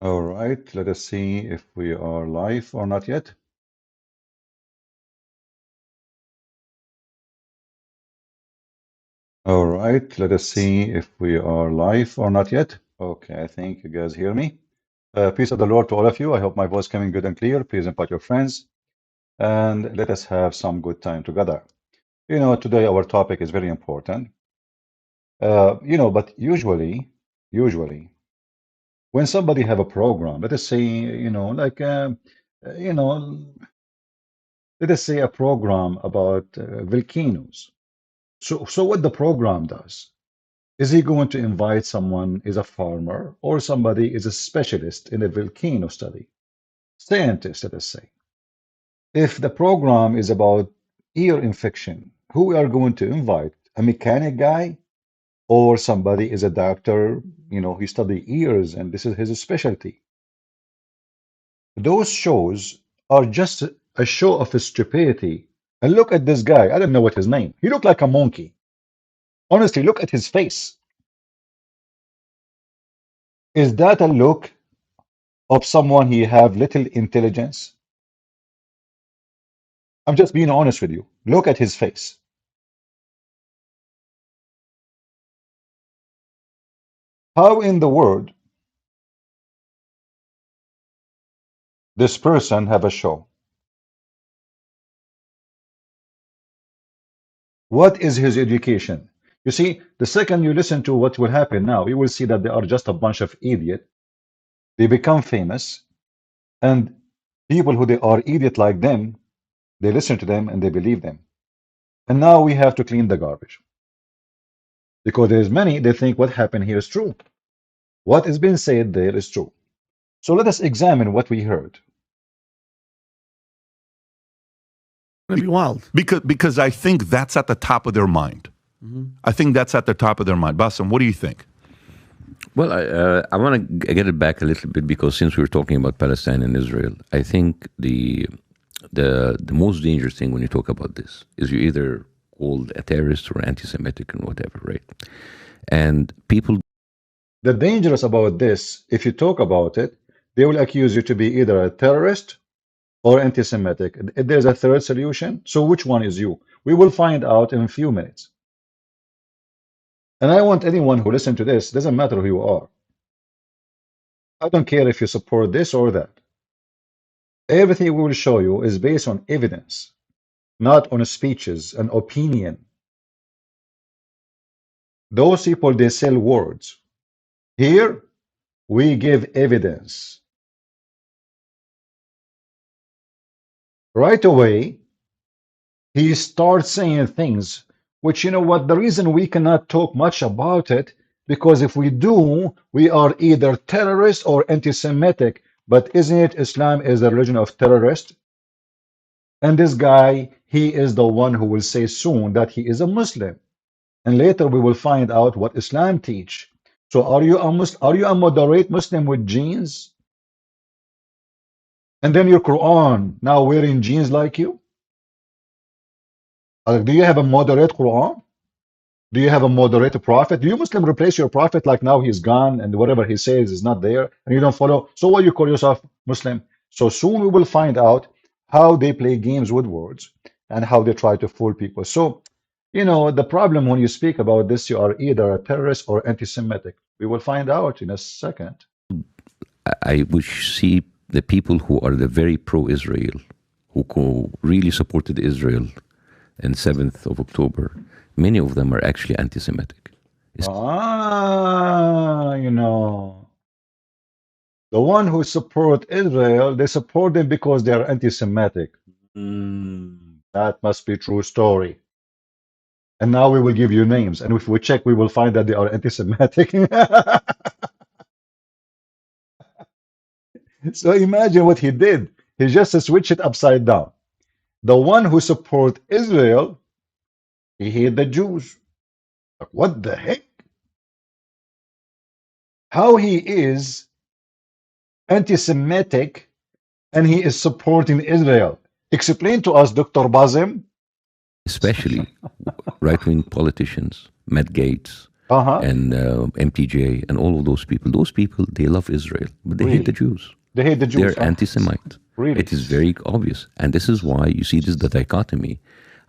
All right, let us see if we are live or not yet. All right, let us see if we are live or not yet. Okay, I think you guys hear me. Peace of the Lord to all of you. I hope my voice coming good and clear. Please invite your friends and let us have some good time together. Today our topic is very important. But usually, when somebody have a program, let us say, you know, let us say a program about volcanoes. So what the program does, is he going to invite someone is a farmer or somebody is a specialist in a volcano study? Scientist, let us say. If the program is about ear infection, who we are going to invite? A mechanic guy or somebody is a doctor, he study ears and this is his specialty. Those shows are just a show of stupidity. And look at this guy. I don't know what his name. He looked like a monkey. Honestly, look at his face. Is that a look of someone he have little intelligence? I'm just being honest with you. Look at his face. How in the world this person have a show? What is his education? You see, the second you listen to what will happen now, you will see that they are just a bunch of idiot. They become famous, and people who they are idiot like them, they listen to them and they believe them. And now we have to clean the garbage because there's many. They think what happened here is true. What is being said there is true. So let us examine what we heard. It'd be wild. Because I think that's at the top of their mind. I think that's at the top of their mind. Bassem, what do you think? Well, I want to get it back a little bit because since we were talking about Palestine and Israel, I think the most dangerous thing when you talk about this is you either called a terrorist or anti-Semitic and whatever, right? And people. The dangerous about this, if you talk about it, they will accuse you to be either a terrorist or anti-Semitic. If there's a third solution, so which one is you? We will find out in a few minutes. And I want anyone who listen to this, doesn't matter who you are. I don't care if you support this or that. Everything we will show you is based on evidence, not on speeches and opinion. Those people, they sell words. Here, we give evidence. Right away, he starts saying things which, you know what, the reason we cannot talk much about it, because if we do, we are either terrorists or anti-Semitic. But isn't it Islam is the religion of terrorists? And this guy, he is the one who will say soon that he is a Muslim. And later we will find out what Islam teach. So are you a Muslim? Are you a moderate Muslim with jeans? And then your Quran now wearing jeans like you? Do you have a moderate Quran? Do you have a moderate prophet? Do you Muslim replace your prophet like now he's gone and whatever he says is not there and you don't follow? So why you call yourself Muslim? So soon we will find out how they play games with words and how they try to fool people. So, the problem when you speak about this, you are either a terrorist or anti-Semitic. We will find out in a second. I would see the people who are the very pro-Israel, who really supported Israel in 7th of October, many of them are actually anti-Semitic. The one who support Israel, they support them because they are anti-Semitic. That must be true story. And now we will give you names, and if we check, we will find that they are anti-Semitic. So imagine what he did. He just switched it upside down. The one who support Israel, he hate the Jews. Like, what the heck? How he is anti-Semitic and he is supporting Israel? Explain to us, Dr. Bassem. Especially right-wing politicians, Matt Gaetz, Uh-huh. and MTJ and all of those people, they love Israel, but they hate the Really? Jews. They hate the Jews, They're huh? anti-Semite. Really? It is very obvious, and this is why you see this the dichotomy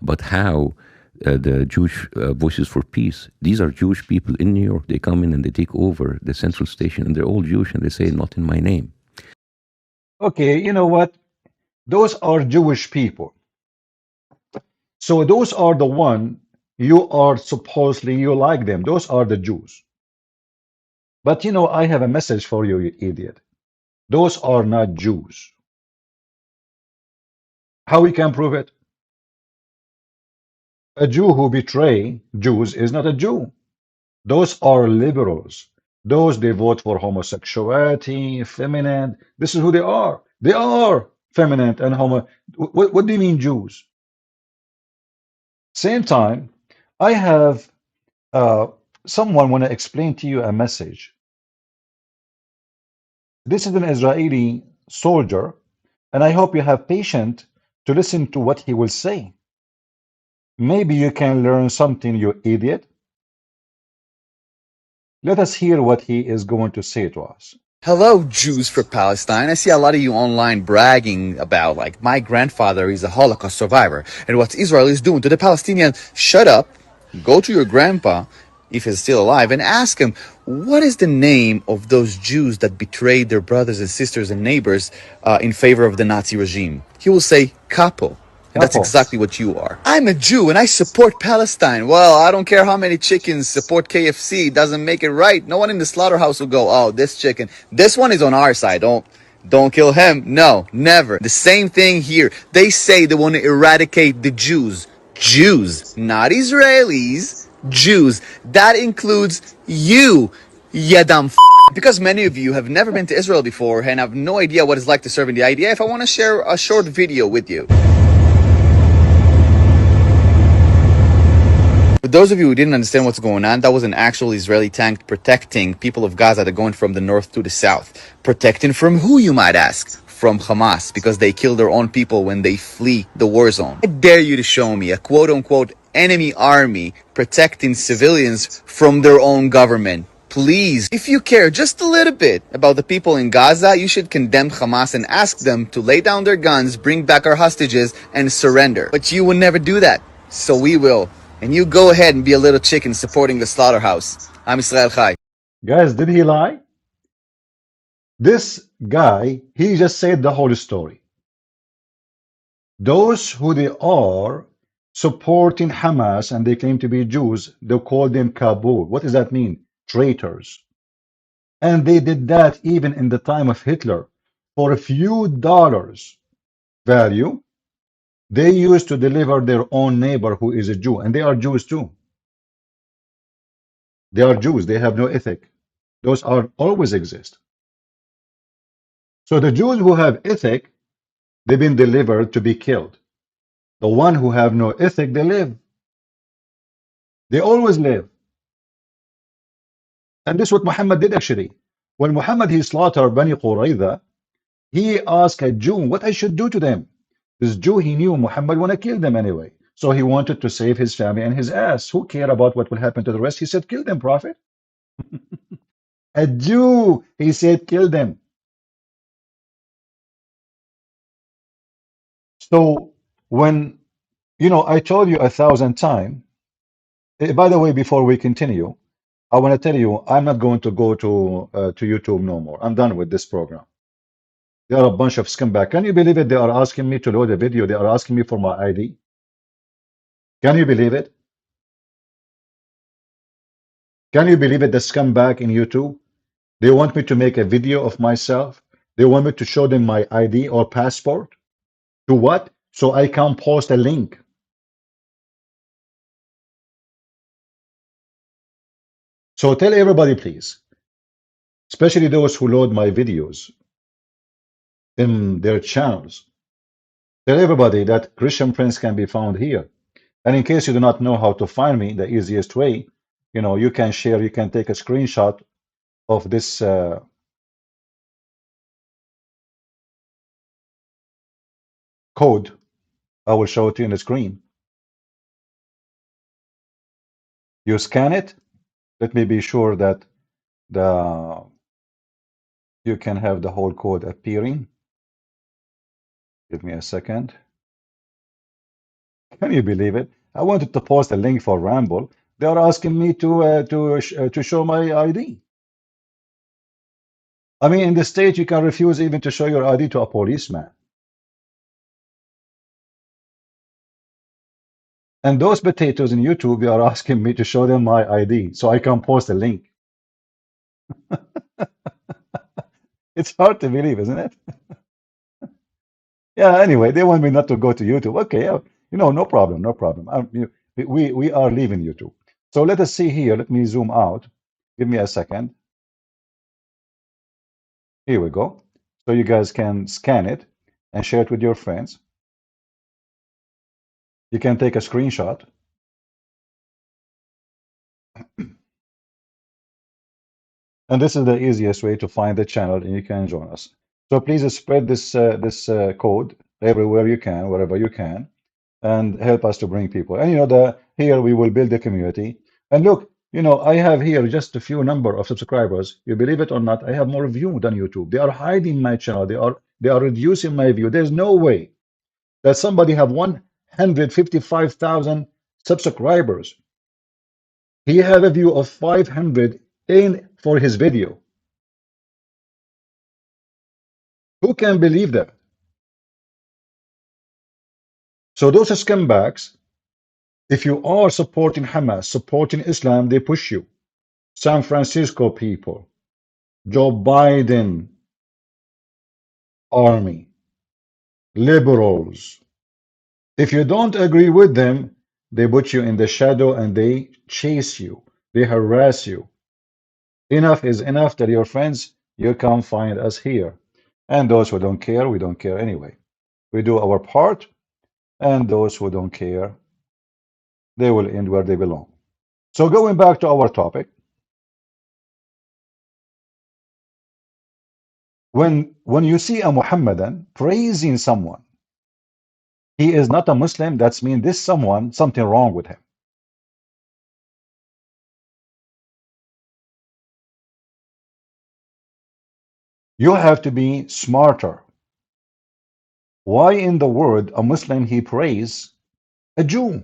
about how the Jewish Voices for Peace. These are Jewish people in New York. They come in and they take over the central station, and they're all Jewish, and they say, "Not in my name." Okay, you know what? Those are Jewish people. So those are the one you are supposedly you like them. Those are the Jews. But you know, I have a message for you, you idiot. Those are not Jews. How we can prove it? A Jew who betray Jews is not a Jew. Those are liberals. Those they vote for homosexuality, feminine. This is who they are. They are feminine and homo. What do you mean Jews? Same time, I have uh, someone want to explain to you a message. This is an Israeli soldier, and I hope you have patience to listen to what he will say. Maybe you can learn something, you idiot. Let us hear what he is going to say to us. Hello, Jews for Palestine. I see a lot of you online bragging about, like, my grandfather is a Holocaust survivor and what Israel is doing to the Palestinians. Shut up. Go to your grandpa, if he's still alive, and ask him, what is the name of those Jews that betrayed their brothers and sisters and neighbors in favor of the Nazi regime? He will say, capo. And that's Capo. exactly what you are. I'm a Jew and I support Palestine. Well, I don't care how many chickens support KFC. It doesn't make it right. No one in the slaughterhouse will go, oh, this chicken, this one is on our side. Don't kill him. No, never. The same thing here. They say they want to eradicate the Jews. Jews, not Israelis. Jews. That includes you, Yadam. Because many of you have never been to Israel before and have no idea what it's like to serve in the IDF, I want to share a short video with you. For those of you who didn't understand what's going on, that was an actual Israeli tank protecting people of Gaza that are going from the north to the south. Protecting from who, you might ask? From Hamas, because they kill their own people when they flee the war zone. I dare you to show me a quote-unquote enemy army protecting civilians from their own government. Please, if you care just a little bit about the people in Gaza, you should condemn Hamas and ask them to lay down their guns, bring back our hostages, and surrender. But you will never do that, so we will. And you go ahead and be a little chicken supporting the slaughterhouse. I'm Israel Chai. Guys, did he lie? This guy, he just said the whole story. Those who they are supporting Hamas and they claim to be Jews, they call them Kabul. What does that mean? Traitors. And they did that even in the time of Hitler. For a few dollars value, they used to deliver their own neighbor who is a Jew. And they are Jews too. They are Jews. They have no ethic. Those are always exist. So the Jews who have ethic, they've been delivered to be killed. The one who have no ethic, they live. They always live. And this is what Muhammad did actually. When Muhammad he slaughtered Bani Qurayza, he asked a Jew what I should do to them. This Jew he knew Muhammad want to kill them anyway. So he wanted to save his family and his ass. Who care about what will happen to the rest? He said, kill them, Prophet. A Jew, he said, kill them. So when, you know, I told you 1,000 times, by the way, before we continue, I want to tell you, I'm not going to go to YouTube no more. I'm done with this program. They are a bunch of scumbag. Can you believe it? They are asking me to load a video. They are asking me for my ID. Can you believe it? Can you believe it? The scumbag in YouTube. They want me to make a video of myself. They want me to show them my ID or passport. To what? So I can post a link. So tell everybody, please, especially those who load my videos in their channels. Tell everybody that Christian Prince can be found here. And in case you do not know how to find me, the easiest way, you know, you can share, you can take a screenshot of this code. I will show it to you on the screen. You scan it, Let me be sure that the you can have the whole code appearing. Give me a second. Can you believe it? I wanted to post a link for Ramble. They are asking me to show my ID. I mean, in the state, you can refuse even to show your ID to a policeman. And those potatoes in YouTube, they are asking me to show them my ID so I can post a link. It's hard to believe, isn't it? Yeah, anyway, they want me not to go to YouTube. Okay, no problem, no problem. We are leaving YouTube. So let us see here. Let me zoom out. Give me a second. Here we go. So you guys can scan it and share it with your friends. You can take a screenshot. And this is the easiest way to find the channel, and you can join us. So please spread this code everywhere you can, wherever you can, and help us to bring people. And here we will build a community. And look, I have here just a few number of subscribers. You believe it or not, I have more view than YouTube. They are hiding my channel. They are reducing my view. There's no way that somebody have 155,000 subscribers. He have a view of 500 in for his video. Who can believe that? So those scumbags, if you are supporting Hamas, supporting Islam, they push you. San Francisco people, Joe Biden army, liberals. If you don't agree with them, they put you in the shadow and they chase you. They harass you. Enough is enough. Tell your friends, you come find us here. And those who don't care, we don't care anyway. We do our part, and those who don't care, they will end where they belong. So going back to our topic, when you see a Muhammadan praising someone, he is not a Muslim, that's mean this someone, something wrong with him. You have to be smarter. Why in the world a Muslim he praise a Jew?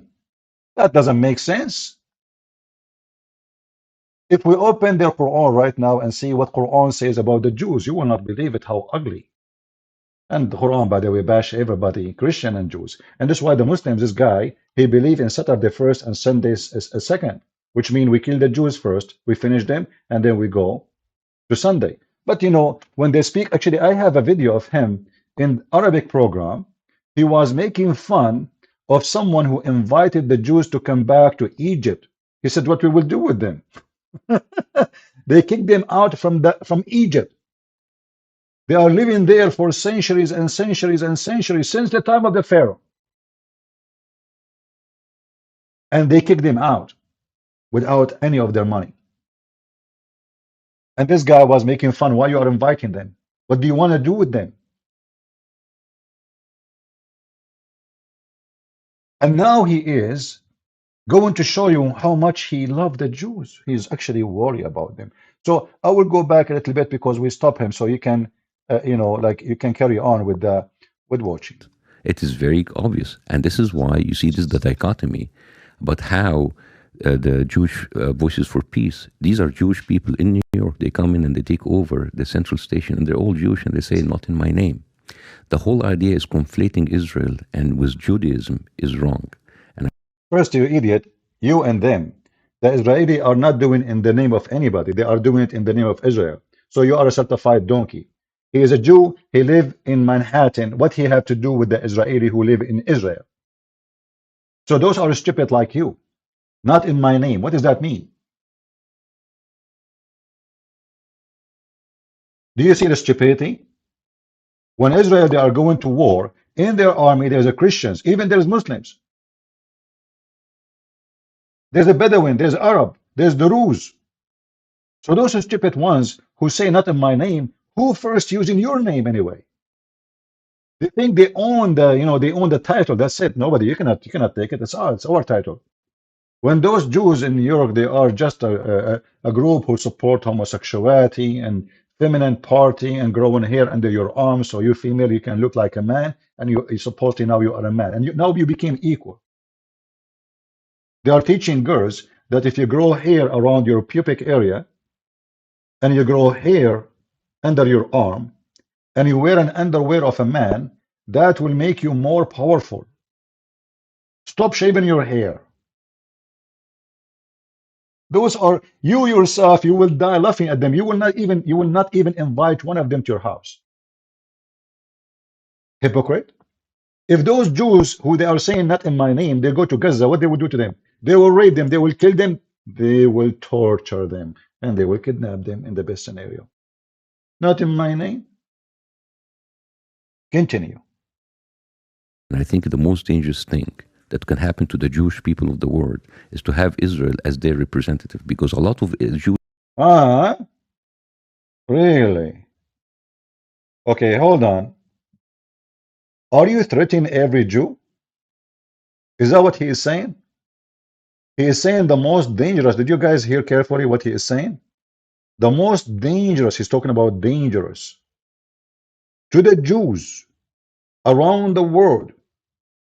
That doesn't make sense. If we open their Quran right now and see what Quran says about the Jews, you will not believe it, how ugly. And the Quran, by the way, bash everybody, Christian and Jews. And that's why the Muslims, this guy, he believe in Saturday first and Sundays a second, which means we kill the Jews first, we finish them, and then we go to Sunday. But when they speak, actually, I have a video of him in Arabic program. He was making fun of someone who invited the Jews to come back to Egypt. He said, what we will do with them? They kicked them out from Egypt. They are living there for centuries and centuries and centuries since the time of the Pharaoh. And they kicked them out without any of their money. And this guy was making fun. Why you are inviting them? What do you want to do with them? And now he is going to show you how much he loved the Jews. He's actually worried about them. So I will go back a little bit because we stop him, so you can, you can carry on with watching. It is very obvious, and this is why you see this the dichotomy about how the Jewish Voices for Peace. These are Jewish people in New York. They come in and they take over the central station, and they're all Jewish, and they say, "Not in my name." The whole idea is conflating Israel and with Judaism is wrong. And first, you idiot, you and them. The Israeli are not doing in the name of anybody. They are doing it in the name of Israel. So you are a certified donkey. He is a Jew. He live in Manhattan. What he have to do with the Israeli who live in Israel? So those are stupid like you. Not in my name. What does that mean? Do you see the stupidity? When Israel, they are going to war, in their army, there's a Christians, even there's Muslims. There's a Bedouin, there's Arab, there's the Druze. So those are stupid ones who say not in my name, who first using your name anyway? They think they own the, they own the title. That's it. Nobody, you cannot take it. It's our title. When those Jews in New York, they are just a group who support homosexuality and feminine party and growing hair under your arms, so you female, you can look like a man, and you supposedly now you are a man, and now you became equal. They are teaching girls that if you grow hair around your pubic area and you grow hair under your arm and you wear an underwear of a man, that will make you more powerful. Stop shaving your hair. Those are you yourself. You will die laughing at them. You will not even invite one of them to your house. Hypocrite. If those Jews who they are saying not in my name, they go to Gaza, what they will do to them? They will rape them. They will kill them. They will torture them, and they will kidnap them in the best scenario. Not in my name. Continue. And I think the most dangerous thing that can happen to the Jewish people of the world is to have Israel as their representative, because a lot of Jews. Ah, really? Okay, hold on. Are you threatening every Jew? Is that what he is saying? He is saying the most dangerous. Did you guys hear carefully what he is saying? The most dangerous, he's talking about dangerous to the Jews around the world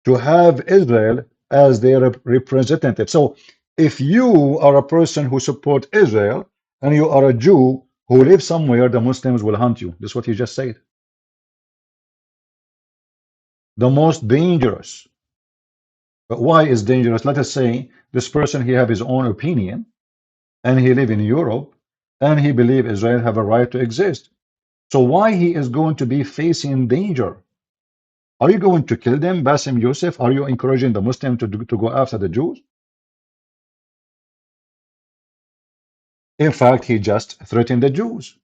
to have Israel as their representative. So if you are a person who support Israel and you are a Jew who live somewhere, the Muslims will hunt you. This is what he just said. The most dangerous. But why is dangerous? Let us say this person, he have his own opinion and he live in Europe and he believe Israel have a right to exist. So why he is going to be facing danger? Are you going to kill them, Bassem Youssef? Are you encouraging the Muslim to go after the Jews? In fact, he just threatened the Jews.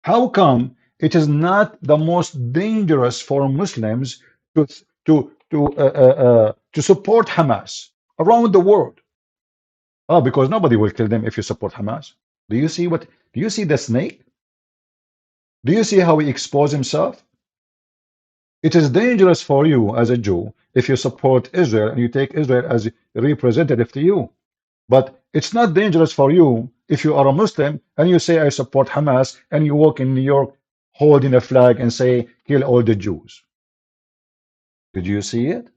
How come it is not the most dangerous for Muslims to support Hamas around the world? Oh, because nobody will kill them if you support Hamas. Do you see what? Do you see the snake? Do you see how he exposed himself? It is dangerous for you as a Jew if you support Israel and you take Israel as a representative to you. But it's not dangerous for you if you are a Muslim and you say, I support Hamas, and you walk in New York holding a flag and say, kill all the Jews. Did you see it?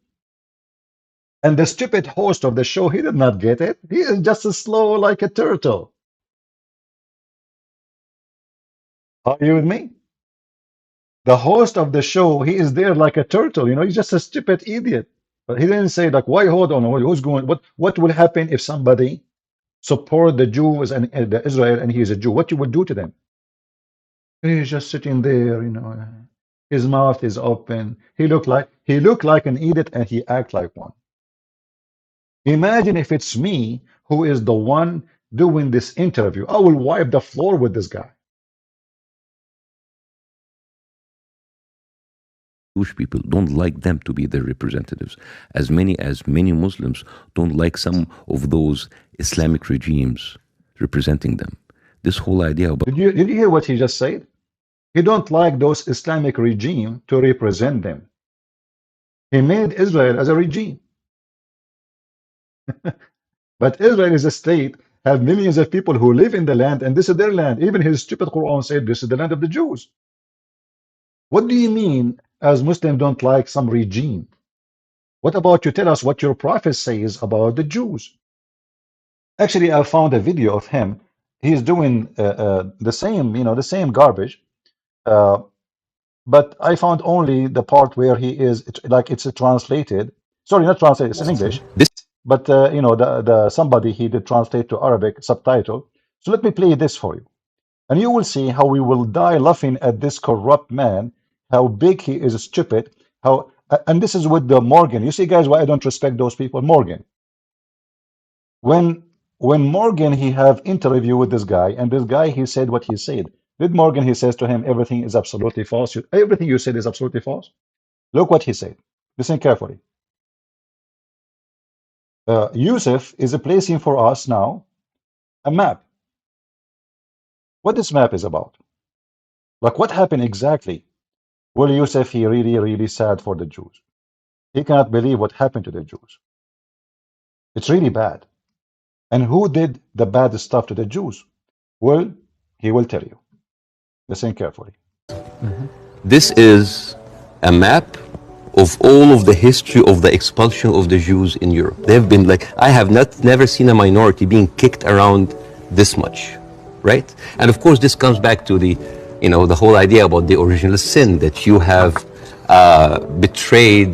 And the stupid host of the show, he did not get it. He is just as slow like a turtle. Are you with me? The host of the show, he is there like a turtle. You know, he's just a stupid idiot. But he didn't say, like, why hold on? Who's going? What will happen if somebody support the Jews and the Israel and he is a Jew? What you would do to them? He's just sitting there, you know. His mouth is open. He looked like an idiot and he act like one. Imagine if it's me who is the one doing this interview. I will wipe the floor with this guy. Jewish people don't like them to be their representatives, as many Muslims don't like some of those Islamic regimes representing them. This whole idea about Did you hear what he just said? He don't like those Islamic regime to represent them. He made Israel as a regime. But Israel is a state, have millions of people who live in the land, and this is their land. Even his stupid Quran said this is the land of the Jews. What do you mean as Muslims don't like some regime? What about you tell us what your prophet says about the Jews? Actually, I found a video of him. He's doing the same, you know, the same garbage. But I found only the part where he is it's translated. Sorry, not translated. It's in English. this. But you know, the somebody he did translate to Arabic subtitle. So let me play this for you, and you will see how we will die laughing at this corrupt man. How big he is, stupid. How and this is with the Morgan. You see, guys, why I don't respect those people. Morgan. When Morgan he have interview with this guy, and this guy he said what he said. Did Morgan he says to him, everything is absolutely false. Everything you said is absolutely false. Look what he said. Listen carefully. Youssef is placing for us now a map. What this map is about. Like what happened exactly? Well, Youssef, he really sad for the Jews. He cannot believe what happened to the Jews. It's really bad. And who did the bad stuff to the Jews? Well, he will tell you. Listen carefully. This is a map of all of the history of the expulsion of the Jews in Europe. They've been like, I have never seen a minority being kicked around this much, right? And of course, this comes back to the, the whole idea about the original sin, that you have betrayed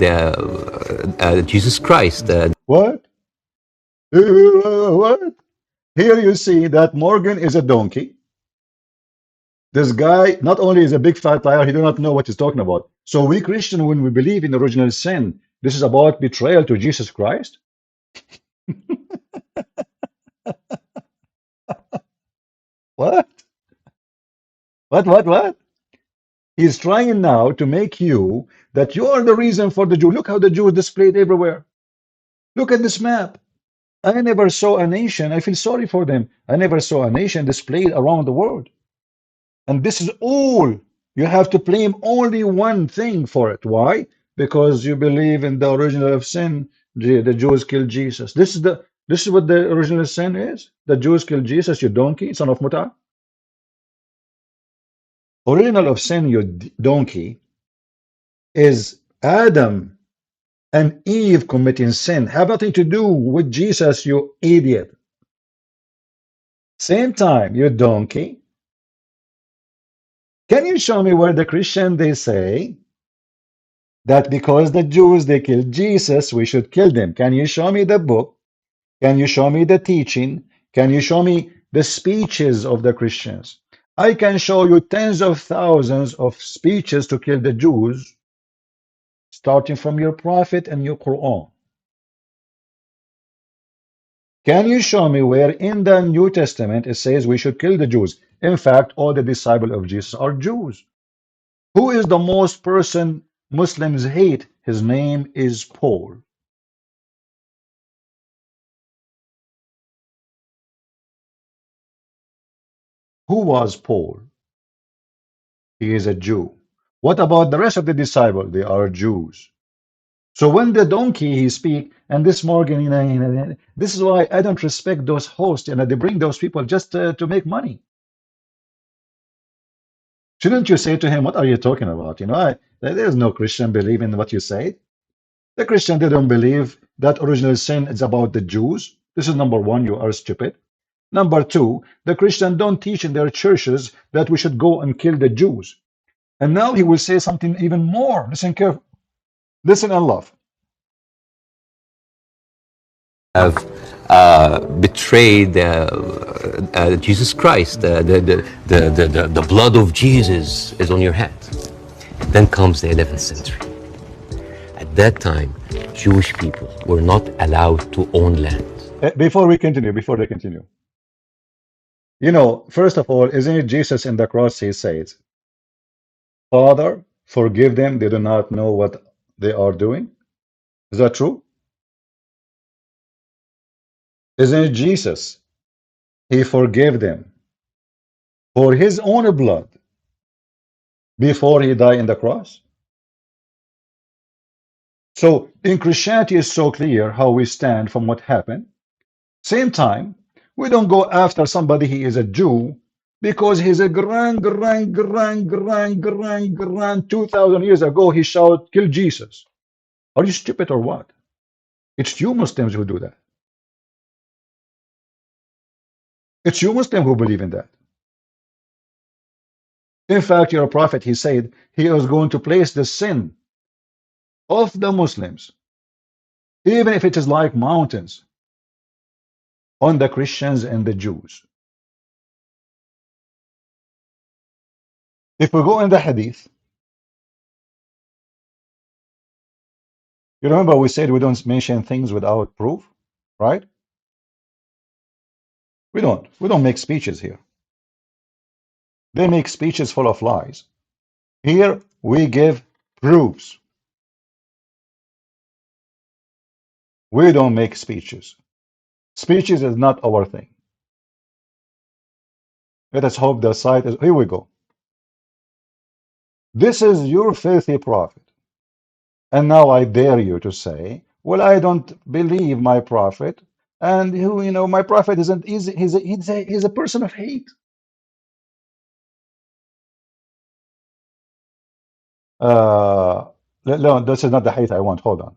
Jesus Christ. What? What? Here you see that Morgan is a donkey. This guy not only is a big fat liar, he do not know what he's talking about. So we Christian, when we believe in original sin, this is about betrayal to Jesus Christ? What? What? He's trying now to make you that you are the reason for the Jew. Look how the Jew is displayed everywhere. Look at this map. I never saw a nation, I feel sorry for them. I never saw a nation displayed around the world. And this is all. You have to blame only one thing for it. Why? Because you believe in the original of sin. The Jews killed Jesus. This is what the original sin is. The Jews killed Jesus, you donkey, son of Muta. Original of sin, you donkey, is Adam and Eve committing sin. Have nothing to do with Jesus, you idiot. Same time, you donkey. Can you show me where the Christian they say that because the Jews they killed Jesus, we should kill them? Can you show me the book? Can you show me the teaching? Can you show me the speeches of the Christians? I can show you tens of thousands of speeches to kill the Jews, starting from your prophet and your Quran. Can you show me where in the New Testament it says we should kill the Jews? In fact, all the disciples of Jesus are Jews. Who is the most person Muslims hate? His name is Paul. Who was Paul? He is a Jew. What about the rest of the disciples? They are Jews. So when the donkey he speak, and this Morgan, this is why I don't respect those hosts, and they bring those people just to make money. Shouldn't you say to him, what are you talking about? There's no Christian believe in what you say. The Christian, they don't believe that original sin is about the Jews. This is number one, you are stupid. Number two, the Christian don't teach in their churches that we should go and kill the Jews. And now he will say something even more. Listen carefully. Listen and love. Have betrayed Jesus Christ. The blood of Jesus is on your hands. Then comes the 11th century. At that time, Jewish people were not allowed to own land. Before they continue, first of all, isn't it Jesus in the cross? He says, Father, forgive them. They do not know what they are doing. Is that true? Isn't it Jesus? He forgave them for his own blood before he died in the cross. So in Christianity, it's so clear how we stand from what happened. Same time, we don't go after somebody he is a Jew because he's a grand 2,000 years ago he shouted, kill Jesus. Are you stupid or what? It's you Muslims who do that. It's you Muslims who believe in that. In fact, your prophet, he said he was going to place the sin of the Muslims, even if it is like mountains, on the Christians and the Jews. If we go in the hadith, you remember we said we don't mention things without proof, right? We don't make speeches here. They make speeches full of lies. Here we give proofs. We don't make speeches. Speeches is not our thing. Let us hope the site is. Here we go. This is your filthy prophet. And now I dare you to say, well, I don't believe my prophet And who, my prophet isn't easy. He's a person of hate. No, this is not the hate I want. Hold on.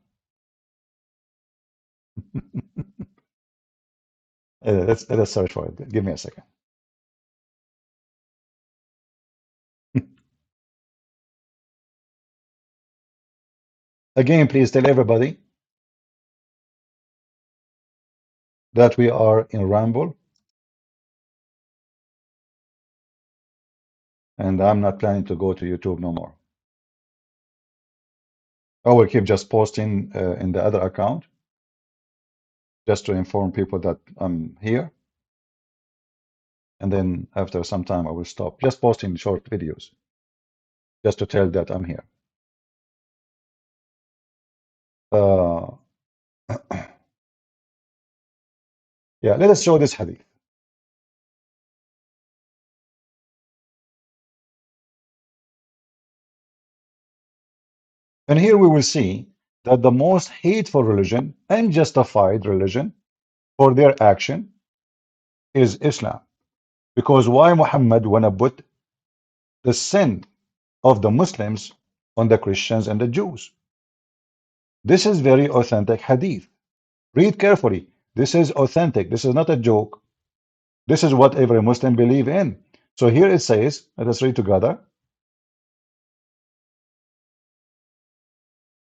Let's search for it. Give me a second. Again, please tell everybody that we are in Ramble, and I'm not planning to go to YouTube no more. I will keep just posting in the other account just to inform people that I'm here. And then after some time, I will stop just posting short videos just to tell that I'm here. Uh, yeah, let us show this hadith. And here we will see that the most hateful religion and justified religion for their action is Islam. Because why Muhammad wanna put the sin of the Muslims on the Christians and the Jews? This is very authentic hadith. Read carefully. This is authentic. This is not a joke. This is what every Muslim believe in. So here it says, let us read together.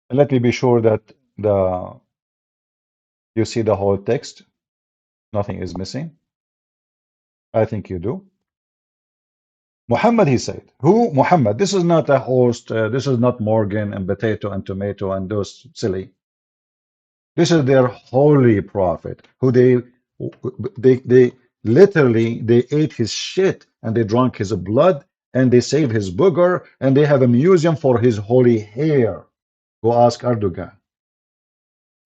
And let me be sure that you see the whole text. Nothing is missing. I think you do. Muhammad, he said. Who? Muhammad. This is not a host. This is not Morgan and Potato and Tomato and those silly. This is their holy prophet who they literally they ate his shit and they drank his blood and they saved his booger and they have a museum for his holy hair. Go ask Erdogan.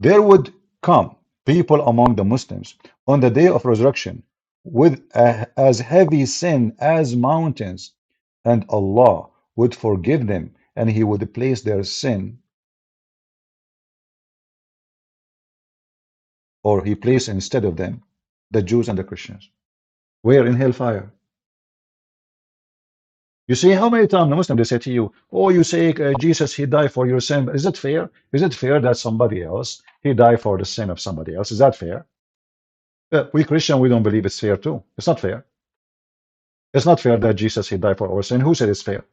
There would come people among the Muslims on the day of resurrection with as heavy sin as mountains, and Allah would forgive them and he would place their sin, or he placed instead of them the Jews and the Christians. Where? In hellfire. You see how many times the Muslim they say to you, oh, you say Jesus, he died for your sin. Is it fair? Is it fair that somebody else, he died for the sin of somebody else? Is that fair? We Christian, we don't believe it's fair too. It's not fair. It's not fair that Jesus, he died for our sin. Who said it's fair?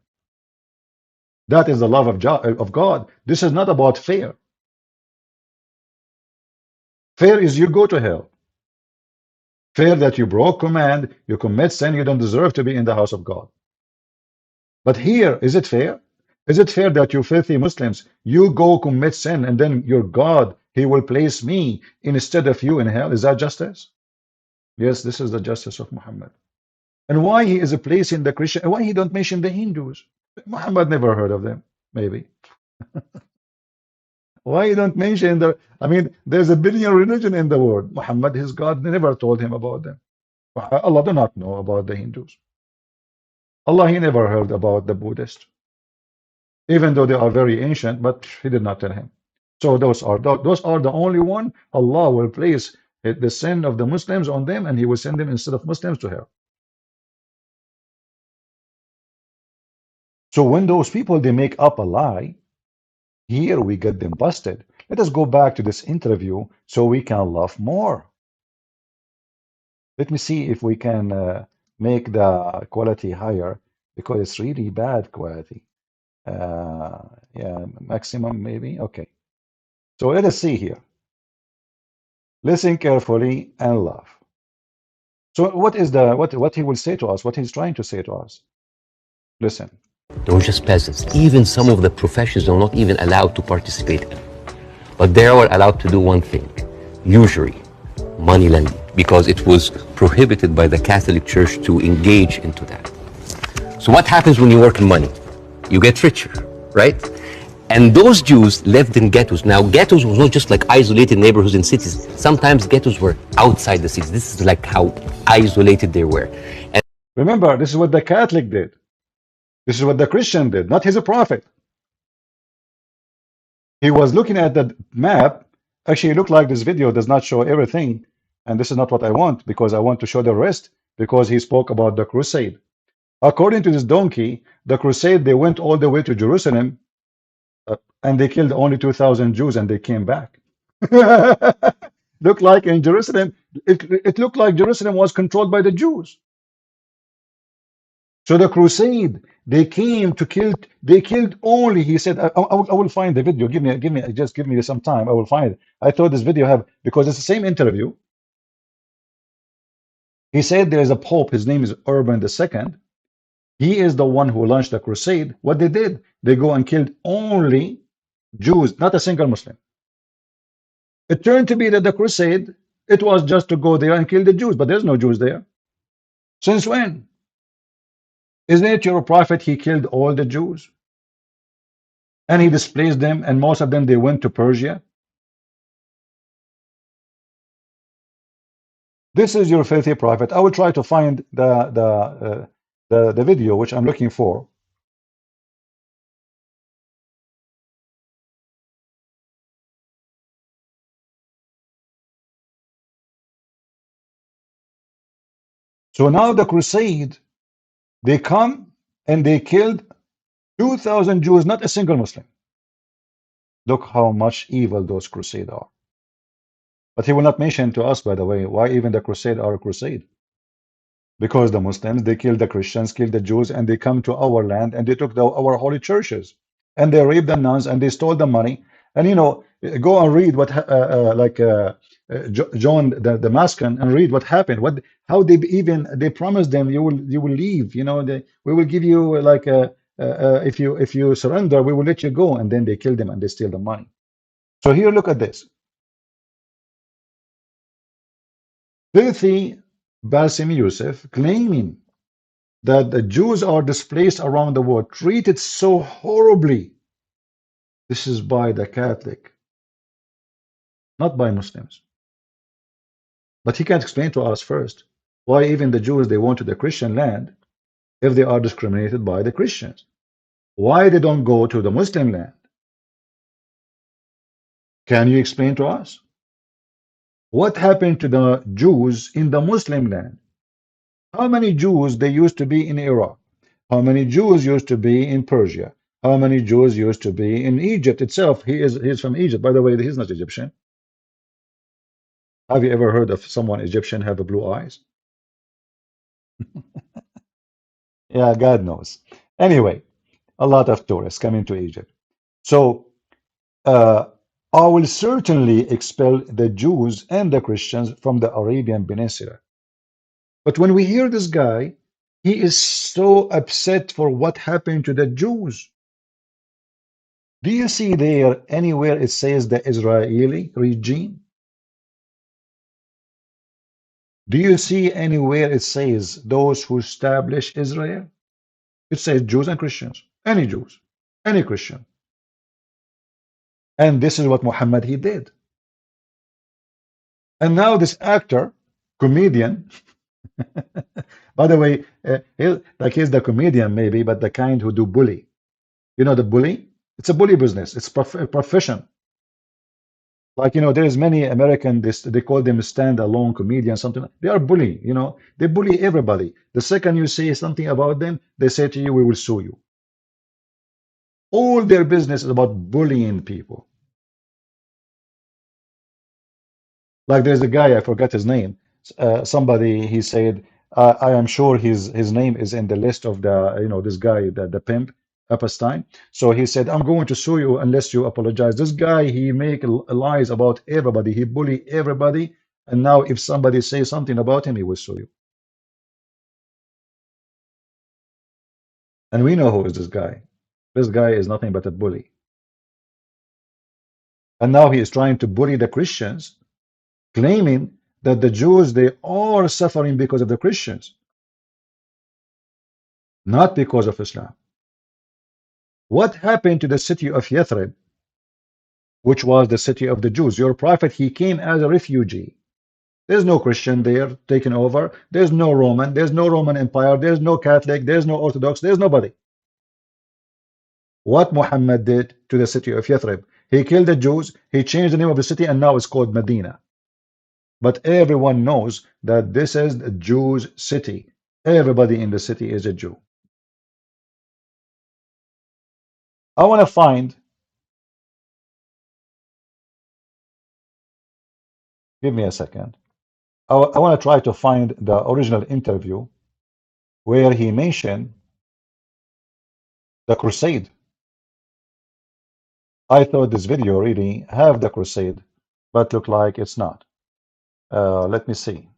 That is the love of God. This is not about fair. Fair is you go to hell. Fair that you broke command, you commit sin, you don't deserve to be in the house of God. But here, is it fair? Is it fair that you filthy Muslims, you go commit sin and then your God, he will place me instead of you in hell? Is that justice? Yes, this is the justice of Muhammad. And why he is placing the Christian, why he don't mention the Hindus? Muhammad never heard of them, maybe. Why you don't mention the, I mean, there's a billion religion in the world. Muhammad, his God, never told him about them. Allah do not know about the Hindus. Allah, he never heard about the Buddhists. Even though they are very ancient, but he did not tell him. So those are the only one Allah will place the sin of the Muslims on them, and he will send them instead of Muslims to hell. So when those people they make up a lie, here we get them busted. Let us go back to this interview so we can laugh more. Let me see if we can make the quality higher, because it's really bad quality. Yeah, maximum maybe. Okay. So let us see here. Listen carefully and laugh. So what is what he will say to us? What he's trying to say to us? Listen. They were just peasants. Even some of the professions are not even allowed to participate in. But they were allowed to do one thing, usury, money lending, because it was prohibited by the Catholic Church to engage into that. So what happens when you work in money? You get richer, right? And those Jews lived in ghettos. Now, ghettos was not just like isolated neighborhoods in cities. Sometimes ghettos were outside the cities. This is like how isolated they were. And remember, this is what the Catholic did. This is what the Christian did, not his prophet. He was looking at the map. Actually, it looked like this video does not show everything, And this is not what I want, because I want to show the rest, because he spoke about the crusade. According to this donkey, the crusade, they went all the way to Jerusalem, and they killed only 2,000 Jews, and they came back. Looked like in Jerusalem, it looked like Jerusalem was controlled by the Jews. So the crusade, they came to kill, they killed only, he said, I will find the video. Just give me some time. I will find it. I thought this video have, because it's the same interview. He said there is a pope, his name is Urban II. He is the one who launched the crusade. What they did, they go and killed only Jews, not a single Muslim. It turned to be that the crusade, it was just to go there and kill the Jews, but there's no Jews there. Since when? Isn't it your prophet? He killed all the Jews and he displaced them, and most of them they went to Persia. This is your filthy prophet. I will try to find the video which I'm looking for. So now the crusade, they come and they killed 2,000 Jews, not a single Muslim. Look how much evil those crusades are. But he will not mention to us, by the way, why even the crusade are a crusade. Because the Muslims, they killed the Christians, killed the Jews, and they come to our land and they took our holy churches. And they raped the nuns and they stole the money. And you know, go and read what, John the Damascus, and read what happened. How they promised them you will leave. You know, we will give you like if you surrender, we will let you go. And then they kill them and they steal the money. So here, look at this. Filthy Bassem Youssef claiming that the Jews are displaced around the world, treated so horribly. This is by the Catholic, not by Muslims. But he can't explain to us first why even the Jews, they want to the Christian land if they are discriminated by the Christians. Why they don't go to the Muslim land? Can you explain to us? What happened to the Jews in the Muslim land? How many Jews they used to be in Iraq? How many Jews used to be in Persia? How many Jews used to be in Egypt itself? He's from Egypt. By the way, he's not Egyptian. Have you ever heard of someone Egyptian have blue eyes? Yeah, God knows. Anyway, a lot of tourists coming to Egypt. So I will certainly expel the Jews and the Christians from the Arabian Peninsula. But when we hear this guy, he is so upset for what happened to the Jews. Do you see there anywhere it says the Israeli regime? Do you see anywhere it says those who establish Israel? It says Jews and Christians, any Jews, any Christian. And this is what Muhammad he did. And now this actor, comedian, by the way, he's the comedian maybe, but the kind who do bully. You know the bully? It's a bully business. It's a profession. Like, you know, there's many American, they call them stand-alone comedians, something. They are bully, you know. They bully everybody. The second you say something about them, they say to you, we will sue you. All their business is about bullying people. Like there's a guy, I forgot his name. Somebody, he said, I am sure his name is in the list of the, you know, this guy, the pimp, Epstein. So he said, I'm going to sue you unless you apologize. This guy, he make lies about everybody. He bully everybody. And now if somebody says something about him, he will sue you. And we know who is this guy. This guy is nothing but a bully. And now he is trying to bully the Christians, claiming that the Jews, they are suffering because of the Christians, not because of Islam. What happened to the city of Yathrib, which was the city of the Jews? Your prophet, he came as a refugee. There's no Christian there taking over. There's no Roman. There's no Roman Empire. There's no Catholic. There's no Orthodox. There's nobody. What Muhammad did to the city of Yathrib? He killed the Jews. He changed the name of the city, and now it's called Medina. But everyone knows that this is a Jews' city. Everybody in the city is a Jew. I want to find, give me a second. I want to try to find the original interview where he mentioned the crusade. I thought this video really have the crusade, but look like it's not. Let me see.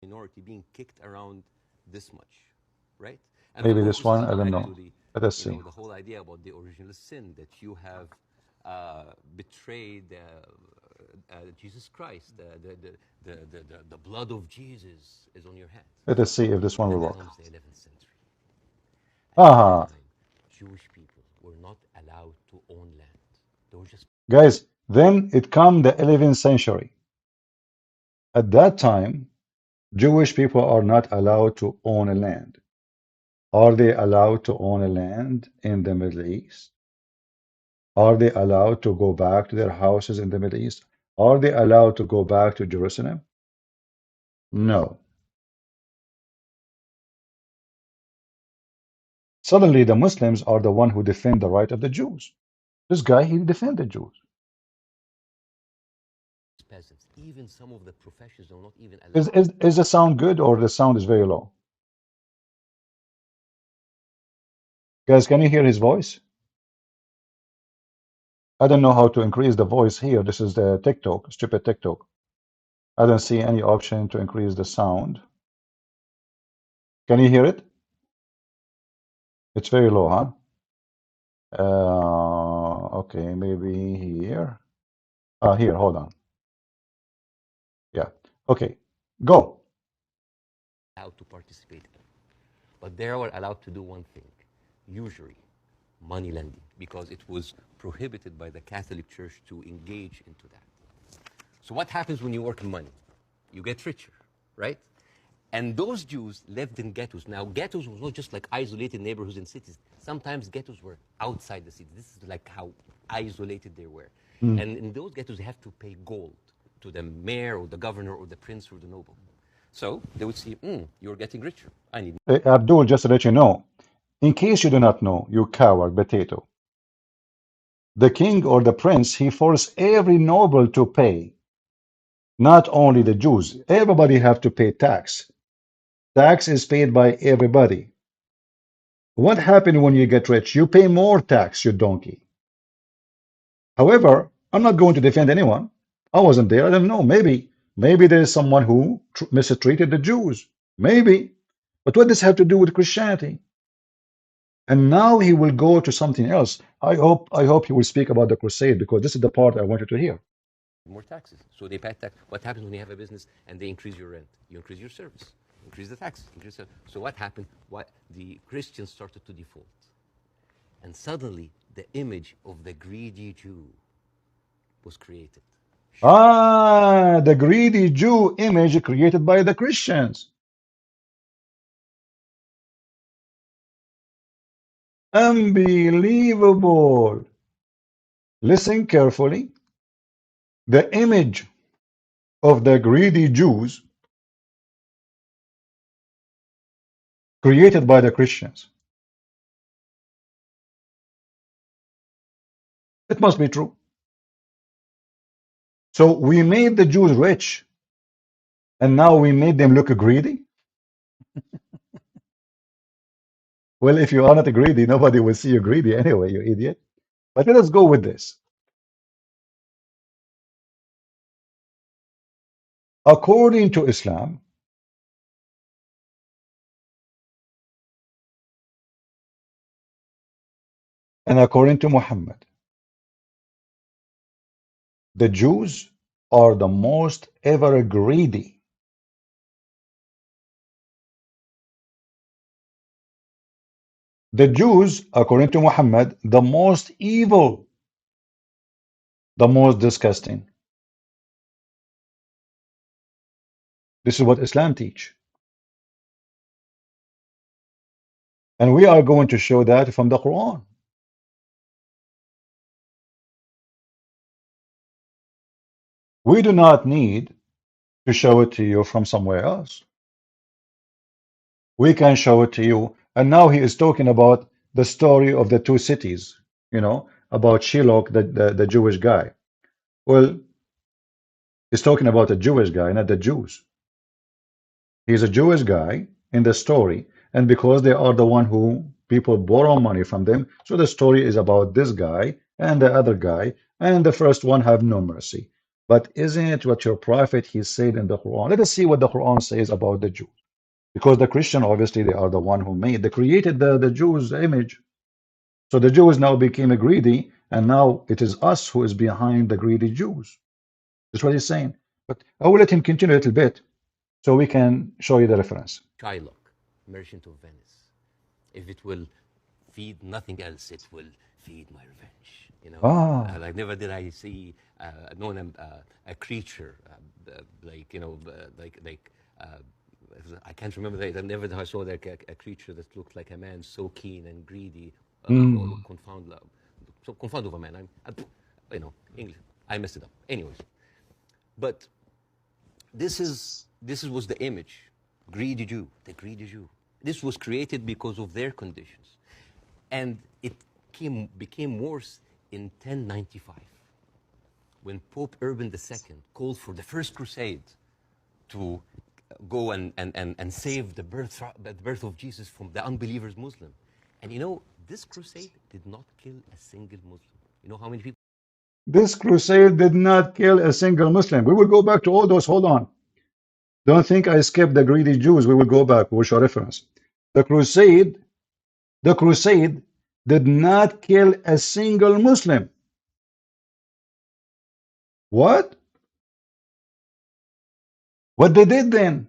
Minority being kicked around this much, right? And then Maybe go this one, I don't back know. to the, Let us see. the whole idea about the original sin that you have betrayed Jesus Christ. The blood of Jesus is on your hands. Let us see if this one will And then work. comes the 11th century. At Aha, that time, Jewish people were not allowed to own land. They were just guys, then it come the 11th century. At that time, Jewish people are not allowed to own a land. Are they allowed to own a land in the Middle East? Are they allowed to go back to their houses in the Middle East? Are they allowed to go back to Jerusalem? No. Suddenly, the Muslims are the one who defend the right of the Jews. This guy, he defended Jews. peasants. Even some of the professions are not even Is, allowed. is the sound good or the sound is very low? Guys, can you hear his voice? I don't know how to increase the voice here. This is the TikTok, stupid TikTok. I don't see any option to increase the sound. Can you hear it? It's very low, huh? Okay, maybe here. Here, hold on. Yeah. Okay, go. Allowed to participate in. But they were allowed to do one thing, usury, money lending, because it was prohibited by the Catholic Church to engage into that. So what happens when you work money? You get richer, right? And those Jews lived in ghettos. Now, ghettos was not just like isolated neighborhoods in cities. Sometimes ghettos were outside the city. This is like how isolated they were. And in those ghettos, they have to pay gold to the mayor or the governor or the prince or the noble. So they would see, you're getting richer. I need Abdul, just to let you know, in case you do not know, you coward potato, the king or the prince, he forced every noble to pay, not only the Jews. Everybody have to pay tax. Tax is paid by everybody. What happened when you get rich? You pay more tax, you donkey. However, I'm not going to defend anyone. I wasn't there. I don't know. Maybe there's someone who mistreated the Jews. Maybe. But what does this have to do with Christianity? And now he will go to something else. I hope he will speak about the crusade, because this is the part I wanted to hear. more taxes. So they pay tax. What happens when you have a business and they increase your rent? You increase your service, increase the tax. So what happened? What the Christians started to default. And suddenly the image of the greedy Jew was created. The greedy Jew image created by the Christians. Unbelievable. Listen carefully. The image of the greedy Jews created by the Christians. It must be true. So we made the Jews rich, and now we made them look greedy? Well, if you are not greedy, nobody will see you greedy anyway, you idiot. But let us go with this. According to Islam, and according to Muhammad, the Jews are the most ever greedy. The Jews, according to Muhammad, the most evil, the most disgusting. This is what Islam teach. And we are going to show that from the Quran. We do not need to show it to you from somewhere else. We can show it to you. And now he is talking about the story of the two cities, about Shiloh, the Jewish guy. Well, he's talking about a Jewish guy, not the Jews. He's a Jewish guy in the story, and because they are the one who people borrow money from them, so the story is about this guy and the other guy, and the first one have no mercy. But isn't it what your prophet he said in the Quran? Let us see what the Quran says about the Jews. Because the Christian, obviously, they are the one who they created the Jews' image. So the Jews now became greedy, and now it is us who is behind the greedy Jews. That's what he's saying. But I will let him continue a little bit so we can show you the reference. Shylock, merchant of Venice. If it will feed nothing else, it will feed my revenge. Like never did I see a creature I can't remember that. Never did I saw a creature that looked like a man so keen and greedy. Confound of a man. English. I messed it up. Anyways, but this was the image, greedy Jew, the greedy Jew. This was created because of their conditions, and it became worse in 1095, when Pope Urban II called for the first crusade to go and save the birth of Jesus from the unbelievers Muslim. And this crusade did not kill a single Muslim. You know how many people? This crusade did not kill a single Muslim. We will go back to all those. Hold on. Don't think I skipped the greedy Jews. We will go back. We will show reference. The crusade did not kill a single Muslim. What? What they did then?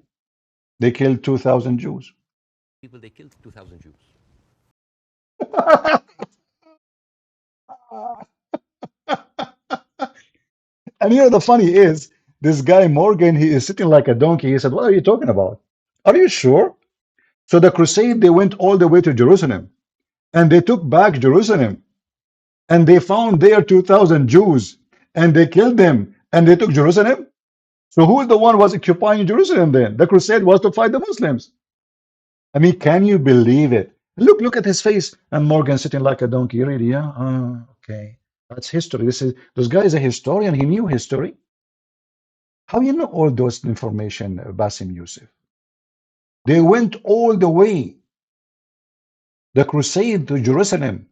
They killed 2,000 Jews. They killed 2,000 Jews. And the funny is, this guy Morgan, he is sitting like a donkey. He said, what are you talking about? Are you sure? So the crusade, they went all the way to Jerusalem, and they took back Jerusalem, and they found there 2,000 Jews, and they killed them, and they took Jerusalem. So who is the one who was occupying Jerusalem then? The crusade was to fight the Muslims. I mean, can you believe it? Look at his face. And Morgan sitting like a donkey. Really? Yeah. Okay. That's history. This guy is a historian. He knew history. How you know all those information, Bassem Youssef? They went all the way, the crusade to Jerusalem.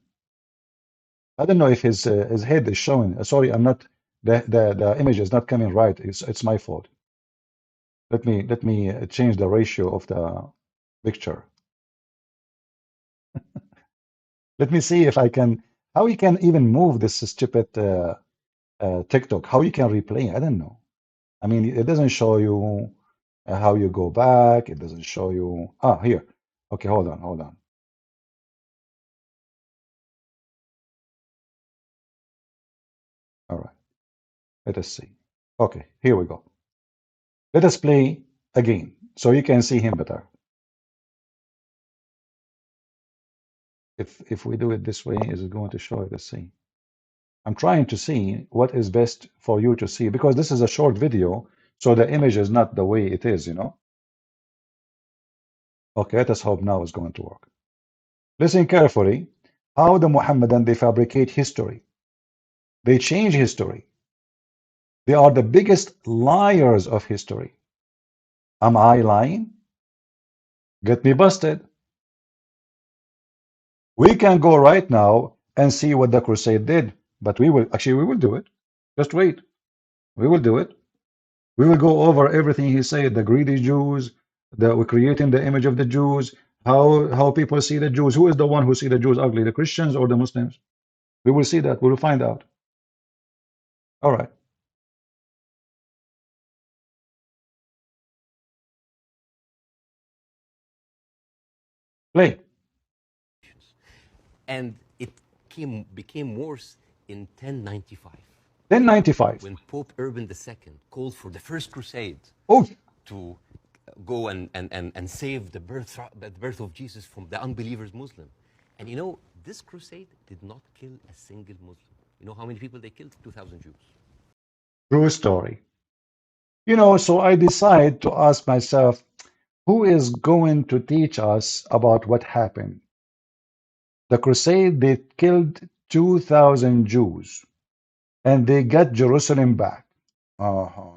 I don't know if his head is showing. Sorry, I'm not. The image is not coming right. It's my fault. Let me change the ratio of the picture. Let me see if I can. How you can even move this stupid TikTok? How you can replay? I don't know. I mean, it doesn't show you how you go back. It doesn't show you. Here. Okay, hold on. All right. Let us see. Okay, here we go. Let us play again so you can see him better. If we do it this way, is it going to show it? Let's see. I'm trying to see what is best for you to see, because this is a short video, so the image is not the way it is, Okay, let us hope now it's going to work. Listen carefully. How the Muhammadan, they fabricate history. They change history. They are the biggest liars of history. Am I lying? Get me busted. We can go right now and see what the crusade did, but we will do it. Just wait. We will do it. We will go over everything he said, the greedy Jews, we're creating the image of the Jews, how people see the Jews. Who is the one who see the Jews ugly, the Christians or the Muslims? We will see that. We will find out. All right. Play. And it became worse in 1095. 1095. When Pope Urban II called for the first crusade Oh, to go and save the birth of Jesus from the unbelievers Muslim. And you know, this crusade did not kill a single Muslim. You know how many people they killed? 2,000 Jews. True story. You know, so I decide to ask myself, who is going to teach us about what happened? The crusade, they killed 2,000 Jews and they got Jerusalem back. Uh-huh.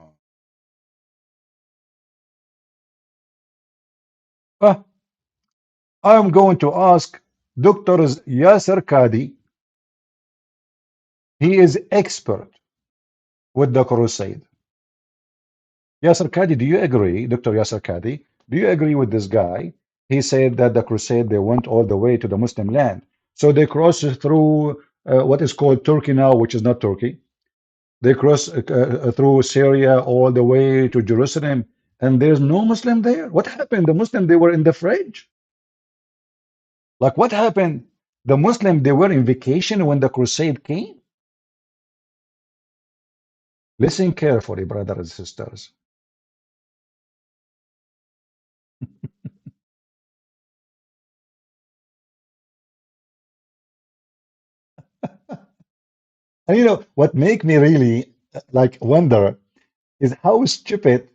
I'm going to ask Dr. Yasser Qadi. He is expert with the crusade. Yasser Qadi, do you agree, Dr. Yasser Qadi? Do you agree with this guy? He said that the crusade, they went all the way to the Muslim land. So they crossed through what is called Turkey now, which is not Turkey. They crossed through Syria all the way to Jerusalem, and there's no Muslim there. What happened? The Muslim, they were in the fridge. Like what happened? The Muslim, they were in vacation when the crusade came. Listen carefully, brothers and sisters. And you know, what make me really like wonder is how stupid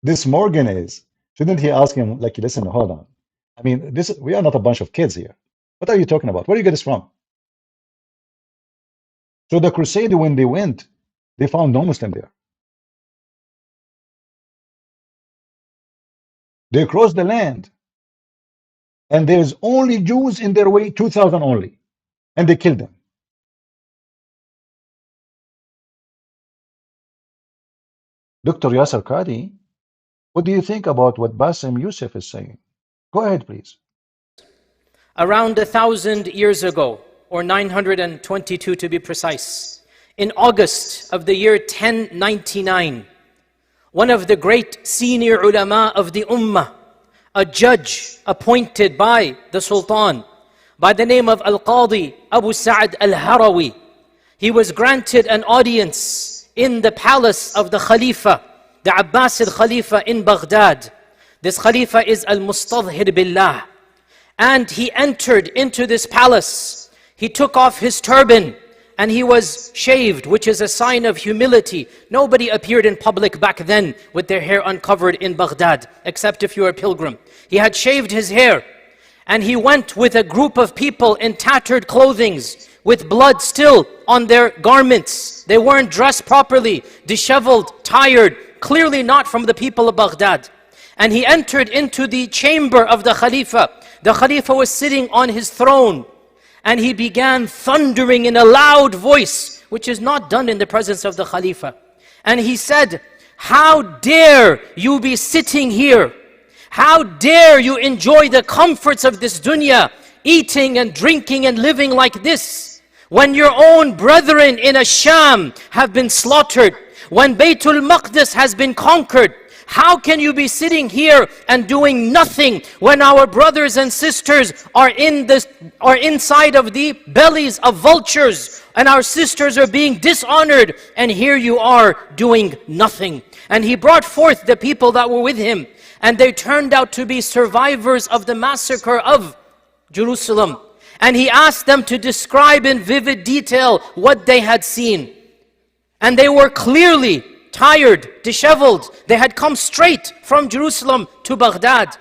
this Morgan is. Shouldn't he ask him, like, listen, hold on. I mean, we are not a bunch of kids here. What are you talking about? Where do you get this from? So the crusade, when they went, they found no Muslim there. They crossed the land, and there's only Jews in their way, 2,000 only, and they killed them. Dr. Yasser Qadi, what do you think about what Bassem Youssef is saying? Go ahead, please. Around 1,000 years ago, or 922 to be precise, in August of the year 1099, one of the great senior ulama of the ummah, a judge appointed by the Sultan by the name of Al-Qadi Abu Sa'd Al-Harawi, he was granted an audience in the palace of the Khalifa, the Abbasid Khalifa in Baghdad. This Khalifa is Al-Mustadhhir Billah. And he entered into this palace. He took off his turban and he was shaved, which is a sign of humility. Nobody appeared in public back then with their hair uncovered in Baghdad, except if you were a pilgrim. He had shaved his hair and he went with a group of people in tattered clothing, with blood still on their garments. They weren't dressed properly, disheveled, tired, clearly not from the people of Baghdad. And he entered into the chamber of the Khalifa. The Khalifa was sitting on his throne, and he began thundering in a loud voice, which is not done in the presence of the Khalifa. And he said, "How dare you be sitting here? How dare you enjoy the comforts of this dunya, eating and drinking and living like this, when your own brethren in Asham have been slaughtered, when Baytul Maqdis has been conquered? How can you be sitting here and doing nothing when our brothers and sisters are inside of the bellies of vultures, and our sisters are being dishonored, and here you are doing nothing?" And he brought forth the people that were with him, and they turned out to be survivors of the massacre of Jerusalem. And he asked them to describe in vivid detail what they had seen. And they were clearly tired, disheveled. They had come straight from Jerusalem to Baghdad.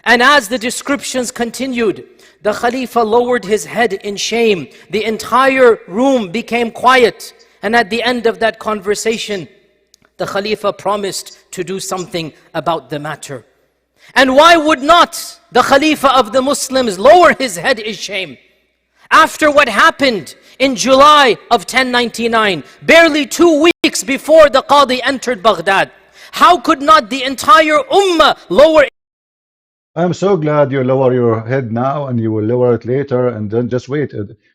And as the descriptions continued, the Khalifa lowered his head in shame. The entire room became quiet. And at the end of that conversation, the Khalifa promised to do something about the matter. And why would not the Khalifa of the Muslims lower his head in shame? After what happened in July of 1099, barely 2 weeks before the Qadi entered Baghdad, how could not the entire Ummah lower? I'm so glad you lower your head now and you will lower it later, and then just wait.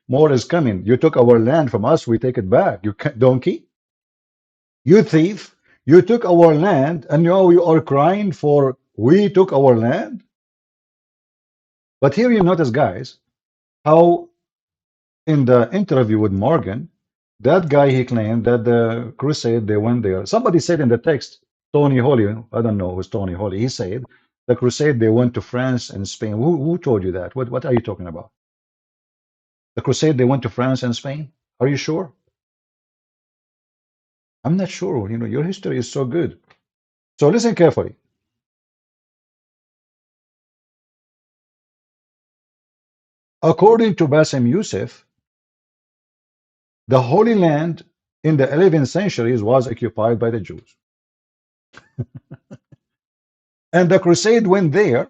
More is coming. You took our land from us, we take it back. You donkey. You thief. You took our land and now you are crying for we took our land. But here you notice, guys, how in the interview with Morgan, that guy, he claimed that the crusade, they went there. Somebody said in the text, Tony Holy, I don't know who's Tony Holy. He said the crusade they went to France and Spain. Who told you that? What are you talking about? The crusade they went to France and Spain? Are you sure? I'm not sure. You know, your history is so good. So listen carefully. According to Bassem Youssef, the Holy Land in the 11th centuries was occupied by the Jews. And the crusade went there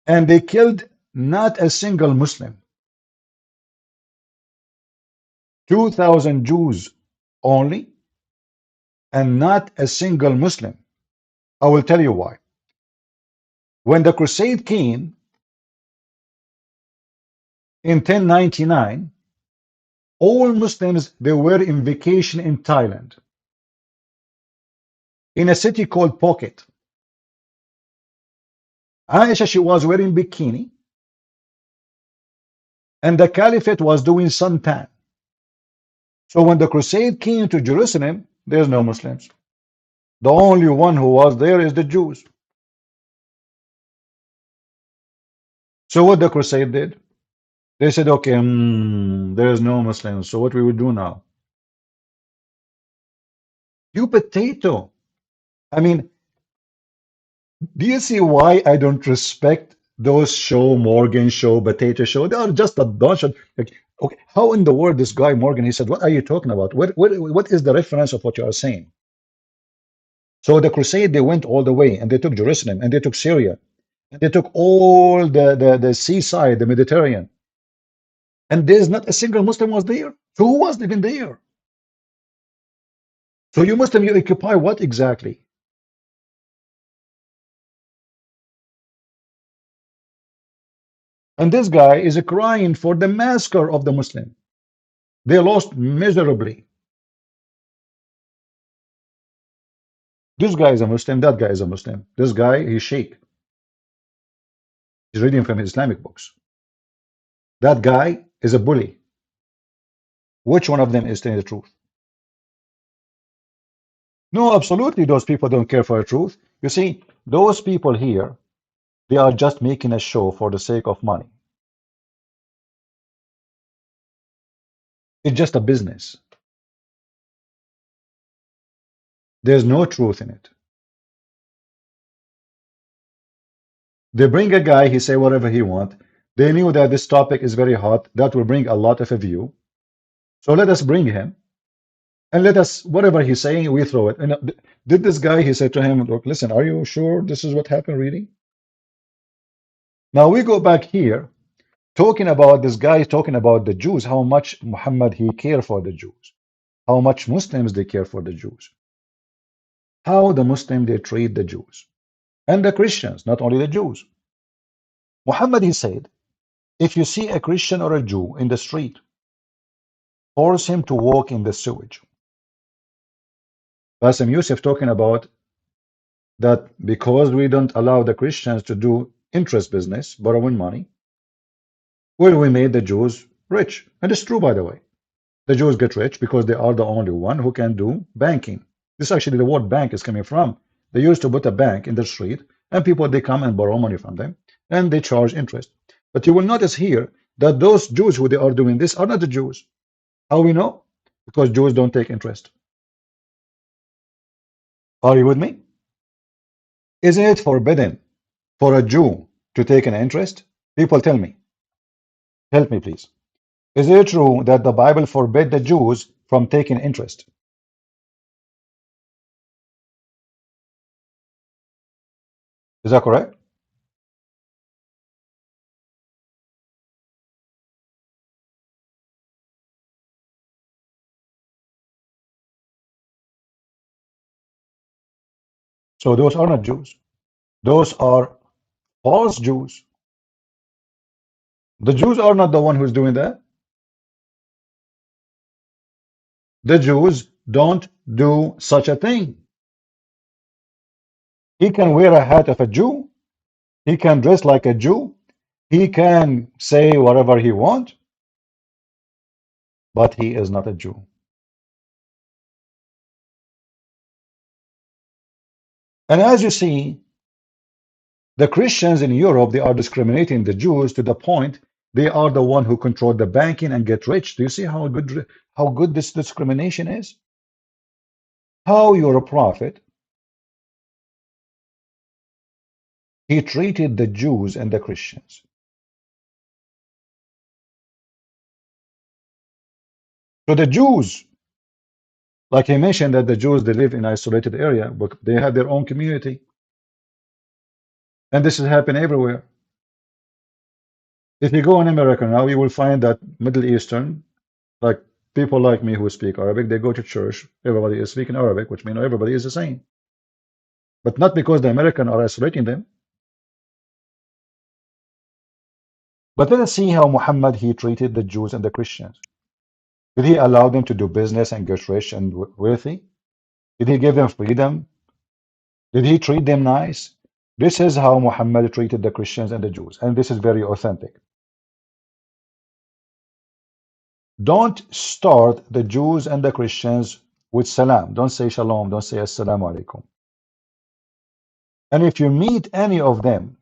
and they killed not a single Muslim. 2,000 Jews only, and not a single Muslim. I will tell you why. When the crusade came in 1099, all Muslims, they were in vacation in Thailand, in a city called Phuket. Aisha, she was wearing bikini, and the caliphate was doing suntan. So when the crusade came to Jerusalem, there's no Muslims. The only one who was there is the Jews. So what the crusade did? They said, okay, there's no Muslims. So what we will do now? You potato. I mean, do you see why I don't respect those show, Morgan show, potato show? They are just a bunch of like, okay, how in the world this guy Morgan, he said, what are you talking about? What is the reference of what you are saying? So the crusade, they went all the way and they took Jerusalem and they took Syria and they took all the seaside, the Mediterranean. And there's not a single Muslim was there. So who was even there? So you Muslim, you occupy what exactly? And this guy is crying for the massacre of the Muslim. They lost miserably. This guy is a Muslim, that guy is a Muslim. This guy, he's Sheikh. He's reading from his Islamic books. That guy is a bully. Which one of them is telling the truth? No, absolutely, those people don't care for the truth. You see, those people here, they are just making a show for the sake of money. It's just a business. There's no truth in it. They bring a guy, he say whatever he want. They knew that this topic is very hot. That will bring a lot of a view. So let us bring him. And let us, whatever he's saying, we throw it. And did this guy, he said to him, look, listen, are you sure this is what happened really? Now we go back here, talking about this guy, talking about the Jews, how much Muhammad, he cared for the Jews. How much Muslims, they care for the Jews. How the Muslims, they treat the Jews. And the Christians, not only the Jews. Muhammad, he said, if you see a Christian or a Jew in the street, force him to walk in the sewage. Bassem Youssef talking about that because we don't allow the Christians to do interest business, borrowing money, well, we made the Jews rich. And it's true, by the way. The Jews get rich because they are the only one who can do banking. This actually the word bank is coming from. They used to put a bank in the street and people, they come and borrow money from them and they charge interest. But you will notice here that those Jews who they are doing this are not the Jews. How we know? Because Jews don't take interest. Are you with me? Isn't it forbidden for a Jew to take an interest? People tell me. Help me, please. Is it true that the Bible forbid the Jews from taking interest? Is that correct? So those are not Jews. Those are false Jews. The Jews are not the one who's doing that. The Jews don't do such a thing. He can wear a hat of a Jew. He can dress like a Jew. He can say whatever he wants. But he is not a Jew. And as you see, the Christians in Europe, they are discriminating the Jews to the point they are the one who control the banking and get rich. Do you see how good this discrimination is? How your prophet, he treated the Jews and the Christians. So the Jews, like he mentioned that the Jews, they live in isolated area, but they have their own community. And this is happening everywhere. If you go in America now, you will find that Middle Eastern, like people like me who speak Arabic, they go to church. Everybody is speaking Arabic, which means everybody is the same. But not because the Americans are isolating them. But let us see how Muhammad he treated the Jews and the Christians. Did he allow them to do business and get rich and wealthy? Did he give them freedom? Did he treat them nice? This is how Muhammad treated the Christians and the Jews, and this is very authentic. Don't start the Jews and the Christians with salam. Don't say shalom. Don't say assalamu alaikum. And if you meet any of them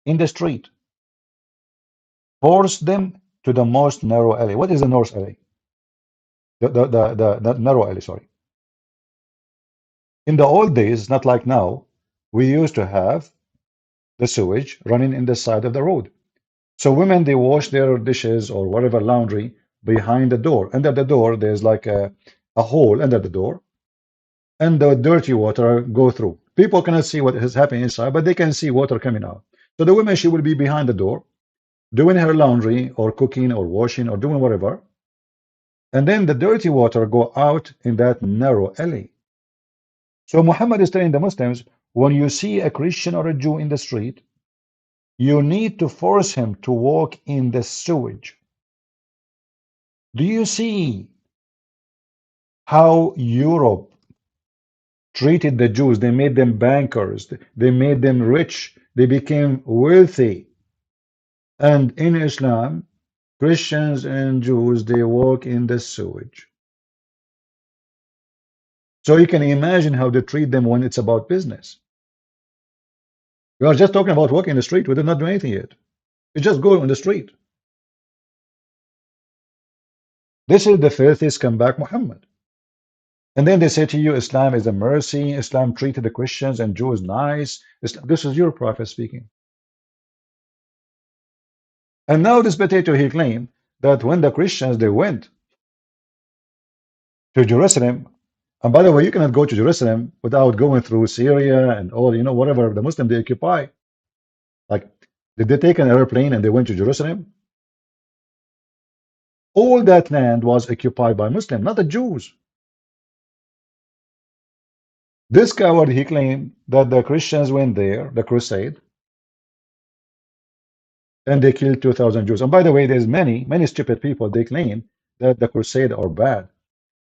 in the street, force them to the most narrow alley. What is the north alley? The narrow alley, sorry. In the old days, not like now, we used to have the sewage running in the side of the road. So women, they wash their dishes or whatever laundry behind the door. Under the door, there's like a hole under the door, and the dirty water go through. People cannot see what is happening inside, but they can see water coming out. So the woman, she will be behind the door, doing her laundry or cooking or washing or doing whatever. And then the dirty water go out in that narrow alley. So Muhammad is telling the Muslims, when you see a Christian or a Jew in the street, you need to force him to walk in the sewage. Do you see how Europe treated the Jews? They made them bankers. They made them rich. They became wealthy. And in Islam, Christians and Jews, they walk in the sewage. So you can imagine how they treat them when it's about business. We are just talking about walking in the street. We did not do anything yet. You just go on the street. This is the filthy scumbag Muhammad. And then they say to you, Islam is a mercy. Islam treated the Christians and Jews nice. This is your prophet speaking. And now this potato, he claimed that when the Christians, they went to Jerusalem, and by the way, you cannot go to Jerusalem without going through Syria and all, whatever the Muslims they occupy. Like, did they take an airplane and they went to Jerusalem? All that land was occupied by Muslims, not the Jews. This coward, he claimed that the Christians went there, the crusade, and they killed 2,000 Jews. And by the way, there's many stupid people, they claim that the crusade are bad.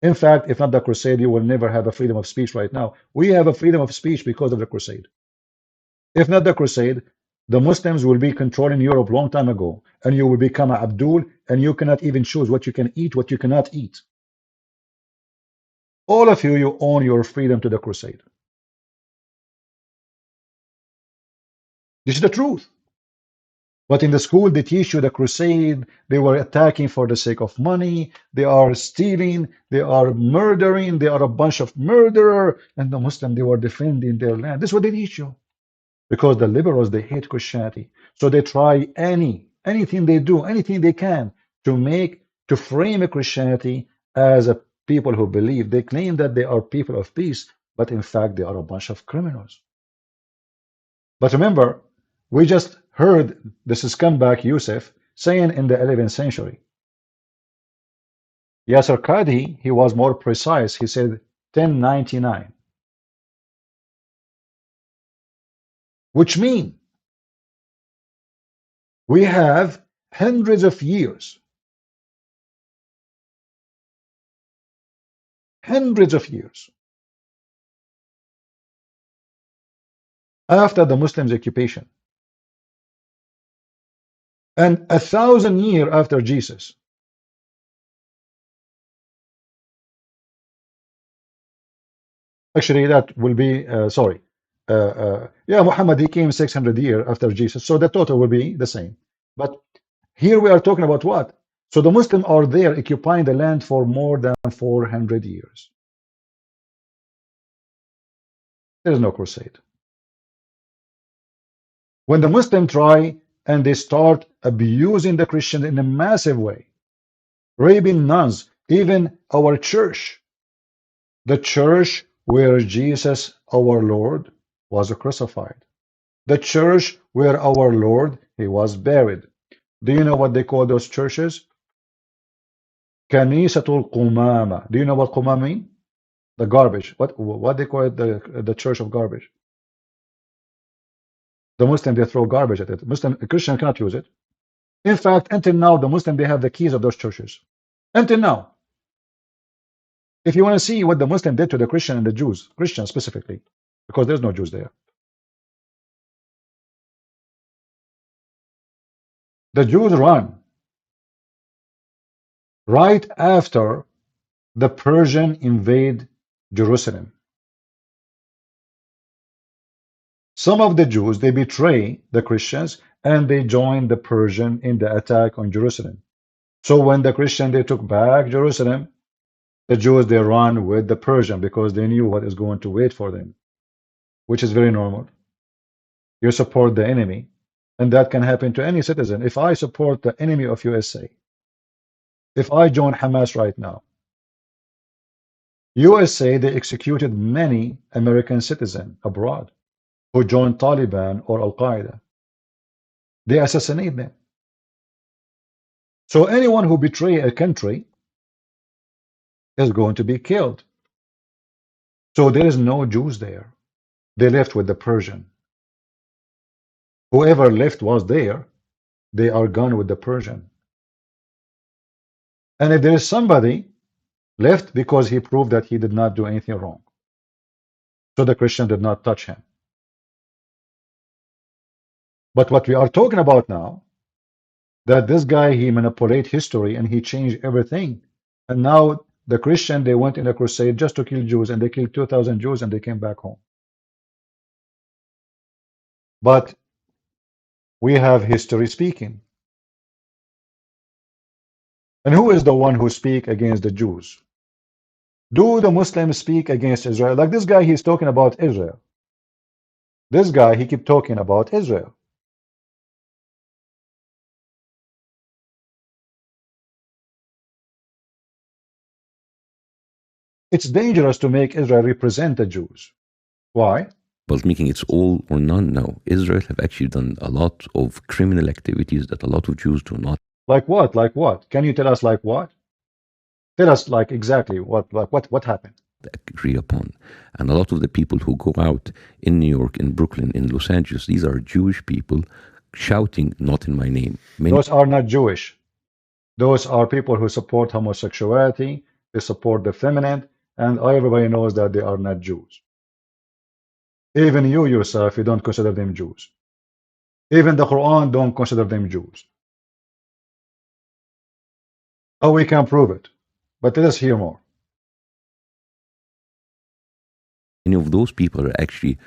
In fact, if not the crusade, you will never have a freedom of speech right now. We have a freedom of speech because of the crusade. If not the crusade, the Muslims will be controlling Europe long time ago, and you will become a Abdul, and you cannot even choose what you can eat, what you cannot eat. All of you, you own your freedom to the crusade. This is the truth. But in the school, they teach you the crusade. They were attacking for the sake of money. They are stealing. They are murdering. They are a bunch of murderers. And the Muslims, they were defending their land. This is what they teach you. Because the liberals, they hate Christianity. So they try anything they do, anything they can to frame a Christianity as a people who believe. They claim that they are people of peace, but in fact, they are a bunch of criminals. But remember, we just heard this scumbag Youssef saying in the 11th century. Yasser Qadhi, he was more precise. He said 1099. Which means we have hundreds of years after the Muslims' occupation, and 1,000 years after Jesus. Actually, that will be, sorry. Yeah, Muhammad, he came 600 years after Jesus. So the total will be the same. But here we are talking about what? So the Muslims are there occupying the land for more than 400 years. There is no crusade. When the Muslims try and they start abusing the Christians in a massive way, raping nuns, even our church, the church where Jesus, our Lord, was crucified, the church where our Lord, he was buried. Do you know what they call those churches? Kanisatul Qumama. Do you know what Qumama mean? The garbage. What they call it? The church of garbage. The Muslim, they throw garbage at it. Muslim, a Christian cannot use it. In fact, until now, the Muslim, they have the keys of those churches. Until now. If you want to see what the Muslim did to the Christian and the Jews, Christians specifically, because there's no Jews there. The Jews run right after the Persian invade Jerusalem. Some of the Jews, they betray the Christians and they join the Persian in the attack on Jerusalem. So when the Christian, they took back Jerusalem, the Jews, they run with the Persian because they knew what is going to wait for them, which is very normal. You support the enemy, and that can happen to any citizen. If I support the enemy of USA, if I join Hamas right now, USA, they executed many American citizens abroad who joined Taliban or Al-Qaeda. They assassinate them. So anyone who betray a country is going to be killed. So there is no Jews there. They left with the Persian. Whoever left was there, they are gone with the Persian. And if there is somebody left because he proved that he did not do anything wrong, so the Christian did not touch him. But what we are talking about now, that this guy, he manipulated history and he changed everything. And now the Christian, they went in a crusade just to kill Jews, and they killed 2,000 Jews and they came back home. But we have history speaking. And who is the one who speak against the Jews? Do the Muslims speak against Israel? Like this guy, he's talking about Israel. This guy, he keep talking about Israel. It's dangerous to make Israel represent the Jews. Why? But making it's all or none now. Israel have actually done a lot of criminal activities that a lot of Jews do not Like what? Like what? Can you tell us like what? Tell us like exactly what happened. agree upon. And a lot of the people who go out in New York, in Brooklyn, in Los Angeles, these are Jewish people shouting, "Not in my name." Many Those are not Jewish. Those are people who support homosexuality, they support the feminine, and everybody knows that they are not Jews. Even you yourself, you don't consider them Jews. Even the Quran don't consider them Jews. Oh, we can prove it. But let us hear more. of those people are actually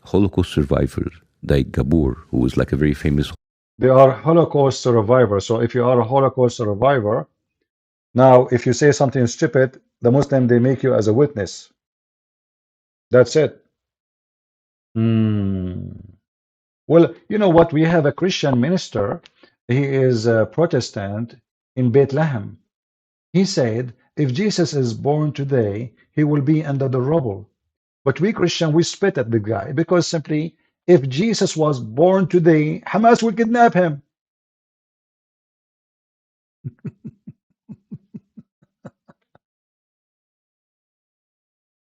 Holocaust survivors, like Gabor, who was like a very famous. They are Holocaust survivors. So if you are a Holocaust survivor, now if you say something stupid, the Muslim, they make you as a witness. That's it. Well, you know what? We have a Christian minister. He is a Protestant in Bethlehem. He said, if Jesus is born today, he will be under the rubble. But we Christian, we spit at the guy because simply, if Jesus was born today, Hamas would kidnap him.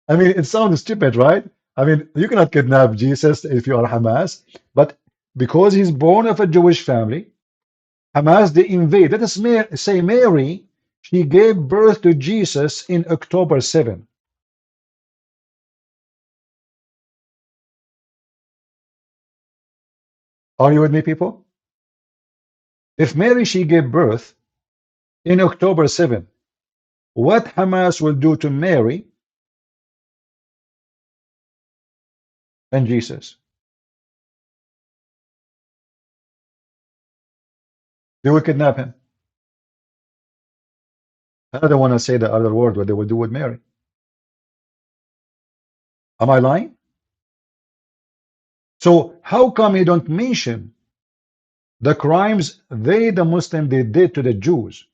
I mean, it sounds stupid, right? I mean, you cannot kidnap Jesus if you are Hamas, but because he's born of a Jewish family, Hamas, they invade. Let us say Mary, she gave birth to Jesus in October 7. Are you with me, people? If Mary, she gave birth in October 7, what Hamas will do to Mary and Jesus. They will kidnap him. I don't want to say the other word, what they will do with Mary. Am I lying? So how come you don't mention the crimes the Muslim, they did to the Jews?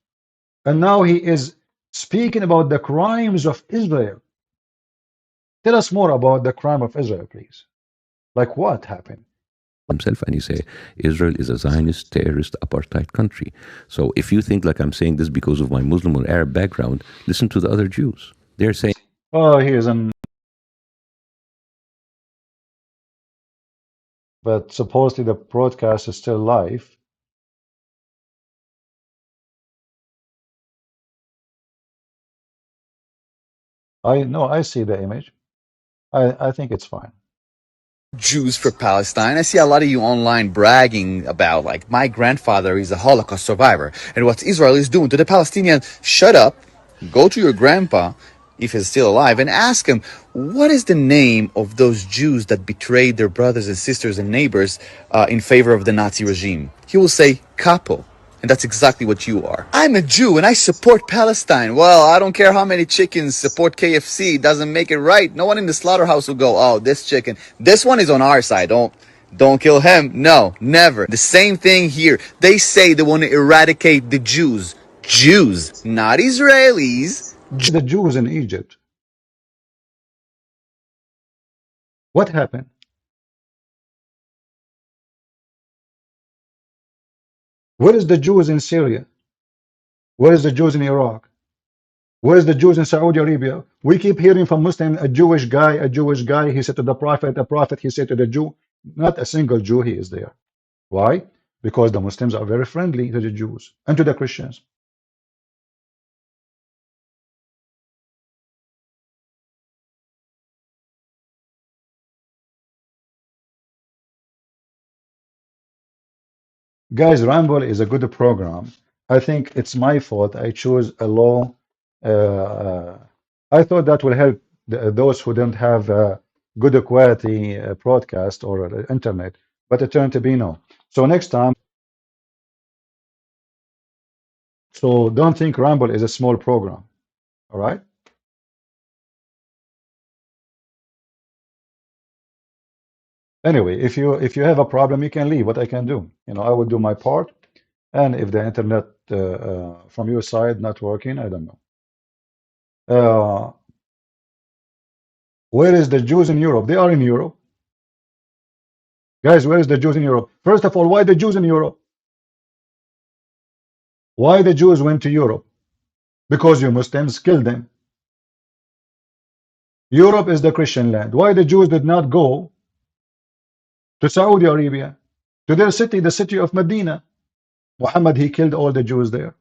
And now he is speaking about the crimes of Israel. Tell us more about the crime of Israel, please. Like what happened? Himself, and you say Israel is a Zionist terrorist apartheid country. So if you think like I'm saying this because of my Muslim or Arab background, listen to the other Jews. They're saying, Oh, he is an. But supposedly the broadcast is still live. I know, I see the image. I think it's fine. Jews for Palestine. I see a lot of you online bragging about, like, my grandfather is a Holocaust survivor and what Israel is doing to the Palestinians. Shut up, go to your grandpa, if he's still alive, and ask him, what is the name of those Jews that betrayed their brothers and sisters and neighbors in favor of the Nazi regime? He will say, capo. And that's exactly what you are. I'm a Jew and I support Palestine. Well, I don't care how many chickens support KFC. It doesn't make it right. No one in the slaughterhouse will go, oh, this chicken, this one is on our side. Don't kill him. No, never. The same thing here. They say they want to eradicate the Jews. Jews, not Israelis. The Jews in Egypt. What happened? Where is the Jews in Syria? Where is the Jews in Iraq? Where is the Jews in Saudi Arabia? We keep hearing from Muslim, a Jewish guy, he said to the prophet, he said to the Jew. Not a single Jew he is there. Why? Because the Muslims are very friendly to the Jews and to the Christians. Guys, Ramble is a good program. I think it's my fault. I chose a low. I thought that will help those who don't have good quality broadcast or internet, but it turned to be no. So next time, so don't think Ramble is a small program. All right. Anyway, if you have a problem, you can leave. What I can do, I will do my part. And if the internet from your side not working, I don't know. Where is the Jews in Europe? They are in Europe. Guys, where is the Jews in Europe? First of all, why the Jews in Europe? Why the Jews went to Europe? Because you Muslims killed them. Europe is the Christian land. Why the Jews did not go to Saudi Arabia, to their city, the city of Medina? Muhammad, he killed all the Jews there.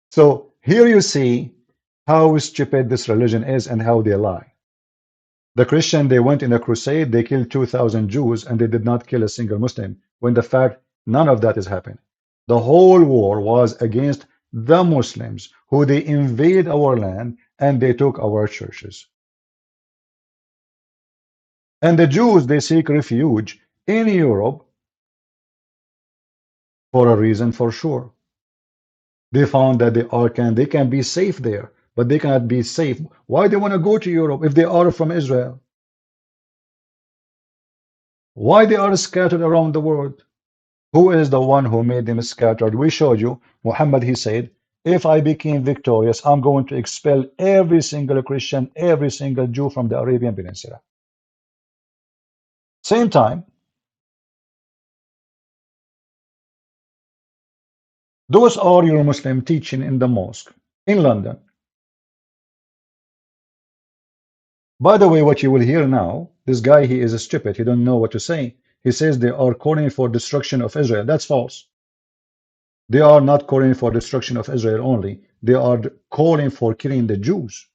So here you see how stupid this religion is and how they lie. The Christian, they went in a crusade, they killed 2,000 Jews, and they did not kill a single Muslim, when the fact none of that is happening. The whole war was against the Muslims, who they invade our land and they took our churches. And the Jews, they seek refuge in Europe for a reason for sure. They found that they can be safe there, but they cannot be safe. Why they want to go to Europe if they are from Israel? Why they are scattered around the world? Who is the one who made them scattered? We showed you. Muhammad, he said, if I became victorious, I'm going to expel every single Christian, every single Jew from the Arabian Peninsula. Same time, those are your Muslim teaching in the mosque in London. By the way, what you will hear now, this guy, he is stupid. He don't know what to say. He says they are calling for destruction of Israel. That's false. They are not calling for destruction of Israel only. They are calling for killing the Jews.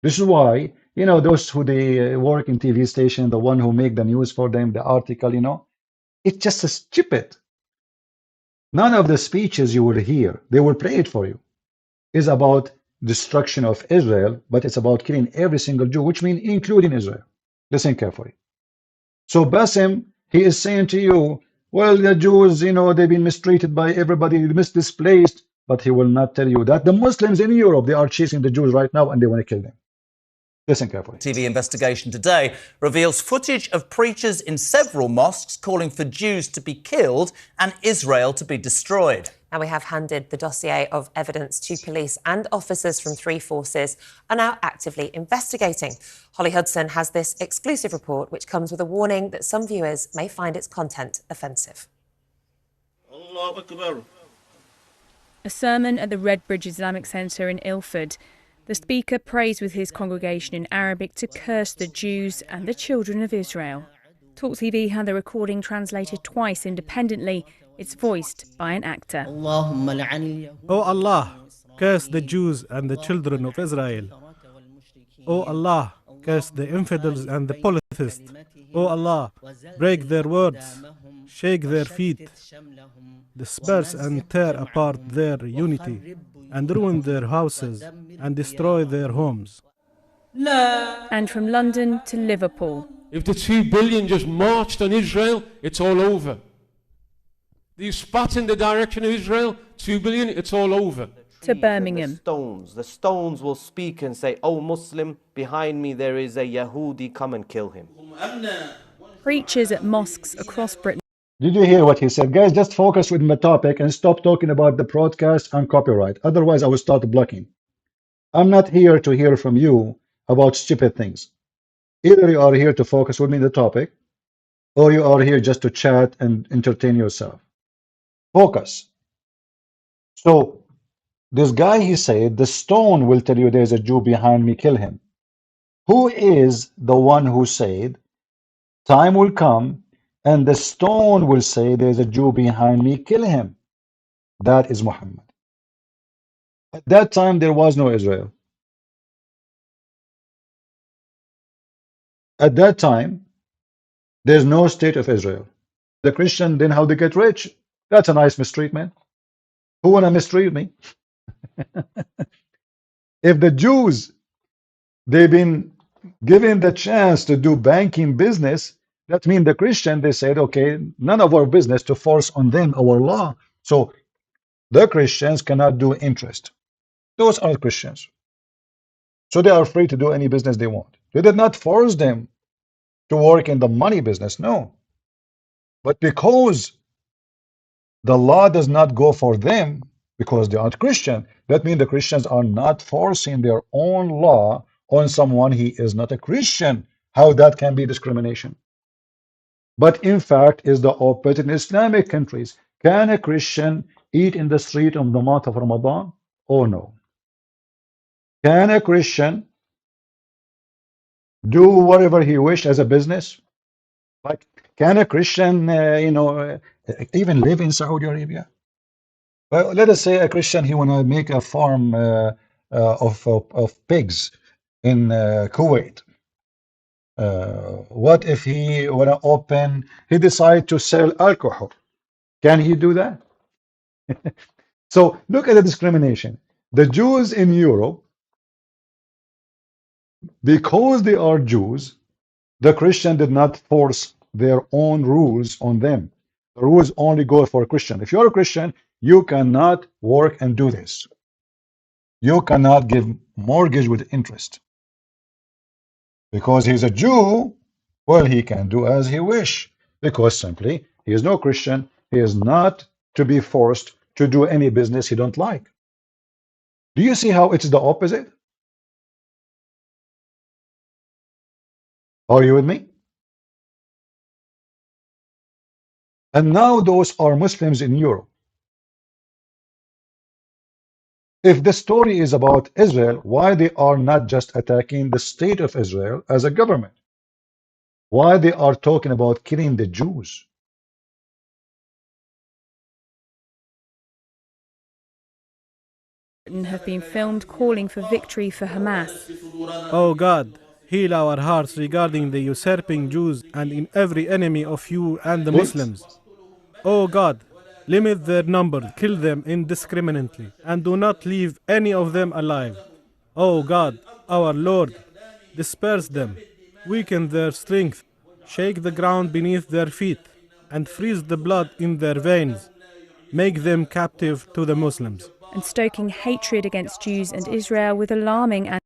This is why, those who they work in TV station, the one who make the news for them, the article, it's just stupid. None of the speeches you will hear, they will play it for you, is about destruction of Israel, but it's about killing every single Jew, which means including Israel. Listen carefully. So Bassem, he is saying to you, well, the Jews, they've been mistreated by everybody, misdisplaced, but he will not tell you that the Muslims in Europe, they are chasing the Jews right now and they want to kill them. Listen carefully. TV investigation today reveals footage of preachers in several mosques calling for Jews to be killed and Israel to be destroyed. Now, we have handed the dossier of evidence to police, and officers from three forces are now actively investigating. Holly Hudson has this exclusive report, which comes with a warning that some viewers may find its content offensive. A sermon at the Redbridge Islamic Centre in Ilford. The speaker prays with his congregation in Arabic to curse the Jews and the children of Israel. Talk TV had the recording translated twice independently. It's voiced by an actor. Oh Allah, curse the Jews and the children of Israel. Oh Allah, curse the infidels and the polytheists. Oh Allah, break their words, shake their feet, disperse and tear apart their unity, and ruin their houses and destroy their homes. And from London to Liverpool. If the 2 billion just marched on Israel, it's all over. You spat in the direction of Israel, 2 billion, it's all over. To Birmingham. The stones will speak and say, "Oh Muslim, behind me there is a Yahudi, come and kill him." Preachers at mosques across Britain. Did you hear what he said? Guys, just focus with my topic and stop talking about the broadcast and copyright. Otherwise, I will start blocking. I'm not here to hear from you about stupid things. Either you are here to focus with me on the topic, or you are here just to chat and entertain yourself. Focus. So, this guy, he said, the stone will tell you there's a Jew behind me, kill him. Who is the one who said, time will come and the stone will say there's a Jew behind me, kill him? That is Muhammad. At that time, there was no Israel. At that time, there's no state of Israel. The Christian, then how they get rich? That's a nice mistreatment. Who wanna mistreat me? If the Jews, they've been given the chance to do banking business, that means the Christian, they said, okay, none of our business to force on them our law. So the Christians cannot do interest. Those are Christians. So they are free to do any business they want. They did not force them to work in the money business, no. But because the law does not go for them, because they aren't Christian, that means the Christians are not forcing their own law on someone he is not a Christian. How that can be discrimination? But in fact, is the opposite in Islamic countries. Can a Christian eat in the street on the month of Ramadan? Oh no. Can a Christian do whatever he wishes as a business? Like, can a Christian, even live in Saudi Arabia? Well, let us say a Christian, he want to make a farm of pigs in Kuwait. What if he want to open, he decide to sell alcohol? Can he do that? So look at the discrimination. The Jews in Europe, because they are Jews, the Christian did not force their own rules on them. The rules only go for a Christian. If you're a Christian, you cannot work and do this. You cannot give mortgage with interest. Because he's a Jew, well, he can do as he wish. Because simply, he is no Christian. He is not to be forced to do any business he don't like. Do you see how it's the opposite? Are you with me? And now those are Muslims in Europe. If the story is about Israel, why they are not just attacking the state of Israel as a government? Why they are talking about killing the Jews? Have been filmed calling for victory for Hamas. Oh God, heal our hearts regarding the usurping Jews and in every enemy of you and the Muslims. Oh God, Limit their numbers, kill them indiscriminately, and do not leave any of them alive. O God, our Lord, disperse them, weaken their strength, shake the ground beneath their feet, and freeze the blood in their veins. Make them captive to the Muslims. And stoking hatred against Jews and Israel with alarming and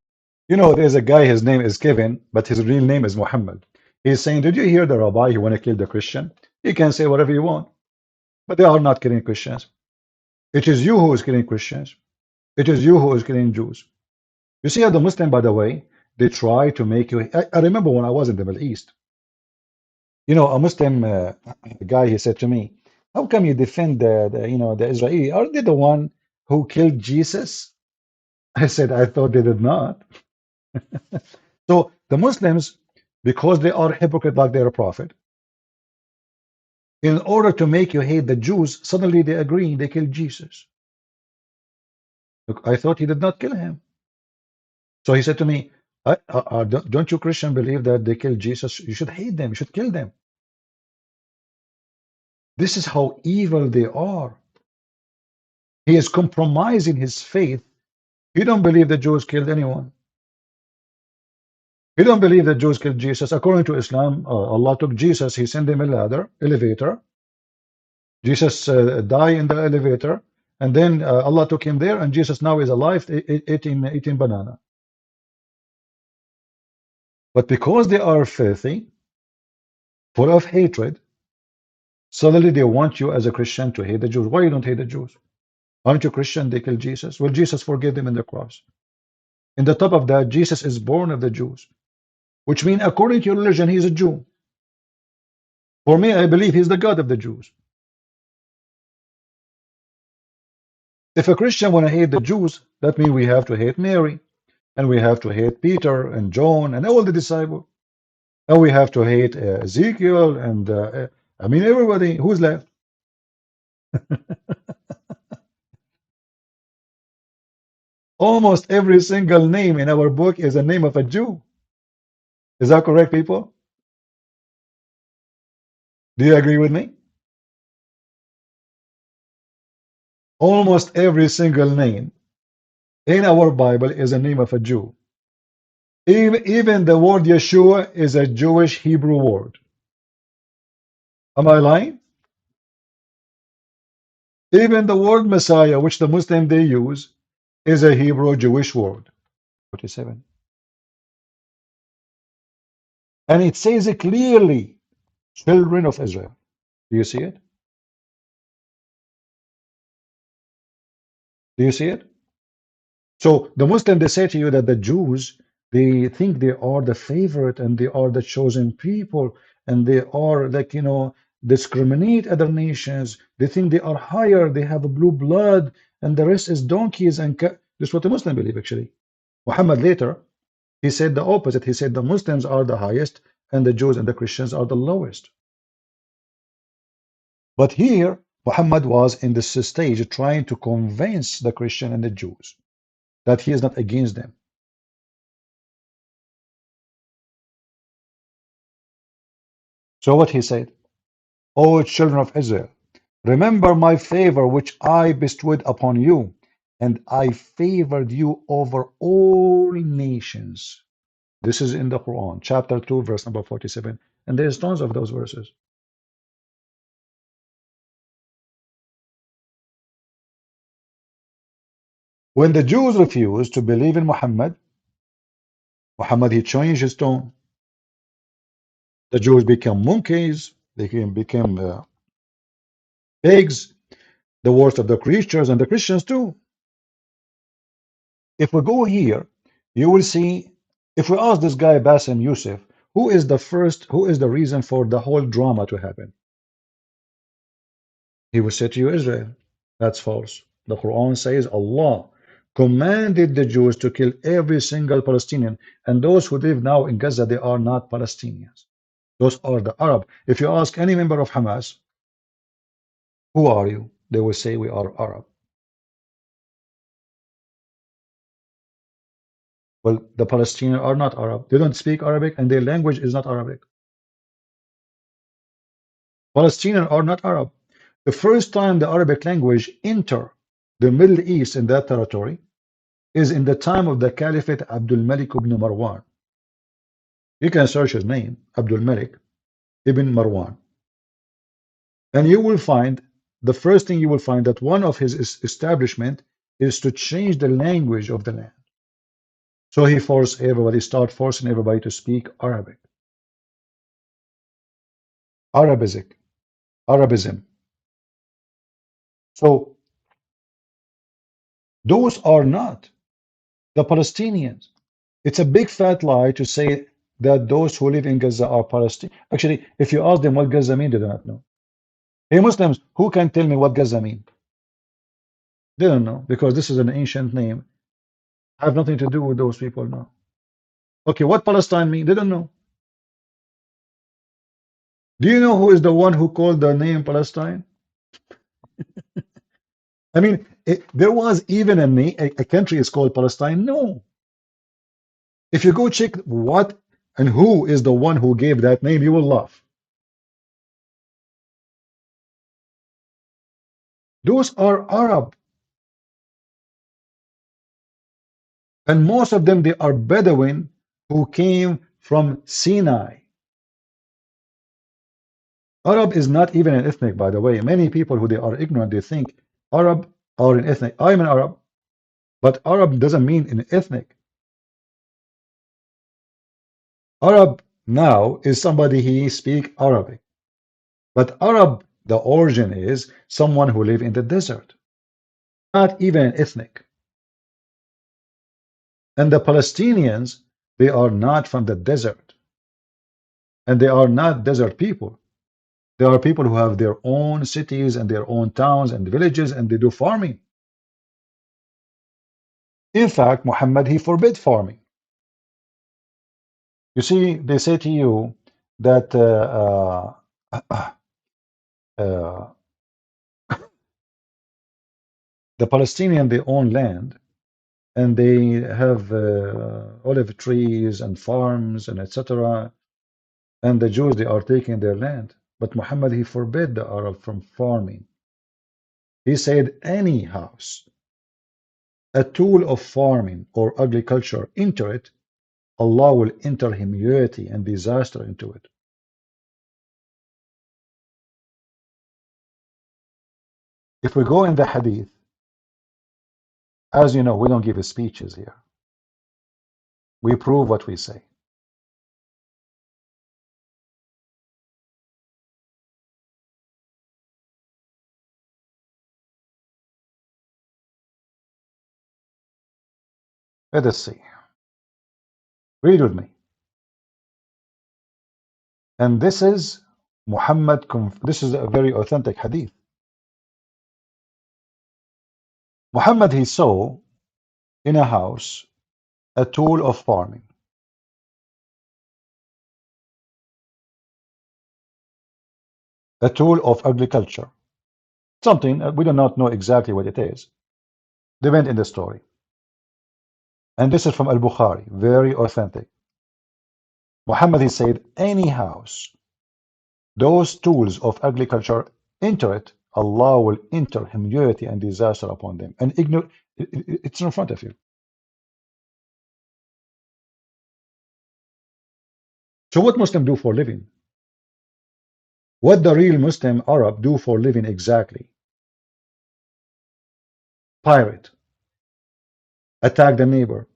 You know, there's a guy, his name is Kevin, but his real name is Muhammad. He's saying, did you hear the rabbi who want to kill the Christian? You can say whatever you want, but they are not killing Christians. It is you who is killing Christians. It is you who is killing Jews. You see how the Muslim, by the way, they try to make you. I remember when I was in the Middle East, you know, a Muslim guy, he said to me, how come you defend the Israeli? Are they the one who killed Jesus? I said, I thought they did not. So the Muslims, because they are hypocrite like they're a prophet, in order to make you hate the Jews, suddenly they agree, they kill Jesus. Look, I thought he did not kill him. So he said to me, don't you Christian believe that they killed Jesus? You should hate them, you should kill them. This is how evil they are. He is compromising his faith. He don't believe the Jews killed anyone. He don't believe that Jews killed Jesus. According to Islam, Allah took Jesus, he sent him a ladder, elevator. Jesus died in the elevator, and then Allah took him there, and Jesus now is alive, eating banana. But because they are filthy, full of hatred, suddenly they want you as a Christian to hate the Jews. Why you don't hate the Jews? Aren't you Christian? They killed Jesus. Well, Jesus forgave them in the cross. In the top of that, Jesus is born of the Jews, which means according to your religion, he is a Jew. For me, I believe he's the God of the Jews. If a Christian want to hate the Jews, that means we have to hate Mary, and we have to hate Peter and John and all the disciples, and we have to hate Ezekiel and I mean everybody. Who's left? Almost every single name in our book is a name of a Jew. Is that correct, people? Do you agree with me? Almost every single name in our Bible is a name of a Jew. Even the word Yeshua is a Jewish Hebrew word. Am I lying? Even the word Messiah, which the Muslim they use, is a Hebrew Jewish word. 47. And it says it clearly, children of Israel. Do you see it? Do you see it? So the Muslim, they say to you that the Jews, they think they are the favorite and they are the chosen people and they are like, you know, discriminate other nations. They think they are higher, they have a blue blood, and the rest is donkeys and this is what the Muslim believe actually. Muhammad later, he said the opposite. He said the Muslims are the highest and the Jews and the Christians are the lowest. But here, Muhammad was in this stage trying to convince the Christian and the Jews that he is not against them. So what he said, O children of Israel, remember my favor which I bestowed upon you, and I favored you over all nations. This is in the Quran, chapter 2, verse number 47. And there's tons of those verses. When the Jews refused to believe in Muhammad, he changed his tone. The Jews became monkeys, they became pigs, the worst of the creatures, and the Christians too. If we go here, you will see, if we ask this guy Bassem Youssef, who is the reason for the whole drama to happen? He will say to you, Israel. That's false. The Quran says Allah commanded the Jews to kill every single Palestinian, and those who live now in Gaza, they are not Palestinians. Those are the Arab. If you ask any member of Hamas, who are you? They will say we are Arab. Well, the Palestinians are not Arab. They don't speak Arabic, and their language is not Arabic. Palestinians are not Arab. The first time the Arabic language enter the Middle East in that territory is in the time of the Caliphate Abdul Malik ibn Marwan. You can search his name, Abdul Malik ibn Marwan. And you will find, the first thing you will find, that one of his establishment is to change the language of the land. So he forced everybody, start forcing everybody to speak Arabic. Arabism. So those are not the Palestinians. It's a big fat lie to say that those who live in Gaza are Palestinians. Actually, if you ask them what Gaza means, they do not know. Hey, Muslims, who can tell me what Gaza means? They don't know, because this is an ancient name. Have nothing to do with those people now. Okay, what Palestine mean? They don't know. Do you know who is the one who called the name Palestine? I mean, there was even a country is called Palestine? No. If you go check what and who is the one who gave that name, you will laugh. Those are Arab. And most of them, they are Bedouin who came from Sinai. Arab is not even an ethnic, by the way. Many people who they are ignorant, they think Arab are an ethnic. I'm an Arab, but Arab doesn't mean an ethnic. Arab now is somebody he speak Arabic. But Arab, the origin is someone who live in the desert. Not even an ethnic. And the Palestinians, they are not from the desert. And they are not desert people. They are people who have their own cities and their own towns and villages, and they do farming. In fact, Muhammad, he forbid farming. You see, they say to you that the Palestinian, they own land, and they have olive trees and farms and etc. And the Jews, they are taking their land. But Muhammad, he forbid the Arab from farming. He said any house, a tool of farming or agriculture, enter it, Allah will enter humility and disaster into it. If we go in the hadith, as you know, we don't give speeches here. We prove what we say. Let us see. Read with me. And this is Muhammad, this is a very authentic hadith. Muhammad, he saw in a house a tool of farming. A tool of agriculture. Something, we do not know exactly what it is. They went in the story. And this is from Al-Bukhari, very authentic. Muhammad, he said, any house, those tools of agriculture, enter it, Allah will enter humility and disaster upon them. And ignore, it's in front of you. So what Muslim do for living? What the real Muslim Arab do for living exactly? Pirate. Attack the neighbor.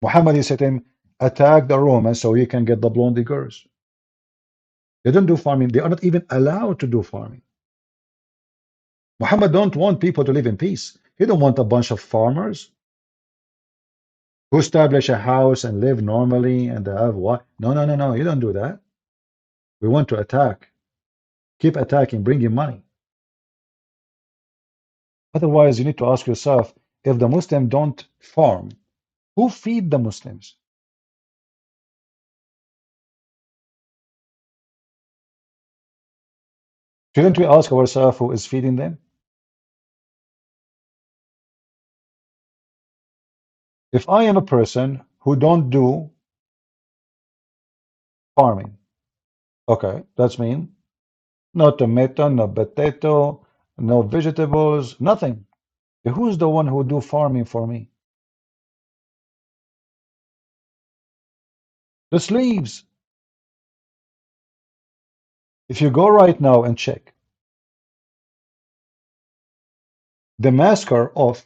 Muhammad, he said to him, attack the Romans so you can get the blondie girls. They don't do farming. They are not even allowed to do farming. Muhammad don't want people to live in peace. He don't want a bunch of farmers who establish a house and live normally and have what? No, no, no, no. You don't do that. We want to attack. Keep attacking, bring in money. Otherwise, you need to ask yourself, if the Muslims don't farm, who feed the Muslims? Shouldn't we ask ourselves who is feeding them? If I am a person who don't do farming, okay, that's mean no tomato, no potato, no vegetables, nothing. Who's the one who do farming for me? The slaves. If you go right now and check the massacre of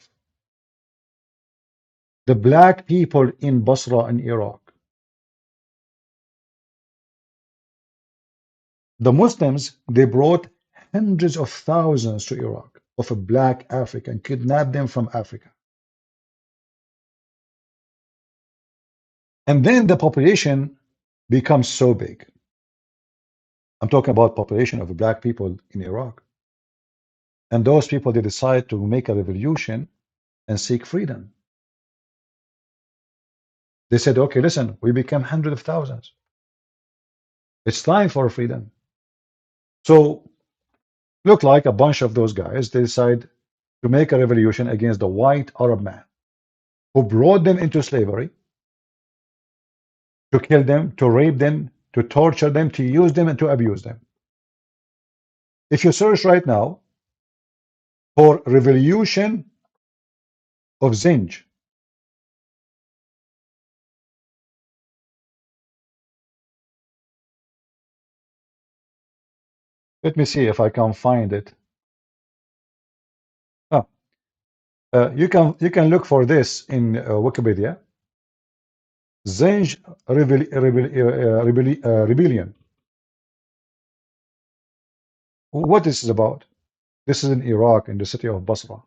the black people in Basra in Iraq, the Muslims, they brought hundreds of thousands to Iraq of a black African, kidnapped them from Africa. And then the population becomes so big. I'm talking about population of black people in Iraq. And those people, they decide to make a revolution and seek freedom. They said, okay, listen, we become hundreds of thousands. It's time for freedom. So, look like a bunch of those guys, they decide to make a revolution against the white Arab man who brought them into slavery, to kill them, to rape them, to torture them, to use them, and to abuse them. If you search right now for revolution of Zinj, let me see if I can find it. Oh, you can look for this in Wikipedia. Zinj rebellion. What this is about? This is in Iraq, in the city of Basra.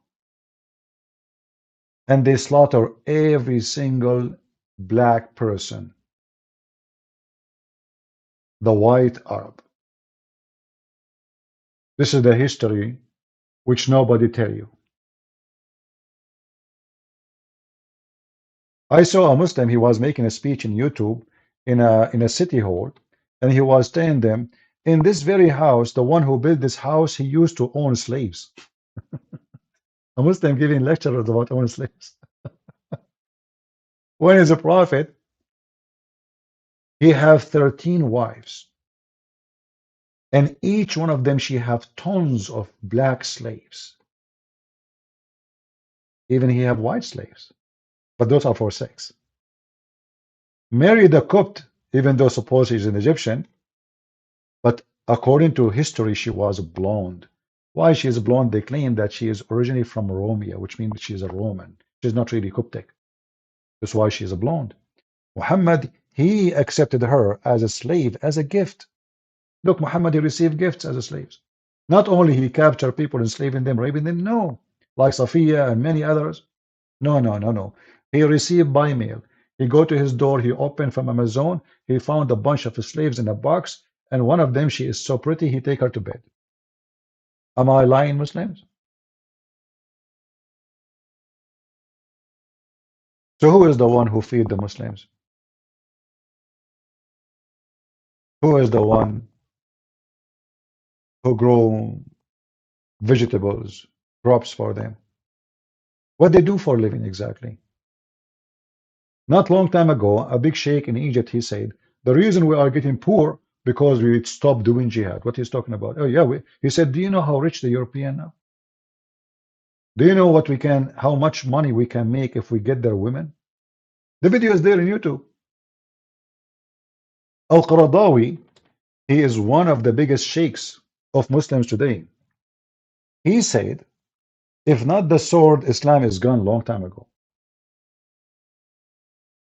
And they slaughter every single black person, the white Arab. This is the history which nobody tell you. I saw a Muslim, he was making a speech in YouTube in a city hall, and he was telling them, in this very house, the one who built this house, he used to own slaves. A Muslim giving lectures about owning slaves. When he's a prophet, he have 13 wives. And each one of them, she have tons of black slaves. Even he have white slaves. But those are for sex. Married a Copt, even though suppose she's an Egyptian, but according to history, she was blonde. Why she is blonde? They claim that she is originally from Romania, which means she is a Roman. She's not really Coptic. That's why she is a blonde. Muhammad, he accepted her as a slave, as a gift. Look, Muhammad, he received gifts as a slaves. Not only he captured people, enslaving them, raping them, no. Like Safiya and many others. No. He received by mail. He go to his door, he opened from Amazon, he found a bunch of slaves in a box, and one of them, she is so pretty, he take her to bed. Am I lying, Muslims? So who is the one who feed the Muslims? Who is the one who grow vegetables, crops for them? What they do for a living exactly? Not long time ago, a big sheikh in Egypt, he said, the reason we are getting poor because we stopped doing jihad. What he's talking about? Oh yeah, he said, do you know how rich the European are? Do you know what how much money we can make if we get their women? The video is there in YouTube. Al-Qaradawi, he is one of the biggest sheikhs of Muslims today. He said, if not the sword, Islam is gone long time ago.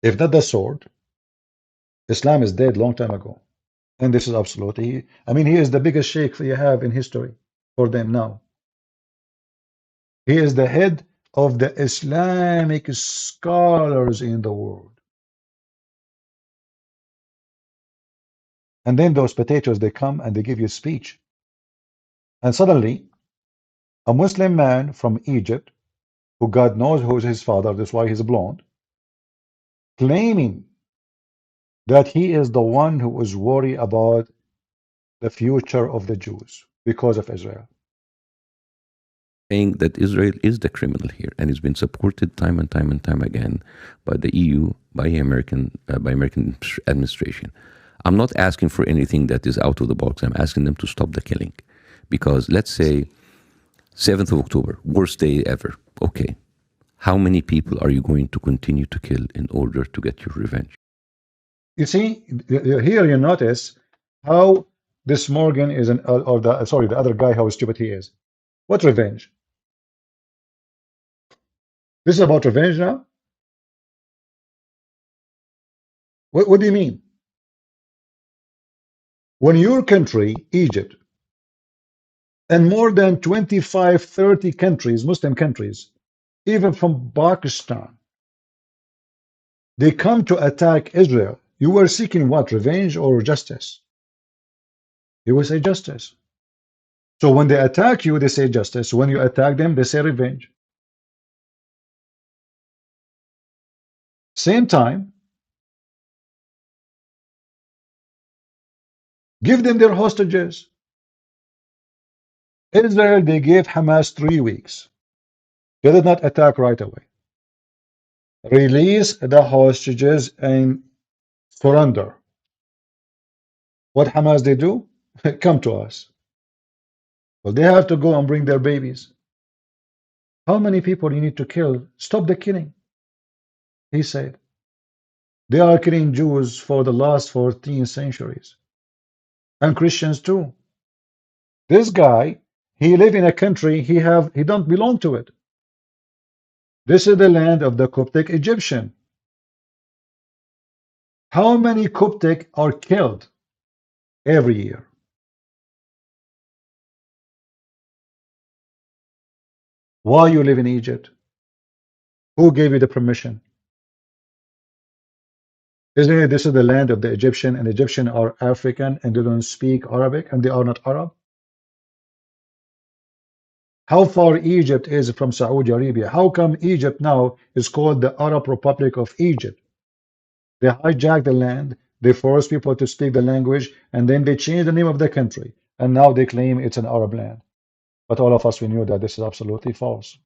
If not the sword, Islam is dead long time ago. And this is absolute. He is the biggest sheikh you have in history for them now. He is the head of the Islamic scholars in the world. And then those potatoes, they come and they give you a speech. And suddenly, a Muslim man from Egypt, who God knows who is his father, that's why he's blonde, claiming that he is the one who is worried about the future of the Jews because of Israel. Saying that Israel is the criminal here, and it's been supported time and time again by the EU, by American administration. I'm not asking for anything that is out of the box. I'm asking them to stop the killing, because let's say 7th of October, worst day ever. Okay. How many people are you going to continue to kill in order to get your revenge? You see, here you notice how this Morgan is the other guy, how stupid he is. What revenge? This is about revenge now? What do you mean? When your country, Egypt, and more than 25, 30 countries, Muslim countries, even from Pakistan, they come to attack Israel, you were seeking what, revenge or justice? You will say justice. So when they attack you, they say justice. When you attack them, they say revenge. Same time, give them their hostages. Israel, they gave Hamas 3 weeks. They did not attack right away. Release the hostages and surrender. What Hamas they do? Come to us. Well, they have to go and bring their babies. How many people you need to kill? Stop the killing. He said. They are killing Jews for the last 14 centuries. And Christians too. This guy, he live in a country he don't belong to it. This is the land of the Coptic Egyptian. How many Coptic are killed every year? Why you live in Egypt? Who gave you the permission? Isn't it this is the land of the Egyptian, and Egyptian are African and they don't speak Arabic and they are not Arab? How far Egypt is from Saudi Arabia? How come Egypt now is called the Arab Republic of Egypt? They hijack the land, they force people to speak the language, and then they change the name of the country. And now they claim it's an Arab land. But all of us, we knew that this is absolutely false.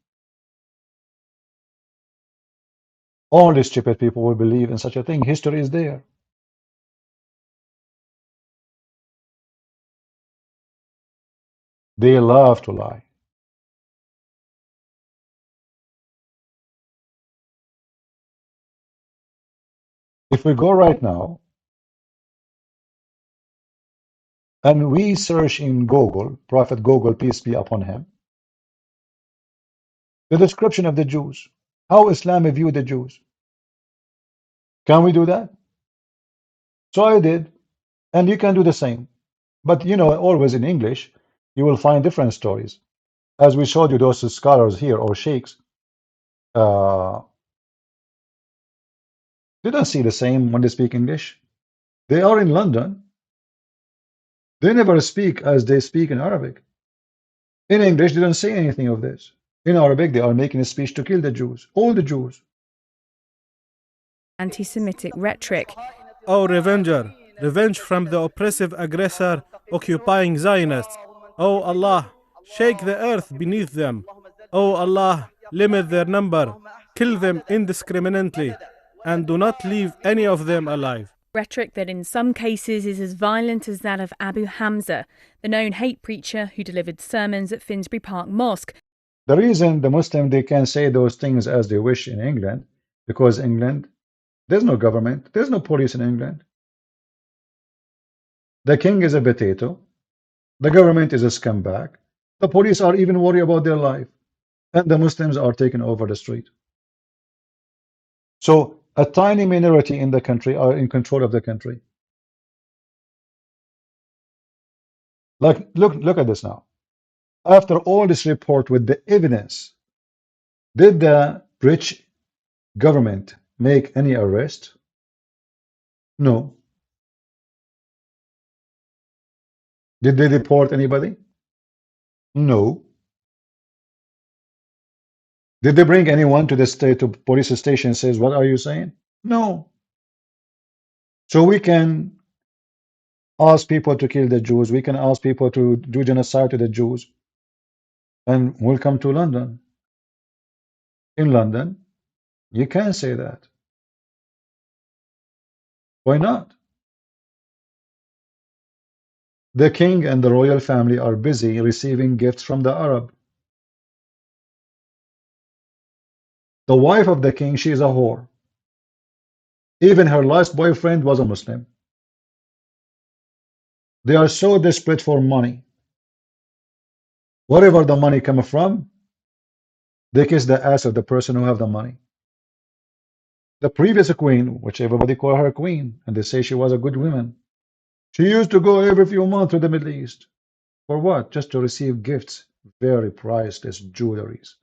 Only stupid people will believe in such a thing. History is there. They love to lie. If we go right now and we search in Google, Prophet Google, peace be upon him, the description of the Jews, how Islam view the Jews. Can we do that? So I did, and you can do the same. But you know, always in English, you will find different stories. As we showed you, those scholars here or sheikhs, they don't see the same when they speak English. They are in London. They never speak as they speak in Arabic. In English, they don't say anything of this. In Arabic, they are making a speech to kill the Jews, all the Jews. Anti-Semitic rhetoric. Oh, revenger, revenge from the oppressive aggressor occupying Zionists. Oh Allah, shake the earth beneath them. Oh Allah, limit their number, kill them indiscriminately, and do not leave any of them alive. Rhetoric that in some cases is as violent as that of Abu Hamza, the known hate preacher who delivered sermons at Finsbury Park Mosque. The reason the Muslim, they can say those things as they wish in England, because England, there's no government, there's no police in England. The king is a potato. The government is a scumbag. The police are even worried about their life. And the Muslims are taking over the street. So a tiny minority in the country are in control of the country. Like, look at this now. After all this report with the evidence, did the British government make any arrest? No. Did they deport anybody? No. Did they bring anyone to the state to police station and says, what are you saying? No. So we can ask people to kill the Jews. We can ask people to do genocide to the Jews. And we'll come to London. In London, you can say that. Why not? The king and the royal family are busy receiving gifts from the Arab. The wife of the king, she is a whore. Even her last boyfriend was a Muslim. They are so desperate for money. Wherever the money comes from, they kiss the ass of the person who have the money. The previous queen, which everybody call her queen, and they say she was a good woman, she used to go every few months to the Middle East. For what? Just to receive gifts, very priceless jewelries.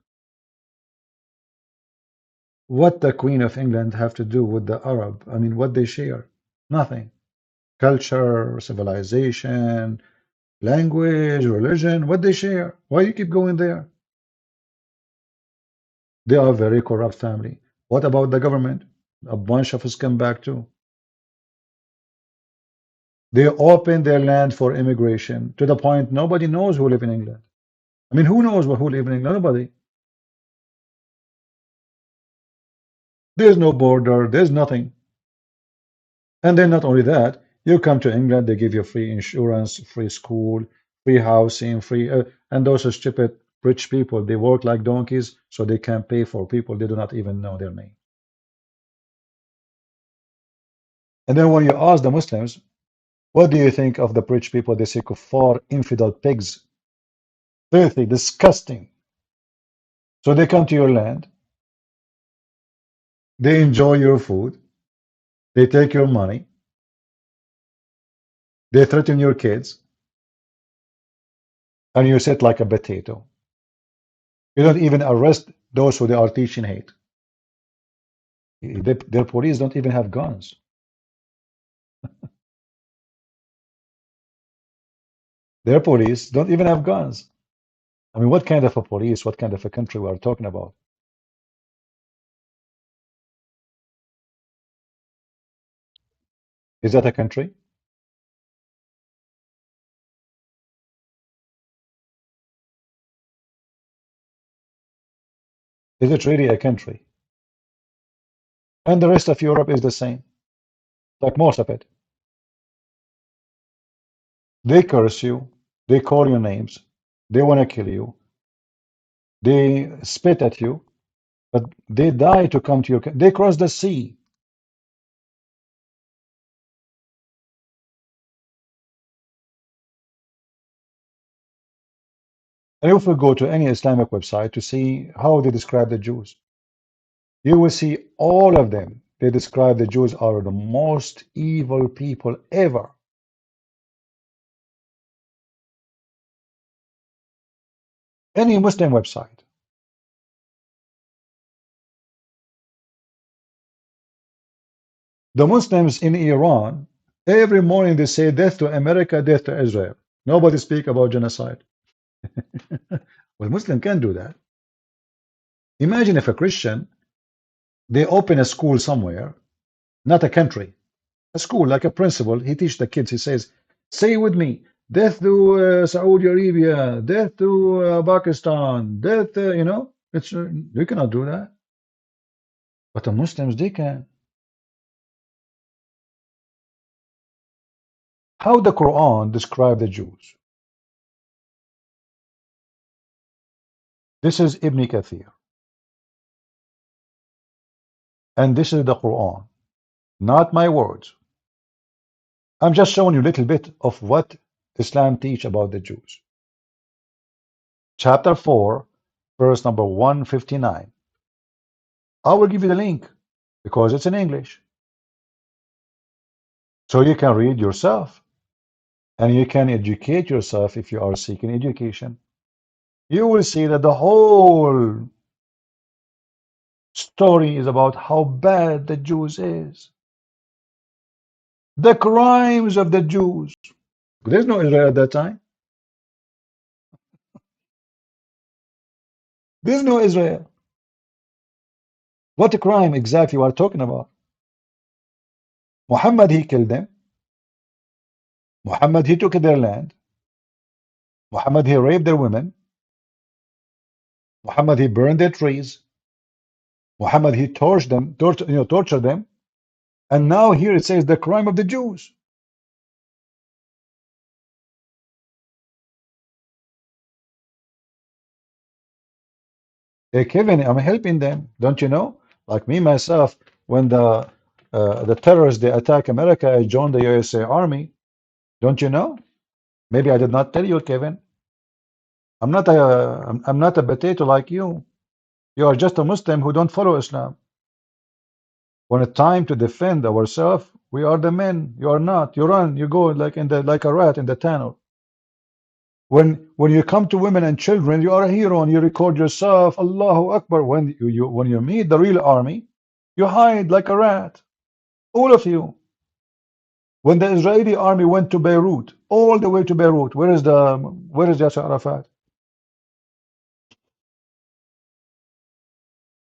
What the Queen of England have to do with the Arab? I mean, what they share? Nothing. Culture, civilization, language, religion, what they share? Why you keep going there? They are a very corrupt family. What about the government? A bunch of scumbag too. They open their land for immigration to the point nobody knows who live in England. I mean, who knows who live in England? Nobody. There's no border. There's nothing. And then not only that, you come to England, they give you free insurance, free school, free housing, free, and those are stupid rich people. They work like donkeys, so they can pay for people they do not even know their name. And then when you ask the Muslims, what do you think of the rich people? They say kuffar, infidel pigs, filthy, disgusting. So they come to your land, they enjoy your food, they take your money, they threaten your kids, and you sit like a potato. You don't even arrest those who they are teaching hate. Their police don't even have guns. Their police don't even have guns. I mean, what kind of a police, what kind of a country we are talking about? Is that a country? Is it really a country? And the rest of Europe is the same, like most of it. They curse you, they call you names, they want to kill you, they spit at you, but they die to come to your country. They cross the sea. And if we go to any Islamic website to see how they describe the Jews, you will see all of them. They describe the Jews are the most evil people ever. Any Muslim website. The Muslims in Iran, every morning they say death to America, death to Israel. Nobody speak about genocide. Well, Muslim can do that. Imagine if a Christian, they open a school somewhere, not a country, a school like a principal, he teach the kids, he says, say with me, death to Saudi Arabia, death to Pakistan, death, you know, it's you cannot do that. But the Muslims, they can. How the Quran describe the Jews? This is Ibn Kathir. And this is the Quran, not my words. I'm just showing you a little bit of what Islam teach about the Jews. Chapter 4, verse number 159. I will give you the link because it's in English. So you can read yourself and you can educate yourself if you are seeking education. You will see that the whole story is about how bad the Jews is. The crimes of the Jews. There's no Israel at that time. There's no Israel. What crime exactly we are talking about? Muhammad, he killed them. Muhammad, he took their land. Muhammad, he raped their women. Muhammad, he burned their trees. Muhammad, he tortured them, tortured them. And now here it says the crime of the Jews. Hey, Kevin, I'm helping them. Don't you know? Like me, myself, when the terrorists, they attack America, I joined the USA Army. Don't you know? Maybe I did not tell you, Kevin. I'm not a potato like you. You are just a Muslim who don't follow Islam. When it's time to defend ourselves, we are the men. You are not. You run. You go like a rat in the tunnel. When you come to women and children, you are a hero and you record yourself, Allahu Akbar. When you meet the real army, you hide like a rat. All of you. When the Israeli army went to Beirut, all the way to Beirut, where is Yasser Arafat?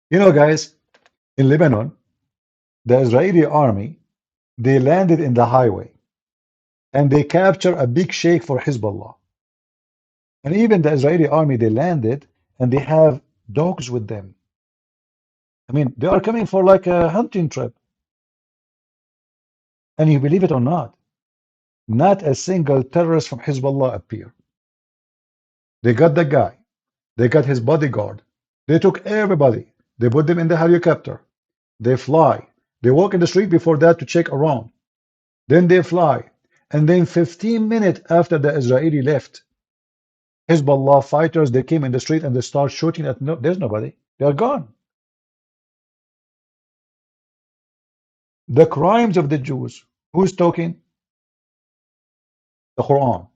You know, guys, in Lebanon, the Israeli army, they landed in the highway and they captured a big sheikh for Hezbollah. And even the Israeli army, they landed and they have dogs with them. I mean, they are coming for like a hunting trip. And you believe it or not a single terrorist from Hezbollah appeared. They got the guy. They got his bodyguard. They took everybody. They put them in the helicopter. They fly. They walk in the street before that to check around. Then they fly. And then 15 minutes after the Israeli left, Hezbollah fighters, they came in the street and they start shooting at no, there's nobody. They are gone. The crimes of the Jews. Who's talking? The Quran.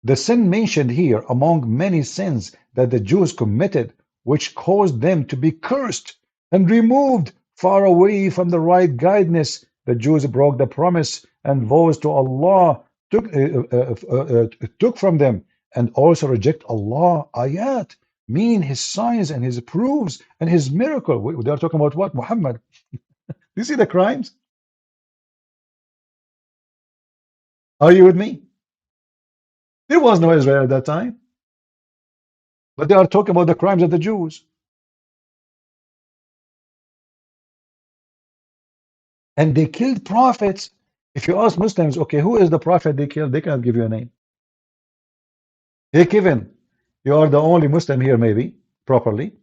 The sin mentioned here among many sins that the Jews committed, which caused them to be cursed and removed far away from the right guidance. The Jews broke the promise and vows to Allah took from them, and also reject Allah ayat, mean his signs and his proofs and his miracle. They are talking about what? Muhammad. You see the crimes? Are you with me? There was no Israel at that time, but they are talking about the crimes of the Jews. And they killed prophets. If you ask Muslims, okay, who is the prophet they killed? They cannot give you a name. Hey, Kevin, you are the only Muslim here, maybe, properly.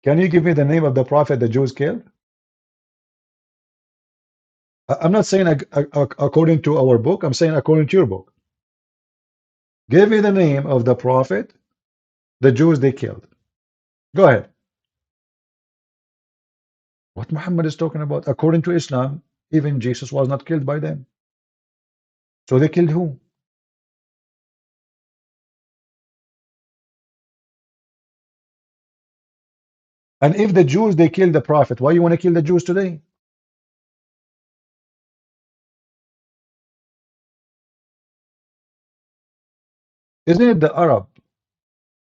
Can you give me the name of the prophet the Jews killed? I'm not saying according to our book. I'm saying according to your book. Give me the name of the prophet the Jews they killed. Go ahead. What Muhammad is talking about? According to Islam, even Jesus was not killed by them. So they killed who? And if the Jews they killed the prophet, why you want to kill the Jews today? Isn't it the Arab?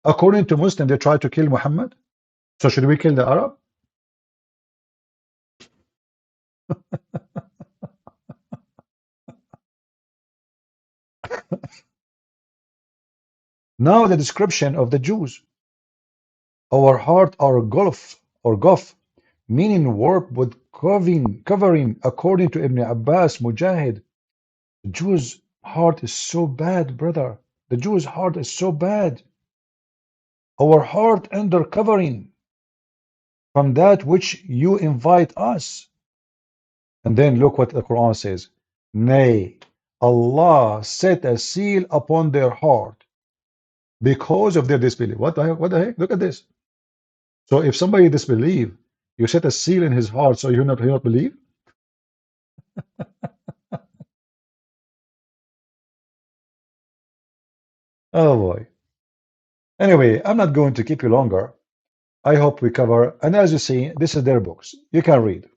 According to Muslim, they tried to kill Muhammad. So should we kill the Arab? Now the description of the Jews. Our heart are gulf or gulf, meaning warp with covering according to Ibn Abbas Mujahid. The Jews' heart is so bad, brother. The Jews' heart is so bad. Our heart under covering from that which you invite us. And then look what the Quran says. Nay, Allah set a seal upon their heart because of their disbelief. What the heck? What the heck? Look at this. So if somebody disbelieve, you set a seal in his heart so he not believe? Oh boy. Anyway, I'm not going to keep you longer. I hope we cover, and as you see, this is their books. You can read.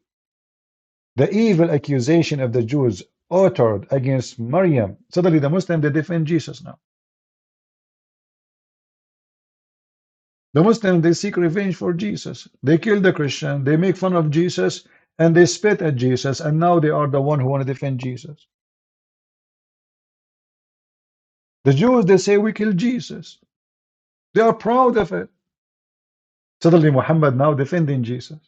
The evil accusation of the Jews uttered against Maryam. Suddenly the Muslims, they defend Jesus now. The Muslims, they seek revenge for Jesus. They kill the Christian, they make fun of Jesus, and they spit at Jesus, and now they are the one who want to defend Jesus. The Jews, they say we killed Jesus. They are proud of it. Suddenly Muhammad now defending Jesus.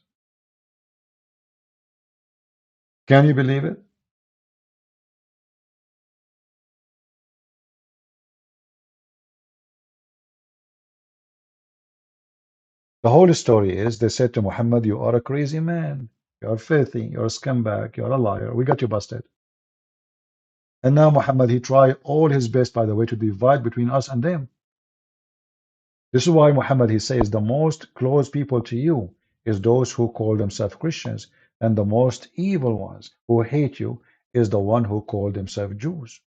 Can you believe it? The whole story is they said to Muhammad, you are a crazy man. You are filthy. You're a scumbag. You're a liar. We got you busted. And now Muhammad, he tried all his best, by the way, to divide between us and them. This is why Muhammad, he says, the most close people to you is those who call themselves Christians, and the most evil ones who hate you is the one who call themselves Jews.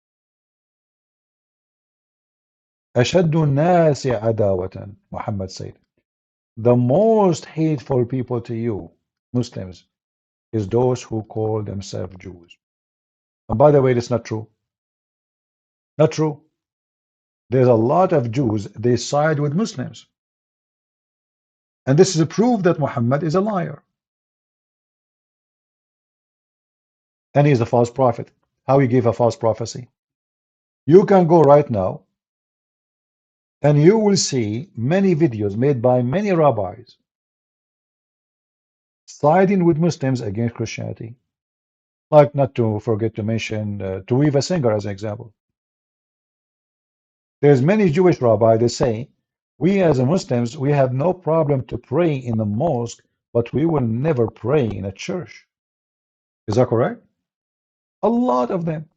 أشد الناس عداوة, Muhammad said. The most hateful people to you, Muslims, is those who call themselves Jews. And by the way, it's not true. Not true. There's a lot of Jews, they side with Muslims. And this is a proof that Muhammad is a liar. And he's a false prophet. How he gave a false prophecy. You can go right now and you will see many videos made by many rabbis siding with Muslims against Christianity. Like, not to forget to mention Tuiva Singer as an example. There's many Jewish rabbis that say, we as Muslims, we have no problem to pray in the mosque, but we will never pray in a church. Is that correct? A lot of them.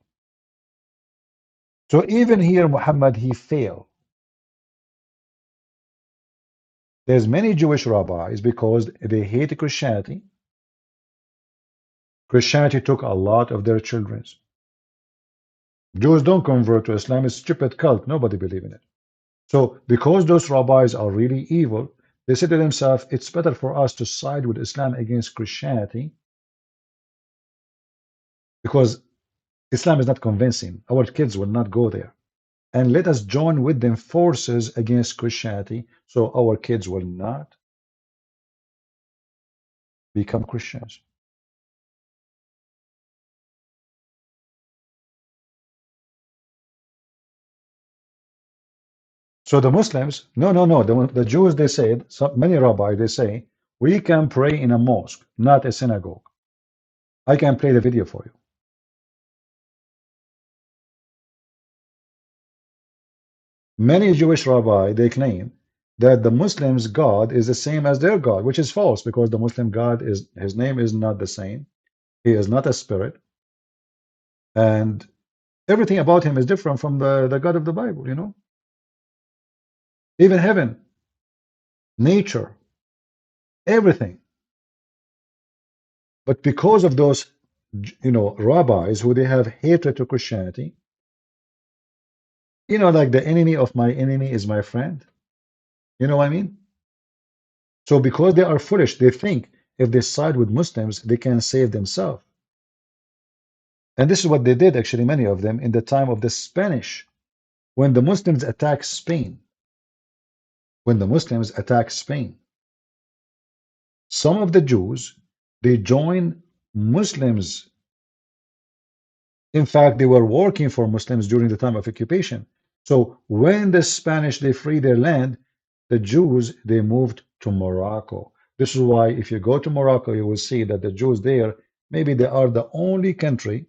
So even here, Muhammad, he failed. There's many Jewish rabbis because they hate Christianity. Christianity took a lot of their children. Jews don't convert to Islam. It's a stupid cult. Nobody believes in it. So because those rabbis are really evil, they say to themselves, it's better for us to side with Islam against Christianity because Islam is not convincing. Our kids will not go there. And let us join with them forces against Christianity so our kids will not become Christians. So the Muslims, no. The Jews, they said, many rabbis, they say, we can pray in a mosque, not a synagogue. I can play the video for you. Many Jewish rabbis, they claim that the Muslims' God is the same as their God, which is false because the Muslim God is, his name is not the same. He is not a spirit. And everything about him is different from the God of the Bible, you know? Even heaven, nature, everything. But because of those, rabbis who they have hatred to Christianity, like the enemy of my enemy is my friend. You know what I mean? So because they are foolish, they think if they side with Muslims, they can save themselves. And this is what they did, actually, many of them, in the time of the Spanish, when the Muslims attacked Spain. When the Muslims attacked Spain, some of the Jews, they joined Muslims. In fact, they were working for Muslims during the time of occupation. So when the Spanish, they freed their land, the Jews, they moved to Morocco. This is why if you go to Morocco, you will see that the Jews there, maybe they are the only country,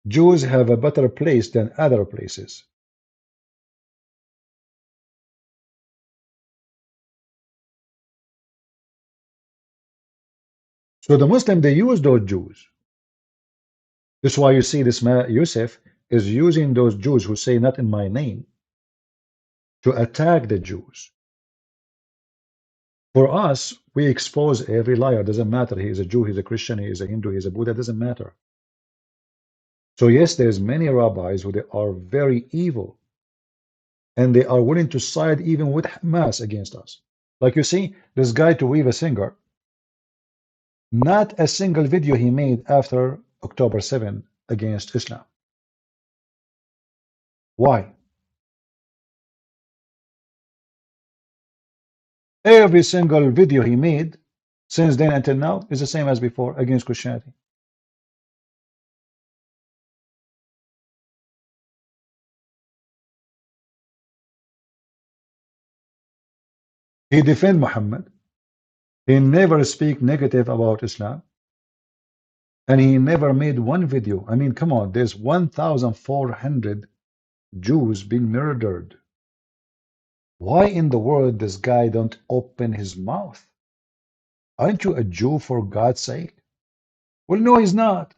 Jews have a better place than other places. So the Muslim, they use those Jews. This is why you see this man, Youssef, is using those Jews who say not in my name to attack the Jews. For us, we expose every liar. Doesn't matter. He is a Jew, he's a Christian, he is a Hindu, he is a Buddha. Doesn't matter. So yes, there's many rabbis who they are very evil, and they are willing to side even with Hamas against us. Like you see, this guy Tuiva Singer, not a single video he made after October 7 against Islam. Why? Every single video he made since then until now is the same as before against Christianity. He defend Muhammad. He never speak negative about Islam. And he never made one video. I mean, come on, there's 1,400 Jews being murdered. Why in the world this guy don't open his mouth? Aren't you a Jew for God's sake? Well, no, he's not.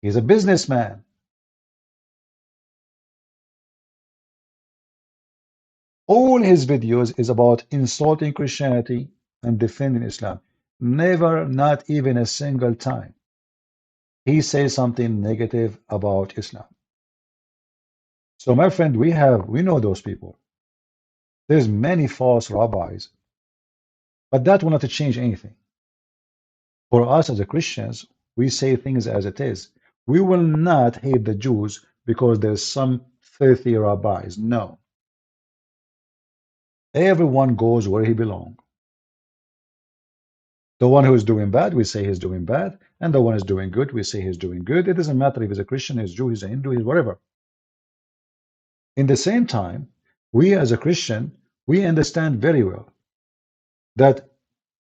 He's a businessman. All his videos is about insulting Christianity and defending Islam. Never, not even a single time, he says something negative about Islam. So, my friend, we know those people. There's many false rabbis, but that will not change anything. For us as a Christians, we say things as it is. We will not hate the Jews because there's some filthy rabbis. No. Everyone goes where he belongs. The one who is doing bad, we say he's doing bad. And the one who's doing good, we say he's doing good. It doesn't matter if he's a Christian, he's a Jew, he's a Hindu, he's whatever. In the same time, we as a Christian, we understand very well that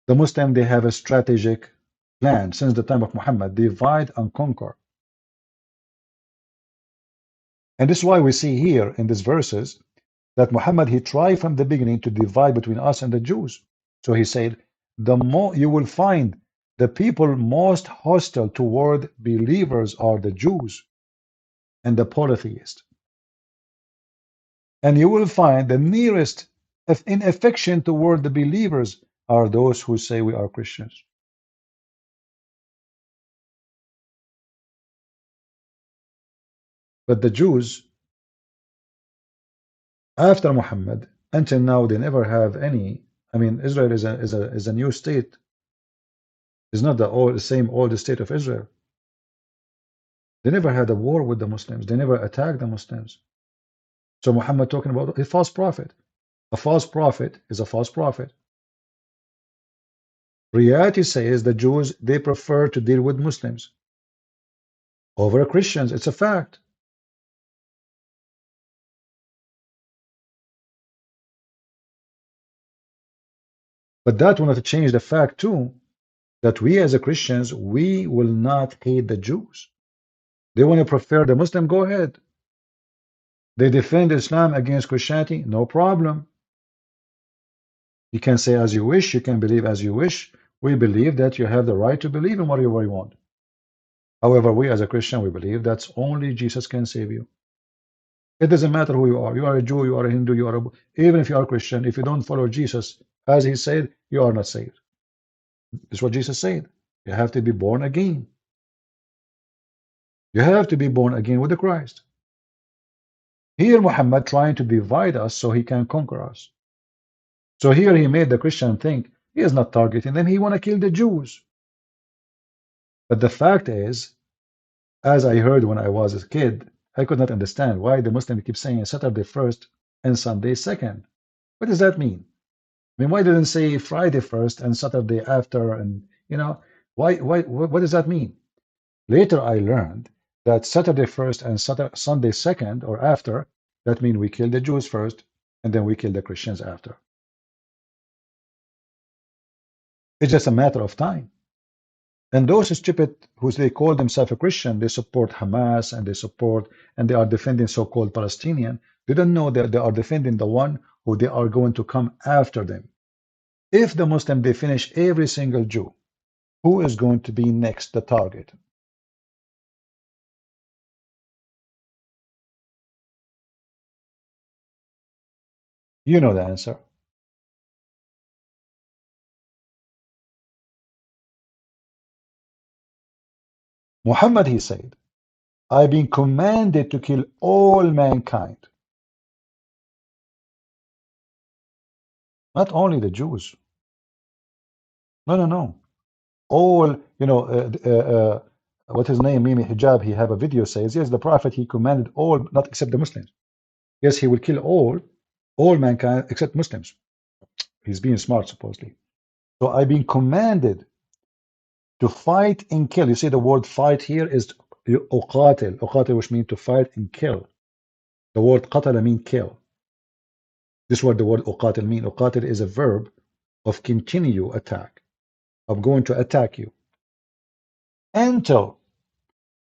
the Muslim, they have a strategic plan since the time of Muhammad, divide and conquer. And this is why we see here in these verses that Muhammad, he tried from the beginning to divide between us and the Jews. So he said, the more you will find the people most hostile toward believers are the Jews and the polytheists. And you will find the nearest in affection toward the believers are those who say we are Christians. But the Jews, after Muhammad, until now, they never have any. I mean, Israel is a new state. It's not the same old state of Israel. They never had a war with the Muslims. They never attacked the Muslims. So Muhammad talking about a false prophet. A false prophet is a false prophet. Reality says the Jews, they prefer to deal with Muslims over Christians. It's a fact. But that will not change the fact too that we as a Christians, we will not hate the Jews. They want to prefer the Muslim, go ahead. They defend Islam against Christianity, no problem. You can say as you wish, you can believe as you wish. We believe that you have the right to believe in whatever you want. However, we as a Christian, we believe that only Jesus can save you. It doesn't matter who you are. You are a Jew, you are a Hindu, you are a, even if you are a Christian, if you don't follow Jesus, as he said, you are not saved. That's what Jesus said. You have to be born again. You have to be born again with the Christ. Here Muhammad trying to divide us so he can conquer us. So here he made the Christian think he is not targeting them, he want to kill the Jews. But the fact is, as I heard when I was a kid, I could not understand why the Muslims keep saying Saturday first and Sunday second. What does that mean? I mean, why didn't say Friday first and Saturday after? And you know, what does that mean? Later I learned that Saturday first and Sunday second or after, that means we kill the Jews first and then we kill the Christians after. It's just a matter of time. And those stupid who they call themselves a Christian, they support Hamas and they are defending so-called Palestinian. They don't know that they are defending the one who they are going to come after them. If the Muslim, they finish every single Jew, who is going to be next the target? You know the answer. Muhammad, he said, I've been commanded to kill all mankind. Not only the Jews. No. All, you know, what his name, Mimi Hijab, he have a video says, yes, the Prophet, he commanded all, not except the Muslims. Yes, he will kill all mankind except Muslims. He's being smart, supposedly. So I've been commanded to fight and kill. You see the word fight here is uqatil. Uqatil, which means to fight and kill. The word qatala means kill. This is what the word uqatil means. Uqatil is a verb of continue attack, of going to attack you. Until.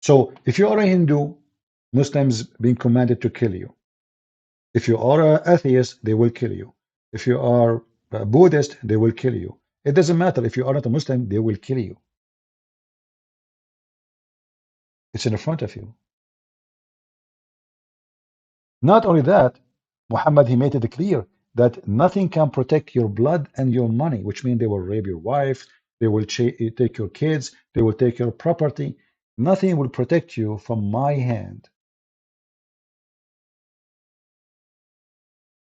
So if you are a Hindu, Muslims being commanded to kill you. If you are an atheist, they will kill you. If you are a Buddhist, they will kill you. It doesn't matter. If you are not a Muslim, they will kill you. It's in front of you. Not only that, Muhammad, he made it clear that nothing can protect your blood and your money, which means they will rape your wife, they will take your kids, they will take your property. Nothing will protect you from my hand.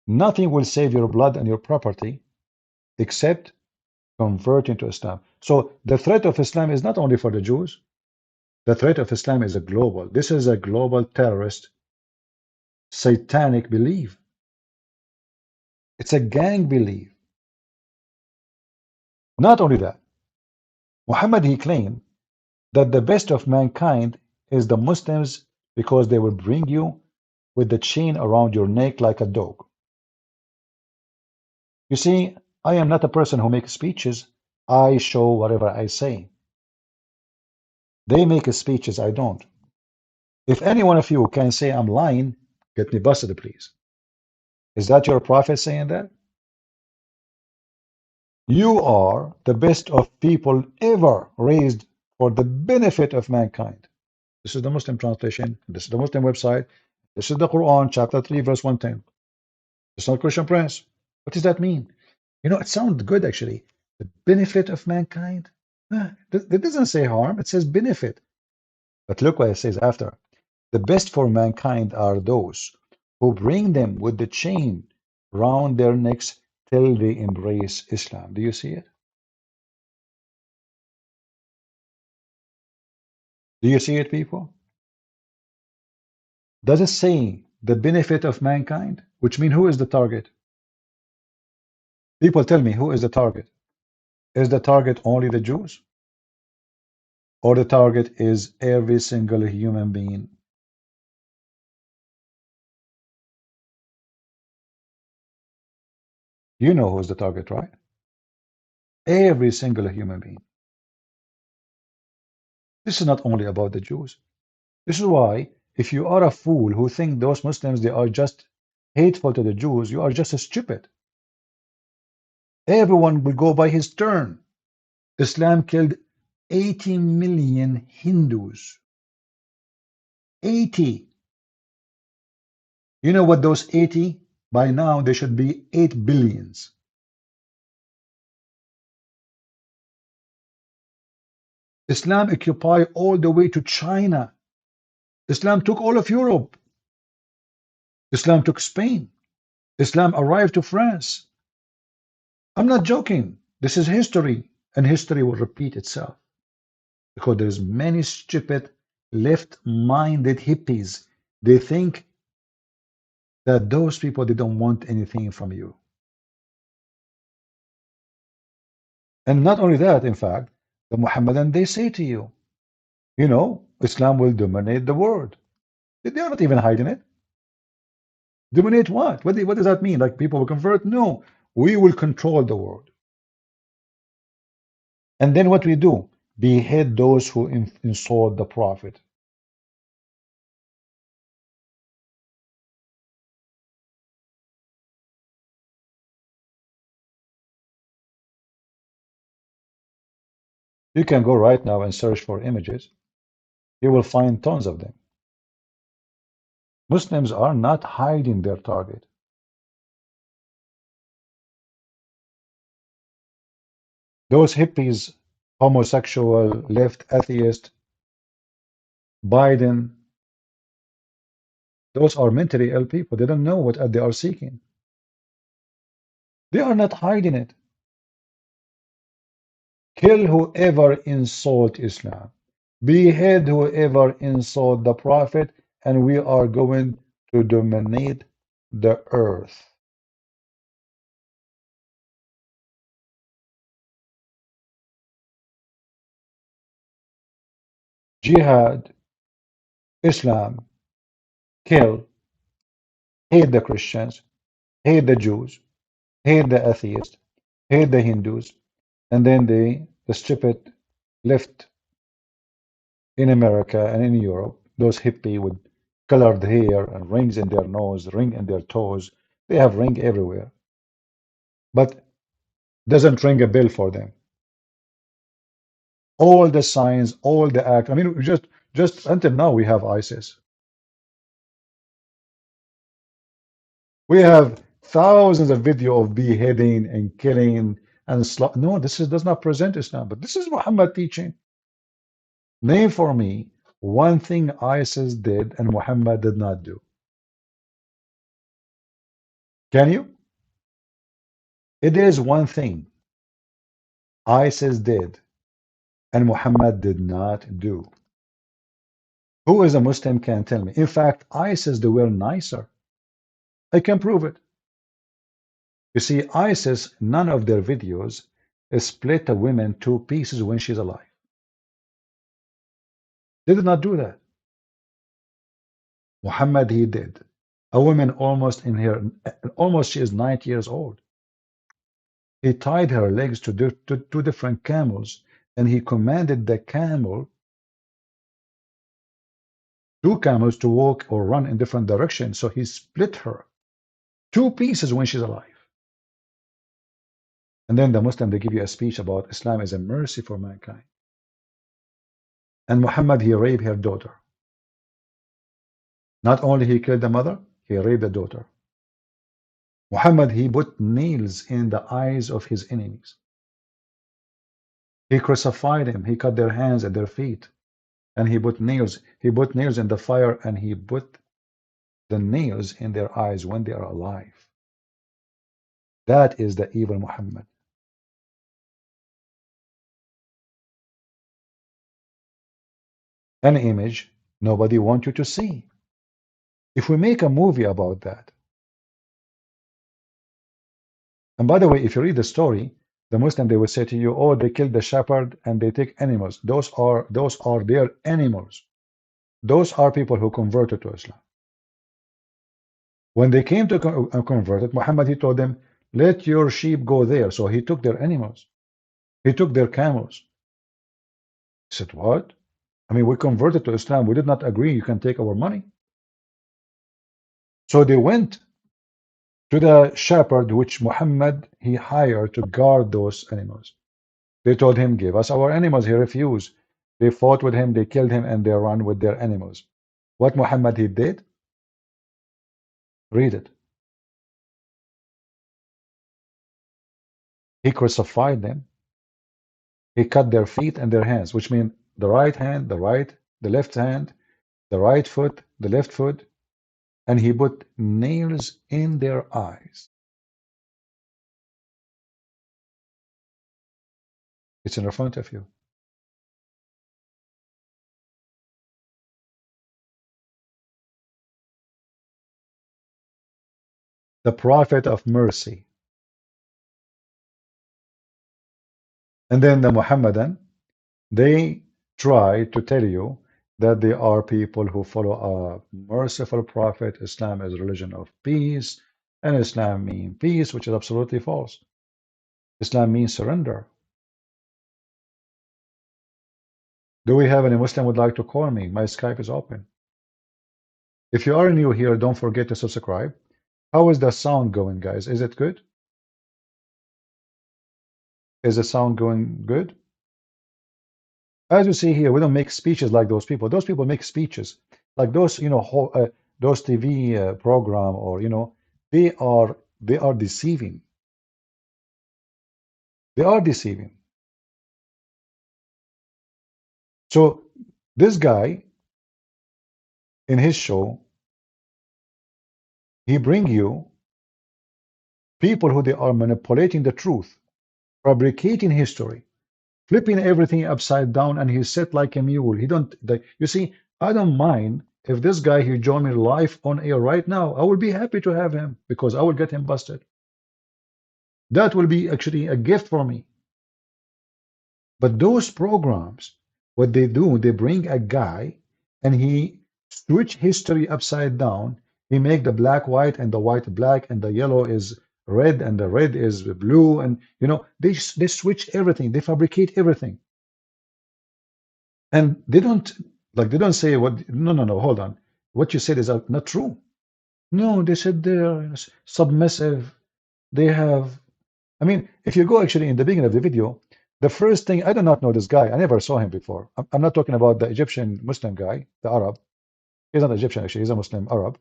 Nothing will save your blood and your property except converting to Islam. So the threat of Islam is not only for the Jews. The threat of Islam is a global. This is a global terrorist, satanic belief. It's a gang belief. Not only that, Muhammad, he claimed that the best of mankind is the Muslims because they will bring you with the chain around your neck like a dog. You see, I am not a person who makes speeches. I show whatever I say. They make speeches, I don't. If any one of you can say I'm lying, get me busted, please. Is that your prophet saying that? You are the best of people ever raised for the benefit of mankind. This is the Muslim translation. This is the Muslim website. This is the Quran, chapter 3, verse 110. It's not Christian Prince. What does that mean? You know, it sounds good actually. The benefit of mankind. It doesn't say harm, it says benefit. But look what it says after. The best for mankind are those who bring them with the chain round their necks till they embrace Islam. Do you see it? Do you see it, people? Does it say the benefit of mankind? Which means who is the target? People tell me, who is the target? Is the target only the Jews? Or the target is every single human being? You know who's the target, right? Every single human being. This is not only about the Jews. This is why, if you are a fool who think those Muslims, they are just hateful to the Jews, you are just stupid. Everyone will go by his turn. Islam killed 80 million Hindus. 80. You know what those 80? By now, they should be 8 billions. Islam occupied all the way to China. Islam took all of Europe. Islam took Spain. Islam arrived to France. I'm not joking. This is history, and history will repeat itself. Because there's many stupid, left-minded hippies. They think that those people, they don't want anything from you. And not only that, in fact, the Muhammadan, they say to you, you know, Islam will dominate the world. They're not even hiding it. Dominate what? What does that mean? Like people will convert? No, we will control the world. And then what we do? Behead those who insult the Prophet. You can go right now and search for images. You will find tons of them. Muslims are not hiding their target. Those hippies, homosexual, left, atheist, Biden, those are mentally ill people. They don't know what they are seeking. They are not hiding it. Kill whoever insult Islam. Behead whoever insult the Prophet, and we are going to dominate the earth. Jihad, Islam, kill, hate the Christians, hate the Jews, hate the atheists, hate the Hindus, and then the stupid left in America and in Europe, those hippie with colored hair and rings in their nose, ring in their toes. They have ring everywhere, but doesn't ring a bell for them. All the signs, all the act. I mean, just until now we have ISIS. We have thousands of video of beheading and killing and no, does not present Islam, but this is Muhammad teaching. Name for me one thing ISIS did and Muhammad did not do. Can you? It is one thing ISIS did and Muhammad did not do. Who is a Muslim can tell me? In fact, ISIS, they were nicer. I can prove it. You see, ISIS, none of their videos split a woman two pieces when she's alive. They did not do that. Muhammad, he did. A woman almost she is 90 years old. He tied her legs to two different camels, and he commanded the two camels to walk or run in different directions. So he split her two pieces when she's alive. And then the Muslim, they give you a speech about Islam is a mercy for mankind. And Muhammad, he raped her daughter. Not only he killed the mother, he raped the daughter. Muhammad, he put nails in the eyes of his enemies. He crucified them. He cut their hands and their feet. And he put nails. He put nails in the fire, and he put the nails in their eyes when they are alive. That is the evil Muhammad. An image nobody wants you to see. If we make a movie about that, and by the way, if you read the story, the Muslim, they will say to you, oh, they killed the shepherd and they take animals. Those are their animals. Those are people who converted to Islam. When they came to converted, Muhammad, he told them, let your sheep go there. So he took their animals. He took their camels. He said, what? I mean, we converted to Islam. We did not agree you can take our money. So they went to the shepherd, which Muhammad, he hired to guard those animals. They told him, give us our animals. He refused. They fought with him. They killed him, and they ran with their animals. What Muhammad, he did? Read it. He crucified them. He cut their feet and their hands, which means the right hand, the left hand, the right foot, the left foot, and he put nails in their eyes. It's in front of you. The prophet of mercy. And then the Muhammadan, they try to tell you that they are people who follow a merciful prophet. Islam is a religion of peace, and Islam means peace, which is absolutely false. Islam means surrender. Do we have any Muslim would like to call me? My Skype is open. If you are new here, don't forget to subscribe. How is the sound going, guys? Is it good? Is the sound going good? As you see here, we don't make speeches like those people. Those people make speeches like those, those TV program, or they are deceiving. They are deceiving. So this guy, in his show, he bring you people who they are manipulating the truth, fabricating history, flipping everything upside down, and he's set like a mule. He don't. You see, I don't mind if this guy he join me live on air right now. I will be happy to have him because I will get him busted. That will be actually a gift for me. But those programs, what they do, they bring a guy and he switch history upside down. He make the black white and the white black and the yellow is red and the red is blue, and they switch everything. They fabricate everything, and they don't say what. No, hold on. what you said is not true. No, they said they're submissive. They have, I mean, if you go actually in the beginning of the video, the first thing, I do not know this guy. I never saw him before. I'm not talking about the Egyptian Muslim guy, the Arab. He's not Egyptian, actually. He's a Muslim Arab.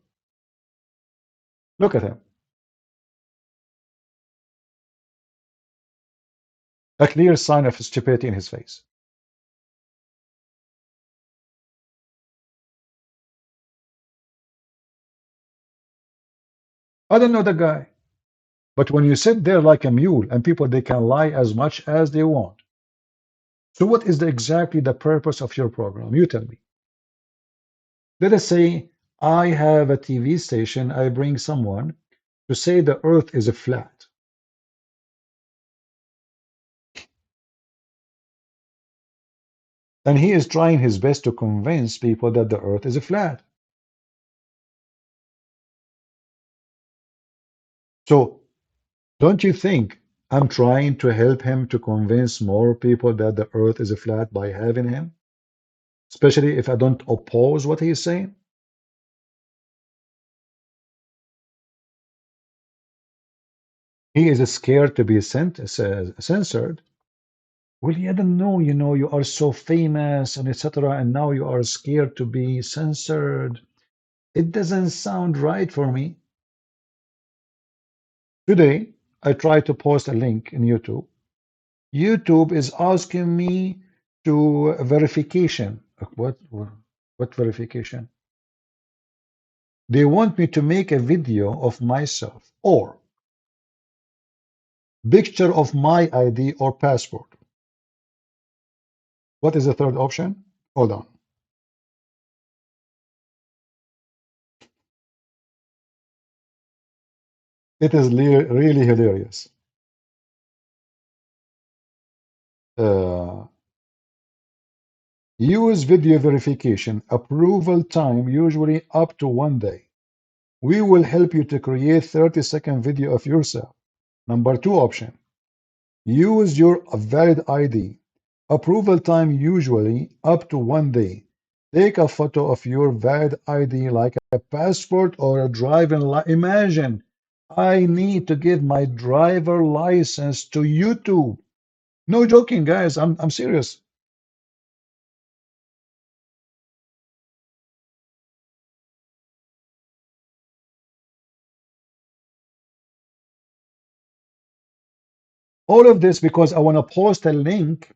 Look at him. A clear sign of stupidity in his face. I don't know the guy. But when you sit there like a mule and people, they can lie as much as they want. So what is exactly the purpose of your program? You tell me. Let us say I have a TV station. I bring someone to say the earth is flat. And he is trying his best to convince people that the earth is flat. So don't you think I'm trying to help him to convince more people that the earth is flat by having him? Especially if I don't oppose what he's saying? He is scared to be censored. Well, I don't know, you are so famous and etc. And now you are scared to be censored. It doesn't sound right for me. Today, I tried to post a link in YouTube. YouTube is asking me to verification. What verification? They want me to make a video of myself or picture of my ID or passport. What is the third option? Hold on. It is really hilarious. Use video verification. Approval time usually up to 1 day. We will help you to create 30-second video of yourself. Number 2 option. Use your valid ID. Approval time usually up to 1 day. Take a photo of your valid ID like a passport or a driving license. Imagine, I need to give my driver license to YouTube. No joking, guys. I'm serious. All of this because I want to post a link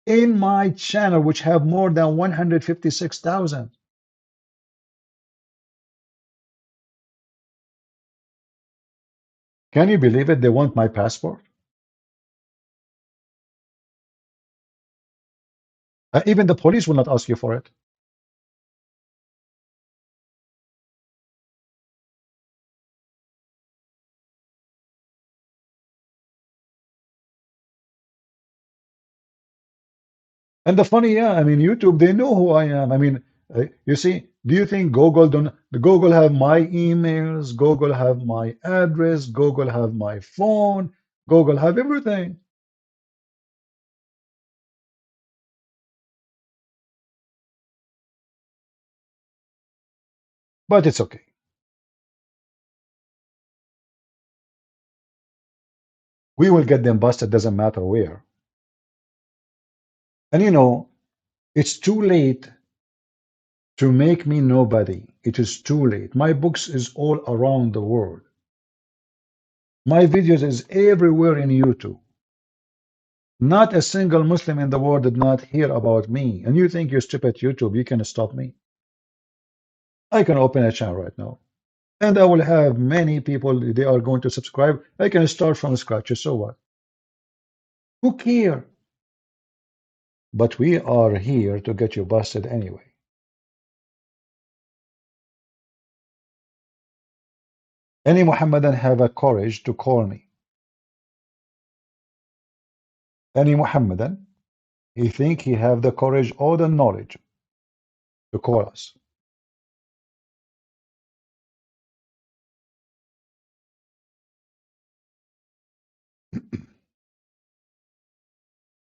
in my channel, which have more than 156,000. Can you believe it? They want my passport. Even the police will not ask you for it. And the funny, yeah, I mean, YouTube, they know who I am. I mean, you see, do you think Google have my emails, Google have my address, Google have my phone, Google have everything. But it's okay. We will get them busted, doesn't matter where. And it's too late to make me nobody. It is too late. My books is all around the world. My videos is everywhere in YouTube. Not a single Muslim in the world did not hear about me. And you think, you stupid YouTube, you can stop me? I can open a channel right now. And I will have many people, they are going to subscribe. I can start from scratch, so what? Who care? But we are here to get you busted anyway. Any Muhammadan have a courage to call me? Any Muhammadan, he think he have the courage or the knowledge to call us?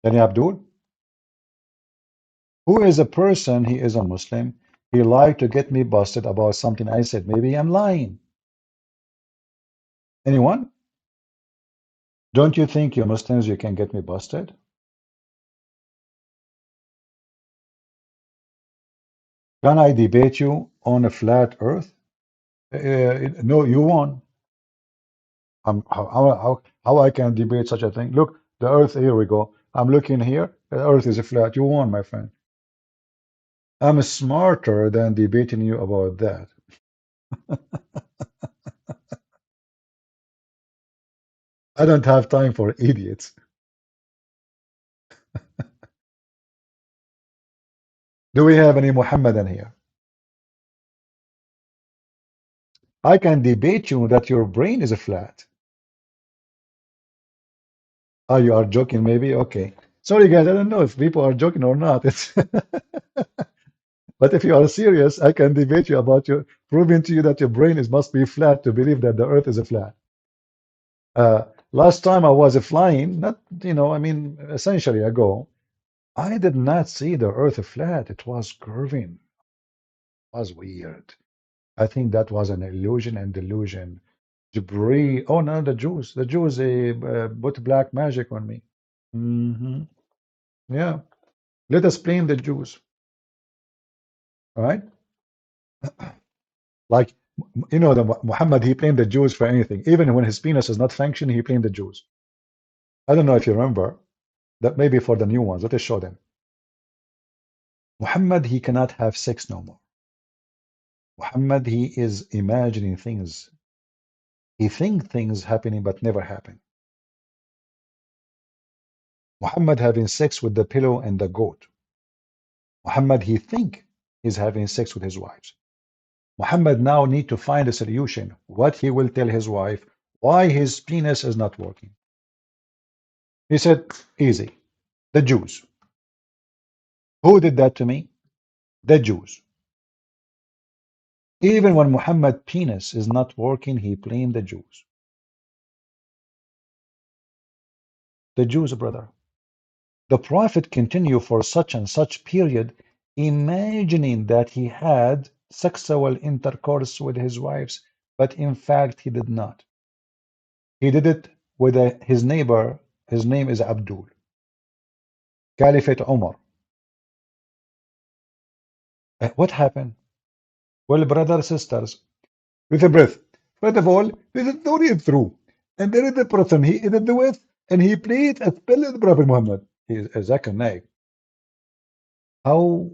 Any Abdul? Who is a person, he is a Muslim, He lied to get me busted about something I said. Maybe I'm lying. Anyone? Don't you think you Muslims you can get me busted? Can I debate you on a flat earth? No, you won. How I can debate such a thing? Look, the earth, here we go. I'm looking here. The earth is flat. You won, my friend. I'm smarter than debating you about that. I don't have time for idiots. Do we have any Muhammadan here? I can debate you that your brain is flat. Oh, you are joking, maybe? Okay. Sorry, guys. I don't know if people are joking or not. It's but if you are serious, I can debate you about your proving to you that your brain is must be flat to believe that the earth is a flat. Last time I was flying, not, I mean, a century ago, I did not see the earth flat. It was curving. It was weird. I think that was an illusion and delusion. Debris. Oh no, the Jews. The Jews, they put black magic on me. Yeah. Let us blame the Jews. All right. Like, the Muhammad, he blamed the Jews for anything. Even when his penis is not functioning, he blamed the Jews. I don't know if you remember that. Maybe for the new ones, let us show them. Muhammad, he cannot have sex no more. Muhammad, he is imagining things. He think things happening but never happen. Muhammad having sex with the pillow and the goat. Muhammad, he think he's having sex with his wives. Muhammad now need to find a solution. What he will tell his wife, why his penis is not working. He said, easy. The Jews. Who did that to me? The Jews. Even when Muhammad's penis is not working, he blamed the Jews. The Jews, brother. The Prophet continued for such and such period, imagining that he had sexual intercourse with his wives, but in fact he did not. He did it with his neighbor. His name is Abdul. Caliphate Umar. What happened? Well, brothers, sisters, with a breath. First of all, there is no read through. And there is the person he did the with, and he played a spell with the Prophet Muhammad. He is a Zakir Naik. How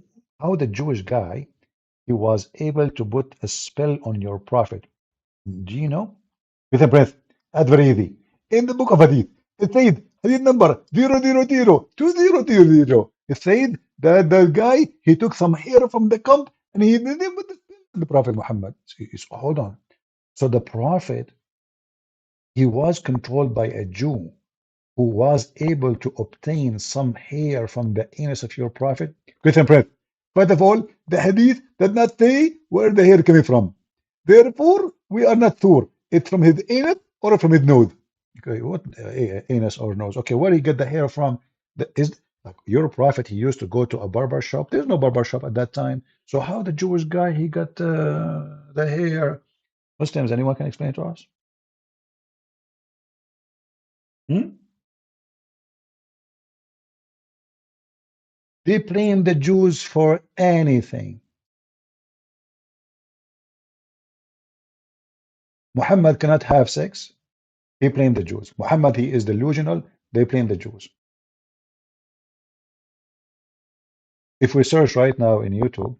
the Jewish guy, he was able to put a spell on your Prophet. Do you know? With a breath. At very easy. In the book of Hadith, it said, Hadith number 0002000. It said that the guy, he took some hair from the camp and he did it with the Prophet Muhammad. So, hold on. So the Prophet, he was controlled by a Jew who was able to obtain some hair from the anus of your Prophet. Question breath. First of all, the Hadith did not say where the hair coming from. Therefore, we are not sure. It's from his anus or from his nose. Okay, what anus or nose? Okay, where he get the hair from? Is like your Prophet, he used to go to a barber shop. There's no barber shop at that time. So how the Jewish guy he got the hair? Muslims, anyone can explain it to us? Hmm? They blame the Jews for anything. Muhammad cannot have sex. He blamed the Jews. Muhammad, he is delusional. They blame the Jews. If we search right now in YouTube,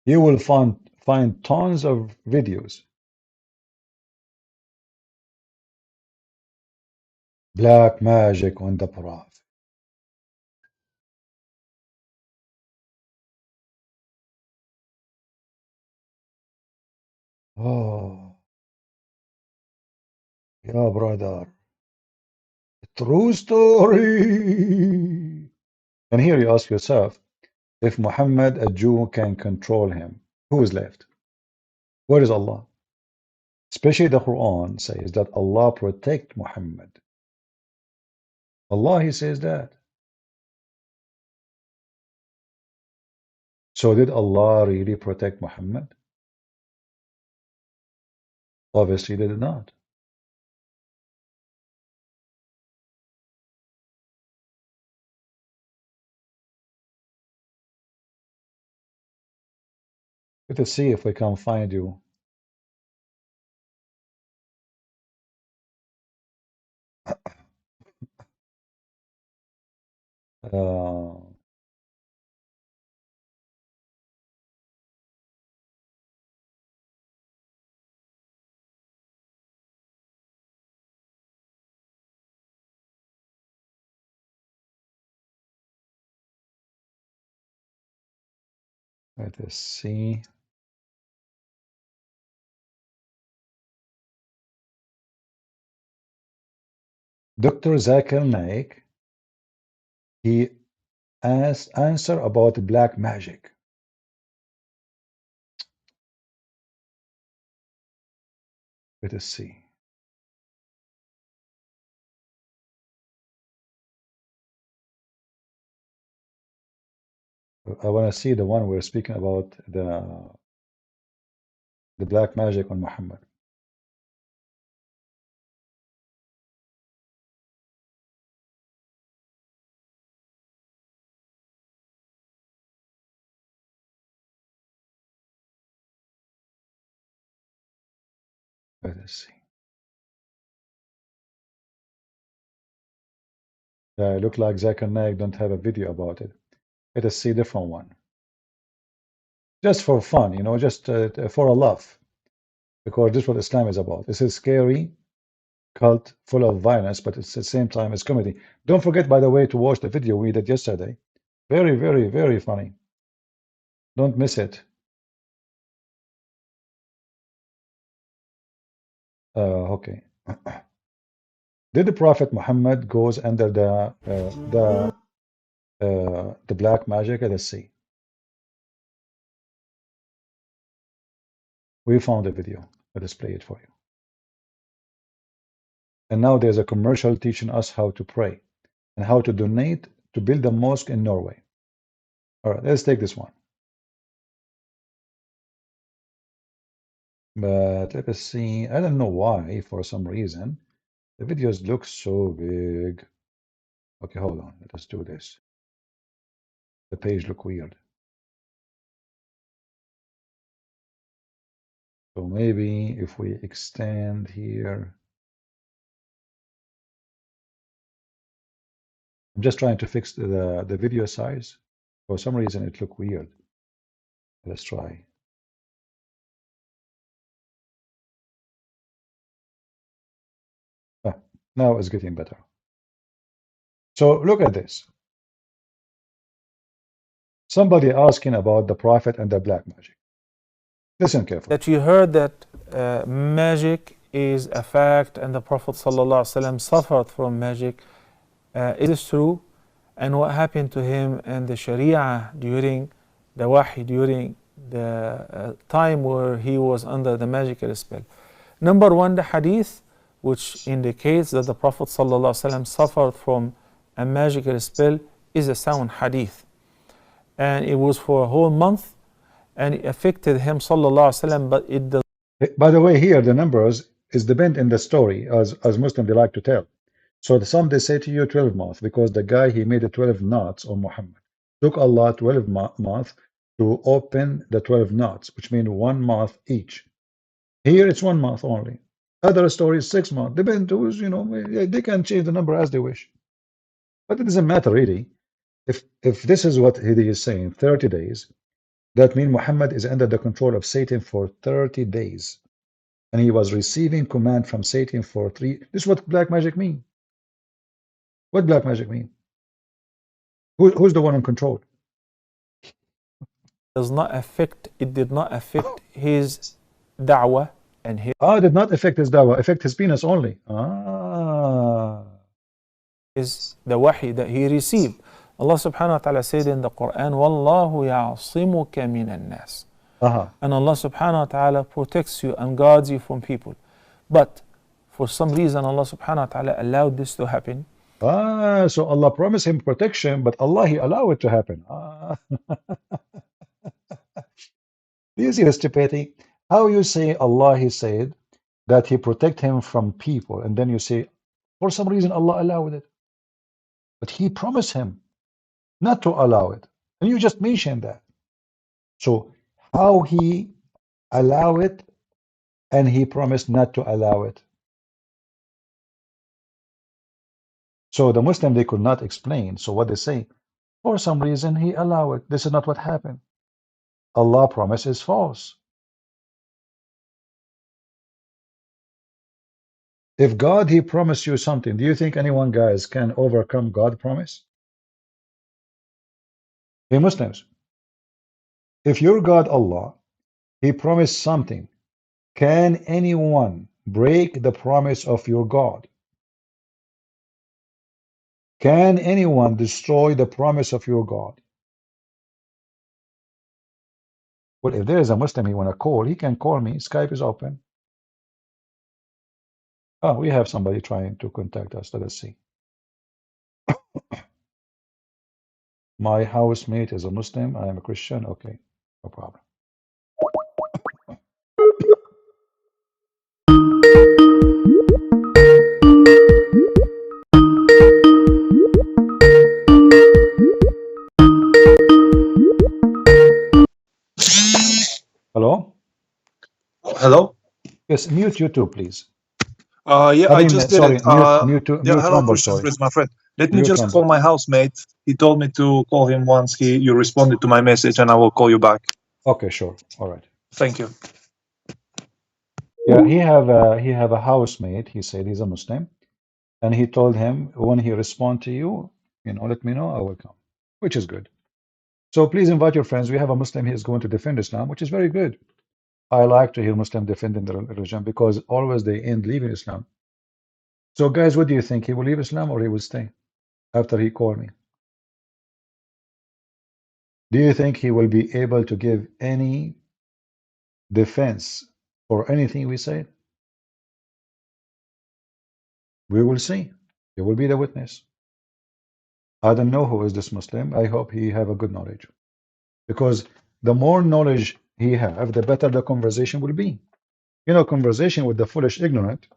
you will find tons of videos. Black magic on the Prophet. Oh, yeah, brother. True story. And here you ask yourself, if Muhammad, a Jew, can control him, who is left? Where is Allah? Especially the Quran says that Allah protect Muhammad. Allah, he says that. So did Allah really protect Muhammad? Obviously they did not. Let's see if we can find you. Uh, let us see. Dr. Zakir Naik, he asked answer about black magic. Let us see. I want to see the one we're speaking about, the black magic on Muhammad. Let us see. It look like Zakir Naik don't have a video about it. Let us see a different one. Just for fun, you know, just for a laugh. Because this is what Islam is about. It's a scary cult full of violence, but it's at the same time it's comedy. Don't forget, by the way, to watch the video we did yesterday. Very, very, very funny. Don't miss it. Okay. Did the Prophet Muhammad goes under the black magic? Let's see. We found the video. Let us play it for you. And now there's a commercial teaching us how to pray and how to donate to build a mosque in Norway. All right, let's take this one. But let us see. I don't know why, for some reason, the videos look so big. Okay, hold on. Let us do this. The page look weird. So maybe if we extend here. I'm just trying to fix the video size. For some reason, it look weird. Let's try. Ah, now it's getting better. So look at this. Somebody asking about the Prophet and the black magic. Listen carefully. That you heard that magic is a fact and the Prophet ﷺ suffered from magic. Is this true? And what happened to him and the Sharia during the Wahy, during the time where he was under the magical spell? Number one, the hadith, which indicates that the Prophet ﷺ suffered from a magical spell, is a sound hadith. And it was for a whole month, and it affected him ﷺ, but it does. By the way, here the numbers is depend in the story, as Muslims they like to tell. So some they say to you 12 months because the guy he made the 12 knots on Muhammad. Took Allah 12 months to open the 12 knots, which means 1 month each. Here it's 1 month only. Other stories 6 months. Depend who's, you know, they can change the number as they wish. But it doesn't matter really. If this is what he is saying, 30 days, that means Muhammad is under the control of Satan for 30 days. And he was receiving command from Satan for 3. This is what black magic mean. What black magic mean? Who's the one in control? Does not affect, it did not affect his da'wah and his. It did not affect his da'wah, affect his penis only. Is the wahy that he received. Allah subhanahu wa ta'ala said in the Quran, Wallahu ya'asimuka minan nas. And Allah subhanahu wa ta'ala protects you and guards you from people. But for some reason, Allah subhanahu wa ta'ala allowed this to happen. So Allah promised him protection, but Allah, He allowed it to happen. Do you see the stupidity? How you say Allah, he said that he protect him from people, and then you say, for some reason Allah allowed it. But he promised him not to allow it. And you just mentioned that. So how he allow it and he promised not to allow it. So the Muslim, they could not explain. So what they say, for some reason he allowed it. This is not what happened. Allah promise is false. If God, he promised you something, do you think anyone, guys, can overcome God promise? Hey Muslims, if your God Allah, he promised something, can anyone break the promise of your God? Can anyone destroy the promise of your God? Well, if there is a Muslim he want to call, he can call me. Skype is open. Oh, we have somebody trying to contact us. Let us see. My housemate is a Muslim. I am a Christian. Okay, no problem. Hello? Hello? Yes, mute YouTube, please. Yeah, I I mean, just did it. sorry, mute Hello, Rumble, Christian sorry. Fritz, my friend. Let me Mute just call Rumble. my housemate. He told me to call him once you responded to my message, and I will call you back. Okay, sure. All right. Thank you. Yeah, he have a housemate. He said he's a Muslim, and he told him when he respond to you, let me know. I will come, which is good. So please invite your friends. We have a Muslim. He is going to defend Islam, which is very good. I like to hear Muslim defending the religion because always they end leaving Islam. So guys, what do you think? He will leave Islam or he will stay after he called me? Do you think he will be able to give any defense for anything we say? We will see. He will be the witness. I don't know who is this Muslim. I hope he have a good knowledge. Because the more knowledge he have, the better the conversation will be. Conversation with the foolish ignorant,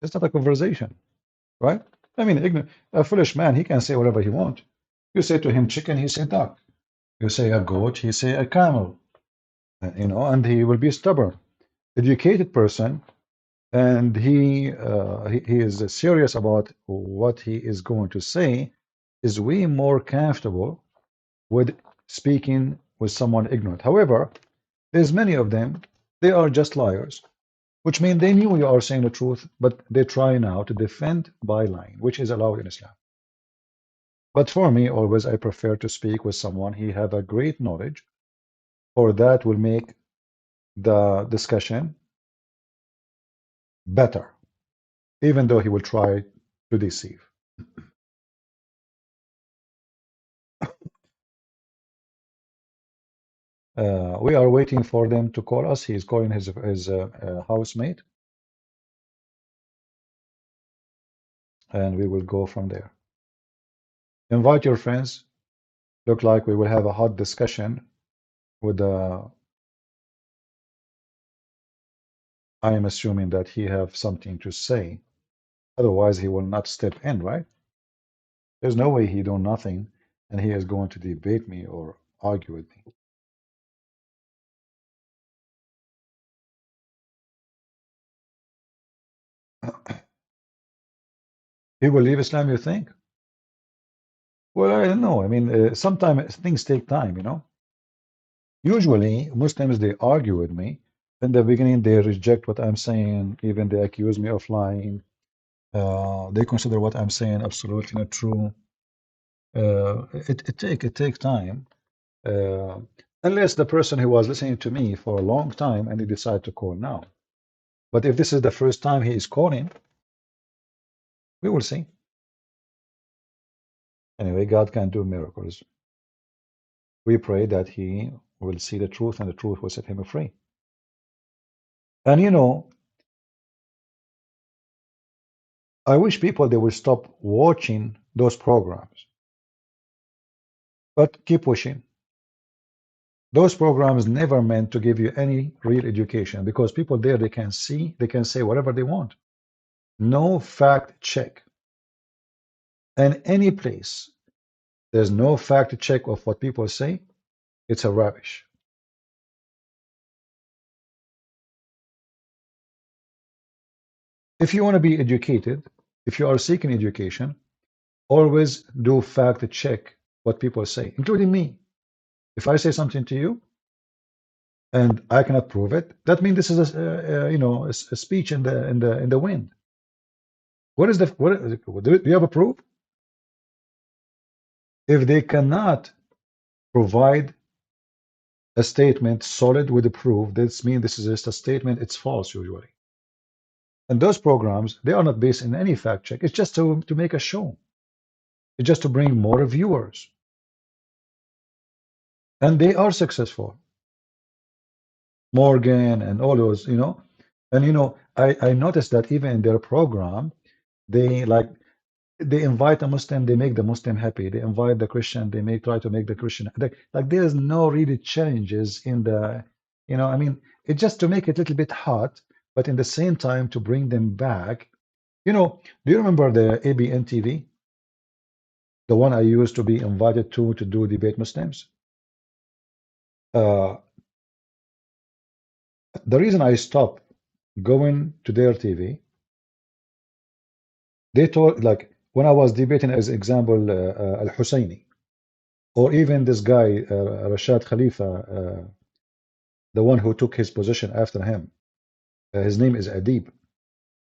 it's not a conversation, right? I mean, a foolish man, he can say whatever he wants. You say to him chicken, he say duck. You say a goat, he say a camel. And he will be stubborn. Educated person, and he is serious about what he is going to say, is way more comfortable with speaking with someone ignorant. However, there's many of them, they are just liars, which means they knew you are saying the truth, but they try now to defend by lying, which is allowed in Islam. But for me, always, I prefer to speak with someone he have a great knowledge, for that will make the discussion better, even though he will try to deceive. We are waiting for them to call us. He's calling his housemate, and we will go from there. Invite your friends. Look like we will have a hot discussion with I am assuming that he have something to say. Otherwise, he will not step in, right? There's no way he do nothing and he is going to debate me or argue with me. He will leave Islam, you think? Well, I don't know. I mean, sometimes things take time. Usually, Muslims, they argue with me. In the beginning, they reject what I'm saying. Even they accuse me of lying. They consider what I'm saying absolutely not true. It take time. Unless the person who was listening to me for a long time and he decide to call now. But if this is the first time he is calling, we will see. Anyway, God can do miracles. We pray that he will see the truth and the truth will set him free. And I wish people they will stop watching those programs. But keep pushing. Those programs never meant to give you any real education because people there, they can see, they can say whatever they want. No fact check. And any place there's no fact check of what people say, it's a rubbish. If you want to be educated, if you are seeking education, always do fact check what people say, including me. If I say something to you and I cannot prove it, that means this is a speech in the wind. What is do you have a proof? If they cannot provide a statement solid with a proof, that means this is just a statement, it's false usually. And those programs, they are not based in any fact check. It's just to make a show. It's just to bring more viewers. And they are successful. Morgan and all those, And I noticed that even in their program, they invite a Muslim, they make the Muslim happy. They invite the Christian, they try to make the Christian like there's no really challenges in the, it's just to make it a little bit hot, but in the same time to bring them back. Do you remember the ABN TV? The one I used to be invited to do debate Muslims. The reason I stopped going to their TV, they told, like when I was debating, as example, Al Husseini, or even this guy Rashad Khalifa, the one who took his position after him. His name is Adib.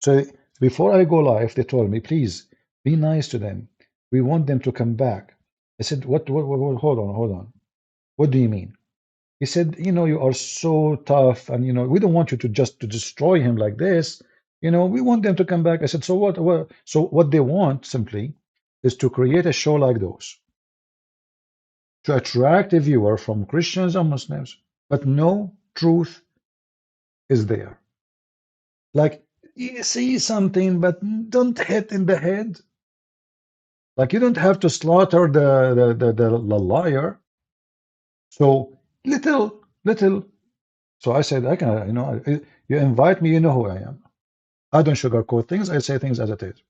So before I go live, they told me, please be nice to them. We want them to come back. I said, what hold on. What do you mean? He said, you are so tough, and we don't want you to just to destroy him like this. We want them to come back. I said, so what? So what they want simply is to create a show like those to attract a viewer from Christians and Muslims, but no truth is there. Like you see something, but don't hit in the head. Like you don't have to slaughter the liar. So little. So I said, I can, you invite me, you know who I am. I don't sugarcoat things. I say things as it is.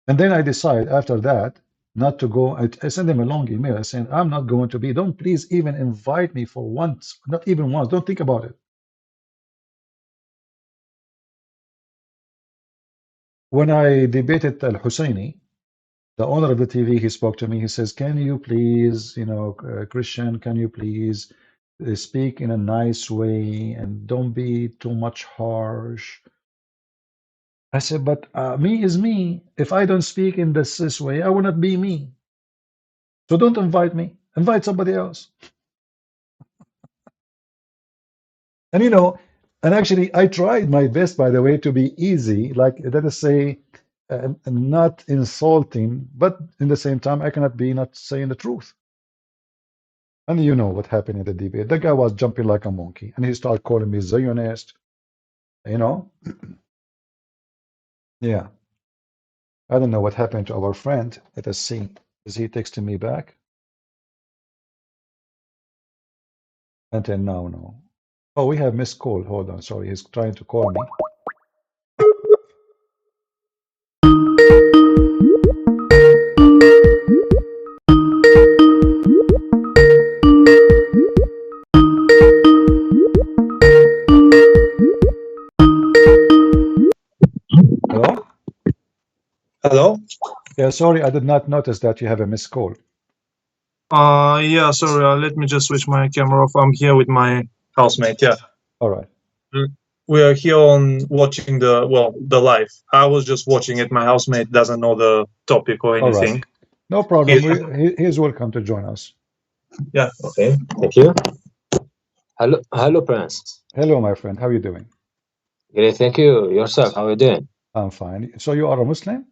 And then I decide after that not to go. I send them a long email. I said, I'm not going to be. Don't please even invite me for once. Not even once. Don't think about it. When I debated Al Husseini, the owner of the TV, he spoke to me. He says, can you please, Christian, can you please speak in a nice way and don't be too much harsh? I said, but me is me. If I don't speak in this way, I will not be me. So don't invite me. Invite somebody else. And and actually, I tried my best, by the way, to be easy, like let us say, not insulting, but in the same time, I cannot be not saying the truth. And you know what happened in the debate. The guy was jumping like a monkey, and he started calling me Zionist. Yeah. I don't know what happened to our friend. Let us see. Is he texting me back? Until now, no. Oh, we have missed call. Hold on. Sorry, he's trying to call me. Hello? Hello? Yeah, sorry, I did not notice that you have a missed call. Yeah, sorry, let me just switch my camera off. I'm here with my housemate, yeah. All right. We are here on watching the live. I was just watching it. My housemate doesn't know the topic or All anything. right. No problem. He's welcome to join us. Yeah. Okay, thank you. Hello, Prince. Hello, my friend. How are you doing? Great, thank you. Yourself, how are you doing? I'm fine. So you are a Muslim?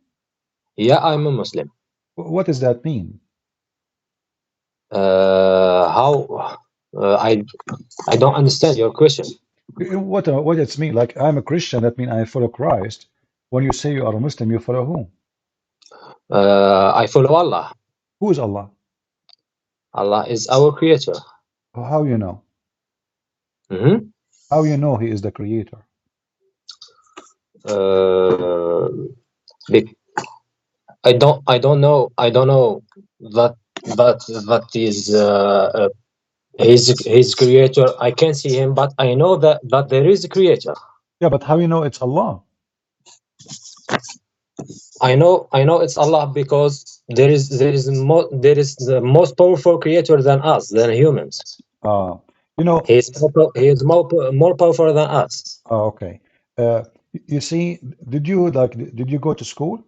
Yeah, I'm a Muslim. What does that mean? I don't understand your question. What it's mean? Like I'm a Christian, that means I follow Christ. When you say you are a Muslim, you follow whom? I follow Allah. Who is Allah? Allah is our creator. How you know? Mhm. How you know he is the creator? Uh, be- I don't know that is his creator. I can't see him, but I know that there is a creator. Yeah, but how you know it's Allah? I know it's Allah because there is the most powerful creator than us, than humans. You know, he is more powerful than us. oh, okay. You see, did you go to school?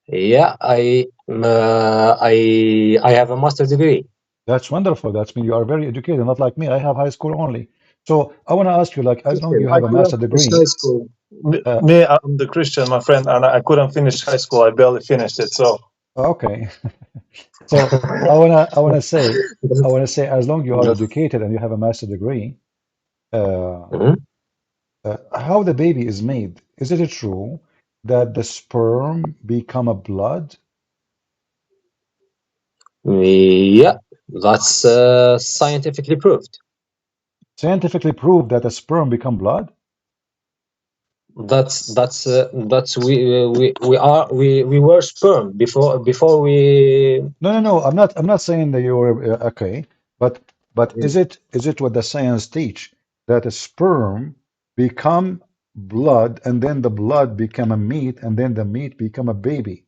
Yeah, I have a master's degree. That's wonderful. That's mean you are very educated, not like me. I have high school only. So I want to ask you, like, as long you I have a couldn't master finish degree, high school. Me, I'm the Christian, my friend, and I couldn't finish high school. I barely finished it. So okay. So I wanna say, as long you are educated and you have a master degree, Mhm. how the baby is made? Is it true that the sperm become a blood? Yeah, that's scientifically proved. Scientifically proved that a sperm become blood? That's we were sperm before we. No. I'm not saying that you were okay, but is it what the science teach that a sperm become blood and then the blood become a meat and then the meat become a baby?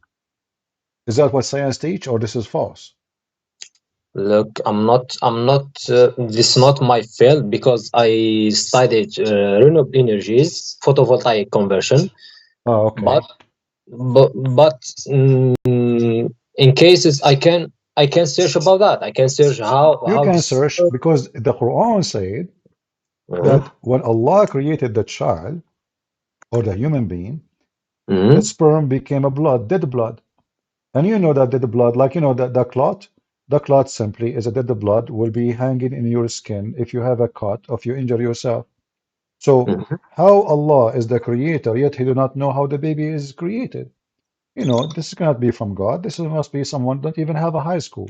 Is that what science teach or this is false? Look, I'm not. This is not my field because I studied renewable energies, photovoltaic conversion. Oh, okay. But in cases I can search about that. I can search You how can this. search because the Quran said that when Allah created the child or the human being, the sperm became a blood, dead blood. And you know that dead blood, like you know that the clot simply is a dead blood will be hanging in your skin if you have a cut, if you injure yourself. So how Allah is the creator, yet he do not know how the baby is created? You know, this cannot be from God. This must be someone don't even have a high school.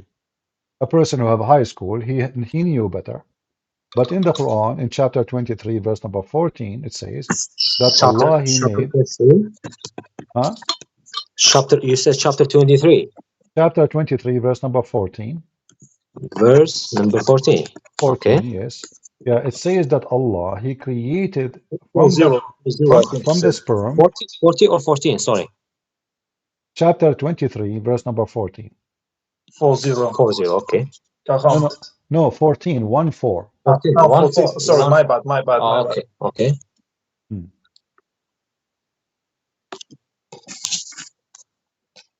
A person who have a high school, he knew better. But in the Quran, in chapter 23, verse number 14, it says that Chapter Allah he chapter made, 23. huh? You said chapter 23, Chapter 23, verse number 14. verse number 14. 14, Okay. yes. Yeah, it says that Allah, He created four from the zero, I from think you from the said. sperm, 40 or 14, sorry. chapter 23, verse number 14. 40. 40, okay. No, 14, 1 4. 14, 14. Sorry, my bad. okay, okay. Hmm.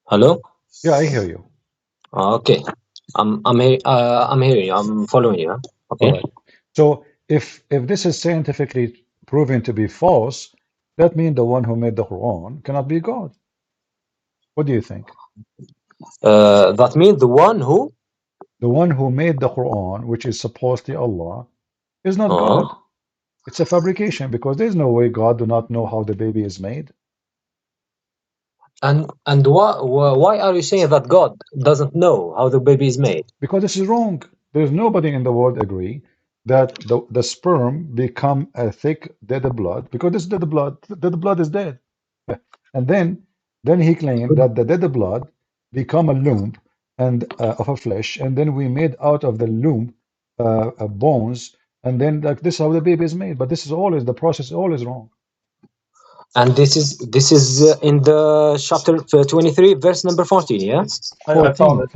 Hello? Yeah, I hear you. Okay. I'm hearing you. I'm following you. Huh? All Okay. right. So if this is scientifically proven to be false, that means the one who made the Quran cannot be God. What do you think? That means The one who made the Quran, which is supposedly Allah, is not God. It's a fabrication because there's no way God do not know how the baby is made. And why are you saying that God doesn't know how the baby is made? Because this is wrong. There's nobody in the world agree that the sperm become a thick dead blood because this dead blood is dead. And then he claimed that the dead blood become a lump and of a flesh, and then we made out of the lump bones, and then like this is how the baby is made. But this is always the process is always wrong. And this is in the chapter 23, verse number 14, yeah? 14,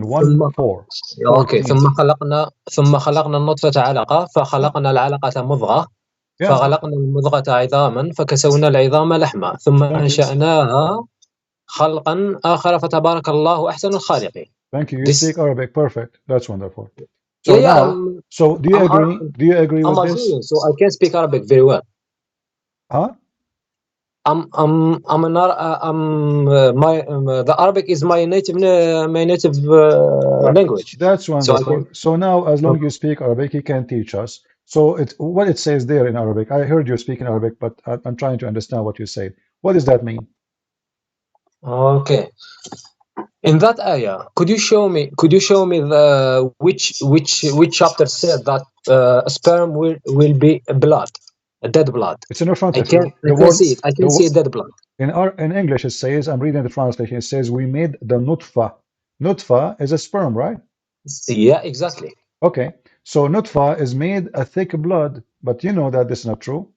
1 4. اوكي ثم خلقنا النطفة علقة فخلقنا العلقة مضغة فخلقنا المضغة عظاما فكسونا العظام لحما ثم أنشأناها خلقا آخر فتبارك الله أحسن الخالقين. Thank you. You speak Arabic. Perfect. That's wonderful. So So now, so do you agree? Do you agree with I'm this? Algerian, so I can speak Arabic very well. Huh? The Arabic is my native language. That's wonderful. So now, as long as you speak Arabic, you can teach us. So it's what it says there in Arabic. I heard you speak in Arabic, but I'm trying to understand what you say. What does that mean? Okay. In that ayah, could you show me the which chapter said that sperm will be blood, a dead blood? It's in front I of you. can The I can word, see it. I can see dead blood. in English it says, I'm reading the translation, it says we made the nutfa. Nutfa is a sperm, right? Yeah, exactly. Okay, so nutfa is made a thick blood, but you know that this is not true.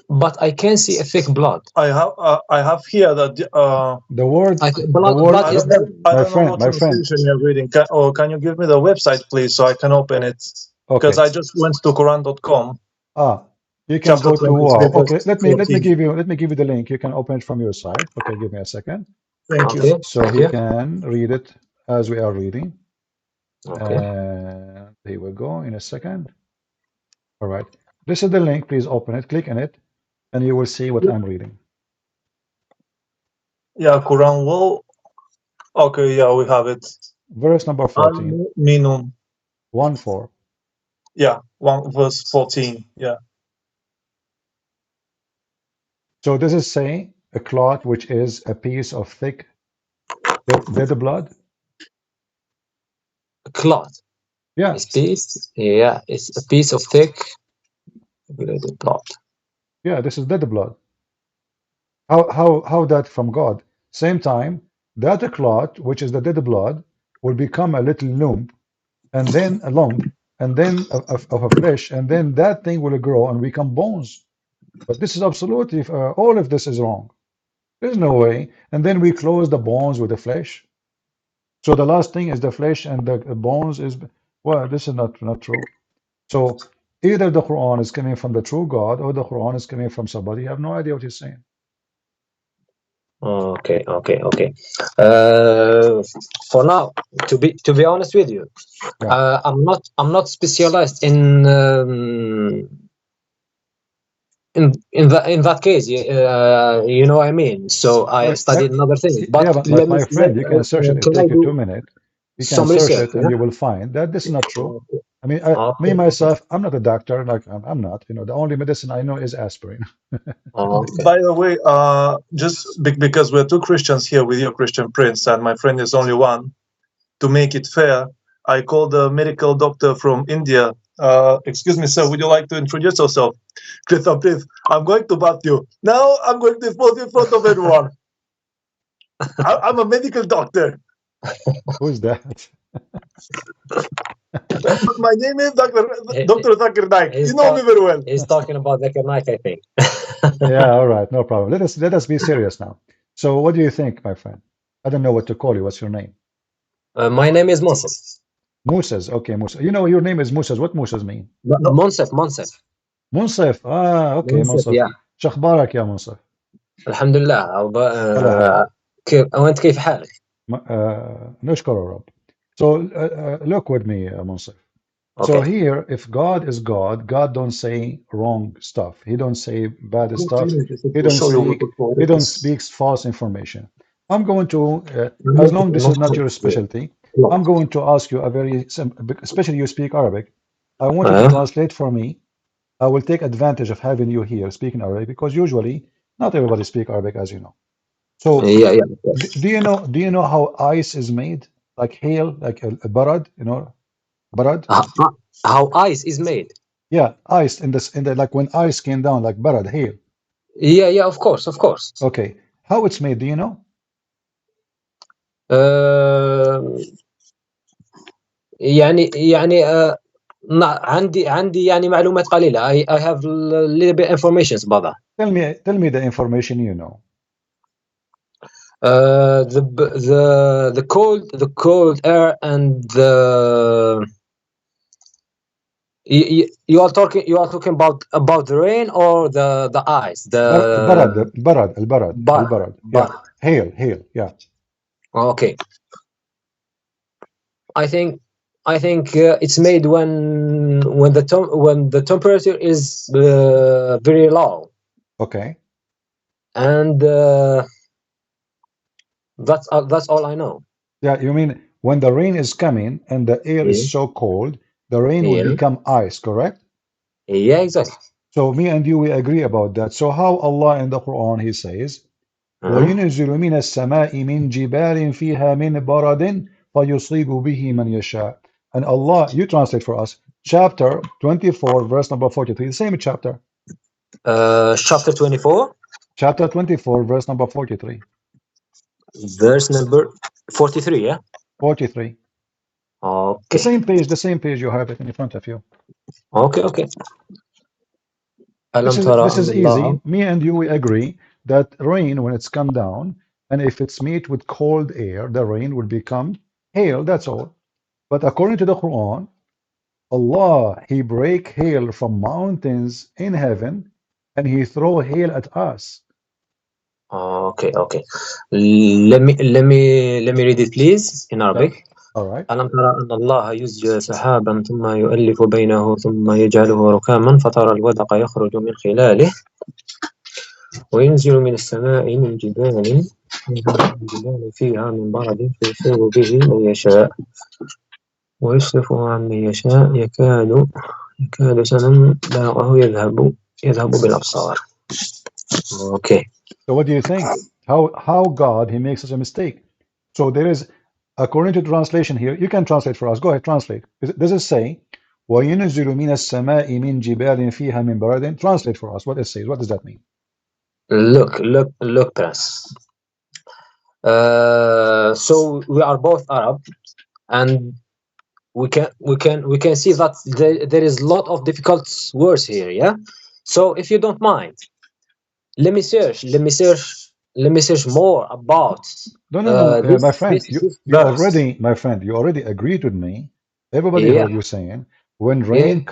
But I can see a thick blood. I have here that The word, blood is dead. I don't know what translation you're reading. Can you give me the website, please, so I can open it? Because I just went to Quran.com. You can go to wow. Okay, let me 14. give you the link. You can open it from your side. Okay, give me a second. Thank you. So he can read it as we are reading. Okay. And here we go in a second. All right. This is the link. Please open it. Click on it, and you will see what I'm reading. Yeah, Quran wall. Okay, yeah, we have it. Verse number 14. Minun. 1-4. Yeah, verse 14. Yeah. So this is saying a cloth which is a piece of thick dead blood. A cloth. Yeah. It's a piece of thick blood. Yeah, this is dead blood. How that from God? Same time, that clot, which is the dead blood, will become a little lump, and then a lump, and then of a flesh, and then that thing will grow and become bones. But this is absolutely all of this is wrong. There's no way. And then we close the bones with the flesh. So the last thing is the flesh and the bones is, well, this is not true. So either the Quran is coming from the true God or the Quran is coming from somebody. You have no idea what he's saying. Okay. For now, to be honest with you, I'm not specialized in that case. You know what I mean. So I studied another thing. But but my friend, you can search it. It'll take you 2 minutes. You can search it, and you will find that this is not true. I mean, me myself, I'm not a doctor. Like I'm not. You know, the only medicine I know is aspirin. By the way, just because we're two Christians here with your Christian prince, and my friend is only one, to make it fair, I called a medical doctor from India. Excuse me, sir, would you like to introduce yourself? Christian Prince, I'm going to bat you. Now I'm going to expose you in front of everyone. I'm a medical doctor. Who's that? My name is Dr. Zakir Naik. You know me very well. He's talking about Zakir Naik, I think. Yeah, all right, no problem. Let us be serious now. So what do you think, my friend? I don't know what to call you. What's your name? My name is Moses. Moses, okay, Moses. You know your name is Moses. What Moses mean? Monsef. Monsef. Okay, Monsef. Yeah. شخبارك يا منصف؟ الحمد لله. وانت كيف حالك؟ نشكر الرب. So look with me, Monsef. Okay. So here, if God is God, God don't say wrong stuff. He don't say bad stuff. He don't speak false information. I'm going to, as long this is not your specialty, I'm going to ask you a very simple, especially you speak Arabic. I want you to translate for me. I will take advantage of having you here speaking Arabic because usually not everybody speak Arabic, as you know. So do you know how ice is made? Like hail, like a barad, you know, barad. How ice is made? Yeah, ice in the like when ice came down, like barad, hail. Yeah, of course. Okay, how it's made? Do you know? يعني عندي يعني معلومات قليلة. I have a little bit information about that. Tell me the information you know. The cold air and the you are talking about the rain or the ice. البرد. Yeah. Hail. Yeah. Okay. I think it's made when the temperature is very low. Okay. And that's all I know. Yeah, you mean when the rain is coming and the air is so cold, the rain will become ice, correct? Yeah, exactly. So me and you, we agree about that. So how Allah in the Quran, he says, وينزل من السماء من جبال فيها من برد فيصيب به من يشاء. And Allah, you translate for us, chapter 24, verse number 43, the same chapter. Chapter 24, Chapter 24, verse number 43. verse number 43, yeah? 43. Okay. The same page you have it in front of you. Okay. This is easy. Me and you, we agree that rain, when it's come down, and if it's meet with cold air, the rain will become hail, that's all. But according to the Quran, Allah, He break hail from mountains in heaven, and He throw hail at us. Okay. Let me read it, please, in Arabic. All right. ألم ترى أن الله يزجي سحابا ثم يؤلف بينه ثم يجعله ركاما فترى الودق يخرج من خلاله وينزل من السماء من جبال فيها من برد فيصيب به من يشاء ويصرفه عن من يشاء يكاد سنا برقه يذهب بالأبصار. Okay. So what do you think? How God, He makes such a mistake? So there is, according to translation here, you can translate for us. Go ahead, translate. Does it say, وَيُنَزِّلُ مِنَ السَّمَاءِ مِنْ جِبَالٍ فِيهَا مِنْ بَرَدٍ? Translate for us what it says. What does that mean? Look, Prince. So we are both Arab, and we can see that there is a lot of difficult words here, yeah. So if you don't mind, let me search more about No, this, my friend, this you verse. already agreed with me. Everybody Yeah. heard you saying, when Yeah. rain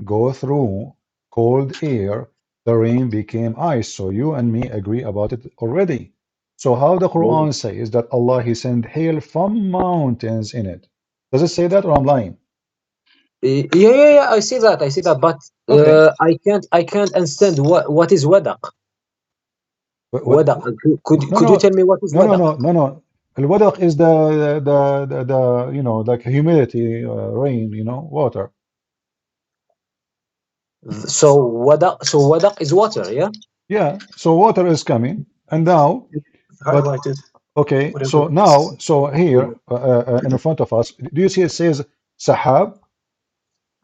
go through cold air, the rain became ice. So you and me agree about it already. So how the Quran says that Allah, He sent hail from mountains in it? Does it say that, or I'm lying? Yeah, I see that, but Okay. I can't understand what is wadaq. Wadaq. Could you tell me what is wadaq? No. Al-wadaq is the like humidity, rain, water. So wadaq is water, yeah? Yeah, so water is coming, and now, but okay, so now, so here in front of us, do you see it says sahab?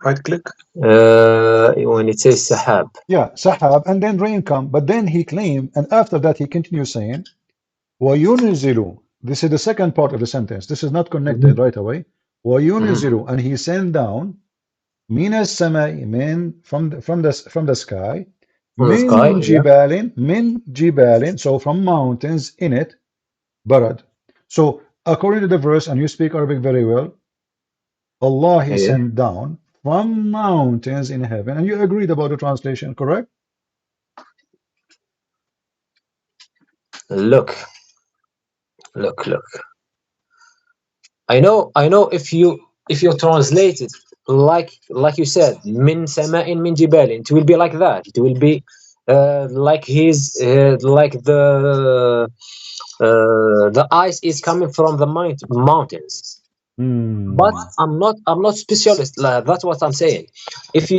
Right click. When it says sahab. Yeah, sahab, and then rain come, but then he claimed, and after that he continues saying, وَيُنْزِلُ. This is the second part of the sentence. This is not connected right away. وَيُنْزِلُ, and he sent down مِنَ السَّمَاءِ, from the sky, From the sky, yeah. min jibalin, so from mountains in it, barad. So according to the verse, and you speak Arabic very well, Allah, He Yeah. sent down from mountains in heaven, and you agreed about the translation, correct? Look. I know if you translate it like you said, min sama'in min jibalin, it will be like that. It will be like the ice is coming from the mountains. But I'm not specialist. That's what I'm saying. If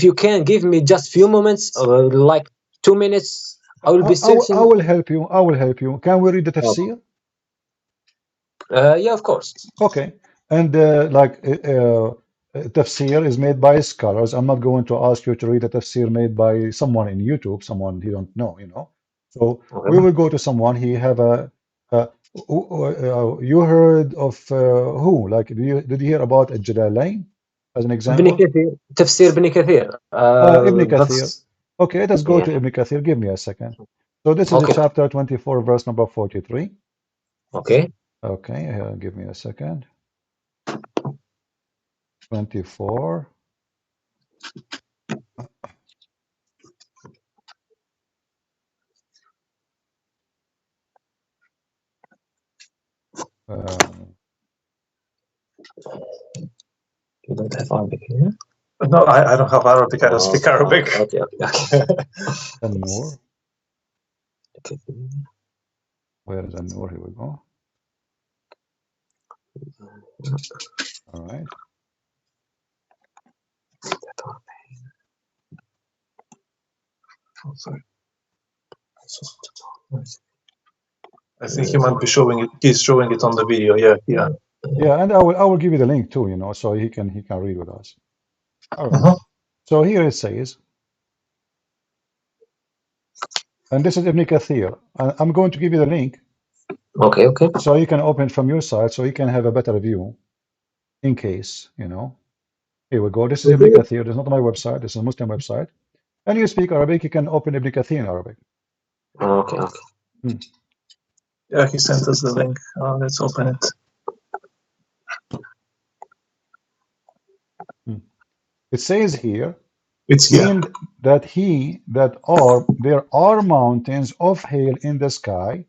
you can give me just few moments, like 2 minutes, I will be searching. I will help you. I will help you. Can we read the tafsir? Yeah, of course. Okay. And tafsir is made by scholars. I'm not going to ask you to read a tafsir made by someone in YouTube, someone you don't know, So we will go to someone. He have you heard of who? Like, did you hear about Jalalain as an example? Ibn Kathir, Tafsir Ibn Kathir. Ibn Kathir. Okay, let's go to Ibn Kathir. Give me a second. So this is the chapter 24, verse number 43. Okay. Okay, give me a second. 24. You don't have Arabic here? No, I don't have Arabic. I don't speak Arabic. Okay. An-Nur. Where is An-Nur? Here we go. All right. Oh, sorry. I think he might be showing it. He's showing it on the video. Yeah, yeah. Yeah, and I will give you the link too, you know, so he can read with us. All right. So here it says, and this is Ibn Kathir. I'm going to give you the link. Okay, okay. So you can open it from your side, so you can have a better view, in case, you know. Here we go. This is Ibn Kathir. This is not my website. This is a Muslim website. And you speak Arabic, you can open Ibn Kathir in Arabic. Okay, okay. Yeah, he sent us the link. Let's open it. It says here, it's here. that there are mountains of hail in the sky,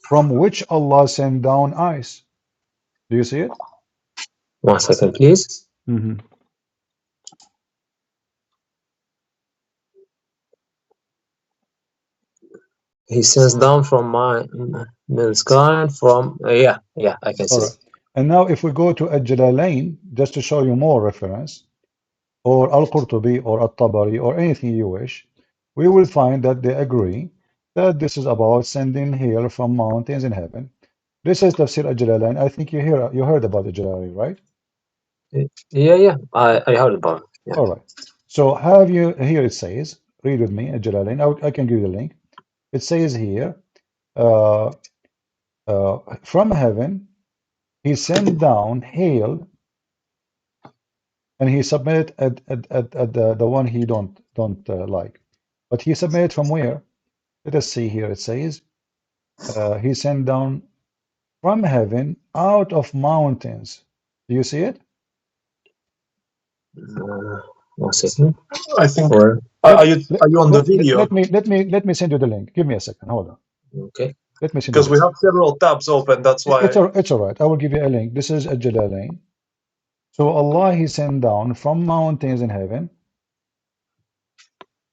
from which Allah sent down ice. Do you see it? 1 second, please. He sends down from the sky and from yeah, I can see. All right. And now if we go to Al-Jalalain, just to show you more reference, or Al-Qurtubi or Al-Tabari or anything you wish, we will find that they agree that this is about sending hail from mountains in heaven. This is Tafsir Al-Jalalain. I think you heard about Al-Jalalain, right? Yeah, I heard about it. Yeah. All right. So here it says, read with me, Al-Jalalain. I can give you the link. It says here, from heaven, he sent down hail, and he submitted at the one he don't like. But he submitted from where? Let us see here. It says, he sent down from heaven out of mountains. Do you see it? 1 second. I think. Are you on the video? Let me send you the link. Give me a second. Hold on. Okay. Let me send you. Because we have several tabs open. That's why. It's all right. I will give you a link. This is Al-Jalalain. So Allah, he sent down from mountains in heaven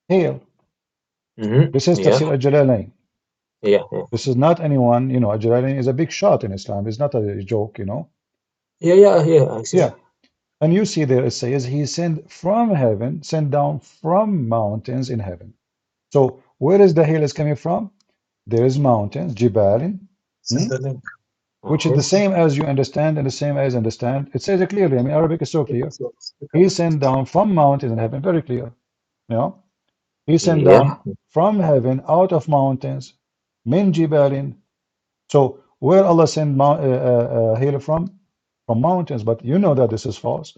hail. This is Tafsir Al-Jalalain. Yeah. This is not anyone, you know, Al-Jalalain is a big shot in Islam. It's not a joke, you know. Yeah, I see. Yeah. And you see there it says he sent down from mountains in heaven. So where is the hail is coming from? There is mountains, Jibalin, which is the same as you understand and the same as understand. It says it clearly. I mean, Arabic is so clear. He sent down from mountains in heaven, very clear. You know, he sent down from heaven out of mountains, min Jibalin. So where Allah sent hail from? From mountains, but you know that this is false.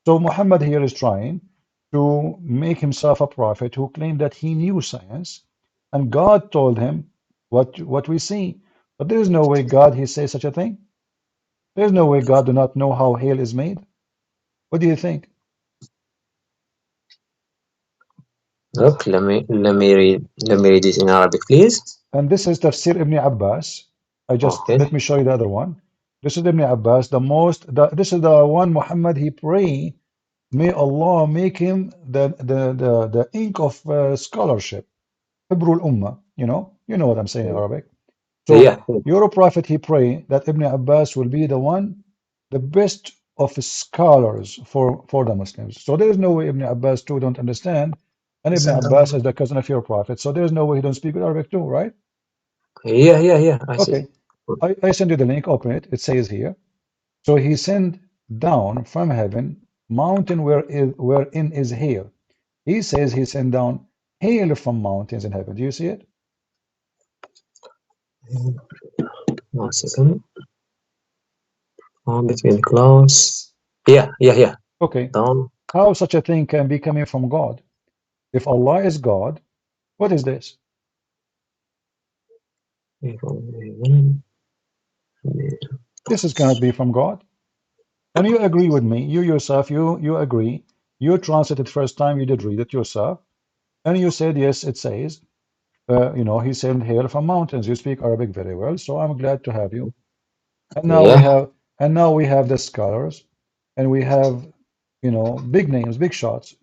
So Muhammad here is trying to make himself a prophet who claimed that he knew science, and God told him what we see. But there is no way God he says such a thing. There's no way God do not know how hail is made. What do you think? Look, let me read this in Arabic, please. And this is Tafsir Ibn Abbas. Let me show you the other one. This is Ibn Abbas, this is the one Muhammad he pray, may Allah make him the ink of scholarship, Hibrul Ummah, you know what I'm saying in Arabic. So your prophet he pray that Ibn Abbas will be the best of scholars for the Muslims. So there is no way Ibn Abbas too don't understand, and Ibn Abbas is the cousin of your prophet. So there is no way he don't speak Arabic too, right? Yeah. I see. I send you the link, open it. It says here, so he sent down from heaven mountain wherein is hail. He says he sent down hail from mountains in heaven. Do you see it? 1 second. Between clouds. Yeah. Okay. Down. How such a thing can be coming from God? If Allah is God, what is this? This cannot be from God. And you agree with me, you yourself, you agree, you translated first time, you did read it yourself, and you said, yes, it says, you know, he sent hail from mountains. You speak Arabic very well, so I'm glad to have you. And now we have the scholars, and we have, you know, big names, big shots.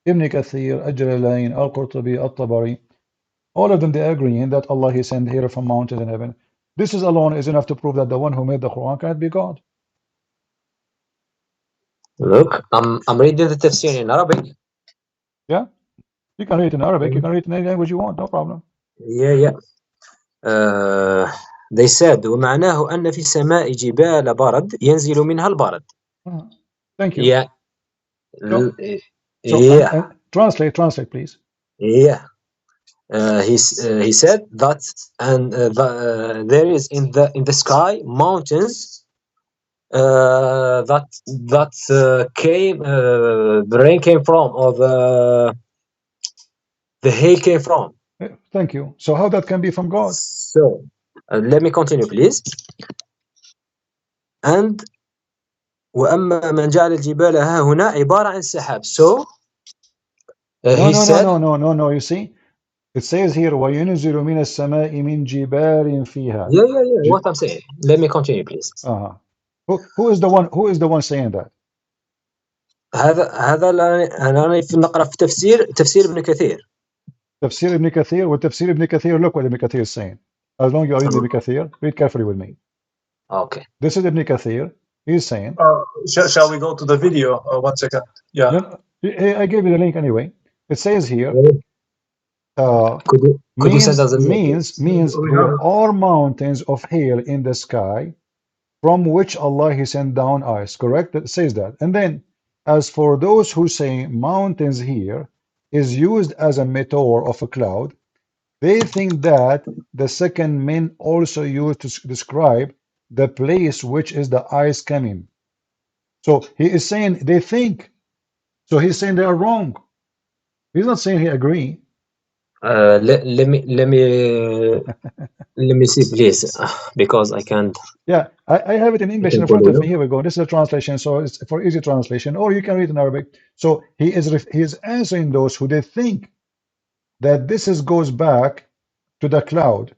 Ibn Kathir, Al-Jalalain, Al-Qurtubi, Al-Tabari, all of them, they agreeing that Allah, he sent hail from mountains in heaven. This is alone is enough to prove that the one who made the Quran cannot be God. Look, I'm reading the tafsir in Arabic. Yeah. You can read it in Arabic. You can read it in any language you want. No problem. Yeah. They said ومعناه أن في السماء جبال برد ينزل منها البرد. Thank you. Yeah. So, Yeah. Translate, please. Yeah. He said that, and there is in the sky mountains that came the rain came from, or the hail came from. Thank you. So how that can be from God? So let me continue, please. And وأما من جعل الجبال ها هنا عبارة عن سحاب. So he said, no. You see, it says here وَيُنْزِلُ مِنَ السَّمَاءِ مِنْ جِبَالٍ فِيهَا. Yeah. What I'm saying. Let me continue, please. Who is the one saying that? هذا أنا نقرأ في تفسير ابن كثير. تفسير ابن كثير وتفسير ابن كثير. Look what Ibn Kathir is saying. As long as you read Ibn Kathir, read carefully with me. Okay. This is Ibn Kathir. He's saying. Shall we go to the video? 1 second. Yeah. No, I gave you the link anyway. It says here. Could you send us a link? Means there are mountains of hail in the sky, from which Allah He sent down ice. Correct? It says that. And then, as for those who say mountains here is used as a metaphor of a cloud, they think that the second men also used to describe the place which is the ice coming. So he is saying they think. So he's saying they are wrong. He's not saying he agree. Let me see, please, because I can't. Yeah, I have it in English in front of me. Here we go. This is a translation, so it's for easy translation, or you can read in Arabic. So he is answering those who they think that this goes back to the cloud.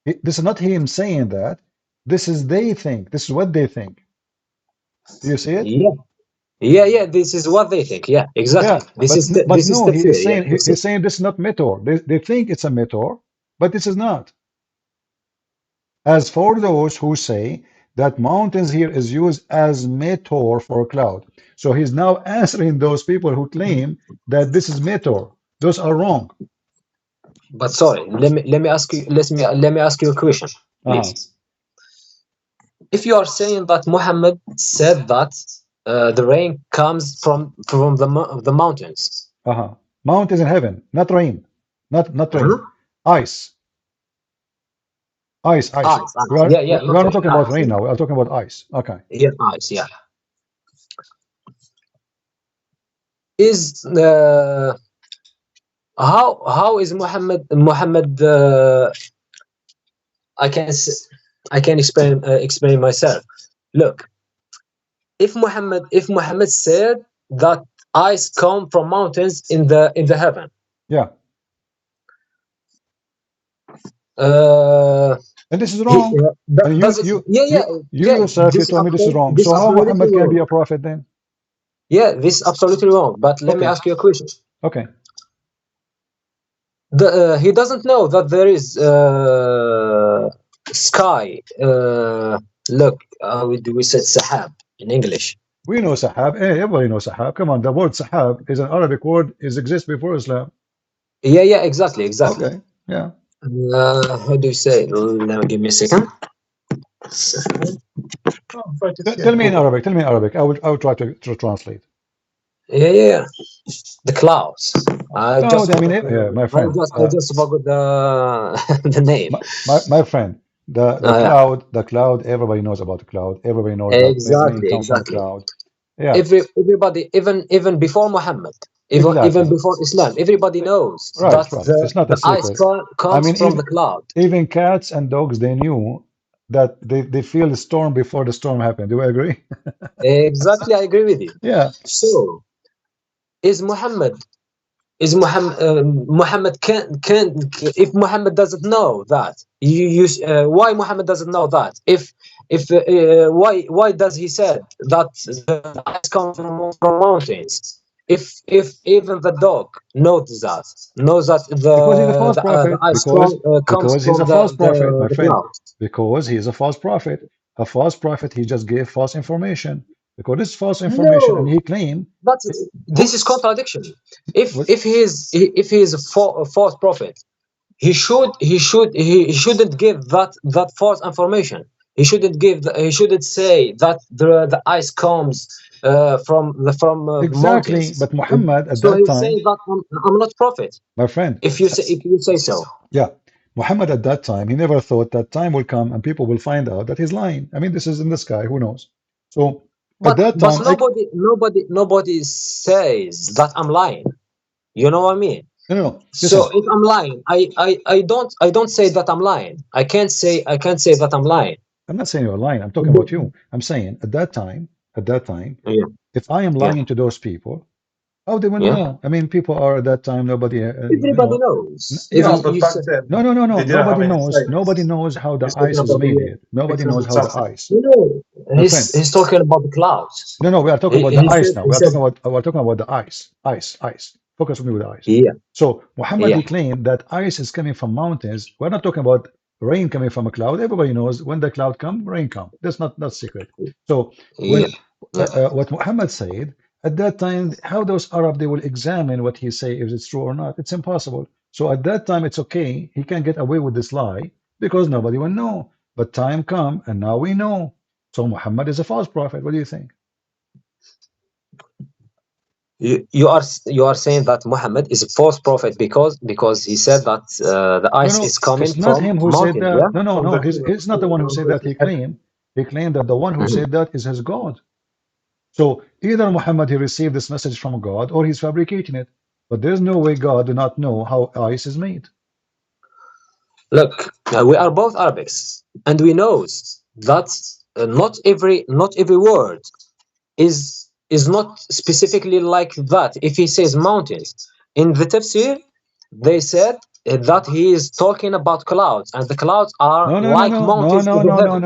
This is not him saying that. This is they think. This is what they think. Do you see it? Yeah. This is what they think. Yeah, exactly. Yeah, he's saying this is not metaphor. They think it's a metaphor, but this is not. As for those who say that mountains here is used as metaphor for a cloud. So he's now answering those people who claim that this is metaphor. Those are wrong. But sorry, let me ask you. Let me ask you a question, please. If you are saying that Muhammad said that the rain comes from the mountains. Mountains in heaven, not rain, not rain. Ice. Ice. We are not talking about rain now. We are talking about ice. Okay. Yeah, ice. Yeah. Is how is Muhammad? I can explain myself. Look, if Muhammad said that ice come from mountains in the heaven. Yeah. And this is wrong. Yourself, you told me this is wrong. So how Muhammad can be a prophet then? Yeah, this is absolutely wrong. But let me ask you a question. Okay. He doesn't know that there is sky. Look, we said sahab in English. We know sahab. Everybody knows sahab. Come on, the word sahab is an Arabic word. It exists before Islam. Yeah, exactly. Okay. Yeah. How do you say? Give me a second. Tell me in Arabic. I will try to translate. Yeah. The clouds. My friend. I just forgot the name. My friend. The cloud. Everybody knows about the cloud. Everybody knows exactly. Cloud. Yeah. Everybody, even before Muhammad, even before Islam, everybody knows that it's not the ice comes from the cloud. Even cats and dogs, they knew that they feel the storm before the storm happened. Do you agree? Exactly, I agree with you. Yeah. So, Muhammad can if Muhammad doesn't know that why Muhammad doesn't know that why does he said that the ice comes from mountains if even the dog knows that because he's a false prophet because he's a false prophet, my friend. Because he's a false prophet. A false prophet, he just gave false information. because it's false information, and No, he claimed. but this is contradiction. If he is a false prophet, he shouldn't give that false information. He shouldn't say that the ice comes from Exactly, mountains. but Muhammad at So that he'll say time, that I'm not prophet. my friend, If you say so. yeah, Muhammad at that time, he never thought that time will come and people will find out that he's lying. I mean, this is in the sky, who knows? So at that But time, nobody says that I'm lying. You know what I mean? no. So Listen, if I'm lying, I don't say that I'm lying. I can't say that I'm lying. I'm not saying you're lying. I'm talking about you. I'm saying at that time, Yeah, if I am yeah, lying to those people, how they will yeah. know? I mean, people are at that time, nobody, Everybody knows. yeah, No, Even but you back said then no. they didn't have Nobody any knows. Nobody science. knows how the He's talking ice is about made the yet. Nobody knows example how the something. ice. no. My friend, He's talking about the clouds. no. We are talking about the He ice said now. he said We're talking about the ice. Ice. Focus with me with the ice. yeah, So Muhammad yeah, he claimed that ice is coming from mountains. We're not talking about rain coming from a cloud. Everybody knows when the cloud come, rain come. That's not secret. So yeah, when yeah. what Muhammad said at that time, how those Arab they will examine what he say if it's true or not. It's impossible. So at that time, it's okay. He can get away with this lie because nobody will know. But time come, and now we know. So Muhammad is a false prophet. What do you think? You are saying that Muhammad is a false prophet because he said that the No, ice no, is coming it's not from him who said mountains. Yeah. that. From No. the He's not the one who said that. He claimed that the one who Mhm. said that is his God. So either Muhammad he received this message from God or he's fabricating it. But there's no way God do not know how ice is made. Look, we are both Arabics, and we knows that not every word is not specifically like that. If he says mountains in the tafsir, they said that he is talking about clouds, and the clouds are like mountains in the heaven.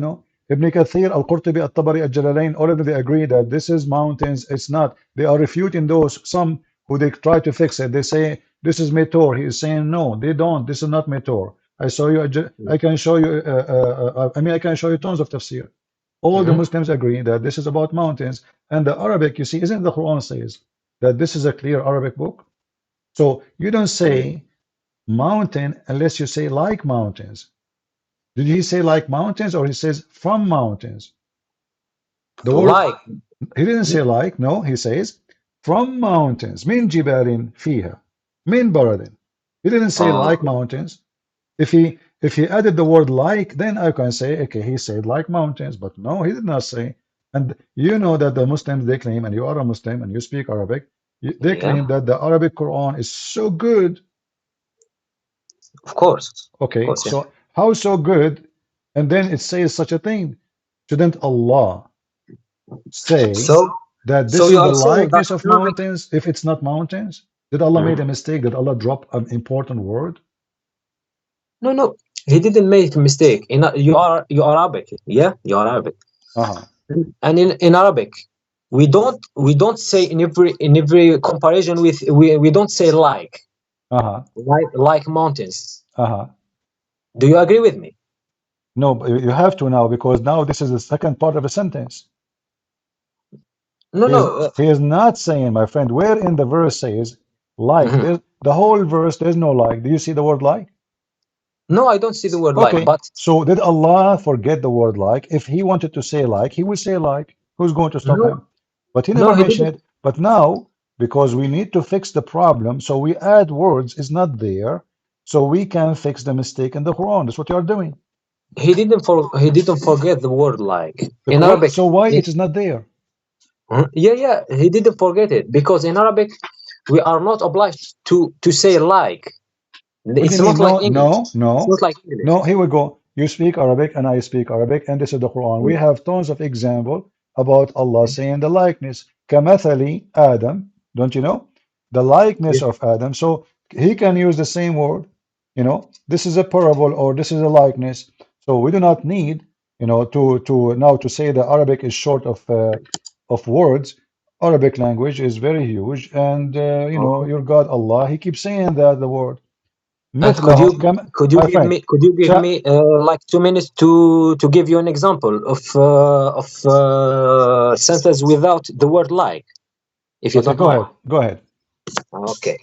No. Ibn Kathir, Al-Qurtubi, At-Tabari, Al-Jalalain, all of them, they agree that this is mountains. It's not. They are refuting those, some who they try to fix it. They say, this is Meteor. He is saying, no, they don't. This is not Meteor. I saw you, I can show you, I can show you tons of tafsir. All the Mhm. Muslims agree that this is about mountains. And the Arabic, you see, isn't the Quran says that this is a clear Arabic book? So you don't say mountain unless you say like mountains. Did he say like mountains or he says from mountains? The word, Like, he didn't say like, no, he says from mountains. Min jibalin fiha. Min baradin. He didn't say like mountains. If he added the word like, then I can say, okay, he said like mountains, but no, he did not say. And you know that the Muslims they claim, and you are a Muslim and you speak Arabic, they yeah, claim that the Arabic Quran is so good. of course, Okay, yeah. so how so good? And then it says such a thing. Shouldn't Allah say So, that so this you is the are saying that likeness of Arabic. mountains if it's not mountains? Did Allah made a mistake? Did Allah drop an important word? No, he didn't make a mistake. You are Arabic, yeah, you are Arabic, Uh-huh. and in Arabic, we don't say in every comparison with we don't say Uh-huh. like mountains. Uh-huh. Do you agree with me? No, but you have to now because now this is the second part of a sentence. No, He is, no, he is not saying, my friend, where in the verse says like. mhm. There's the whole verse, there's no like. Do you see the word like? No, I don't see the word like, Okay, but so did Allah forget the word like? If he wanted to say like, he will say like. Who's going to stop no, him? But he no, never he mentioned didn't. it. But now, because we need to fix the problem, so we add words is not there, so we can fix the mistake in the Quran. That's what you are doing. He didn't forget the word like in Arabic. So why it is not there? Yeah, he didn't forget it because in Arabic we are not obliged to say like. What do It's you not mean? like No, English. It's not like English. no. Here we go. You speak Arabic and I speak Arabic, and this is the Quran. We have tons of example about Allah saying the likeness. Kamathali Adam, don't you know? The likeness of Adam. So he can use the same word. This is a parable or this is a likeness. So we do not need, to now to say that Arabic is short of words. Arabic language is very huge, and Okay. your God Allah, He keeps saying that the word. مثله كما could you my give friend me like 2 minutes to give you an example of sentence without the word like, if you okay, don't mind. go ahead. Okay.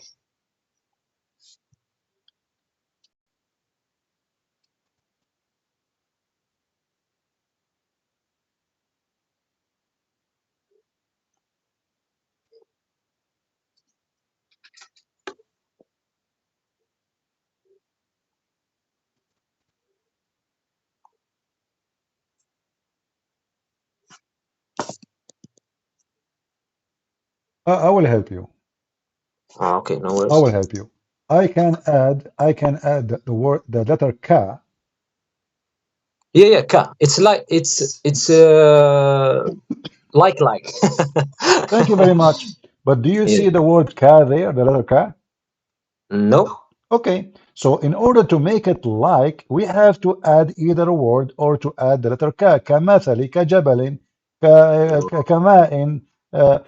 I will help you. Okay, no worries. I will help you. I can add the word, the letter K. Yeah, ka. It's like like. Thank you very much. But do you Yeah. see the word K there, the letter K? No. Okay, so in order to make it like, we have to add either a word or to add the letter K. كمثل, كجبل, كماء.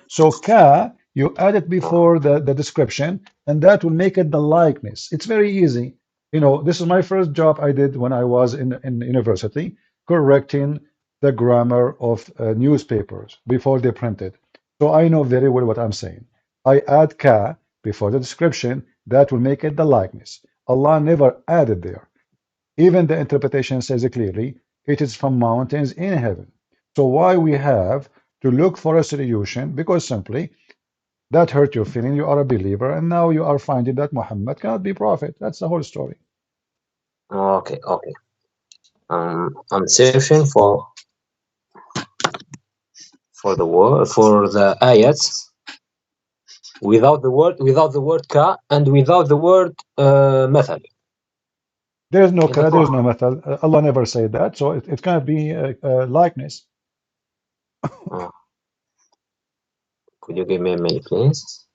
So K, you add it before the description, and that will make it the likeness. It's very easy. You know, this is my first job I did when I was in university, correcting the grammar of newspapers before they printed. So I know very well what I'm saying. I add K before the description, that will make it the likeness. Allah never added there. Even the interpretation says it clearly, it is from mountains in heaven. So why we have to look for a solution? Because simply that hurt your feeling, you are a believer, and now you are finding that Muhammad cannot be prophet. That's the whole story. Okay. I'm searching for the word, for the ayats without the word ka and without the word مثل. There's no In the kara, there's no Quran. method. Allah never said that, so it cannot be likeness. Could you give me a minute, please?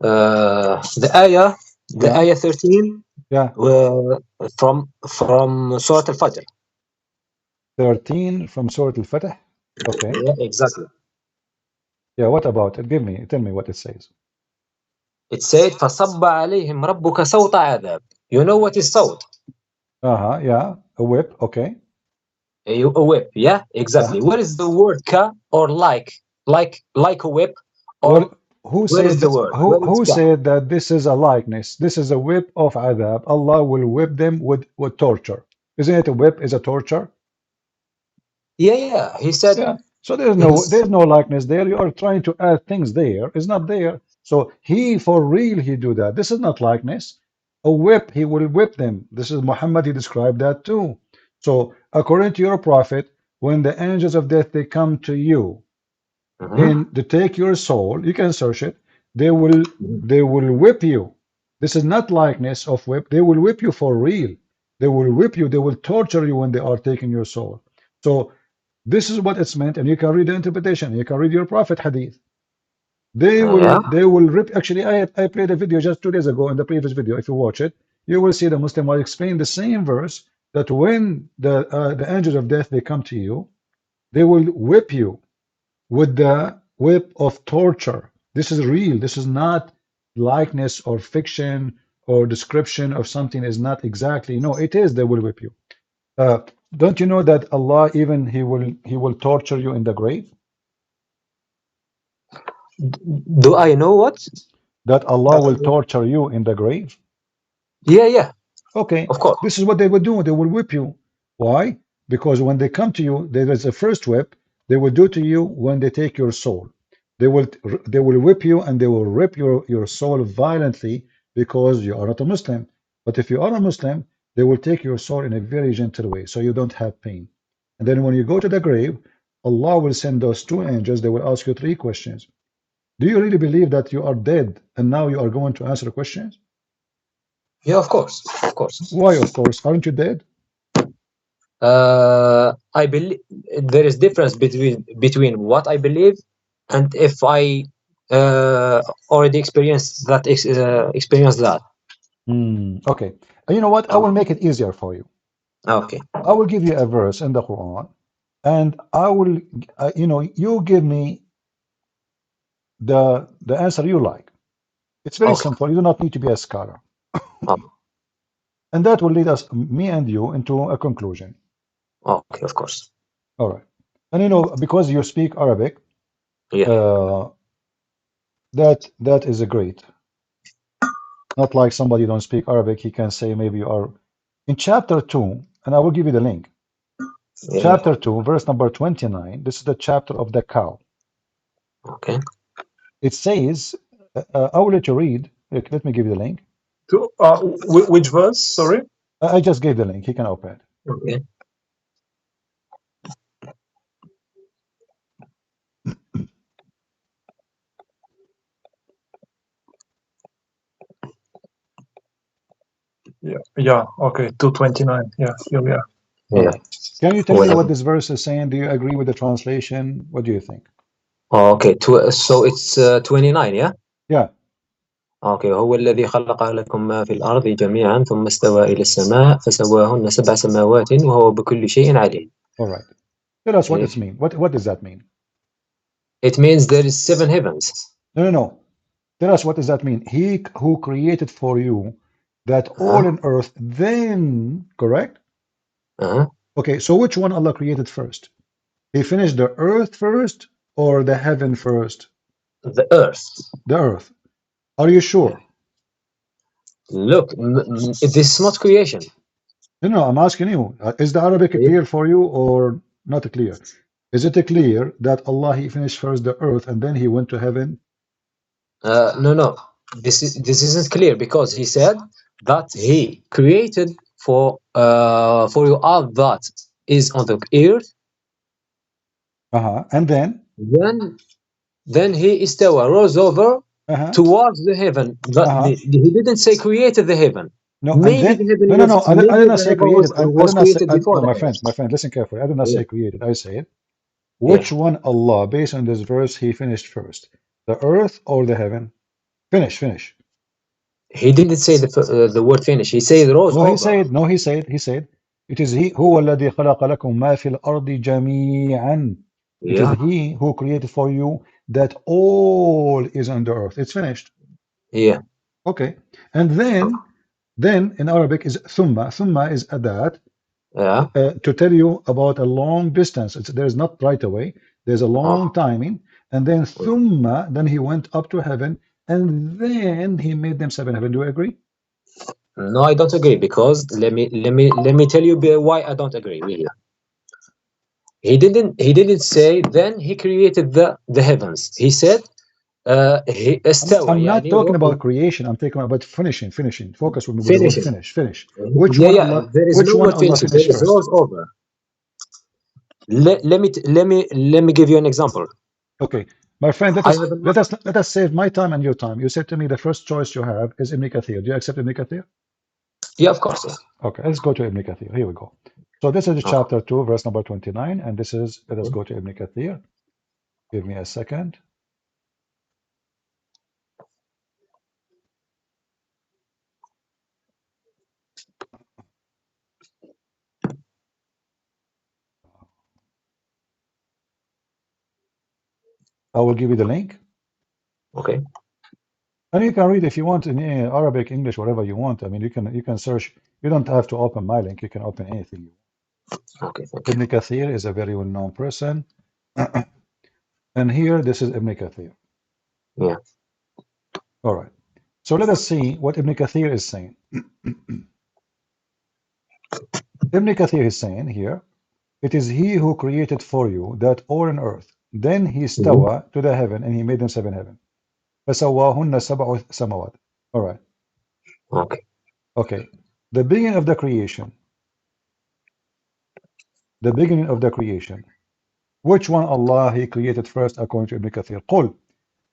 The ayah, Yeah. ayah 13, Yeah. from Surah Al-Fajr. 13 from Surah Al-Fatih. Okay. Yeah, exactly. Yeah, what about it? Tell me what it says. It said, فَصَبَّ عَلَيْهِمْ رَبُّكَ صَوْتَ عَذَابٍ. You know what is sawt? Yeah, a whip, okay. A whip, yeah, exactly. Yeah. Where is the word ka or like a whip, or What? Who where is said the that? word? Where is Who ka? said that this is a likeness? This is a whip of adab. Allah will whip them with torture. Isn't it a whip? Is a torture? Yeah. He said. Yeah. So there's no likeness there. You are trying to add things there. It's not there. So he for real he do that. This is not likeness. A whip, he will whip them. This is Muhammad. He described that too. So according to your prophet, when the angels of death they come to you, and to take your soul, you can search it, they will whip you. This is not likeness of whip. They will whip you for real. They will whip you, they will torture you when they are taking your soul. So this is what it's meant, and you can read the interpretation, you can read your prophet hadith. They will rip. Actually, I played a video just 2 days ago in the previous video. If you watch it, you will see the Muslim was explaining the same verse, that when the angels of death they come to you, they will whip you with the whip of torture. This is real. This is not likeness or fiction or description of something is not exactly. No, it is. They will whip you. Don't you know that Allah even he will torture you in the grave? Do I know what? That Allah will torture you in the grave? Yeah. Okay. Of course. This is what they will do. They will whip you. Why? Because when they come to you, there is a first whip they will do to you when they take your soul. They will whip you and they will rip your soul violently because you are not a Muslim. But if you are a Muslim, they will take your soul in a very gentle way so you don't have pain. And then when you go to the grave, Allah will send those two angels. They will ask you 3 questions. Do you really believe that you are dead and now you are going to answer questions? Yeah, of course. Why, of course? Aren't you dead? I believe there is difference between what I believe and if I already experienced that. Experienced that. Okay. And you know what? I will make it easier for you. Okay. I will give you a verse in the Quran, and I will, you give me the answer you like. It's very simple. You do not need to be a scholar. And that will lead us, me and you, into a conclusion. Okay, of course. All right. And because you speak Arabic, that is a great. Not like somebody don't speak Arabic, he can say maybe you are in chapter 2, and I will give you the link. Chapter 2, verse number 29. This is the chapter of the cow. Okay. It says, I will let you read. Let me give you the link. Which verse? Sorry. I just gave the link. He can open it. Okay. Yeah. Okay. 229. Yeah. Here we are. All right. Can you tell me what this verse is saying? Do you agree with the translation? What do you think? Okay. So it's 29. Yeah. Yeah. Okay. هو الذي خلق لكم ما في الأرض جميعا ثم استوى إلى السماء فسواهن سبع سماوات وهو بكل شيء عليم. All right. Tell us what it means. What does that mean? It means there is 7 heavens. No. Tell us what does that mean? He who created for you that all in earth, then, correct? Okay, so which one Allah created first? He finished the earth first or the heaven first? The earth. The earth. Are you sure? Look, this is not creation. No, I'm asking you. Is the Arabic clear for you or not clear? Is it clear that Allah, He finished first the earth and then He went to heaven? No. This isn't clear because He said that He created for you all that is on the earth. And then He istawa, rose over towards the heaven. He didn't say created the heaven. No, maybe the heaven I did not say created. was created before. My friend, listen carefully. I did not say created. I said, which one Allah, based on this verse, He finished first? The earth or the heaven? Finish. He didn't say the word finish. He said rose over. He said, it is He هو الذي خلق لكم ما في الأرض جميعا. It is He who created for you that all is on the earth. It's finished. Yeah. Okay. And then in Arabic is thumma. Thumma is adat. To tell you about a long distance. There's not right away. There's a long timing. And then thumma, then He went up to heaven, and then He made them 7 heaven. Do you agree? No, I don't agree because let me tell you why I don't agree with you. He didn't say then He created the heavens. He said I'm not talking about creation. I'm talking about finishing. Focus with me with the word finish. Which one Allah, there is which no one Allah finished. finished There is first? rose over. Let me give you an example. Okay, my friend, let us save my time and your time. You said to me the first choice you have is Ibn Kathir. Do you accept Ibn Kathir? Yeah, of course. Yeah. Okay, let's go to Ibn Kathir. Here we go. So this is chapter 2, verse number 29, and this is, let us go to Ibn Kathir. Give me a second. I will give you the link. Okay. And you can read if you want in Arabic, English, whatever you want. I mean, you can search. You don't have to open my link. You can open anything you want. Okay. Ibn Kathir is a very well-known person. And here, this is Ibn Kathir. Yeah. All right. So let us see what Ibn Kathir is saying. Ibn Kathir is saying here, it is He who created for you that all on earth. Then He stawa to the heaven, and He made them 7 heaven. فَسَوَّاهُنَّ سَبْعُ سَمَوَاتٍ. All right. Okay. The beginning of the creation. The beginning of the creation. Which one Allah He created first according to Ibn Kathir? قُلْ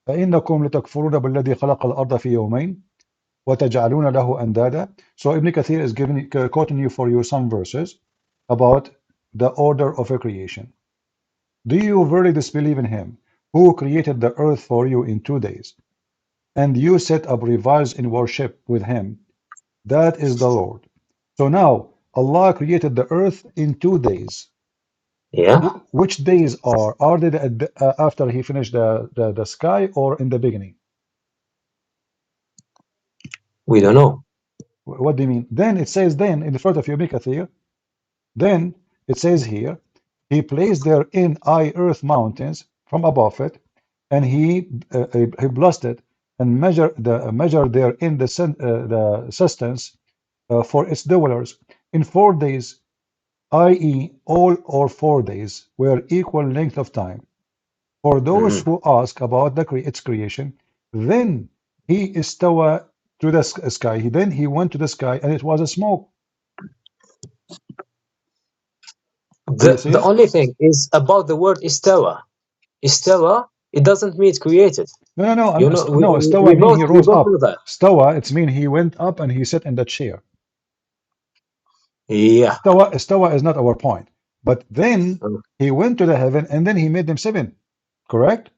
فَإِنَّكُمْ لِتَكْفُرُونَ بِالَّذِي خَلَقَ الْأَرْضَ فِي يَوْمَيْنِ وَتَجْعَلُونَ لَهُ أَنْدَادًا. So Ibn Kathir is quoting you for you some verses about the order of a creation. Do you verily disbelieve in Him who created the earth for you in 2 days, and you set up rivals in worship with him. That is the Lord. So now Allah created the earth in 2 days. Yeah, Which days are they after he finished the sky or in the beginning? we don't know. What do you mean? Then it says then in the front of your Mikathir, then it says here, he placed therein high earth mountains from above it, and he blessed it and measured therein the sustenance for its dwellers in 4 days, i.e., all or 4 days were equal length of time. For those who ask about its creation, then he istawa to the sky. Then he went to the sky, and it was a smoke. Do you see The it? only thing is about the word istawa. Istawa, it doesn't mean it's created. No, no, no. You know, No, we stawa mean both he we rose both up. know that. Stawa, it's mean he went up and he sat in the chair. Yeah. Stawa is not our point. But then he went to the heaven, and then he made them 7. Correct?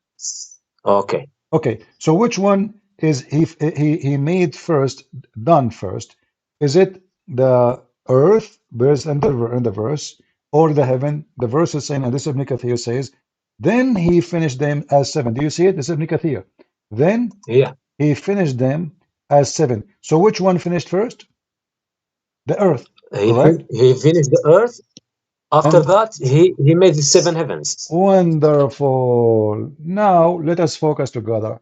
Okay. Okay. So which one is he made first, done first? Is it the earth, verse and the verse, or the heaven? The verse is saying, and this is Ibn Kathir says, then he finished them as 7. Do you see it? This is Ibn Kathir. Then Yeah. he finished them as 7. So which one finished first? The earth, correct? He finished the earth. After And that, he made the 7 heavens. wonderful. Now let us focus together.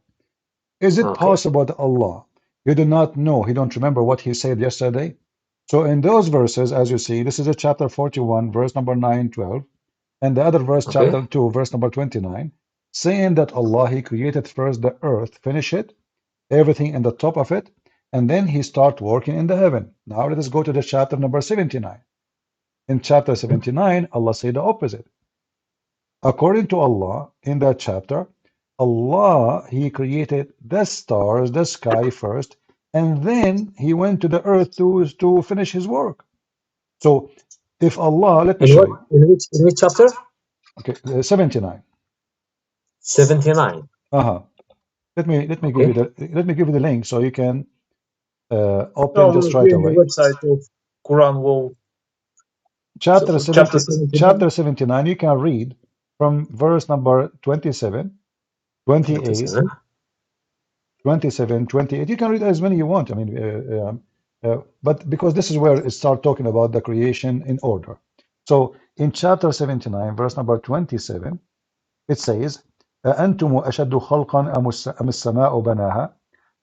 Is it Okay. possible that Allah, you do not know, he don't remember what he said yesterday? So in those verses, as you see, this is a chapter 41, verse number 9, 12, and the other verse, Okay. chapter 2, verse number 29, saying that Allah, he created first the earth, finish it, everything in the top of it, and then he start working in the heaven. Now let us go to the chapter number 79. In chapter 79, Allah said the opposite. According to Allah, in that chapter, Allah, he created the stars, the sky first, and then he went to the earth to finish his work. So if Allah, let me In show what? you. In which chapter? Okay, 79. 79. Let me Okay. give you the link so you can open No, just right here in the away. website of Quran Wall. Chapter So, chapter 70, 79. chapter 79, you can read from verse number 27, 28, 27. 27, 28. You can read as many you want. I mean, but because this is where it starts talking about the creation in order. So in chapter 79, verse number 27, it says, أأنتم أشد خلقا أم السماء بناها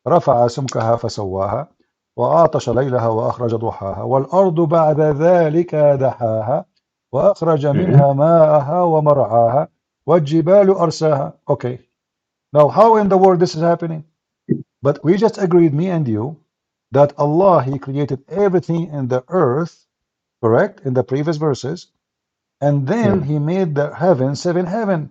رفع سمكها فسواها وأعطش ليلها وأخرج ضحاها والأرض بعد ذلك دحاها وأخرج منها ماءها ومرعاها والجبال أرساها. Okay. Now, how in the world this is happening? But we just agreed, me and you, that Allah, he created everything in the earth, correct, in the previous verses, and then he made the heaven 7 heaven.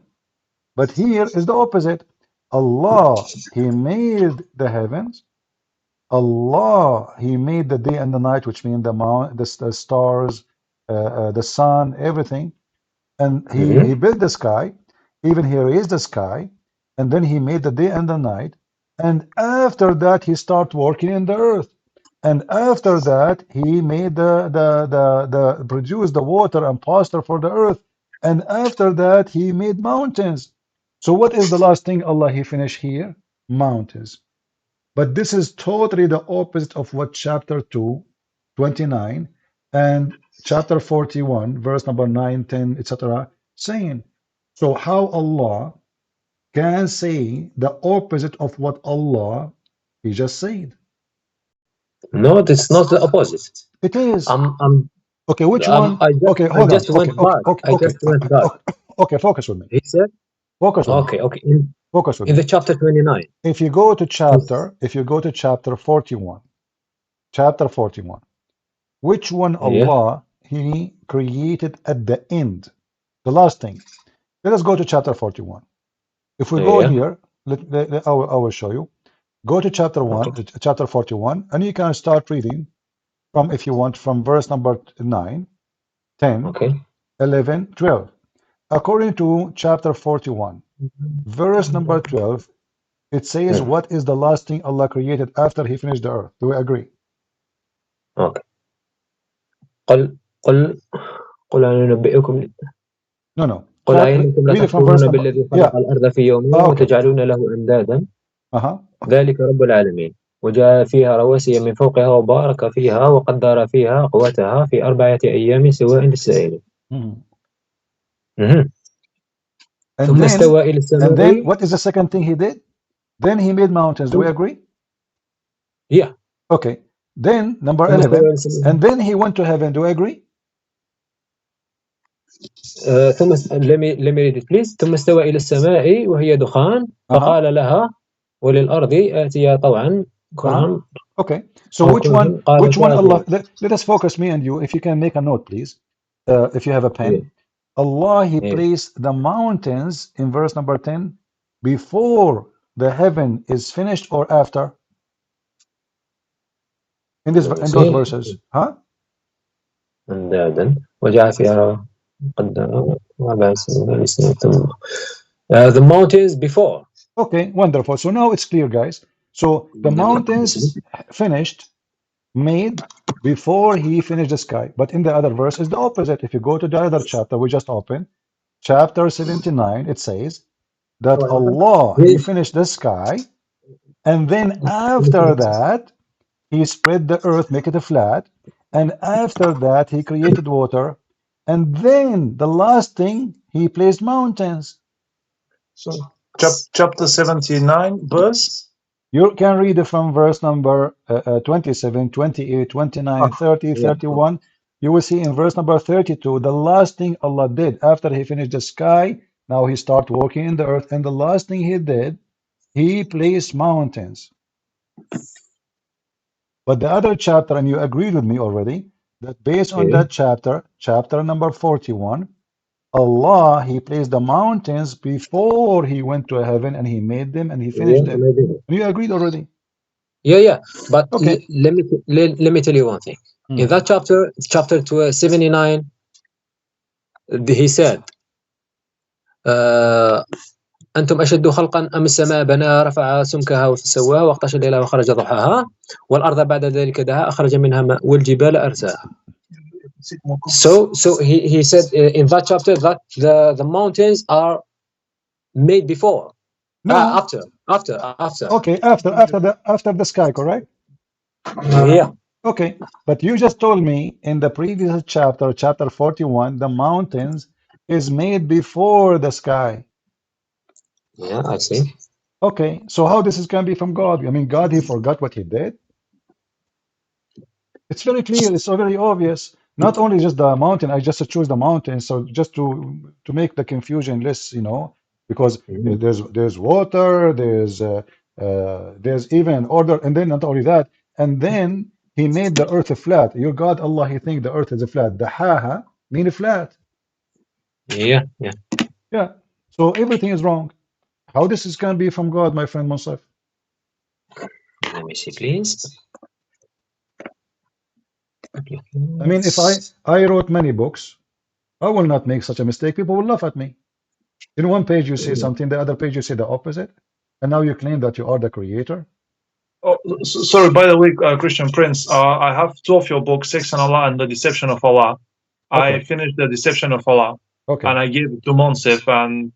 But here is the opposite. Allah, he made the heavens. Allah, he made the day and the night, which mean the stars, the sun, everything. And he built the sky, even he raised the sky, and then he made the day and the night. And after that, he started working in the earth. And after that, he made the produced the water and pasture for the earth. And after that, he made mountains. So what is the last thing Allah he finished here? Mountains. But this is totally the opposite of what chapter 2, 29, and chapter 41, verse number 9, 10, etc. saying. So how Allah can say the opposite of what Allah he just said? No, it's not the opposite. It is. I'm Okay, which one? Okay, I hold on. just Okay, went okay, back. okay, I okay, just went back. okay, focus with me. He said, Focus with me. okay, okay. Focus with In me. the chapter 29. If you go to chapter 41, chapter 41, which one Yeah. Allah he created at the end, the last thing. Let us go to chapter 41. If we go Yeah. here, I will show you. Go to chapter 1, Okay. chapter 41, and you can start reading from, if you want, from verse number 9, 10, Okay. 11, 12. According to chapter 41, verse number 12, it says, what is the last thing Allah created after He finished the earth? Do we agree? Okay. قل هل ننبئكم No. قل أئنكم Read it from verse لتكفرون number. بالذي Yeah. خلق الأرض في يومين Okay. وتجعلون له أندادا Okay. ذلك رب العالمين وجعل فيها رواسي من فوقها وبارك فيها وقدر فيها قوتها في 4 أيام سواء للسائلين. ثم استوى إلى السماء. And then what is the second thing He did? Then He made mountains. Do we agree? Yeah. Okay. Then number 11. And then He went to heaven. Do we agree? ثم let me read it please. ثم استوى إلى السماء وهي دخان فقال لها وللأرض آتيا طوعا كرها. Okay. So which one Allah, let us focus, me and you, if you can make a note please, if you have a pen. Allah, He placed the mountains in verse number 10 before the heaven is finished or after? In those verses. Huh? وجعل فيها the mountains before. Okay, wonderful. So now it's clear, guys. So the mountains finished, made before He finished the sky. But in the other verse is the opposite. If you go to the other chapter we just opened, chapter 79, it says that Allah, He finished the sky, and then after that He spread the earth, make it flat, and after that He created water, and then the last thing He placed mountains. So chapter 79 verse? You can read it from verse number 27, 28, 29, 30, 31. You will see in verse number 32, the last thing Allah did after He finished the sky, now He started working in the earth, and the last thing He did, He placed mountains. But the other chapter, and you agreed with me already, that based on that chapter, chapter number 41, Allah, He placed the mountains before He went to heaven, and He made them and He finished them. You agreed already? Yeah. But let me tell you one thing. In that chapter 79, He said, أنتم أشد خلقا أم السماء بناها رفع سمكها وسواها واغطش الليل وخرج ضحاها والأرض بعد ذلك دها أخرج منها ماء والجبال أرساها. So he said in that chapter that the mountains are made before. No. After. Okay, after the sky, correct? Yeah. Okay, but you just told me in the previous chapter, chapter 41, the mountains is made before the sky. Yeah, I see. Okay, so how this is going to be from God? I mean, God, He forgot what He did? It's very clear, it's so very obvious. Not only just the mountain, I just choose the mountain, so just to make the confusion less, you know, because there's water, there's even order, and then not only that, and then He made the earth flat. Your God, Allah, He think the earth is flat. The ha mean flat. Yeah. So everything is wrong. How this is going to be from God, my friend Monsef? Let me see, please. I mean, if I wrote many books, I will not make such a mistake. People will laugh at me. In one page you say something, the other page you say the opposite, and now you claim that you are the creator. Oh, sorry, by the way, Christian Prince, I have 2 of your books, Sex and Allah and The Deception of Allah. Okay. I finished The Deception of Allah, and I gave it to Monsef, and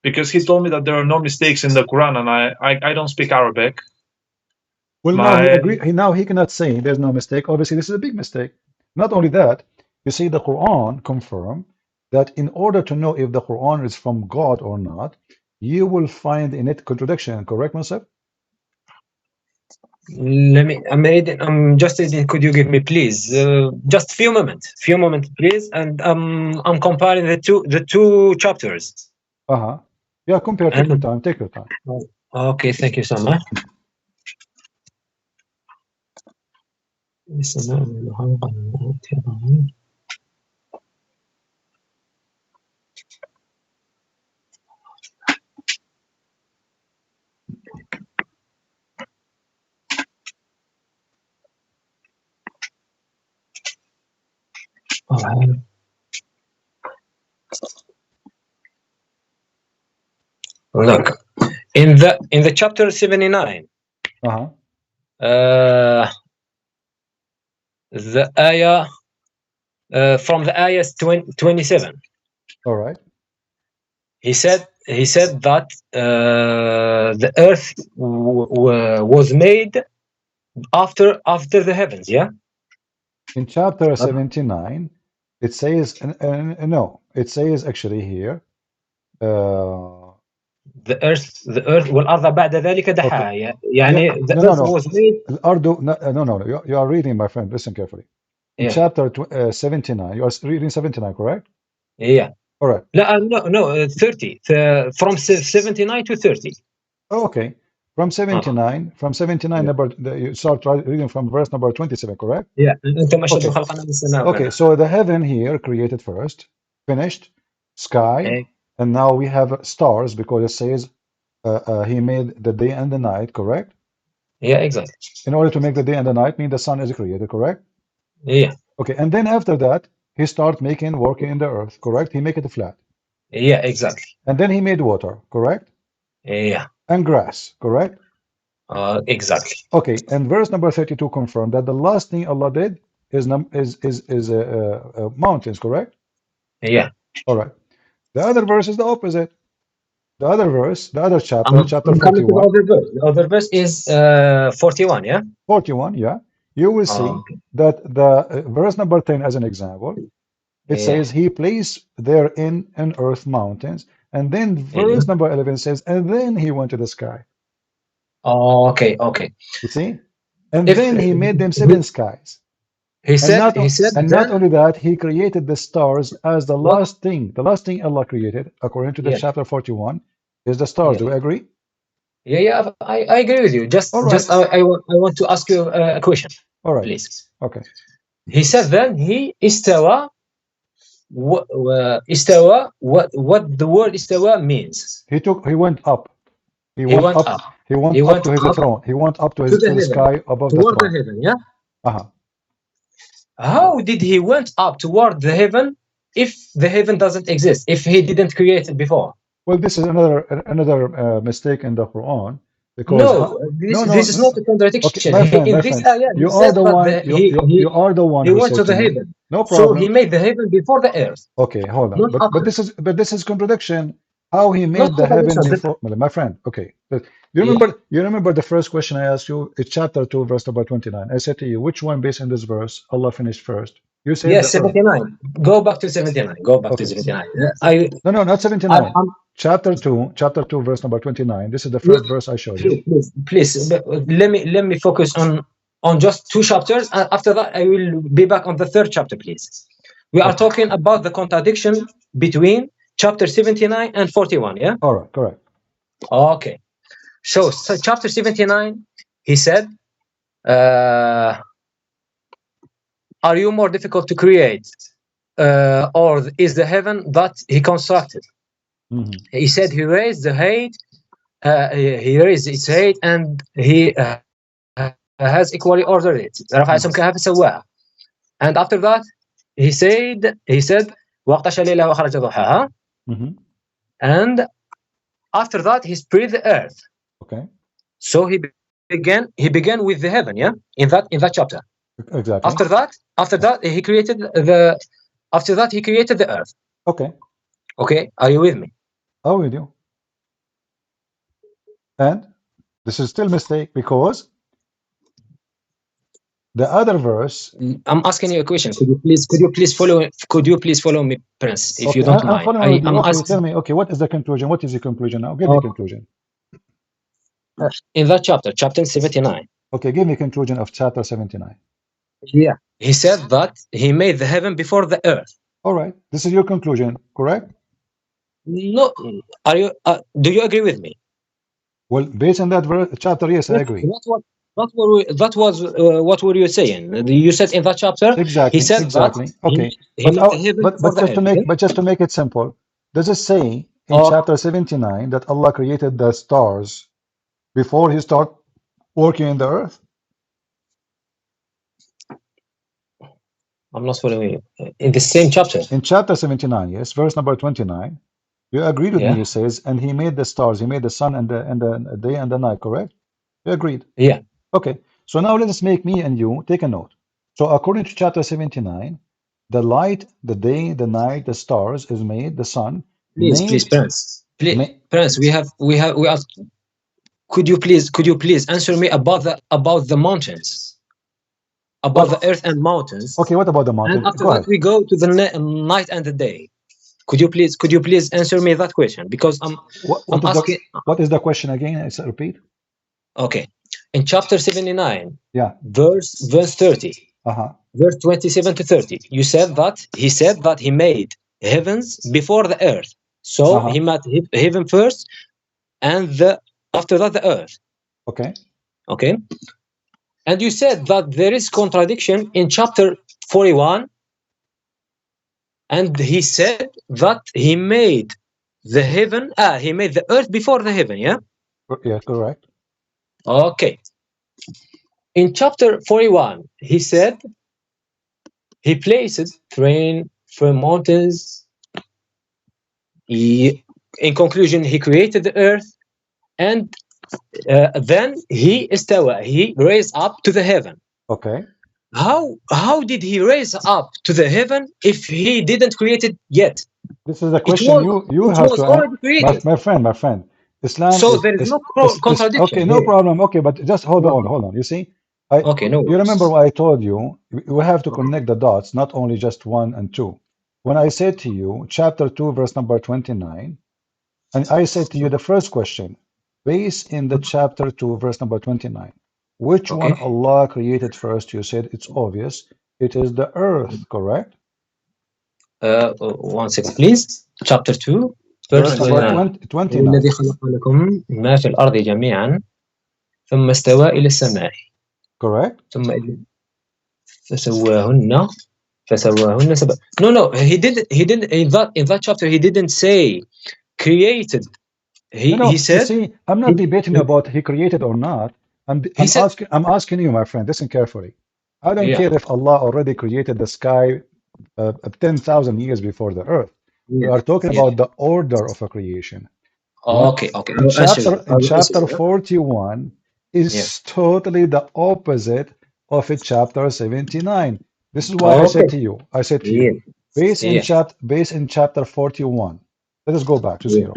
because he told me that there are no mistakes in the Quran, and I don't speak Arabic. Well, now he agree. Now he cannot say there's no mistake. Obviously, this is a big mistake. Not only that, you see, the Quran confirm that in order to know if the Quran is from God or not, you will find in it contradiction. Correct, Monsef? I'm just reading. Could you give me, please, just few moments, please, and I'm comparing the two chapters. Yeah, compare. Take your time. Take your time. Okay, thank you so much. Look, in the chapter 79, the ayah from the ayah 27. All right. He said that the earth was made after the heavens. Yeah. In chapter 79, it says no. It says actually here. The earth والأرض بعد ذلك دحاها. يعني the earth was made. You are reading, my friend. Listen carefully. In chapter 79, you are reading 79, correct? Yeah. All right. No, 30. From 79 to 30. Oh, okay. From 79, you start reading from verse number 27, correct? Yeah. Okay, so the heaven here created first, finished, sky, and now we have stars because it says he made the day and the night, correct? Yeah, exactly. In order to make the day and the night, mean the sun is created, correct? Yeah. Okay, and then after that, he started working in the earth, correct? He make it flat. Yeah, exactly. And then he made water, correct? Yeah. And grass, correct? Exactly. Okay, and verse number 32 confirmed that the last thing Allah did is mountains, correct? Yeah. All right. The other verse is the opposite. The other verse, the other chapter, chapter 41. The other verse is 41, yeah? 41, yeah. You will see that the verse number 10 as an example, it says he placed therein in earth mountains, and then verse number 11 says, and then he went to the sky. Okay. You see? And then he made them 7 skies. He said, and not only that, he created the stars as the last thing. The last thing Allah created, according to the chapter 41, is the stars. Do we agree? Yeah, I agree with you. Just I want to ask you a question. All right. Please. Okay. He said then he istawa. What the word istawa means? He went up. He went up. He went up to his throne. He went up to the sky above the throne. The heaven, yeah. How did he went up toward the heaven if the heaven doesn't exist? If he didn't create it before? Well, this is another mistake in the Quran. Because this is not a contradiction. Okay, my friend, you are the one. He went to the heaven. No problem. So he made the heaven before the earth. Okay, hold on. But this is contradiction. How he made the heaven before, my friend. Okay, you remember the first question I asked you? It's chapter 2, verse number 29. I said to you, which one based on this verse Allah finished first? You said yes, 79. Go back to 79. Go back to 79. No, not 79. Chapter 2, verse number 29. This is the first verse I showed you. Please, let me focus on just 2 chapters. After that, I will be back on the 3rd chapter, please. We are talking about the contradiction between chapter 79 and 41, yeah? All right, correct. Okay. So chapter 79, he said, are you more difficult to create, or is the heaven that he constructed? He said he raised the height, he raised its height, and he has equally ordered it. And after that, he said, and after that, he spread the earth. Okay. So he began with the heaven, yeah, in that chapter. Exactly. After that, he created the earth. Okay. Okay. Are you with me? I'm with you. And this is still a mistake because the other verse. I'm asking you a question. Could you please follow me, Prince, if you don't mind? I'm asking. Tell me. Okay, what is the conclusion? What is the conclusion now? Give me conclusion. In that chapter 79. Okay, give me conclusion of chapter 79. Yeah, he said that he made the heaven before the earth. All right, this is your conclusion, correct? No, are you? Do you agree with me? Well, based on that chapter, yes, I agree. What were you saying? You said in that chapter. Exactly. He said exactly. That okay. But just to make it simple, does it say in chapter 79 that Allah created the stars before He started working in the earth? I'm not following you. In the same chapter. In chapter 79, yes, verse number 29. You agreed with me, Yeah. he says, and he made the stars, he made the sun and the day and the night, correct? You agreed. Yeah. Okay. So now let us make me and you take a note. So according to chapter 79, the light, the day, the night, the stars is made, the sun Please, please, made, Prince. Please, ma Prince, we are. Could you please answer me about the mountains, about the earth and mountains, okay, what about the and mountain? after Go that ahead. we go to the night and the day. Could you please answer me that question, because I'm asking. What is the question again? Let's repeat. Okay, in chapter 79, Yeah. verse 30, verse 27 to 30, you said that he made heavens before the earth. So he made heaven first, and after that the earth. Okay. Okay. And you said that there is contradiction in chapter 41, and he said that he made the heaven, he made the earth before the heaven, yeah? Yeah, correct. Okay. In chapter 41, he said he placed rain from mountains. In conclusion, he created the earth, and then he raised up to the heaven. Okay. How did he raise up to the heaven if he didn't create it yet? This is the question you have to answer. My friend. Islam So there is no contradiction. Okay, no problem. Okay, but just hold on. You see, you remember what I told you? We have to connect the dots, not only just 1 and 2. When I said to you, chapter 2, verse number 29, and I said to you the first question, based in the chapter 2, verse number 29, which one Allah created first? You said it's obvious. It is the earth, correct? 1 second, please. Chapter 2, verse 29. الذي خلق لكم ما في الأرض جميعا ثم استوى إلى السماء. Correct. ثم فسواهن سبع. No, he didn't in that chapter he didn't say created. He said, you see, I'm not debating about he created or not. I'm asking you, my friend, listen carefully. I don't care if Allah already created the sky 10,000 years before the earth. We are talking about the order of a creation. Okay. In chapter 41 is totally the opposite of chapter 79. This is why I said to you, based in chapter 41. Let us go back to 0.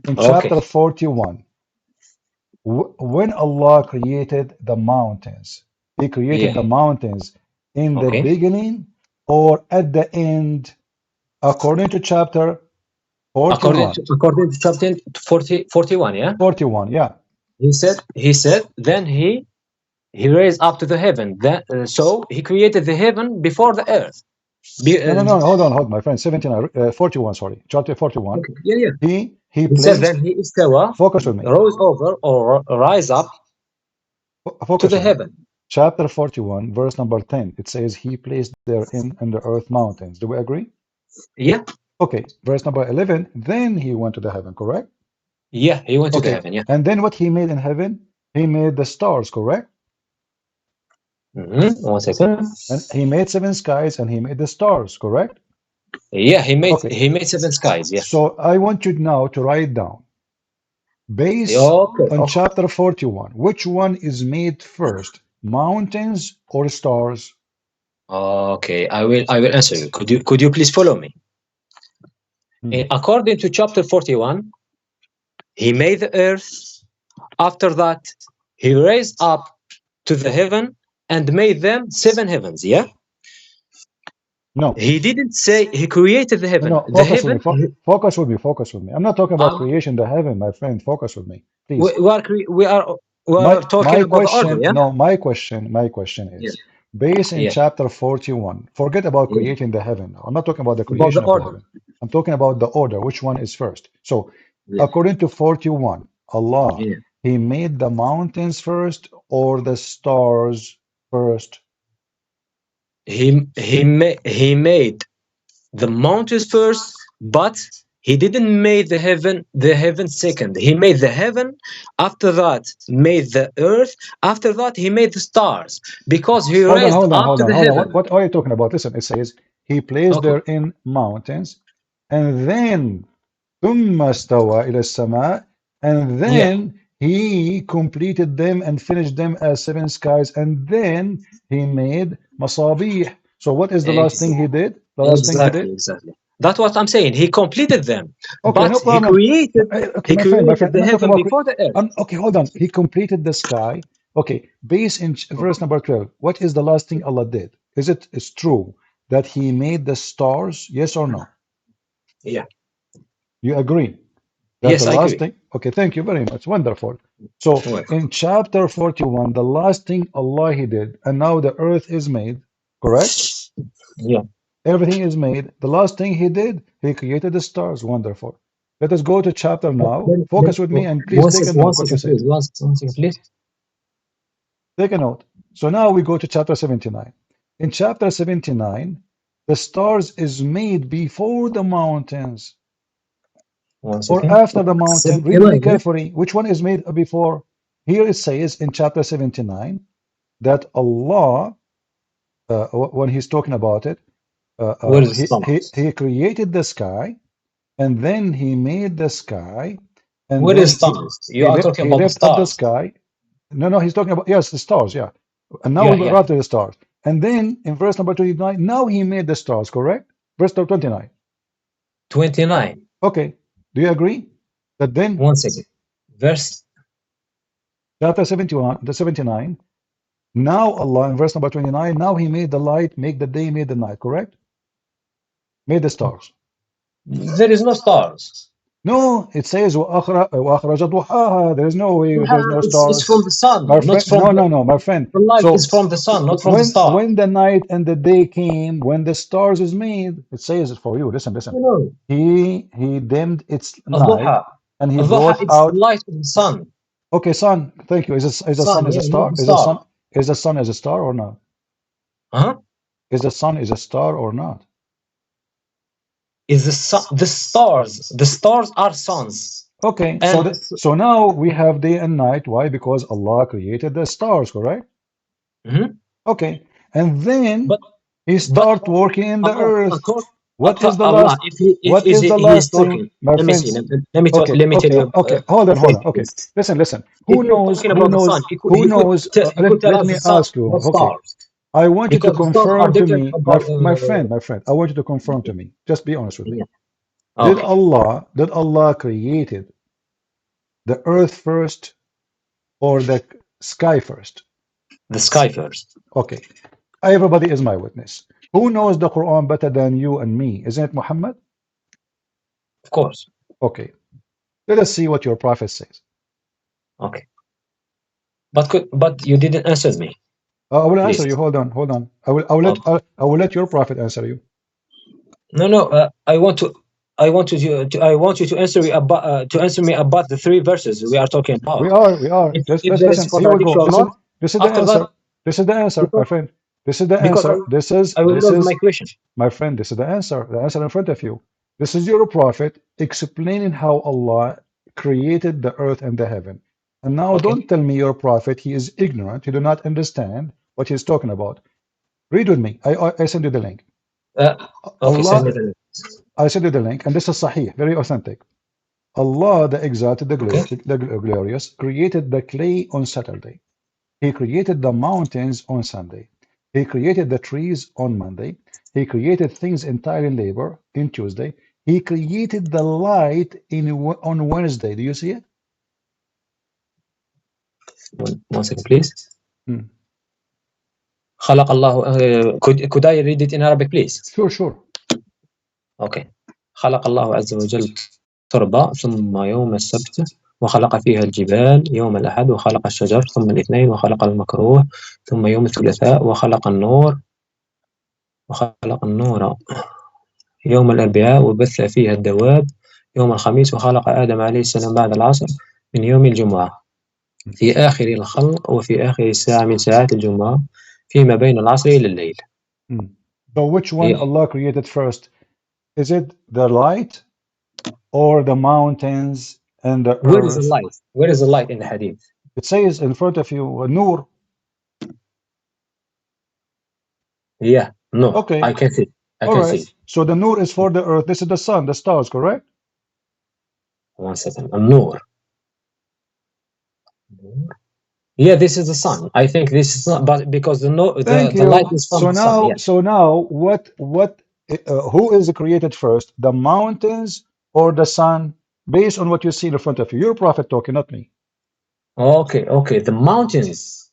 In chapter 41, when Allah created the mountains, He created the mountains in the beginning or at the end, according to chapter 41. According to chapter 41, yeah? 41, yeah. He said, then he raised up to the heaven. So he created the heaven before the earth. No, hold on, my friend. 41, sorry. Chapter 41. Okay. Yeah. He said then he focus with me. Rose over or rise up to the heaven. Chapter 41, verse number 10. It says he placed therein in the earth mountains. Do we agree? Yeah. Okay. Verse number 11. Then he went to the heaven, correct? Yeah, he went to the heaven, yeah. And then what he made in heaven? He made the stars, correct? 1 second. And he made 7 skies and he made the stars, correct? Yeah, he made 7 skies, yeah. So I want you now to write down, based on chapter 41, which one is made first, mountains or stars? Okay, I will answer you. Could you please follow me? According to chapter 41, he made the earth. After that, he raised up to the heaven and made them 7 heavens, yeah? No. He didn't say he created the heaven. No, focus with me. I'm not talking about creation the heaven, my friend. Focus with me, please. We are talking about the order, yeah? No, my question is, based in chapter 41, forget about creating the heaven. I'm not talking about the creation of the heaven. I'm talking about the order, which one is first. So, according to 41, Allah, He made the mountains first or the stars first? He made the mountains first, but he didn't make the heaven second. He made the heaven, after that made the earth, after that he made the stars, because he raised up to the heaven. What are you talking about? Listen, it says he placed there in mountains, and then ثم استوى إلى السماء, and then he completed them and finished them as 7 skies, and then he made مصابيح. So what is the last thing he did? The last thing he did? Exactly. That's what I'm saying. He completed them. Okay, But no he problem. created Okay, my friend, the I'm not talking heaven about. before the earth. Okay, hold on. He completed the sky. Okay, based in verse number 12, what is the last thing Allah did? Is it is true that He made the stars? Yes or no? Yeah. You agree that Yes, the I last agree. thing? Okay, thank you very much. Wonderful. So in chapter 41, the last thing Allah He did, and now the earth is made, correct? Yeah. Everything is made. The last thing He did, He created the stars. Wonderful. Let us go to chapter now. Focus with me and please take a note what you said. One second, please. Take a note. So now we go to chapter 79. In chapter 79, the stars is made before the mountains or after the mountain. Read with me carefully. Which one is made before? Here it says in chapter 79 that Allah, when He's talking about it, he created the sky, and then He made the sky, and Where then is stars? You he are lift talking about the up the stars. sky. No, he's talking about, yes, the stars, yeah. And now Yeah, we arrive to the stars. And then in verse number 29, now He made the stars, correct? Verse number 29. 29. Okay. Do you agree that then? One second. Verse chapter 71, the 79. Now Allah in verse number 29, now He made the light, make the day, made the night, correct? Made the stars. There is no stars. No, it says وَأَخْرَجَ ضُحَاهَا. There is no way, there's no It's stars. from the sun, My not friend, from no, my friend. the light So is from the sun, not from the star. when the night and the day came, when the stars is made, it says it for you. Listen. No. He dimmed its night الضحى. and He الضحى, brought it's the out. light of the sun. Okay, sun. Thank you. Is the sun is a Yeah, star? not the Is the sun star. is the sun is a star or not? Huh? Is the sun is a star or not? Is the sun, the stars are suns. Okay, And so now we have day and night. Why? Because Allah created the stars, correct? Okay, and then He start working in the earth. What is the Allah, last? What is the last thing, my let me see. friends? Let me tell you. Okay. Hold on. Okay, listen. Who If you're knows? talking about the sun, he Knows? he could tell Let us me the sun, ask you. not Okay, stars. I want you to Because the stars are confirm to different me, about my friend. I want you to confirm to me. Just be honest with me. Okay. Did Allah created the earth first or the sky first? The sky first. Okay. Everybody is my witness. Who knows the Quran better than you and me? Isn't it Muhammad? Of course. Okay. Let us see what your prophet says. Okay. But you didn't answer me. I will answer you. Hold on. I will let your prophet answer you. No. I want you to answer me about the 3 verses we are talking about. We are. If Let's there is listen. Here we go. contradiction or not. This is the answer. This is the answer, my friend. This is the answer. I will lose my question. My friend, this is the answer. The answer in front of you. This is your prophet explaining how Allah created the earth and the heaven. And now don't tell me your prophet, he is ignorant. He do not understand what he's talking about. Read with me. I send you the link. Send me the link. I send you the link, and this is Sahih, very authentic. Allah, the exalted, the glorious, created the clay on Saturday. He created the mountains on Sunday. He created the trees on Monday. He created things entirely in labor in Tuesday. He created the light on Wednesday. Do you see it? One second, please. خلق الله. Could I read it in Arabic, please? Sure. Okay. خلق الله عز وجل تربة ثم يوم السبت وخلق فيها الجبال يوم الأحد وخلق الشجر ثم الاثنين وخلق المكروه ثم يوم الثلاثاء وخلق النور يوم الأربعاء وبث فيها الدواب يوم الخميس وخلق آدم عليه السلام بعد العصر من يوم الجمعة في آخر الخلق وفي آخر ساعة من ساعات الجمعة فيما بين العصر إلى الليل. So which one Allah created first? Is it the light or the mountains and the earth? Where is the light? Where is the light in the hadith? It says in front of you, Nur. Yeah, no. Okay. I can see. I All can right. see. So the Nur is for the earth. This is the sun, the stars, correct? 1 second. النور. Yeah, this is the sun. I think this is not, but because the light is from the sun. Yeah. So now, who is created first, the mountains or the sun? Based on what you see in front of you, you're a prophet talking, not me. Okay, the mountains.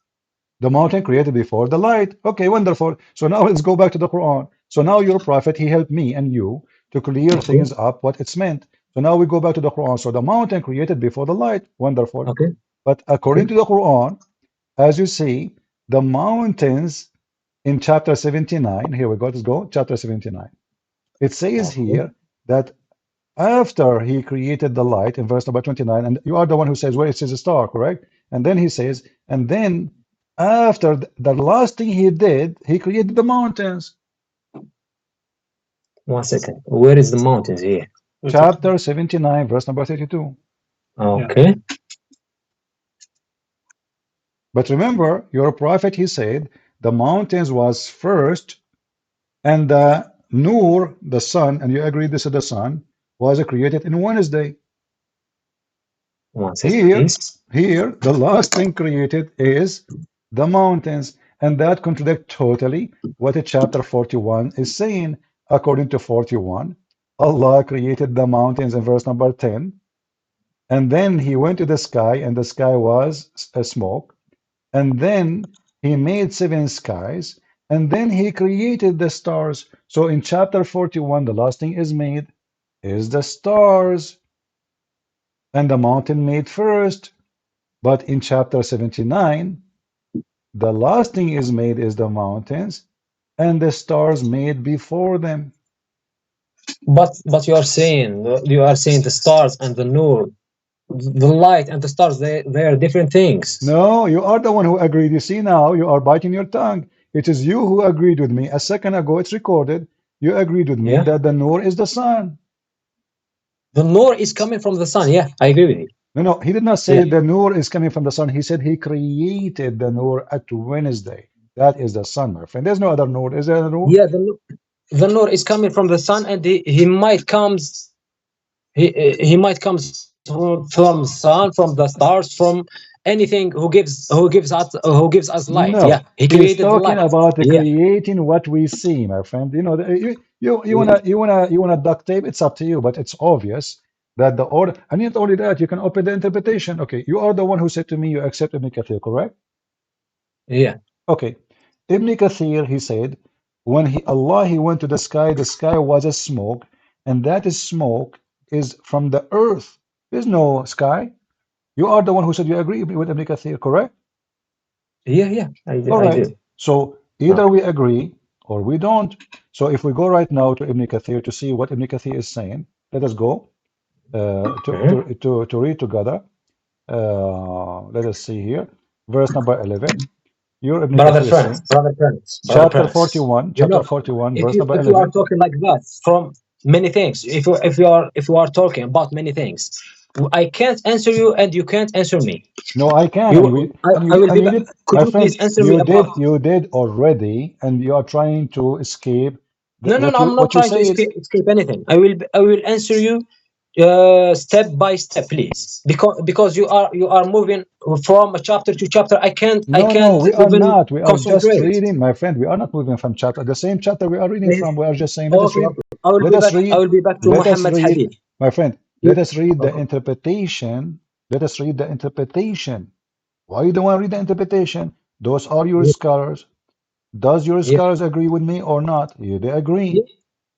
The mountain created before the light. Okay, wonderful. So now let's go back to the Quran. So now you're a prophet. He helped me and you to clear things up, what it's meant. So now we go back to the Quran. So the mountain created before the light. Wonderful. Okay. But according to the Quran, as you see, the mountains in chapter 79, here we go, let's go, chapter 79. It says here that after he created the light in verse number 29, and you are the one who says, well, it says a star, correct? And then he says, and then after the last thing he did, he created the mountains. 1 second. Where is the mountains here? Chapter 79, verse number 32. Okay. But remember, your prophet, he said, the mountains was first, and the Nur, the sun, and you agree this is the sun, was created in Wednesday. Here, the last thing created is the mountains, and that contradicts totally what chapter 41 is saying. According to 41, Allah created the mountains in verse number 10, and then he went to the sky, and the sky was a smoke, and then he made 7 skies, and then he created the stars. So in chapter 41, the last thing is made is the stars, and the mountain made first. But in chapter 79, the last thing is made is the mountains, and the stars made before them. But you are saying the stars and the Nur, the light and the stars, they are different things. No, you are the one who agreed. You see, now you are biting your tongue. It is you who agreed with me. A second ago, it's recorded. You agreed with me that the Nur is the sun. The Nur is coming from the sun. Yeah, I agree with you. No, he did not say the Nur is coming from the sun. He said he created the Nur at Wednesday. That is the sun, my friend. There's no other Nur. Is there a Nur? Yeah, the Nur is coming from the sun, and he might comes from sun, from the stars, from anything who gives us light. No, yeah, he he's created talking the light. about creating what we see, my friend. You know, you wanna duct tape. It's up to you, but it's obvious that the order. And not only that, you can open the interpretation. Okay, you are the one who said to me you accept Ibn Kathir, correct? Yeah. Okay, Ibn Kathir, he said when Allah went to the sky was a smoke, and that is smoke is from the earth. There's no sky. You are the one who said you agree with Ibn Kathir, correct? Yeah, I do. All right. I do. So either we agree or we don't. So if we go right now to Ibn Kathir to see what Ibn Kathir is saying, let us go to read together. Let us see here. Verse number 11. Your Ibn Brother Kathir friends, chapter 41, chapter 41, verse number 11. If you are talking like that from many things, if you are talking about many things, I can't answer you and you can't answer me. No, I can. Could you please answer me about? You did already, and you are trying to escape. No, I'm not trying to escape anything. I will answer you step by step, please, because you are moving from a chapter to chapter. I can't. No, we are not. We are just reading, my friend. We are not moving from chapter. The same chapter we are reading from. We are just saying. Let us read. I will be back to Muhammad's hadith. My friend, let us read the interpretation. Let us read the interpretation. Why you don't want to read the interpretation? Those are your scholars. Does your scholars agree with me or not? Yeah, they agree.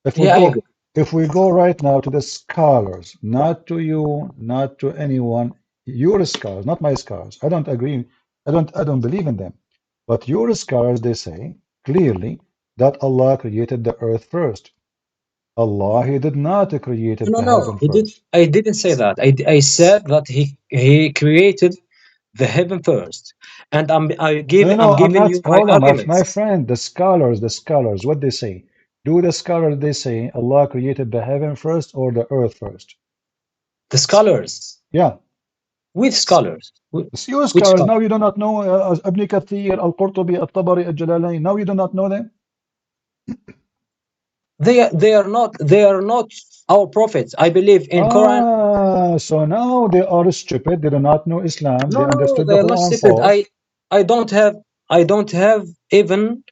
If we go right now to the scholars, not to you, not to anyone, your scholars, not my scholars. I don't agree. I don't believe in them. But your scholars, they say clearly that Allah created the earth first. Allah, he did not create the heaven first. I didn't say that. I said that he created the heaven first, and I'm giving you my arguments. My friend, the scholars, what they say. Do the scholars, they say Allah created the heaven first or the earth first? The scholars. Yeah. With scholars. Your scholars. Now you do not know Ibn Kathir, Al-Qurtubi, Al-Tabari, Al-Jalalain. Now you do not know them? They are not our prophets. I believe in Quran. So now they are stupid. They do not know Islam. No, They no, understood they the are not Quran stupid. false. I don't have even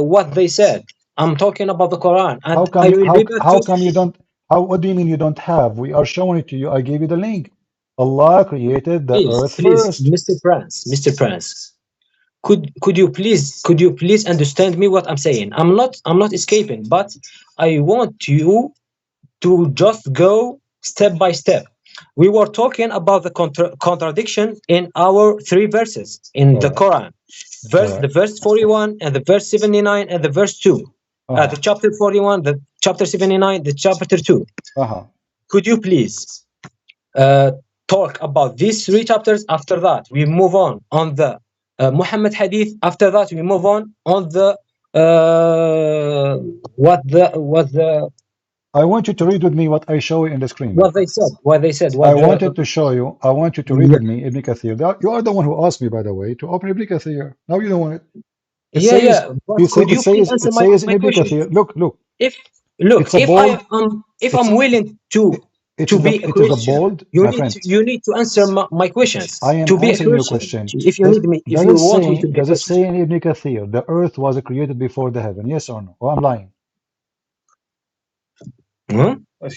what they said. I'm talking about the Quran, and How come I you, will be back how to. come you don't? What do you mean you don't have? We are showing it to you. I gave you the link. Allah created the earth first. Mr. Prince, could you please understand me what I'm saying? I'm not escaping, but I want you to just go step by step. We were talking about the contradiction in our three verses in the Quran. The verse 41 and the verse 79 and the verse 2. The chapter 41, the chapter 79, the chapter 2. Could you please talk about these three chapters? After that, we move on the Muhammad hadith. After that, we move on the what the I want you to read with me what I show you in the screen. what they said. I wanted to show you. I want you to read with me Ibn Kathir. You are the one who asked me, by the way, to open Ibn Kathir. Now you don't want it. It says, But could you please answer it says in my Ibn question? Kathir. Look. If I'm willing to be a Christian, you need to answer my questions. I am to be answering a your Christian, question. if you need me, if you want me to be a Does it Christian. say in Ibn Kathir the earth was created before the heaven? Yes or no? Or I'm lying?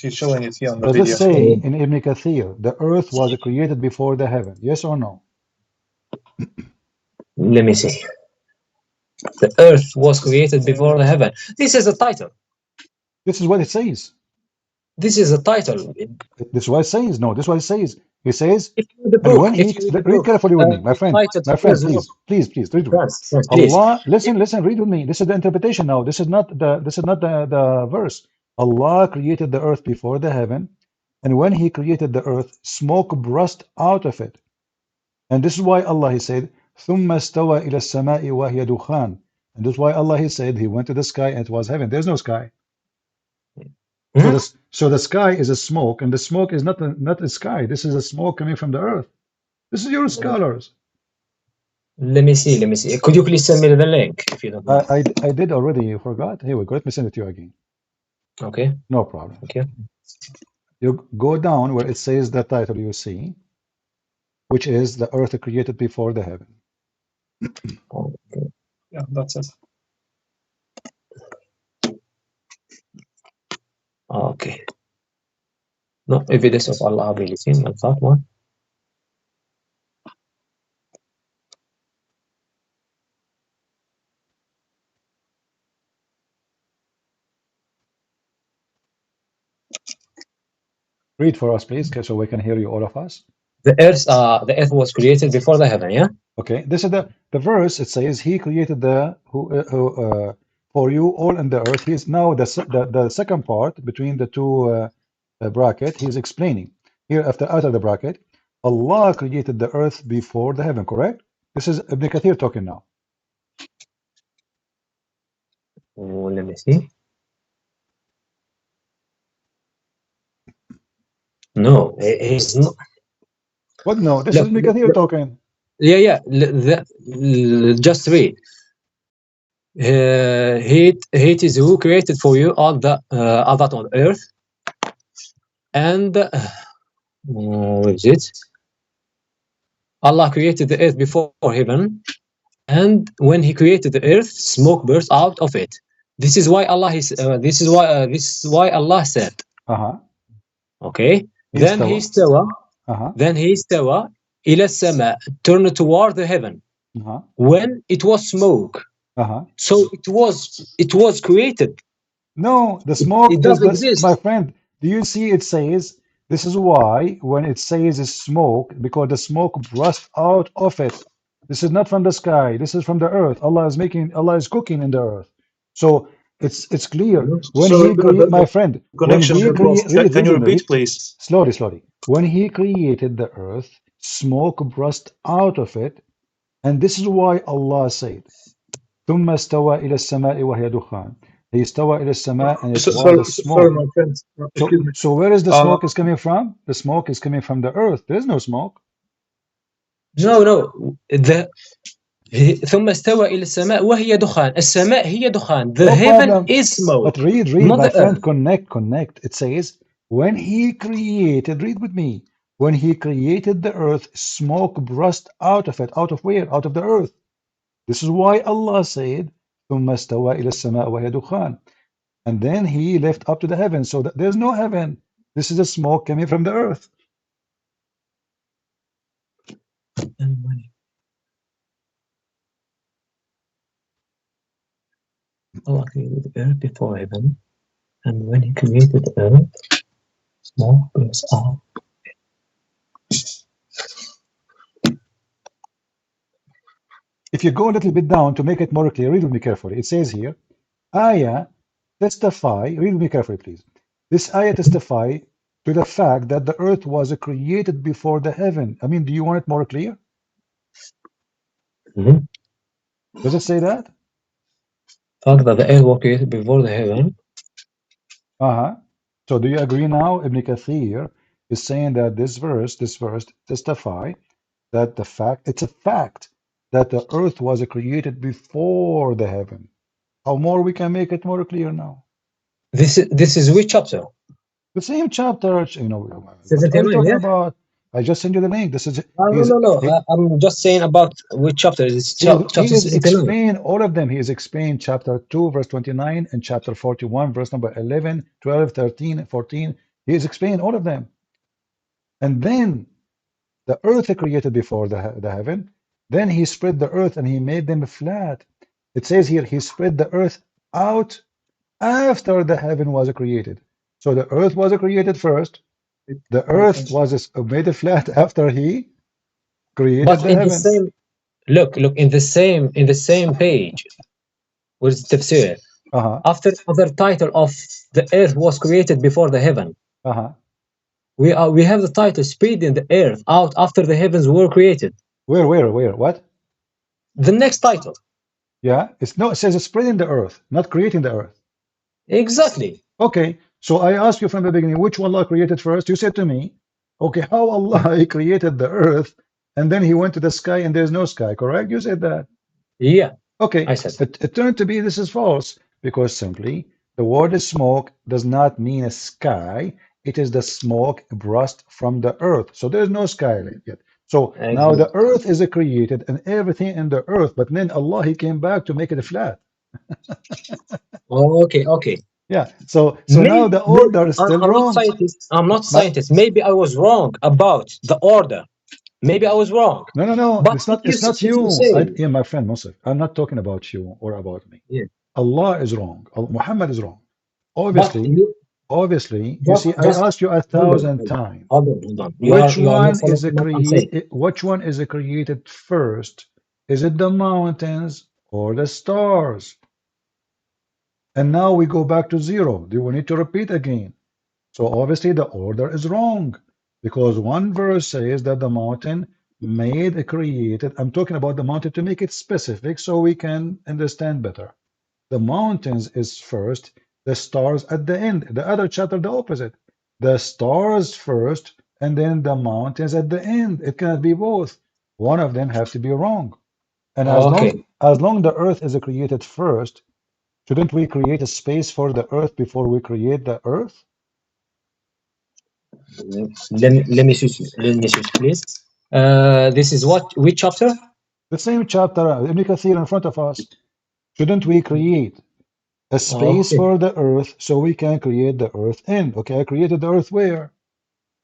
He's showing it here on the Does video. it say in Ibn Kathir the earth was created before the heaven? Yes or no? Let me see. The earth was created before the heaven. This is the title. This is what it says. This is the title. This is what it says. No, this is what it says. It says, and when he read carefully with me, my friend, please, read with me. Allah, listen, read with me. This is the interpretation now. This is not the verse. Allah created the earth before the heaven, and when He created the earth, smoke burst out of it. And this is why Allah He said, ثُمَّ اسْتَوَى إِلَى السَّمَاءِ وَهِيَ دُخَانٌ. And this is why Allah He said He went to the sky and it was heaven. There's no sky. So the sky is a smoke, and the smoke is not a sky. This is a smoke coming from the earth. This is your scholars. Let me see. Could you please send me the link if you don't mind? I did already. You forgot? Here we go. Let me send it to you again. Okay. No problem. Okay. You go down where it says the title you see, which is the earth created before the heaven. Okay. Yeah, that's it. Okay. No evidence of Allah ability. And that one. Read for us, please, so we can hear you, all of us. The earth was created before the heaven. Yeah. Okay. This is the verse. It says He created for you all in the earth. He is now the second part between the two bracket. He is explaining here after out of the bracket. Allah created the earth before the heaven. Correct. This is Ibn Kathir talking now. Oh, let me see. No, he's not. What? No, this is Ibn Kathir talking. Yeah. Just read. It is who created for you all that on earth, and what is it? Allah created the earth before heaven, and when He created the earth, smoke burst out of it. This is why Allah is. This is why Allah said. Okay. Then He stawa. إلى السماء, turned toward the heaven. When it was smoke. So it was created. No, the smoke it doesn't exist. My friend, do you see it says, this is why when it says it's smoke, because the smoke burst out of it. This is not from the sky, this is from the earth. Allah is cooking in the earth. So it's clear. When He created, my friend, connection can you repeat, please? Slowly. When He created the earth, smoke burst out of it, and this is why Allah said, ثم استوى إلى السماء وهي دخان. He استوى إلى السماء and it was the smoke. Sorry, my friends. So where is the smoke is coming from? The smoke is coming from the earth. There is no smoke. No. ثم استوى إلى السماء وهي دخان. السماء هي دخان. The heaven is smoke. But read, my friend. Connect. It says when he created, read with me, when he created the earth, smoke burst out of it. Out of where? Out of the earth. This is why Allah said, ثم استوى إلى السماء وهي دخان. And then he left up to the heavens. So that there's no heaven. This is a smoke coming from the earth. Allah created the earth before heaven, and when He created the earth, smoke burst out. If you go a little bit down to make it more clear, read with me carefully. It says here, ayah testify, read with me carefully, please. This ayah testify to the fact that the earth was created before the heaven. I mean, do you want it more clear? Does it say that? Fact that the earth was created before the heaven. So do you agree now? Ibn Kathir is saying that this verse testify that it's a fact that the earth was created before the heaven. How more we can make it more clear now? This is which chapter? The same chapter, you know, what are 79, you talking yeah? about? I just sent you the link. This is No. I'm just saying about which chapter. It's chapter he is 79. explaining all of them. He is explaining chapter 2, verse 29, and chapter 41, verse number 11, 12, 13, 14. He is explaining all of them. And then the earth created before the heaven. Then he spread the earth and he made them flat. It says here, he spread the earth out after the heaven was created. So the earth was created first. The earth was made flat after he created But the in heaven. the same look in the same page with tafsir. After other title of the earth was created before the heaven. We have the title spreading the earth out after the heavens were created. Where? What? The next title. Yeah, it says spreading the earth, not creating the earth. Exactly. Okay, so I asked you from the beginning, which one Allah created first? You said to me, okay, how Allah he created the earth, and then he went to the sky and there's no sky, correct? You said that. Yeah. Okay, I said it turned to be this is false, because simply the word smoke does not mean a sky. It is the smoke burst from the earth. So there's no sky yet. So now the earth is created and everything in the earth, but then Allah he came back to make it flat. Okay. Yeah. So now the order is still wrong. I'm not scientist. Maybe I was wrong about the order. Maybe I was wrong. No. But It's not you. Yeah, my friend Youssef, I'm not talking about you or about me. Yeah. Allah is wrong. Muhammad is wrong. Obviously, you see, I asked you 1,000 times. Hold on. Which one is created first? Is it the mountains or the stars? And now we go back to zero. Do we need to repeat again? So obviously the order is wrong, because one verse says that the mountain created. I'm talking about the mountain to make it specific so we can understand better. The mountains is first, the stars at the end. The other chapter, the opposite. The stars first, and then the mountains at the end. It cannot be both. One of them have to be wrong. And as long the earth is created first, shouldn't we create a space for the earth before we create the earth? Let me switch, please. This is which chapter? The same chapter, Ibn Kathir in front of us. Shouldn't we create a space for the earth so we can create the earth in? Okay, I created the earth where?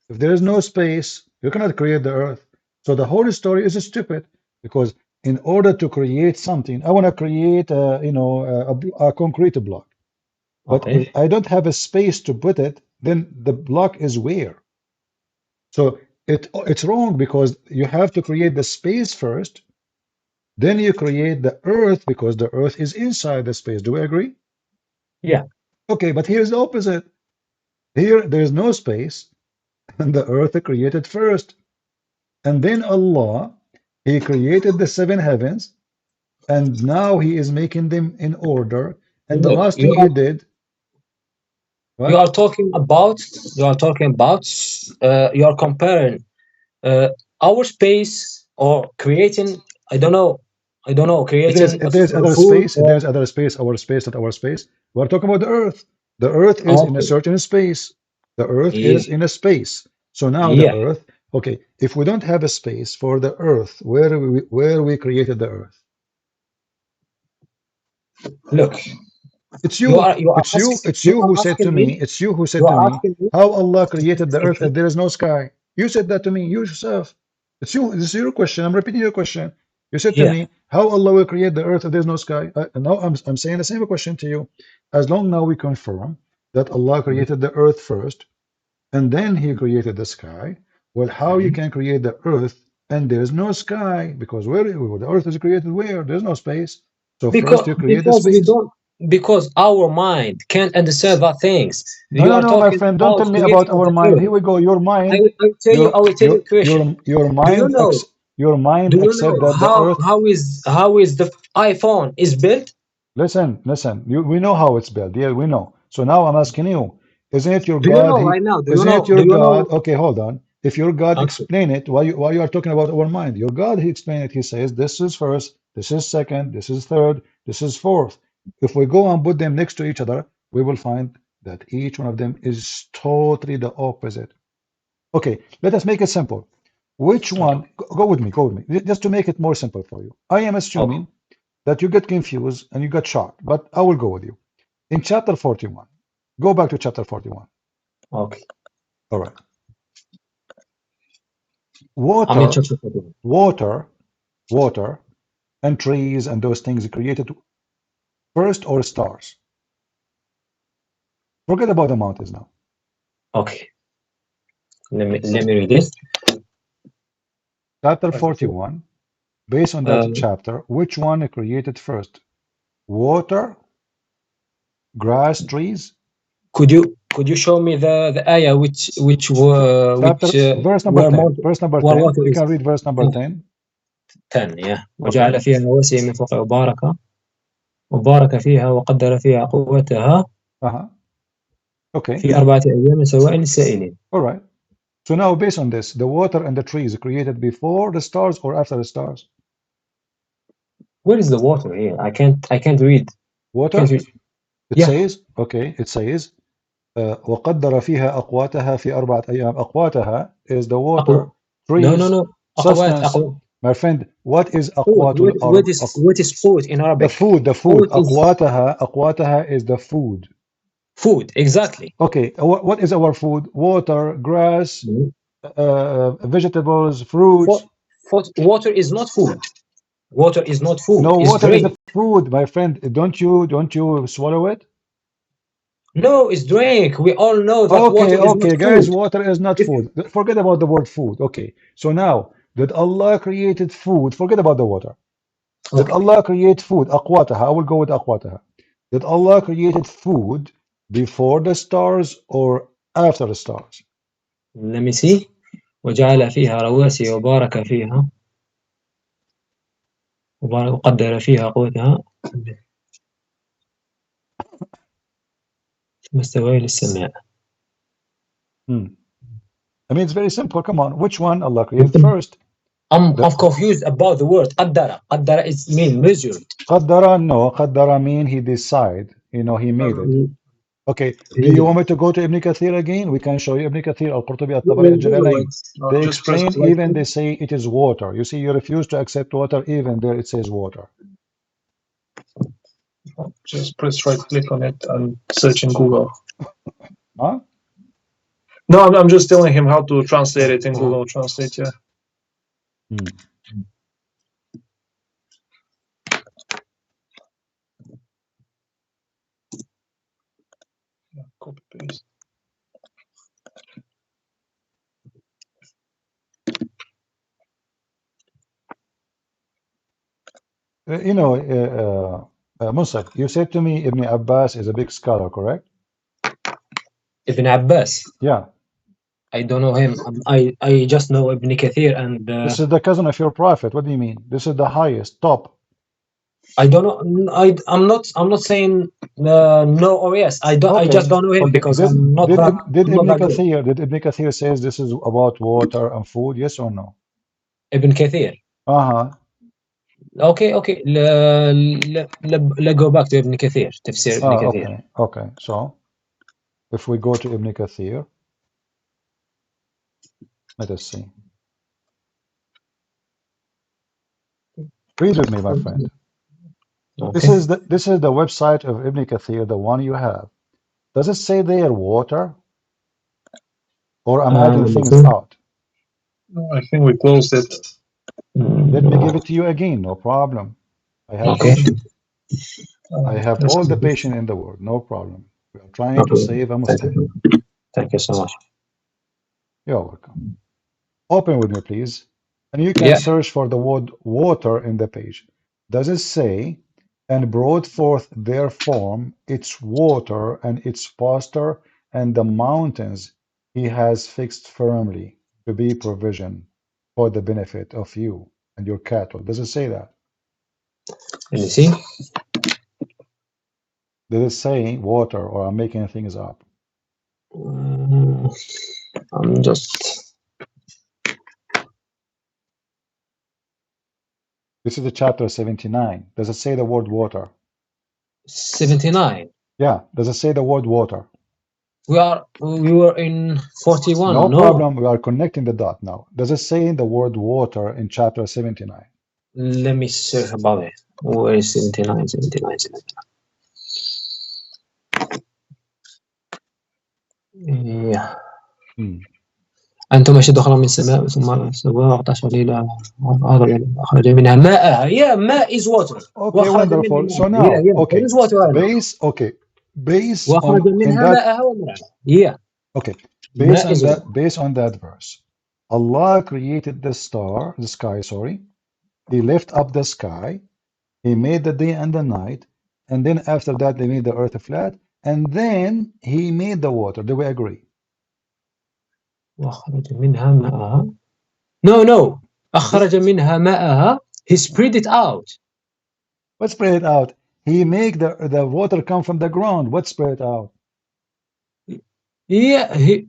If there is no space, you cannot create the earth. So the whole story is stupid, because in order to create something, I want to create a concrete block. But if I don't have a space to put it, then the block is where? So it's wrong, because you have to create the space first, then you create the earth, because the earth is inside the space. Do we agree? Yeah. Okay, but here's the opposite. Here there's no space, and the earth is created first. And then Allah, he created the 7 heavens, and now he is making them in order. And the last thing he did. You are talking about. You are comparing our space or creating. I don't know. Creating. There's other space. There's other space. Our space, not our space. We're talking about the earth. The earth is in a certain space. The earth Yeah. is in a space. So now the Yeah. earth, okay, if we don't have a space for the earth, where we created the earth? Look, It's you you. are you are It's you. asking It's you you are who said to asking me. me It's you who you said to are me asking me. how Allah created the earth if there is no sky. You said that to me, you yourself. It's you. This is your question. I'm repeating your question. You said to Yeah. me how Allah will create the earth if there's no sky. And now I'm saying the same question to you. As long now we confirm that Allah created the earth first, and then He created the sky. Well, how you can create the earth and there's no sky? Because where the earth is created, where there's no space. So first you create the Because we space. don't because our mind can't understand that things. No, You no, are no, my talking friend. Don't about tell me about creating of our the mind. Here earth. we go. Your mind, I will tell you. I will tell you a question. your Do you mind, know? your mind Do you accept know that the earth. how is the iPhone is built? Listen, listen. We know how it's built. Yeah, we know. So now I'm asking you, isn't it your Do you God? know right now? Do you Isn't it know? Do your you God? know? Okay, hold on. If your God Okay. explain it, why you are talking about our mind? Your God, He explained it. He says this is first, this is second, this is third, this is fourth. If we go and put them next to each other, we will find that each one of them is totally the opposite. Okay, let us make it simple. Which one? Go with me. Go with me. Just to make it more simple for you. I am assuming that you get confused and you got shocked, but I will go with you. In chapter 41, go back to chapter 41. Okay. All right. I'm in Water, chapter 41. water, and trees and those things created first or stars? Forget about the mountains now. Okay. Let me read this. Chapter 41, based on that chapter, which one created first? Water, grass, trees? Could you show me the ayah which were Chapter verse number where 10. water Verse number where 10. water You is can read verse number 10. 10 yeah Okay. وجعل فيها رواسي من فوق وبارك فيها وقدر فيها قوتها Okay. في 4 أيام سواء للسائلين. All right. So now based on this, the water and the trees created before the stars or after the stars? Where is the water here? I can't read. Water? Can't read. It says, okay, it says وقدر فيها أقواتها في 4 أيام. أقواتها is the water, trees, No. substance. My friend, what is أقوات الأرض? What is food in Arabic? The food. Food is أقواتها is the food. Food, exactly. Okay, what is our food? Water, grass, vegetables, fruits. Water is not food. Water is not food. No, It's water drink. is the food, my friend. Don't you swallow it? No, it's drink. We all know that water is not guys, food. water is not food. Forget about the word food. Okay, so now that Allah created food, forget about the water. Did Allah create food? أقواتها. I will go with أقواتها. Did Allah created food before the stars or after the stars? Let me see. وجعل فيها رواسي وبارك فيها وقدر فيها قوتها مستوى للسماء. I mean, it's very simple. Come on, which one Allah created first? I'm confused about the word قدر. قدر is mean measured. قدر, no. قدر mean he decide. You know, he made it. Okay, do you want me to go to Ibn Kathir again? We can show you Ibn Kathir, Al-Qurtubi, Al-Tabari, Al-Jalalain. They explain, even they say it is water. You see, you refuse to accept water, even there it says water. Just press right click on it and search in Google. Huh? No, I'm just telling him how to translate it in Google Translate, yeah. Copy paste. You know, Musab, you said to me Ibn Abbas is a big scholar, correct? Ibn Abbas? Yeah. I don't know him. I just know Ibn Kathir and... This is the cousin of your prophet. What do you mean? This is the highest, top. I don't know. I'm not saying no or yes. I just don't know him because I'm not that. Did Ibn Kathir says this is about water and food? Yes or no? Ibn Kathir. Okay. Let's go back to Ibn Kathir. تفسير Ibn Kathir. Okay. So if we go to Ibn Kathir, Let us see. Read with me, my friend. Okay. This is the website of Ibn Kathir, the one you have. Does it say there water? Or I'm adding things out? I think we closed it. Let me give it to you again, no problem. I have Okay. patience. I have Let's all the close it. patience in the world, no problem. We are trying to Okay. save a Thank Muslim. you. Thank you so much. You're welcome. Open with me, please. And you can Yeah. search for the word water in the page. Does it say, and brought forth their form, its water and its pasture, and the mountains he has fixed firmly to be provision for the benefit of you and your cattle? Does it say that? Let me see. Does it say water, or I'm making things up? I'm just. This is the chapter 79. Does it say the word water? 79. Yeah. Does it say the word water? We were in 41. No No. problem. We are connecting the dot now. Does it say the word water in chapter 79? Let me search about it. Where is 79? 79. 79. Yeah. أنتم أشد خلقا من السماء ثم سواها وأغطش الليل أخرج منها ماءها. Yeah, ماء is water. Okay, وأخرج منها wonderful. So ماءها. now, Yeah, there okay, is water. base وأخرج on in منها that, ماءها ومرعاها. Yeah. okay, ماء is water. based on that verse, Allah created the sky, sorry. He lifted up the sky. He made the day and the night, and then after that, they made the earth flat, and then He made the water. Do we agree? وأخرج منها ماءها. No. أخرج منها ماءها. He spread it out. What spread it out? He make the water come from the ground. What spread it out? Yeah, he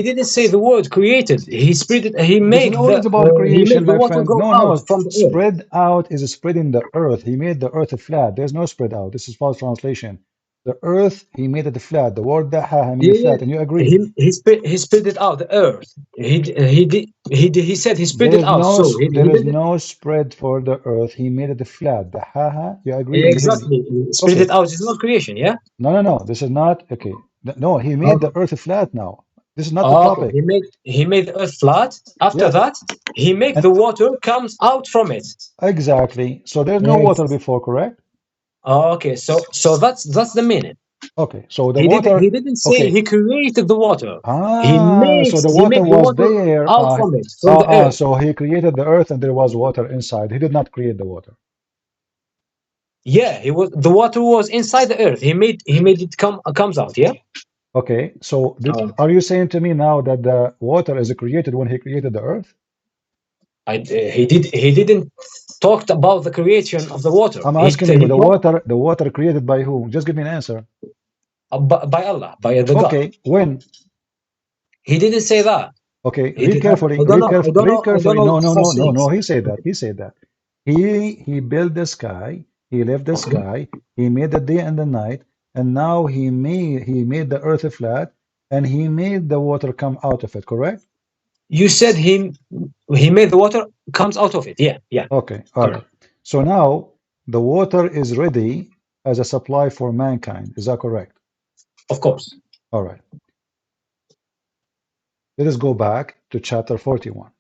didn't say the word created. He spread it. He This is made always about he made creation, the my water friend. go No, out no. from the earth. Spread out is spreading the earth. He made the earth flat. There's no spread out. This is false translation. The earth, he made it flat. The word daha, he made it Yeah, flat, and you agree. he spread it out the earth. He said he spread There it is out. no So he there is did it. no spread for the earth. He made it flat. The haha, you agree completely. Exactly. Spread Okay. it out is not creation. Yeah. No. This is not okay. No, he made the earth flat now. This is not the Okay. topic. He made the earth flat. After that, he made the water comes out from it. Exactly. So there's no water before, correct? Okay. So that's the meaning. Okay. So the He water. didn't say Okay. he created the water. So the water Make the was water there. out from it, from the earth. So he created the earth and there was water inside. He did not create the water. Yeah, the water was inside the earth. He made it comes out. Yeah. Okay. So are you saying to me now that the water is created when he created the earth? He didn't talk about the creation of the water. I'm asking you, the water created by who? Just give me an answer. By Allah, by the God. Okay. When? He didn't say that. Okay, read carefully. Read carefully. No. He said that. He built the sky. He left the sky. He made the day and the night. And now he made the earth flat, and he made the water come out of it. Correct? You said he made the water comes out of it. Yeah. Okay. All right. So now the water is ready as a supply for mankind. Is that correct? Of course. All right. Let us go back to chapter 41.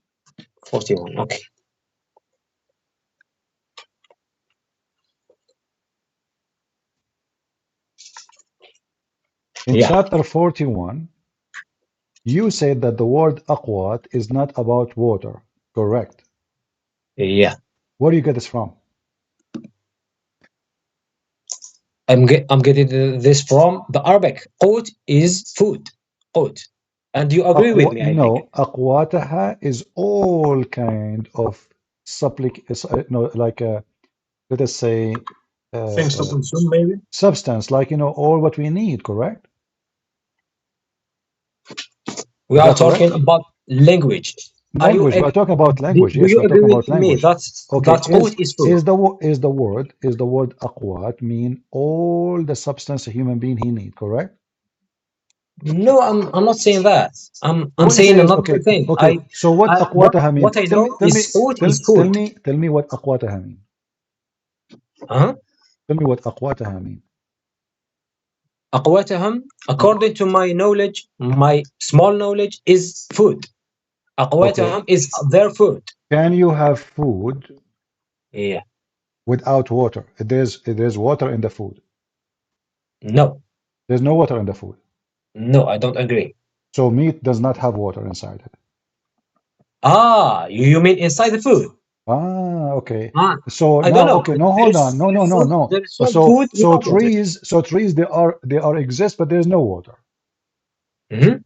41. Okay. In chapter 41, you said that the word aqwat is not about water, correct? Yeah. Where do you get this from? I'm getting this from the Arabic. Qut is food. Qut. And you agree with me, I think. Aqwataha is all kind of let us say things to consume, maybe? Substance, like, all what we need, correct? We are talking about language. Language. We're talking about language. Yes, you we're talking agree about with me language. that qut is food? Is the word aqwat mean all the substance a human being he need, correct? No, I'm not saying that. I'm What he saying says, another okay, thing. okay. So what aqwataha mean? What I know is food is food. Tell me what aqwataha mean. Huh? Tell me what aqwataha mean. أقواتهم, according to my knowledge, my small knowledge, is food. أقواتهم is their food. Can you have food? Yeah. Without water? There's water in the food. No. There's no water in the food. No, I don't agree. So meat does not have water inside it. Ah, you mean inside the food? Ah, okay. Ah, So I now, don't know. okay, no, hold on, no. There is some So food without trees, they are exist, but there's no water. Mm-hmm.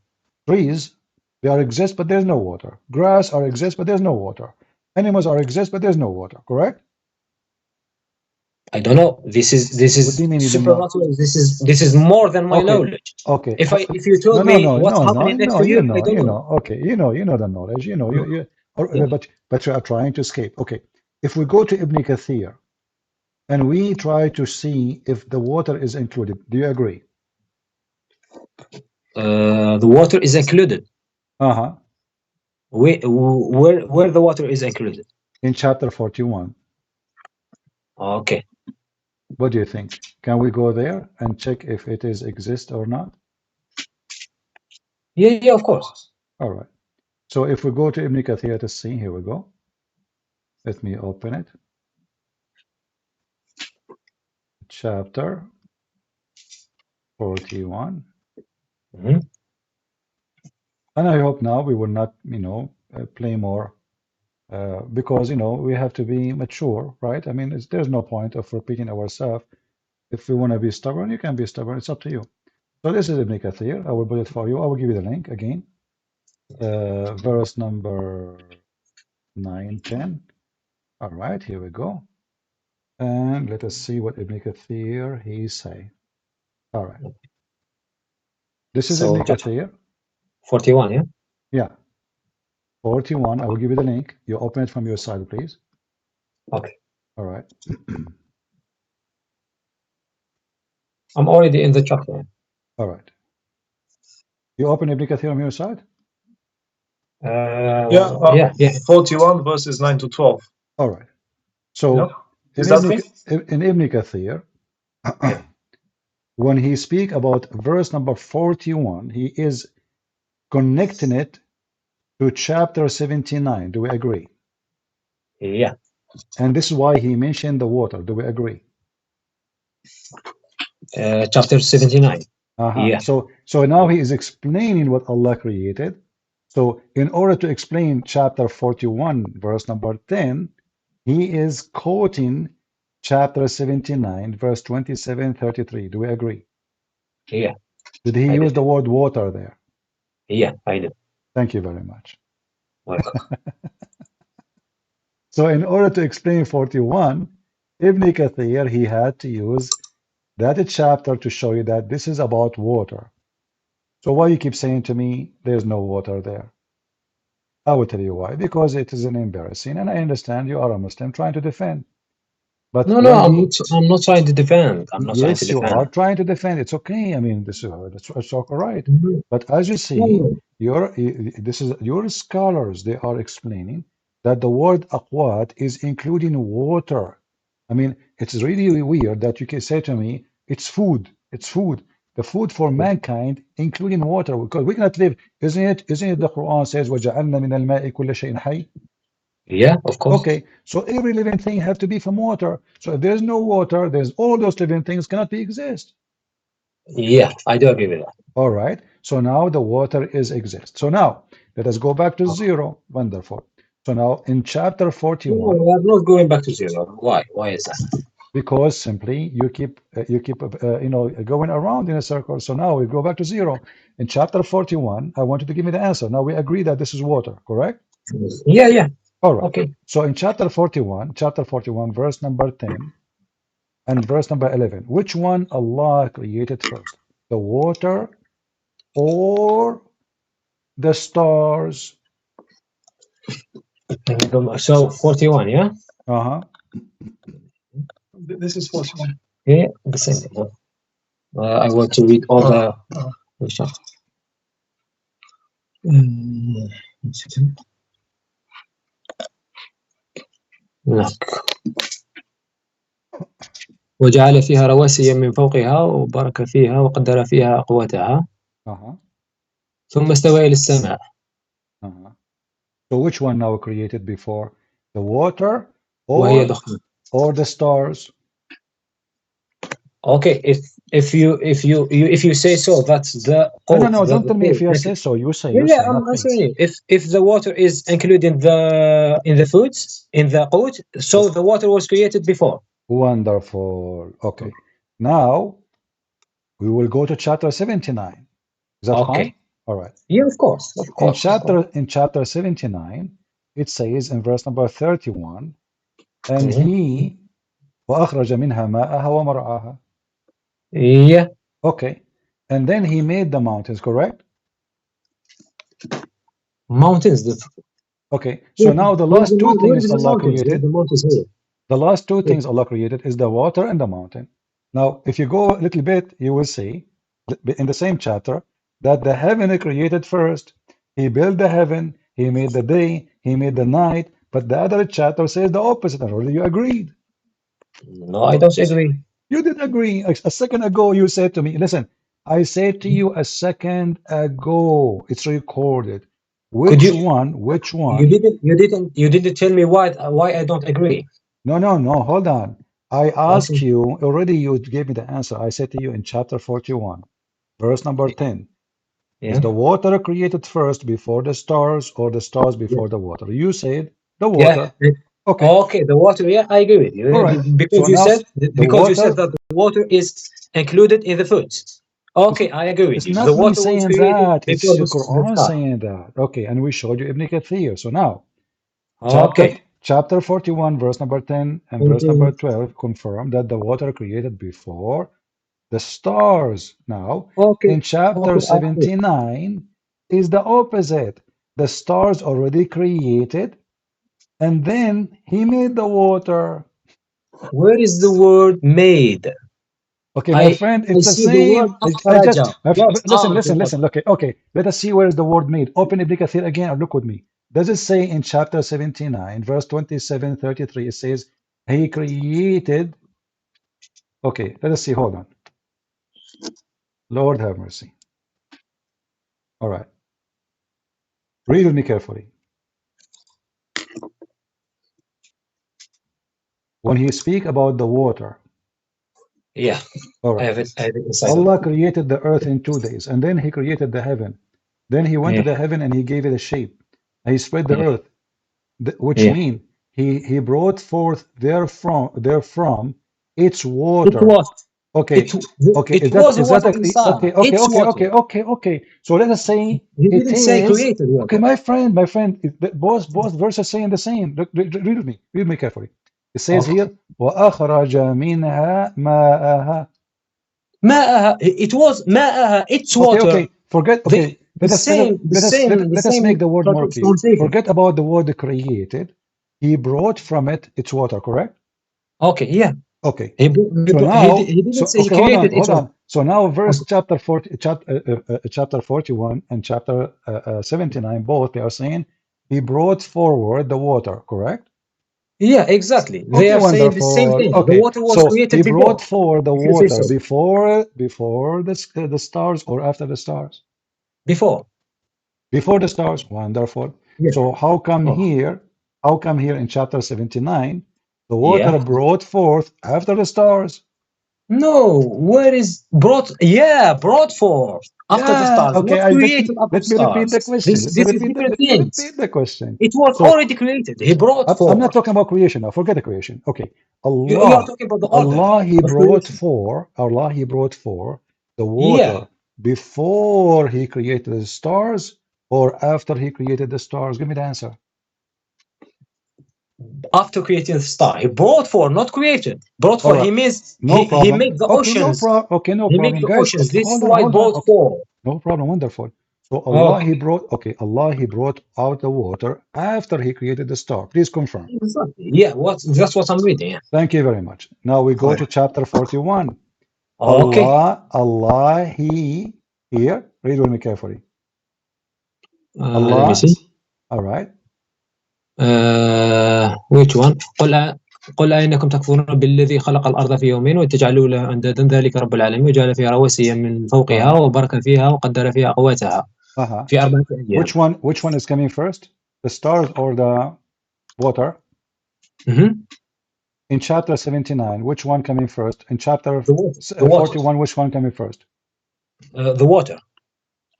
Trees, they are exist, but there's no water. Grass are exist, but there's no water. Animals are exist, but there's no water. Correct? I don't know. This is What do you mean you don't know? supernatural. This is more than my Okay. knowledge. Okay. If you told me what's happening next to you, I don't know. Okay, you know the knowledge. But you are trying to escape. Okay. If we go to Ibn Kathir and we try to see if the water is included, do you agree? The water is included. Uh-huh. Where the water is included? In chapter 41. Okay. What do you think? Can we go there and check if it is exist or not? Yeah, of course. All right. So if we go to Ibn Kathir to see, here we go. Let me open it. Chapter 41. Mm-hmm. And I hope now we will not, play more because, we have to be mature, right? I mean, there's no point of repeating ourselves. If we want to be stubborn, you can be stubborn. It's up to you. So this is Ibn Kathir. I will put it for you. I will give you the link again. Verse number 9, 10. All right, here we go. And let us see what Ibn Kathir he say. All right. This is Ibn Kathir. 41, yeah? Yeah. 41. I will give you the link. You open it from your side, please. Okay. All right. I'm already in the chapter. All right. You open Ibn Kathir on your side? Yeah. 41 verses 9 to 12. All right. So Is in Ibn Kathir, when he speak about verse number 41, he is connecting it to chapter 79. Do we agree? Yeah. And this is why he mentioned the water. Do we agree? Chapter 79. Yeah. So now he is explaining what Allah created. So in order to explain chapter 41, verse number 10, he is quoting chapter 79, verse 27, 33. Do we agree? Yeah. Did he use the word water there? Yeah, I do. Thank you very much. Welcome. So in order to explain 41, Ibn Kathir, he had to use that chapter to show you that this is about water. So why you keep saying to me, there's no water there? I will tell you why. Because it is an embarrassing, and I understand you are a Muslim trying to defend. But No, I'm not trying to defend. I'm not trying to yes, you defend. are trying to defend. It's okay. I mean, this is it's all right. Mhm. But as you see, your scholars, they are explaining that the word aqwat is including water. I mean, it's really weird that you can say to me, it's food. It's food. The food for mankind, including water, because we cannot live. Isn't it the Quran says, وَجَعَلْنَا مِنَ الْمَاءِ كُلَّ شَيْءٍ حَيٍّ? Yeah, of course. Okay, so every living thing have to be from water. So if there's no water, there's all those living things cannot be exist. Yeah, I do agree with that. All right. So now the water is exist. So now let us go back to zero. Wonderful. So now in chapter 41. No, we are not going back to zero. Why? Why is that? Because simply you keep going around in a circle. So now we go back to zero. In chapter 41, I want you to give me the answer. Now we agree that this is water, correct? Yeah. All right. Okay. So in chapter 41, verse number 10 and verse number 11, which one Allah created first? The water or the stars? So 41, yeah? Uh-huh. This is 41. Yeah, the same thing. I want to read all the... وجعل فيها رواسي من فوقها وبارك فيها وقدر فيها أقواتها ثم استوى إلى السماء. So which one now created before? The water وهي or دخان. the stars? Okay, if you say so, that's the quote. No, don't tell me if you say so. You say, Yeah, I'm not me. answering you. If the water is included in the foods in the quote, so the water was created before. Wonderful. Okay. Now we will go to chapter 79. Is that fine? All right. Yeah, of course. In chapter 79, it says in verse number 31, and he وأخرج منها ماءها ومرعاها. Yeah. Okay. And then he made the mountains, correct? Mountains. Okay. So now the last two things Allah created. The mountains here? The last two things Allah created is the water and the mountain. Now, if you go a little bit, you will see in the same chapter that the heaven is created first. He built the heaven, he made the day, he made the night, but the other chapter says the opposite. Already you agreed. No, I don't agree. You did agree. A second ago, you said to me, listen, I said to you a second ago, it's recorded. Which one? You didn't tell me why I don't agree. No, hold on. I asked you, already you gave me the answer. I said to you in chapter 41, verse number 10, is the water created first before the stars or the stars before the water? You said the water. Yeah. Okay, the water, yeah, I agree with you. All right. Because So you now said that the water is included in the foods. Okay, I agree with you. It's not me saying that, it's the Quran saying that. Okay, and we showed you Ibn Kathir. So now, chapter 41, verse number 10 and verse number 12 confirm that the water created before the stars. Now, in chapter 79 is the opposite. The stars already created, and then he made the water. Where is the word made? Okay, my friend, it's the same. Listen. Okay, let us see where is the word made. Open Ibn Kathir again or look with me. Does it say in chapter 79, verse 27, 33, it says, he created. Okay, let us see. Hold on. Lord have mercy. All right. Read with me carefully. When he speak about the water. Yeah. All right. Allah created the earth in 2 days, and then he created the heaven. Then he went to the heaven and he gave it a shape. And he spread the earth, which mean he brought forth therefrom its water. Okay. Is that okay. So let us say it is. Okay, my friend, both verses saying the same. Read with me carefully. It says here, وَأَخْرَجَ مِنْهَا مَاءَهَا. It was ماءها, its water. Okay. Forget. Okay. Let us make the word more clear. Forget about the word created. He brought from it its water. Correct? Okay. Yeah. Okay. He didn't say he created it. Hold on. So now, chapter 41 and chapter 79, both they are saying he brought forward the water. Correct? Yeah, exactly. They are saying the same thing. Okay. The water was created he before. brought forward the water before the stars or after the stars? Before the stars. Wonderful. Yeah. So how come here in chapter 79 the water brought forth after the stars? No, where is brought? Yeah, brought forth after the stars. Okay, Not created after let me repeat the question. This is different things. Repeat the question. It was already created. He brought forth. I'm not talking about creation now. Forget the creation. Okay. You are talking about the order. Allah he brought forth the water before he created the stars or after he created the stars. Give me the answer. After creating the star, he brought forth, not created. Brought forth. He means he made the oceans. No problem. He made the oceans. This is why brought forth. No problem. Wonderful. So Allah he brought out the water after he created the star. Please confirm. Exactly. Yeah, that's what I'm reading. Yeah. Thank you very much. Now we go to chapter 41. Okay. Allah he here, read with me carefully. let me Allah. see. All right. Which one? قل أئنكم تكفرون بالذي خلق الأرض في يومين وتجعلوا له أندادا ذلك رب العالمين وجعل فيها رواسي من فوقها وبارك فيها وقدر فيها أقواتها في 4 أيام. Which one is coming first? The stars or the water? In chapter 79, which one coming first? In chapter the water. 41, which one coming first? The water.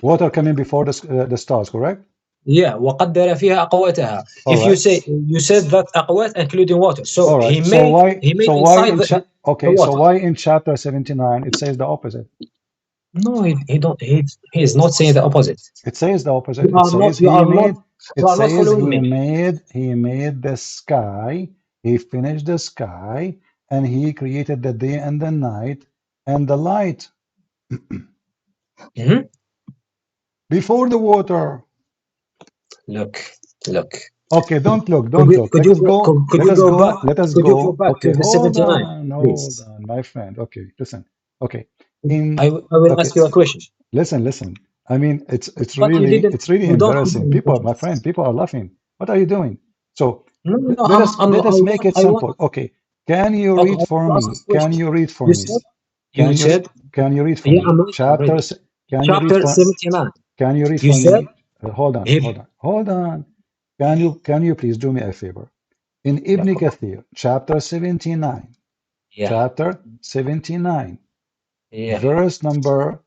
Water coming before the stars, correct? Yeah, وقدر فيها أقواتها. If you say you said that أقوات including water, so he made inside the okay, water. so why in chapter 79 it says the opposite? No, he is not saying the opposite. It says the opposite. It says he made the sky, he finished the sky, and he created the day and the night and the light. Before the water. Look. Okay, don't look. Let us go. Okay, hold on, my friend. Okay, listen. Okay. I will ask you a question. Listen. I mean, it's really embarrassing. My friend, people are laughing. What are you doing? So let us make it simple. Okay. Can you read for me? Can you read for me? Can you read for me? Chapter 79. Can you read for me? Hold on. Can you please do me a favor? In Ibn Kathir, chapter 79. Chapter 79. Verse number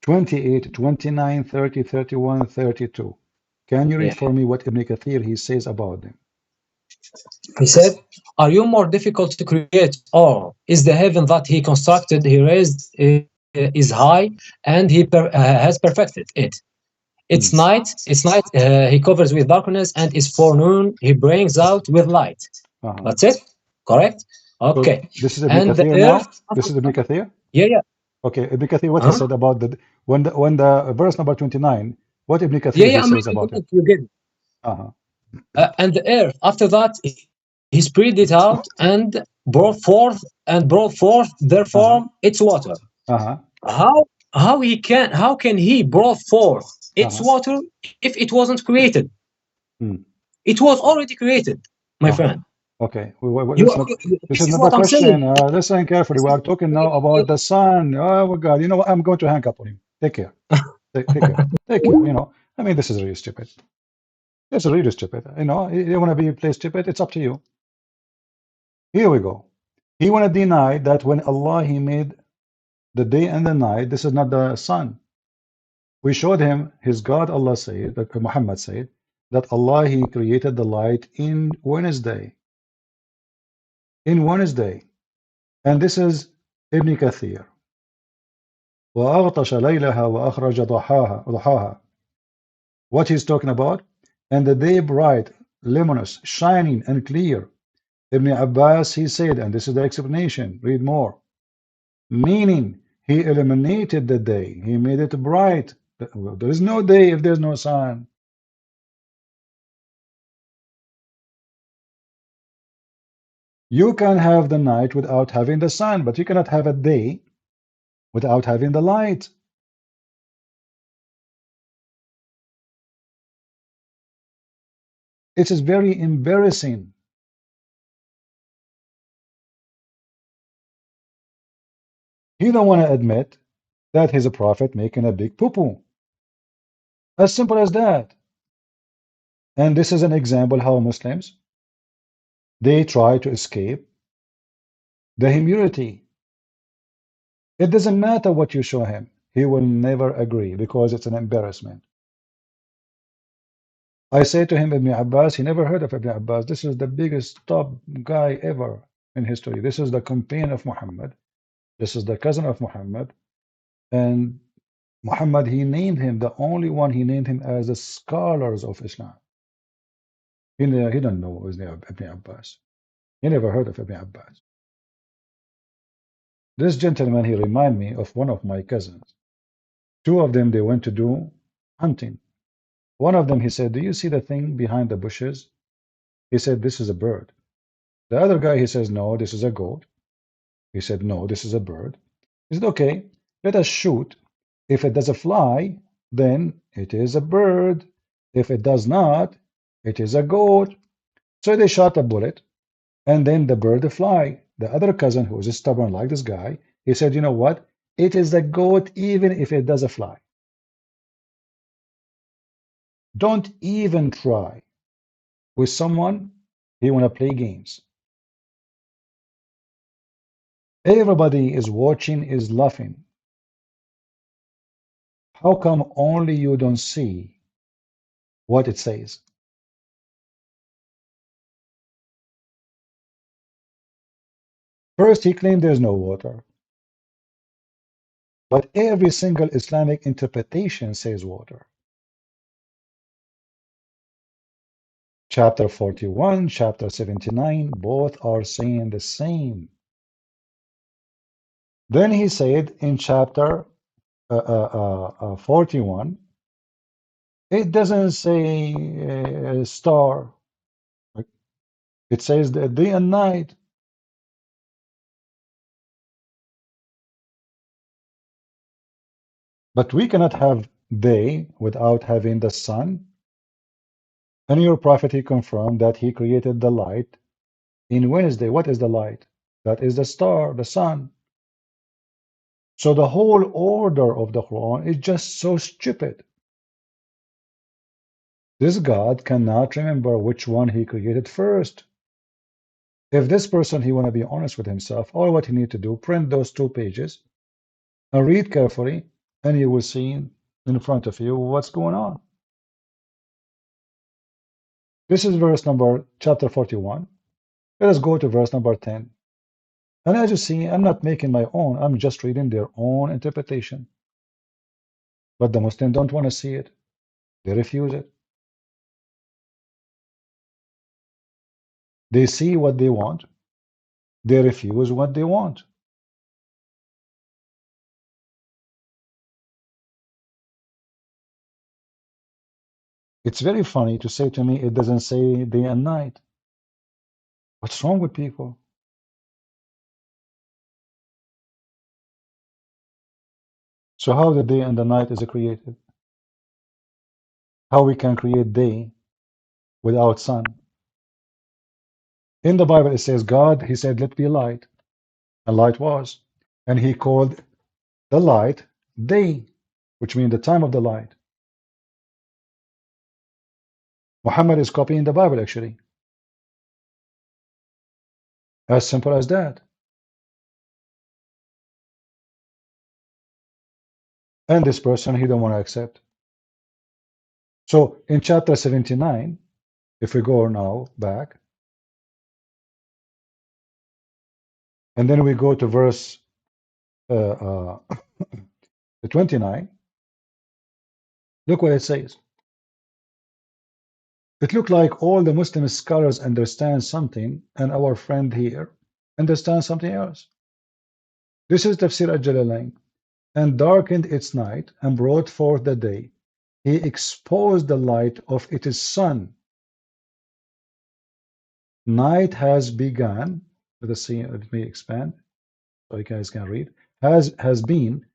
28, 29, 30, 31, 32. Can you read for me what Ibn Kathir he says about them? He said, are you more difficult to create, or is the heaven that he constructed, he raised, is high, and he has perfected it? It's night, he covers with darkness, and it's forenoon, he brings out with light. That's it? Correct? Okay. So this is Ibn Kathir now? This is Ibn Kathir? Yeah. Okay, Ibn Kathir, what he said about when the verse number 29, what Ibn Kathir says about it? You get it. And the earth, after that, he spread it out and brought forth their form its water. How can he brought forth its water if it wasn't created? It was already created, my friend. Okay, this is not a question. Listen carefully. We are talking now about the sun. Oh my God! You know what? I'm going to hang up on him. Take care. Take care. You know, I mean, this is really stupid. It's really stupid. You know, you want to play stupid? It's up to you. Here we go. He want to deny that when Allah he made the day and the night, this is not the sun. We showed him his God. Allah said that Muhammad said that Allah he created the light in Wednesday. And this is Ibn Kathir. وَأَغْطَشَ لَيْلَهَا وَأَخْرَجَ ضُحَاهَا. What he's talking about? And the day bright, luminous, shining and clear. Ibn Abbas he said, and this is the explanation, read more. Meaning, he eliminated the day. He made it bright. There is no day if there's no sun. You can have the night without having the sun, but you cannot have a day without having the light. It is very embarrassing. He don't want to admit that he's a prophet making a big poo-poo. As simple as that. And this is an example how Muslims, they try to escape the humility. It doesn't matter what you show him. He will never agree because it's an embarrassment. I say to him, Ibn Abbas, he never heard of Ibn Abbas. This is the biggest top guy ever in history. This is the companion of Muhammad. This is the cousin of Muhammad. And Muhammad, he named him, the only one he named him as the scholars of Islam. He don't know who is Ibn Abbas. He never heard of Ibn Abbas. This gentleman, he reminded me of one of my cousins. Two of them, they went to do hunting. One of them, he said, do you see the thing behind the bushes? He said, this is a bird. The other guy, he says, no, this is a goat. He said, no, this is a bird. He said, okay, let us shoot. If it does a fly, then it is a bird. If it does not, it is a goat. So they shot a bullet, and then the bird fly. The other cousin, who is stubborn like this guy, he said, you know what? It is a goat even if it does fly. Don't even try with someone he want to play games. Everybody is watching, is laughing. How come only you don't see what it says? First, he claimed there's no water, but every single Islamic interpretation says water. Chapter 41, chapter 79, both are saying the same. Then he said in chapter 41, it doesn't say star. It says the day and night. But we cannot have day without having the sun. And your prophet, he confirmed that he created the light in Wednesday. What is the light? That is the star, the sun. So the whole order of the Quran is just so stupid. This God cannot remember which one he created first. If this person, he want to be honest with himself, all what he need to do, print those 2 pages and read carefully, and you will see in front of you what's going on. This is verse number, chapter 41. Let us go to verse number 10. And as you see, I'm not making my own, I'm just reading their own interpretation. But the Muslims don't want to see it. They refuse it. They see what they want. They refuse what they want. It's very funny to say to me, it doesn't say day and night. What's wrong with people? So how the day and the night is created? How we can create day without sun? In the Bible, it says God, he said, let be light. And light was. And he called the light day, which means the time of the light. Muhammad is copying the Bible, actually. As simple as that. And this person, he don't want to accept. So in chapter 79, if we go now back, and then we go to verse 29, look what it says. It looked like all the Muslim scholars understand something, and our friend here understands something else. This is Tafsir al-Jalalain. And darkened its night, and brought forth the day. He exposed the light of its sun. Night has begun. Let us see, let me expand so you guys can read. Has been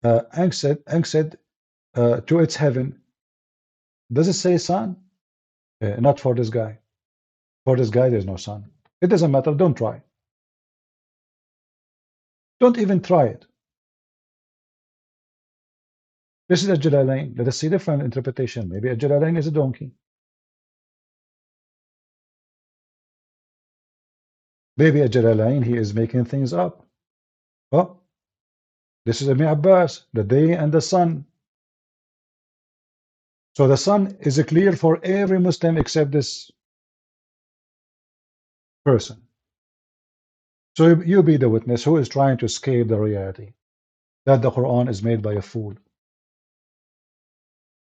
anxed to its heaven. Does it say sun? Not for this guy. For this guy, there's no sun. It doesn't matter. Don't try. Don't even try it. This is a Jalalain. Let us see different interpretation. Maybe a Jalalain is a donkey. Maybe a Jalalain, he is making things up. Oh, this is Ibn Abbas, the day and the sun. So the sun is clear for every Muslim except this person. So you be the witness who is trying to escape the reality that the Quran is made by a fool.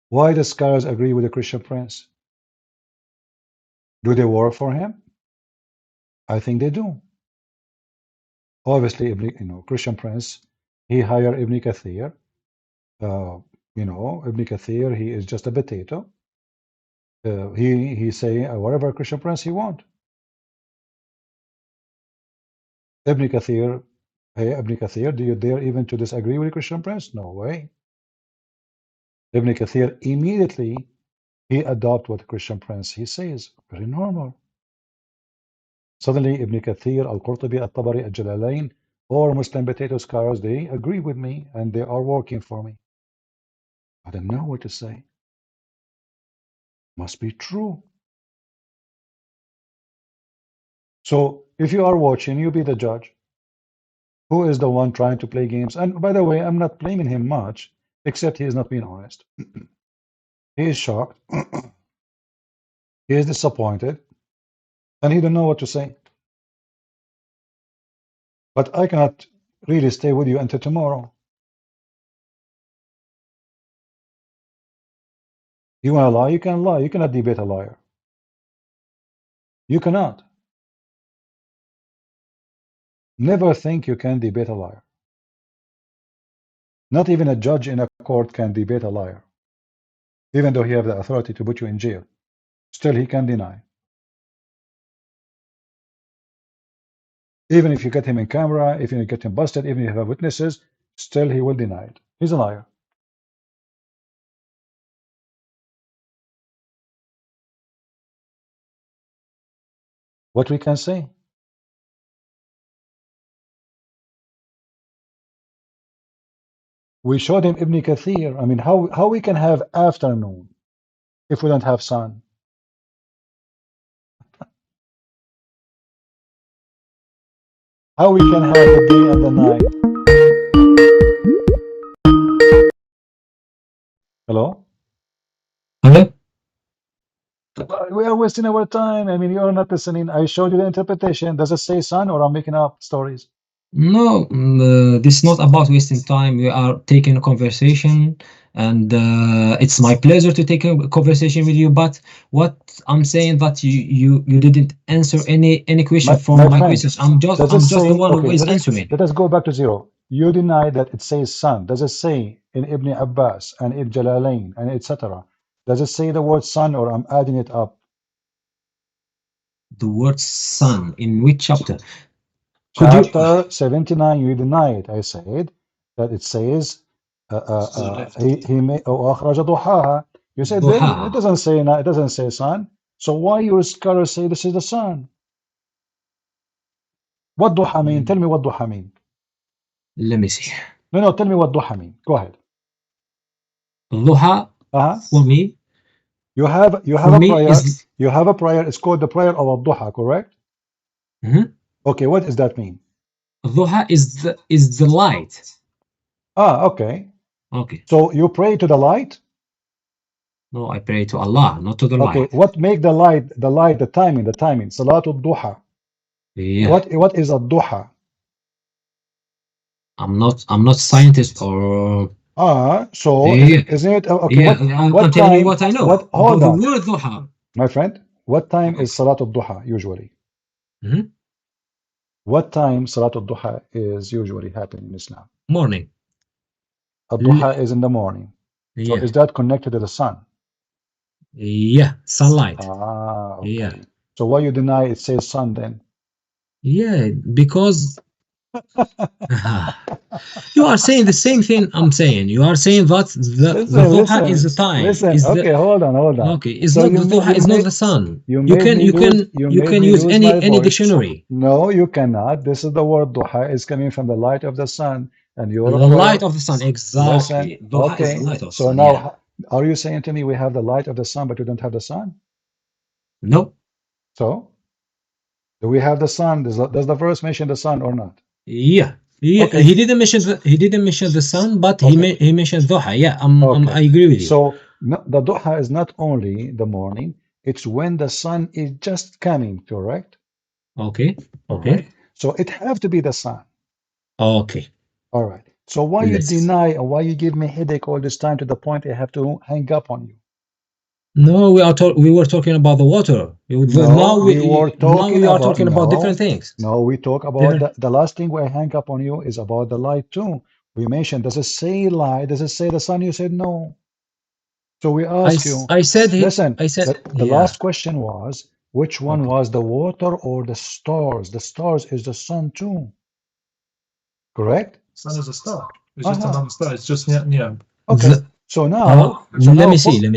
Why the scholars agree with the Christian prince? Do they work for him? I think they do. Obviously, Christian prince, he hired Ibn Kathir. Ibn Kathir, he is just a potato. He say whatever Christian prince he want. Ibn Kathir, hey Ibn Kathir, do you dare even to disagree with the Christian prince? No way. Ibn Kathir immediately he adopt what Christian Prince he says. Very normal. Suddenly Ibn Kathir, Al-Qurtubi, Al-Tabari, Al-Jalalain, or Muslim potato scholars, they agree with me and they are working for me. I don't know what to say. Must be true. So if you are watching, you be the judge. Who is the one trying to play games? And by the way, I'm not blaming him much, except he is not being honest. He is shocked. He is disappointed. And he don't know what to say. But I cannot really stay with you until tomorrow. You want to lie? You can lie. You cannot debate a liar. You cannot. Never think you can debate a liar. Not even a judge in a court can debate a liar. Even though he has the authority to put you in jail. Still he can deny. Even if you get him in camera, if you get him busted, even if you have witnesses, still he will deny it. He's a liar. What we can say? We showed him Ibn Kathir. I mean, how we can have afternoon if we don't have sun? How we can have the day and the night? Hello? Hello? We are wasting our time. I mean, you are not listening. I showed you the interpretation. Does it say sun or I'm making up stories? No, this is not about wasting time. We are taking a conversation, and it's my pleasure to take a conversation with you. But what I'm saying that you didn't answer any question from my friend, questions. I'm just the one who is answering. Let us go back to zero. You deny that it says sun. Does it say in Ibn Abbas and Ibn Jalalain and etc.? Does it say the word sun or I'm adding it up? The word sun in which chapter? Chapter 79, you deny it. I said that it says he may you said then it doesn't say it doesn't say sun. So why your scholars say this is the sun? What duha mean? Tell me what duha mean. Let me see. No, tell me what duha mean. Go ahead. Duha for me. You have a prayer. You have a prayer. It's called the prayer of duha, correct? Okay, what does that mean? Duha is the light. Okay. Okay. So you pray to the light? No, I pray to Allah, not to the light. Okay, what make the light, the timing, Salatul Duha. Yeah. What is a duha? I'm not scientist or so yeah. isn't it okay? Yeah, I'm telling you what I know. Hold on. The word duha. My friend, what time is Salatul Duha usually? What time Salatul Duha is usually happening in Islam? Morning. Duha is in the morning. So Yeah. is that connected to the sun? Yeah, sunlight. Okay. Yeah. So why you deny it says sun then? Yeah, because you are saying the same thing I'm saying. You are saying that the duha is the time. Okay, hold on. Okay, it's not the duha, it's not the sun. You can use any dictionary. No, you cannot. This is the word duha is coming from the light of the sun, and you're the light of the sun. Exactly. Duha okay. is the light of so sun, now, yeah. Are you saying to me we have the light of the sun, but we don't have the sun? No. So, do we have the sun? Does the verse mention the sun or not? Yeah. Okay. He didn't mention the sun, but he mentioned duha. Yeah, I agree with you. So the duha is not only the morning; it's when the sun is just coming. Correct? Okay. Right. So it have to be the sun. Okay. All right. So why you deny and why you give me headache all this time to the point I have to hang up on you? No, we were talking about the water. Now we are talking about different things. No, we talk about the last thing we hang up on you is about the light too. We mentioned, does it say light? Does it say the sun? You said no. So we ask you. I said listen. The yeah. last question was which one was the water or the stars? The stars is the sun too. Correct? Sun is a star. It's just another star. It's just near. Okay. So now, let me see. Let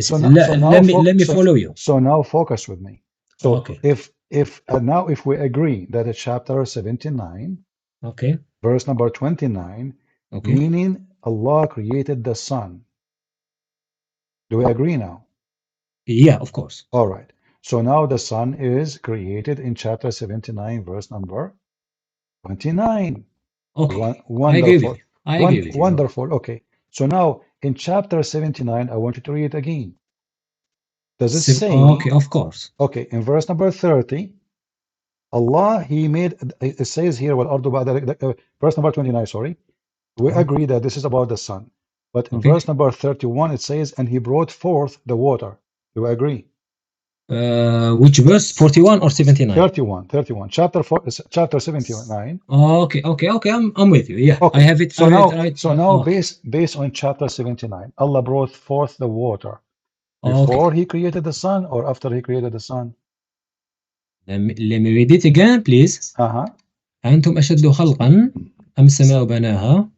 me follow you. So now focus with me. So Okay. if now if we agree that it's chapter 79, Okay. verse number 29, Okay. meaning Allah created the sun. Do we agree now? Yeah, of course. All right. So now the sun is created in chapter 79, verse number 29. Okay. Wonderful. I agree with you. I agree with you. Wonderful. Okay. So now in chapter 79, I want you to read it again. Does it say? Okay, of course. Okay, in verse number 30, Allah, He made, it says here, verse number 29, sorry. We agree that this is about the sun. But in Okay. verse number 31, it says, and He brought forth the water. Do we agree? Which verse? 41 or 79? 31. Chapter 79. Okay. I'm with you. Yeah, Okay. I have it. So I now, have it right. so now based on chapter 79, Allah brought forth the water before He created the sun or after He created the sun? Let me read it again, please. أنتم أشد خلقا أم السماء بناها.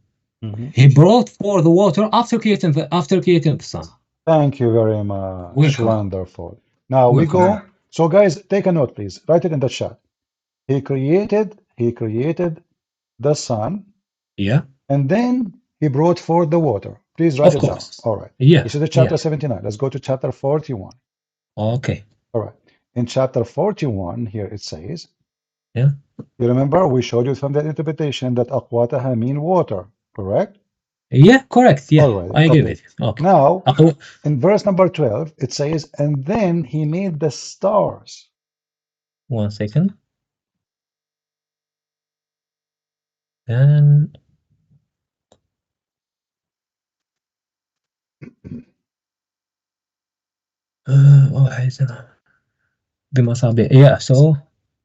He brought forth the water after creating the sun. Thank you very much. Welcome. Wonderful. Now we go. So guys, take a note, please. Write it in the chat. He created the sun. Yeah. And then He brought forth the water. Please write it down. All right. Yeah. This is the chapter 79. Let's go to chapter 41. Okay. All right. In chapter 41, here it says, yeah. You remember we showed you from the interpretation that aqwataha mean water, correct? Yeah, correct. Yeah. All right. I agree with you. Okay. Now, in verse number 12, it says, and then He made the stars. 1 second. And yeah, so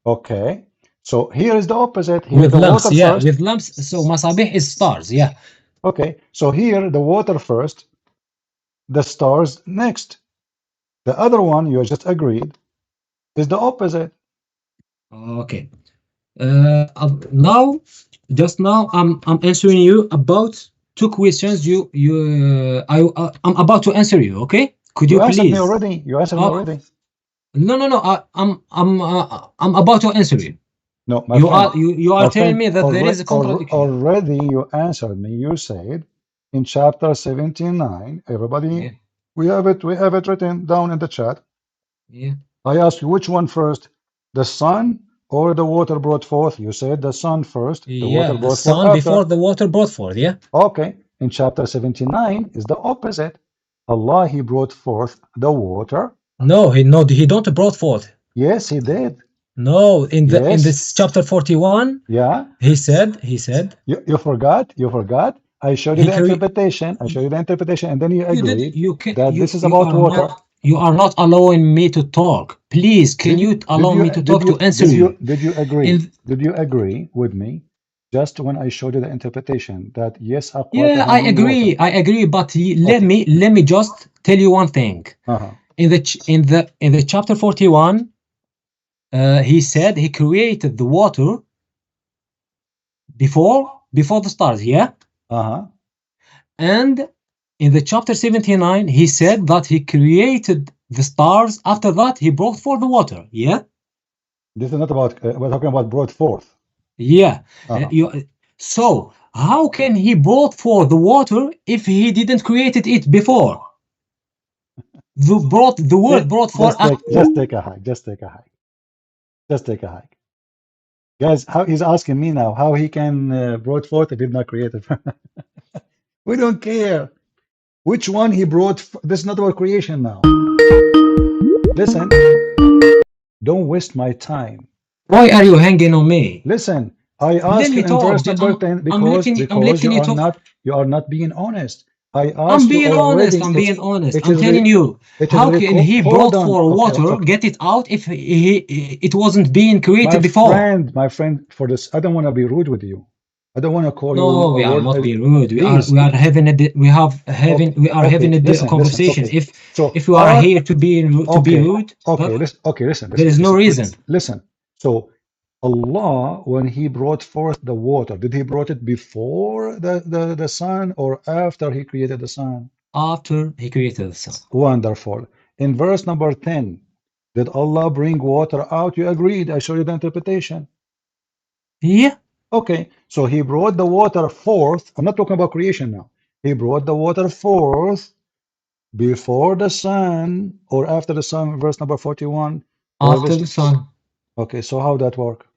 okay. So here is the opposite. Here with the lumps, water yeah, first. with lumps. So masabih is stars, yeah. Okay. So here the water first, the stars next. The other one you just agreed is the opposite. Okay. Now, just now, I'm answering you about two questions. I'm about to answer you. Okay? Could you please? You answered me already. You answered me already. No. I'm about to answer you. No, my friend. You are telling me that there is a contradiction. Already you answered me. You said in chapter 79. Everybody, we have it written down in the chat. Yeah. I asked you which one first, the sun or the water brought forth. You said the sun first. The water brought the sun forth before the water brought forth. Yeah. Okay. In chapter 79 is the opposite. Allah, He brought forth the water. No, he don't brought forth. Yes, He did. No, in this chapter 41. Yeah. He said. You forgot. I showed you the interpretation. And then you agreed that this is about water. You are not allowing me to talk. Please, can you allow me to talk to answer you? Did you agree? Did you agree with me? Just when I showed you the interpretation that yes, yeah, I agree. Water. I agree. But let me just tell you one thing. In the chapter 41, he said he created the water before the stars. Yeah. And in the chapter 79, he said that he created the stars. After that, he brought forth the water. Yeah. This is not about. We're talking about brought forth. Yeah. So how can he brought forth the water if he didn't created it before? The word brought forth. Just take a hike. Guys, how he's asking me now how he can brought forth if he did not create it. We don't care which one he brought. This is not about creation now. Listen, don't waste my time. Why are you hanging on me? Listen, I asked you in verse number 10 because you are not being honest. I asked I'm being honest. I'm telling you, how can he brought for water, get it out if it wasn't being created before? My friend, for this, I don't want to be rude with you. I don't want to call you. No, we are not being rude. We are having a conversation. If you are here to be rude, listen. There is no reason. Listen. So Allah, when He brought forth the water, did He brought it before the sun or after He created the sun? After he created the sun. Wonderful. In verse number 10, did Allah bring water out? You agreed. I showed you the interpretation. Yeah. Okay, so he brought the water forth. I'm not talking about creation now. He brought the water forth before the sun or after the sun, verse number 41. After the sun. Okay, so how that work?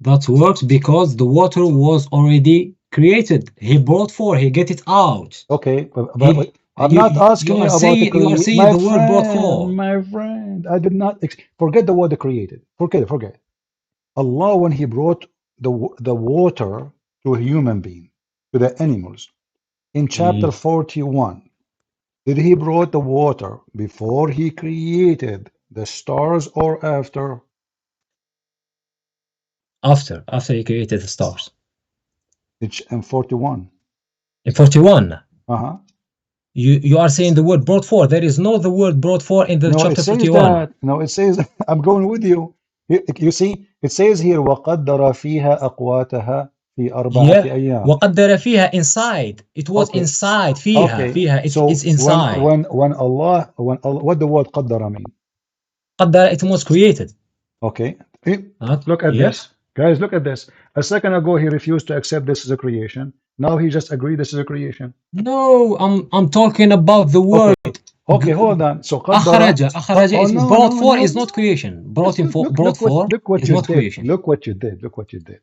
That works because the water was already created. He brought forth, he get it out. Okay, but I'm not asking you about the you are saying the word brought forth. My friend, I did not forget the word created. Forget it. Allah, when He brought the water to a human being, to the animals, in chapter 41, did He brought the water before He created the stars or after? After he created the stars. It's in 41. In 41. Uh-huh. You are saying the word brought forth. There is no the word brought forth in the No, chapter it says 41. that. No, it says, I'm going with you. You see, it says here, وَقَدَّرَ فِيهَا أَقْوَاتَهَا فِي أَرْبَعَةِ أَيَّامٍ. وَقَدَّرَ فِيهَا inside. It was inside. فيها. It's inside. When Allah, what the word قدر mean? قدر, it was created. Okay. Look at this. Guys, look at this. A second ago, he refused to accept this as a creation. Now he just agreed this is a creation. No, I'm talking about the word. Okay, hold on. So أخرج is brought forth is not creation. Brought forth is not creation. Look what you did. Look what you did.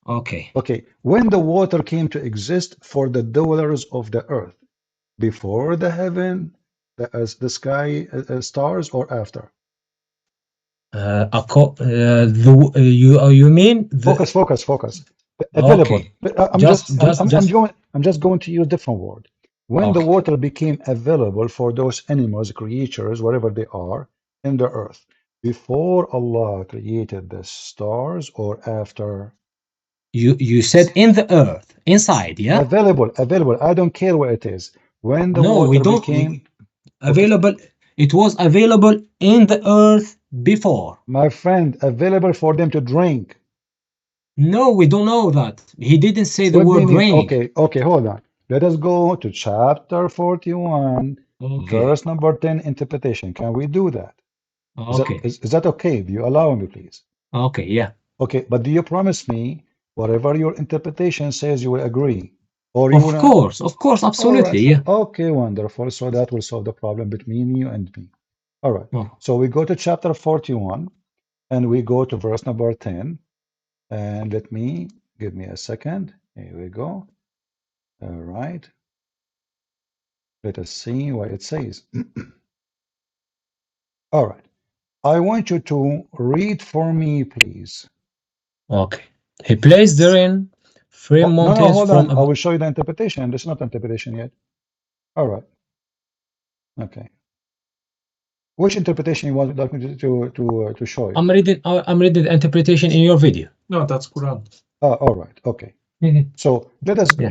Okay. Okay. When the water came to exist for the dwellers of the earth, before the heaven, the sky, stars, or after? You mean focus. Available. Okay. I'm just going to use different word. When the water became available for those animals, creatures, whatever they are, in the earth, before Allah created the stars or after? You said in the earth, inside, yeah? Available. I don't care where it is. When the water became available, it was available in the earth before. My friend, available for them to drink. No, we don't know that. He didn't say the word drink. Okay, hold on. Let us go to chapter 41, verse number 10, interpretation. Can we do that? Okay. Is that okay? Do you allow me, please? Okay, yeah. Okay, but do you promise me whatever your interpretation says you will agree? Or you of course, absolutely, yeah. Okay, wonderful. So that will solve the problem between you and me. All right. So we go to chapter 41 and we go to verse number 10. And give me a second. Here we go. All right. Let us see what it says. All right. I want you to read for me, please. Okay. He placed therein three mountains. No, hold on. I will show you the interpretation. This is not interpretation yet. All right. Okay. Which interpretation you want me to show you? I'm reading the interpretation in your video. No, that's Quran. Oh, all right. Okay. So let us go.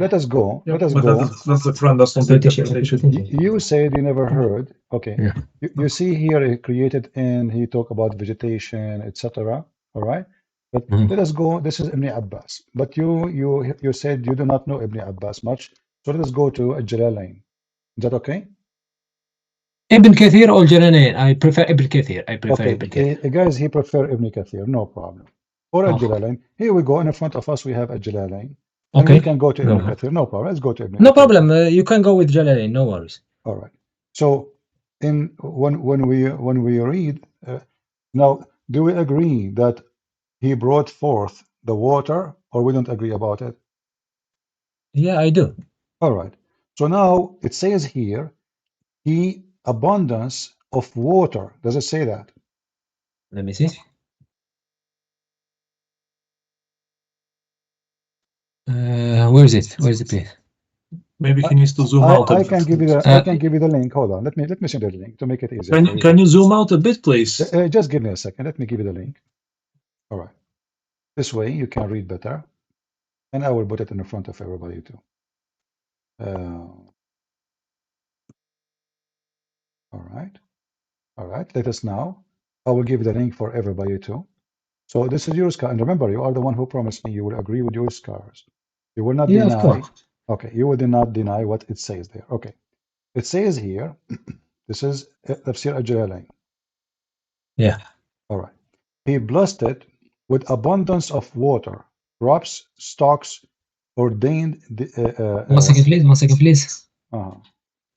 Yeah, that's the Quran. That's not the interpretation. You said you never heard. Okay. Yeah. You see here he created and he talked about vegetation, etc. All right. But let us go. This is Ibn Abbas. But you said you do not know Ibn Abbas much. So let us go to Al-Jalalain. Is that okay? Ibn Kathir or Jalalain? I prefer Ibn Kathir. Ibn Kathir. Guys, he prefer Ibn Kathir. No problem. Or Al-Jalalain. Here we go. In front of us, we have Al-Jalalain. And we can go to Ibn Kathir. No problem. Let's go to Ibn Kathir. No problem. You can go with Jalalain. No worries. All right. So when we read now, do we agree that he brought forth the water, or we don't agree about it? Yeah, I do. All right. So now it says here, he abundance of water. Does it say that? Let me see. Where is it? Where is the place? Maybe he needs to zoom out. I can give you the link. Hold on. Let me send you the link to make it easier. Can you zoom out a bit, please? Just give me a second. Let me give you the link. All right. This way you can read better, and I will put it in front of everybody too. All right. All right. Let us now. I will give the link for everybody too. So this is your scar, and remember, you are the one who promised me you will agree with your scars. You will not deny. Okay, you will not deny what it says there. Okay. It says here, this is Tafsir al-Jalalain. Yeah. All right. He blessed it with abundance of water, crops, stocks, ordained. One second, please. One second, please.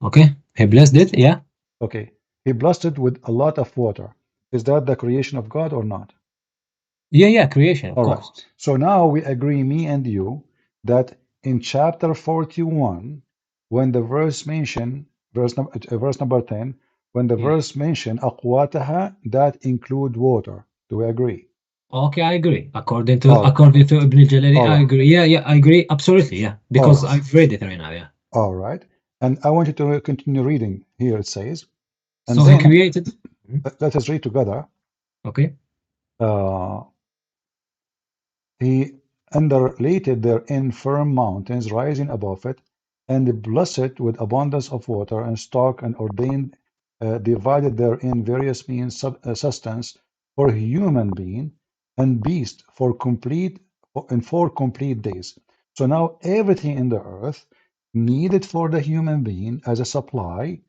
Okay. He blessed it. Yeah. Okay. He blessed it with a lot of water. Is that the creation of God or not? Yeah, yeah. Creation, of All course. right. So now we agree, me and you, that in chapter 41, when the verse mentioned, verse number 10, when the verse mentioned أقواتها, that include water. Do we agree? Okay, I agree. According to All right. Ibn al-Jalali, All I right. agree. Yeah, yeah, I agree. Absolutely, yeah. Because right. I've read it right now. Yeah. All right. And I want you to continue reading. Here it says, and So he then created. let us read together. Okay. He underlaid therein firm mountains rising above it, and blessed it with abundance of water and stock, and ordained, divided therein various means sustenance for human being and beast in 4 complete days. So now everything in the earth needed for the human being as a supply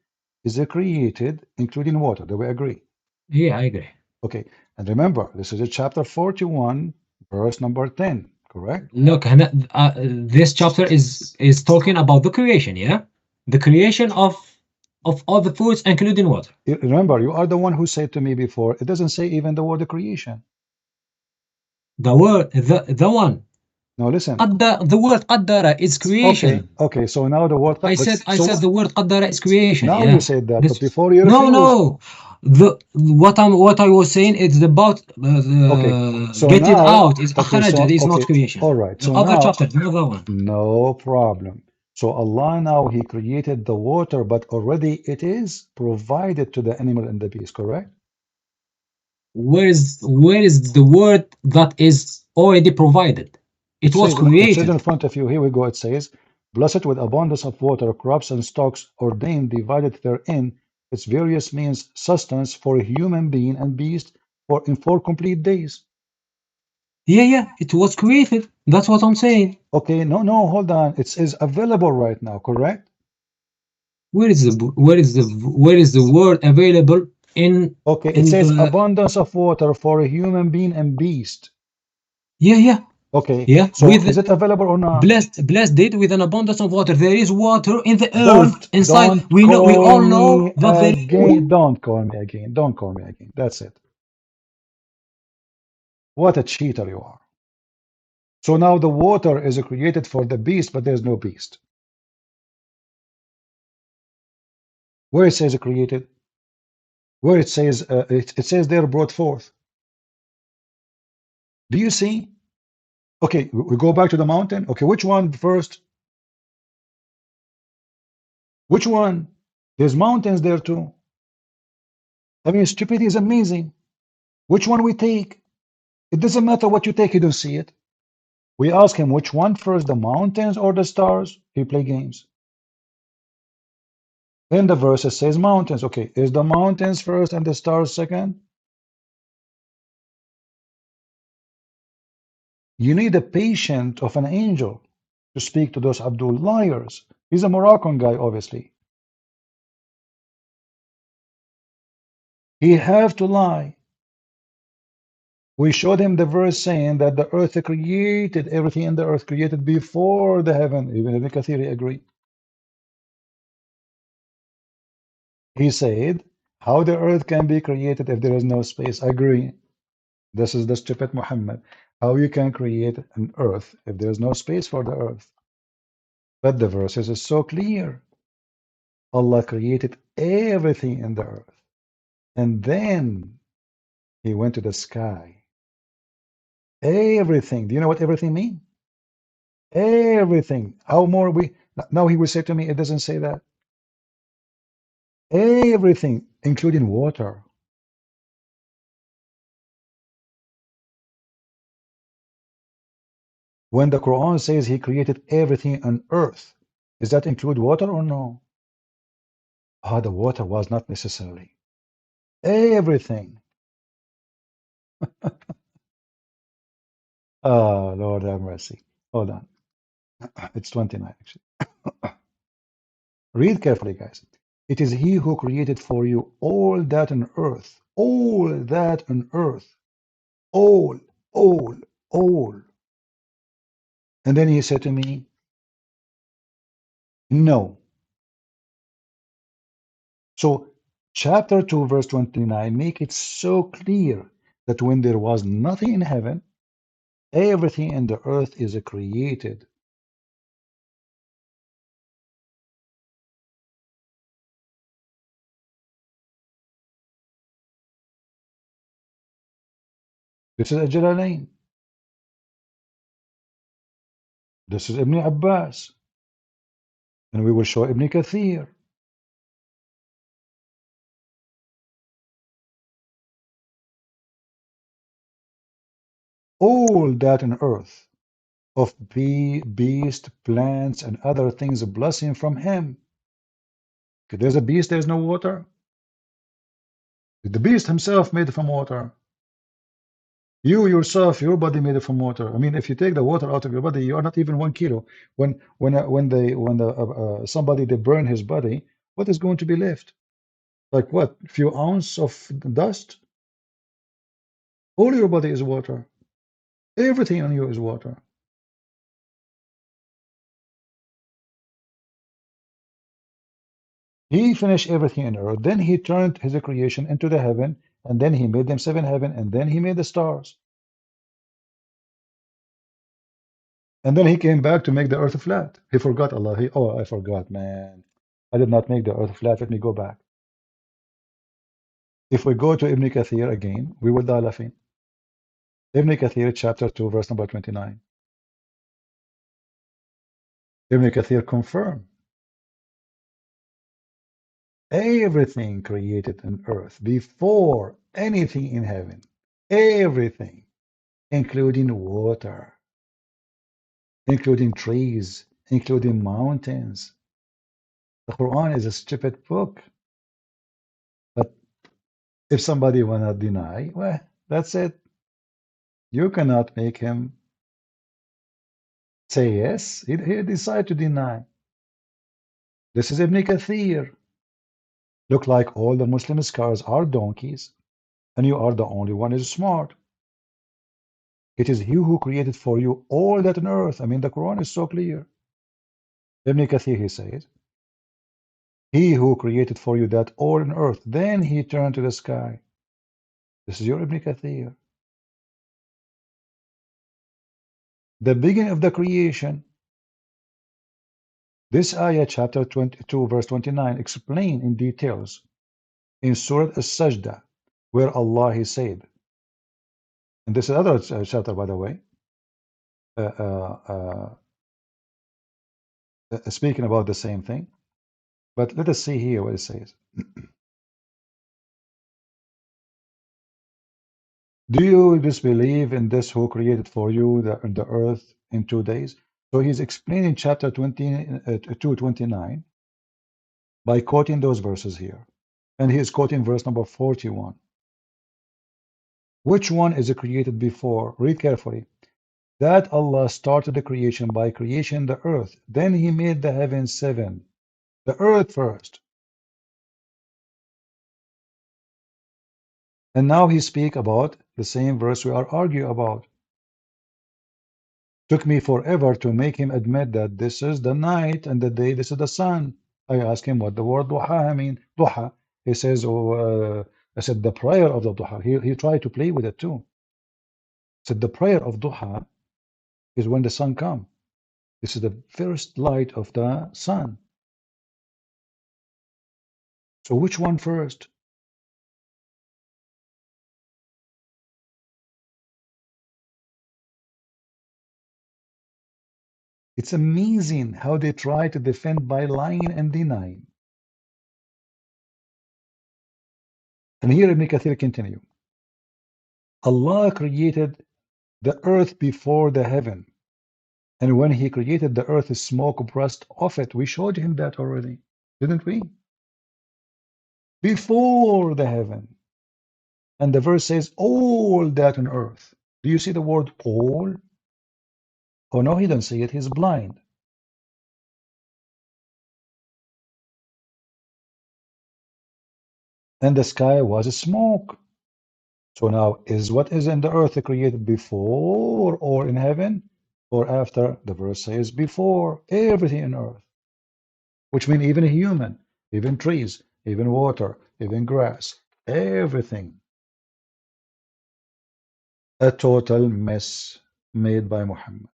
is created, including water. Do we agree? Yeah, I agree. Okay, and remember, this is a chapter 41, verse number 10, correct? Look, this chapter is talking about the creation. Yeah, the creation of all the foods, including water. Remember, you are the one who said to me before, it doesn't say even the word creation. The word, the one. No, listen. The word qaddara is creation. Okay, so now the word. I said the word qaddara is creation. Now yeah. you said that, but before you No, refused. no. What I was saying is about So get it now, out is akhraja, is not creation. All right. So other now, chapter, another one. No problem. So Allah now He created the water, but already it is provided to the animal and the beast, correct? Where is the word that is already provided? It was It says created. in front of you. Here we go. It says, blessed with abundance of water, crops and stocks, ordained, divided therein, its various means sustenance for human being and beast in 4 complete days. Yeah, it was created. That's what I'm saying. Okay, no, hold on. It says available right now, correct? Where is the word available in? Okay, it says abundance of water for a human being and beast. Yeah. Okay. Yeah. So is it available or not? Blessed it with an abundance of water. There is water in the earth inside. Don't We all call know me that again. Don't call me again. Don't call me again. That's it. What a cheater you are. So now the water is created for the beast, but there's no beast. Where it says created? Where it says it says they're brought forth. Do you see? Okay, we go back to the mountain. Okay, which one first? Which one? There's mountains there too. I mean, stupidity is amazing. Which one we take? It doesn't matter what you take, you don't see it. We ask him which one first, the mountains or the stars? He play games. Then the verse says mountains. Okay, is the mountains first and the stars second? You need a patient of an angel to speak to those Abdul liars. He's a Moroccan guy, obviously. He have to lie. We showed him the verse saying that the earth created, everything in the earth created before the heaven. Even Ibn Kathir agreed. He said, how the earth can be created if there is no space? I agree. This is the stupid Muhammad. How you can create an earth if there is no space for the earth? But the verses is so clear. Allah created everything in the earth. And then he went to the sky. Everything. Do you know what everything means? Everything. How more we now he will say to me, it doesn't say that. Everything, including water. When the Quran says he created everything on earth, does that include water or no? Ah, the water was not necessarily. Everything. Oh, Lord have mercy. Hold on. It's 29 actually. Read carefully, guys. It is he who created for you all that on earth, all that on earth, all, all, all. And then he said to me, no. So chapter 2, verse 29 make it so clear that when there was nothing in heaven, everything in the earth is created. This is Jalalain. This is Ibn Abbas. And we will show Ibn Kathir. All that on earth of beast, plants, and other things, a blessing from him. If there's a beast, there's no water. The beast himself made from water. You yourself, your body made from water. I mean, if you take the water out of your body, you are not even 1 kilo. When somebody they burn his body, what is going to be left? Like what? A few ounces of dust? All your body is water. Everything on you is water. He finished everything in earth. Then he turned his creation into the heaven, and then he made them 7 heaven, and then he made the stars. And then he came back to make the earth flat. He forgot Allah. Oh, I forgot, man. I did not make the earth flat. Let me go back. If we go to Ibn Kathir again, we will die laughing. Ibn Kathir, chapter 2, verse number 29. Ibn Kathir confirmed everything created on earth before anything in heaven. Everything, including water, including trees, including mountains. The Quran is a stupid book. But if somebody wanna deny, well, that's it. You cannot make him say yes. He decide to deny. This is Ibn Kathir. Look like all the Muslim scholars are donkeys, and you are the only one who is smart. It is you who created for you all that on earth. I mean, the Quran is so clear. Ibn Kathir, he says, he who created for you that all on earth, then he turned to the sky. This is your Ibn Kathir. The beginning of the creation. This ayah, chapter 22, verse 29, explain in details in Surah As-Sajdah, where Allah he said, and this is other chapter, by the way, speaking about the same thing. But let us see here what it says. Do you disbelieve in this who created for you the earth in 2 days? So he's explaining chapter 229 by quoting those verses here. And he is quoting verse number 41. Which one is created before? Read carefully. That Allah started the creation by creating the earth. Then he made the heavens 7. The earth first. And now he speak about the same verse we are arguing about. Took me forever to make him admit that this is the night and the day, this is the sun. I asked him what the word duha mean. Duha. He says, I said the prayer of the duha. He tried to play with it too. Said the prayer of duha is when the sun comes. This is the first light of the sun. So which one first? It's amazing how they try to defend by lying and denying. And here Ibn Kathir continue. Allah created the earth before the heaven. And when he created the earth, smoke burst off it. We showed him that already, didn't we? Before the heaven. And the verse says, all that on earth. Do you see the word all? Oh no, he doesn't see it. He's blind. and the sky was smoke. So now, is what is in the earth created before or in heaven or after? The verse says before everything in earth, which means even a human, even trees, even water, even grass, everything. A total mess made by Muhammad.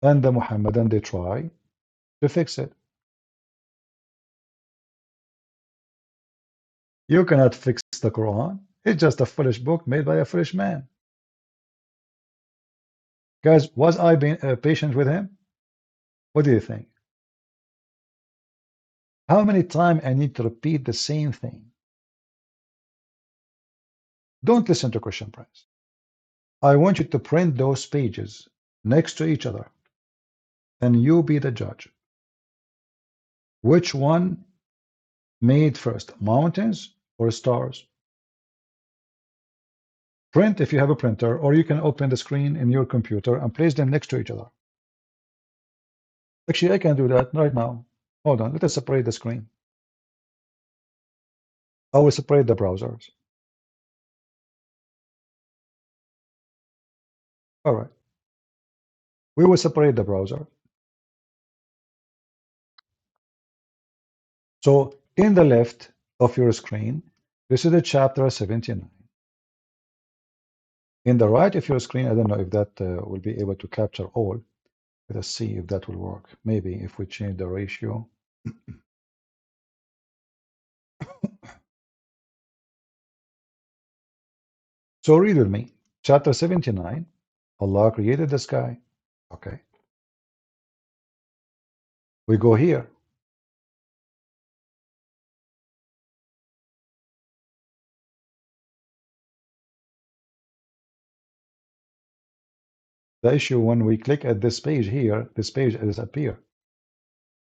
And the Muhammadan, they try to fix it. You cannot fix the Quran. It's just a foolish book made by a foolish man. Guys, was I being patient with him? What do you think? How many times I need to repeat the same thing? Don't listen to Christian Prince. I want you to print those pages next to each other, and you be the judge. Which one made first, mountains or stars? Print if you have a printer, or you can open the screen in your computer and place them next to each other. Actually, I can do that right now. Hold on, let us separate the screen. I will separate the browsers. All right. We will separate the browser. So in the left of your screen, this is the chapter 79. In the right of your screen, I don't know if that will be able to capture all. Let us see if that will work. Maybe if we change the ratio. So read with me. Chapter 79, Allah created the sky. Okay. We go here. The issue when we click at this page here, this page has appear.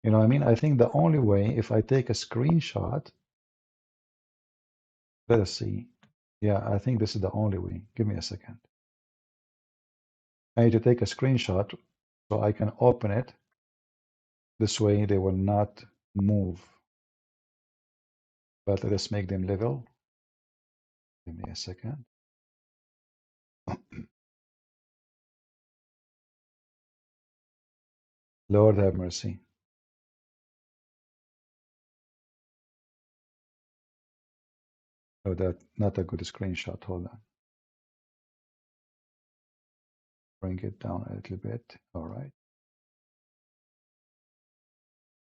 You know what I mean? I think the only way, if I take a screenshot, let us see. Yeah, I think this is the only way. Give me a second. I need to take a screenshot so I can open it. This way they will not move. But let us make them level. Give me a second. Lord have mercy. Oh, that not a good screenshot. Hold on. Bring it down a little bit. All right.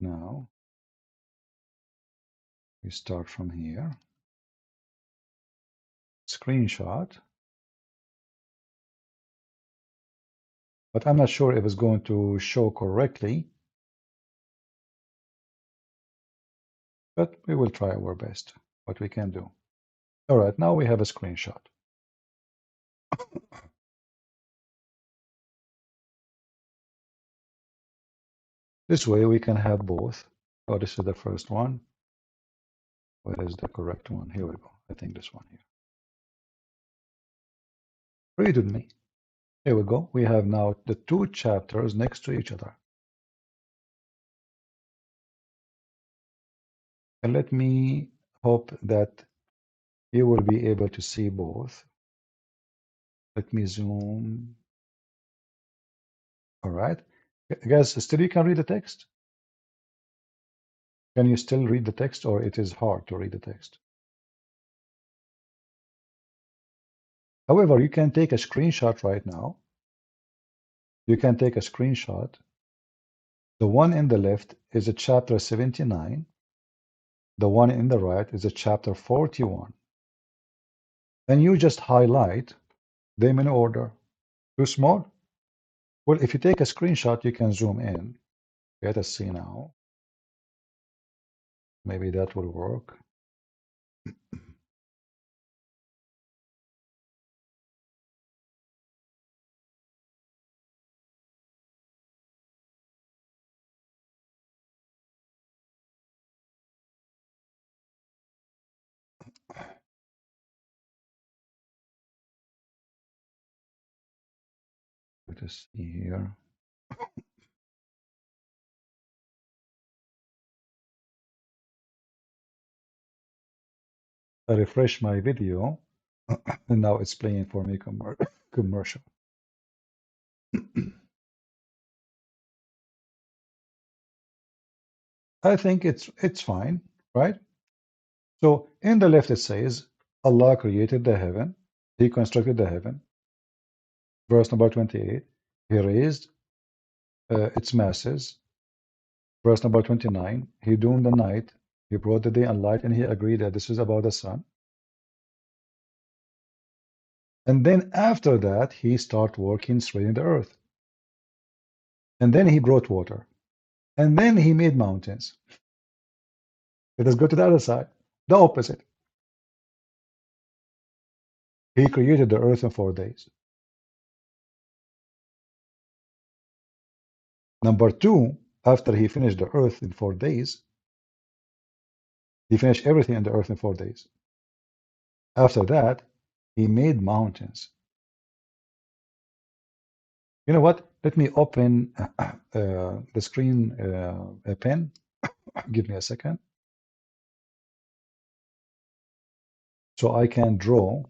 Now we start from here. Screenshot. But I'm not sure if it's going to show correctly. But we will try our best. What we can do. All right. Now we have a screenshot. This way we can have both. Oh, this is the first one. What is the correct one? Here we go. I think this one here. Read with me. Here we go. We have now the two chapters next to each other. And let me hope that you will be able to see both. Let me zoom. All right. Guys, still you can read the text? Can you still read the text, or it is hard to read the text? However, you can take a screenshot right now. You can take a screenshot. The one in the left is a chapter 79. The one in the right is a chapter 41. And you just highlight them in order. Too small? Well, if you take a screenshot, you can zoom in. Let us see now. Maybe that will work. Let us see here. I refresh my video, and now it's playing for me commercial. I think it's fine, right? So in the left it says Allah created the heaven, He constructed the heaven. Verse number 28, He raised its masses. Verse number 29, He doomed the night, He brought the day and light, and He agreed that this is about the sun. And then after that, He started working straight in the earth. And then He brought water. And then He made mountains. Let us go to the other side, the opposite. He created the earth in 4 days. Number 2, after He finished the earth in 4 days, He finished everything in the earth in 4 days. After that, He made mountains. You know what? Let me open the screen a pen. Give me a second. So I can draw.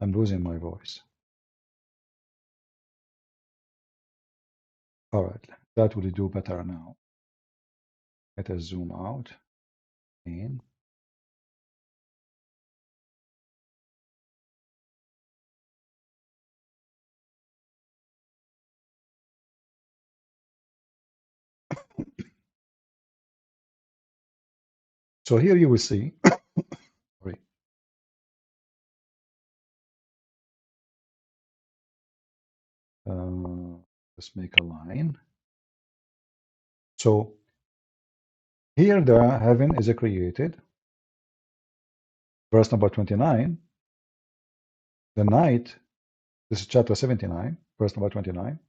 I'm losing my voice. All right, that will do better now. Let us zoom out. In. So here you will see. Sorry. Let's make a line. So here the heaven is created. Verse number 29. The night. This is chapter 79. Verse number 29.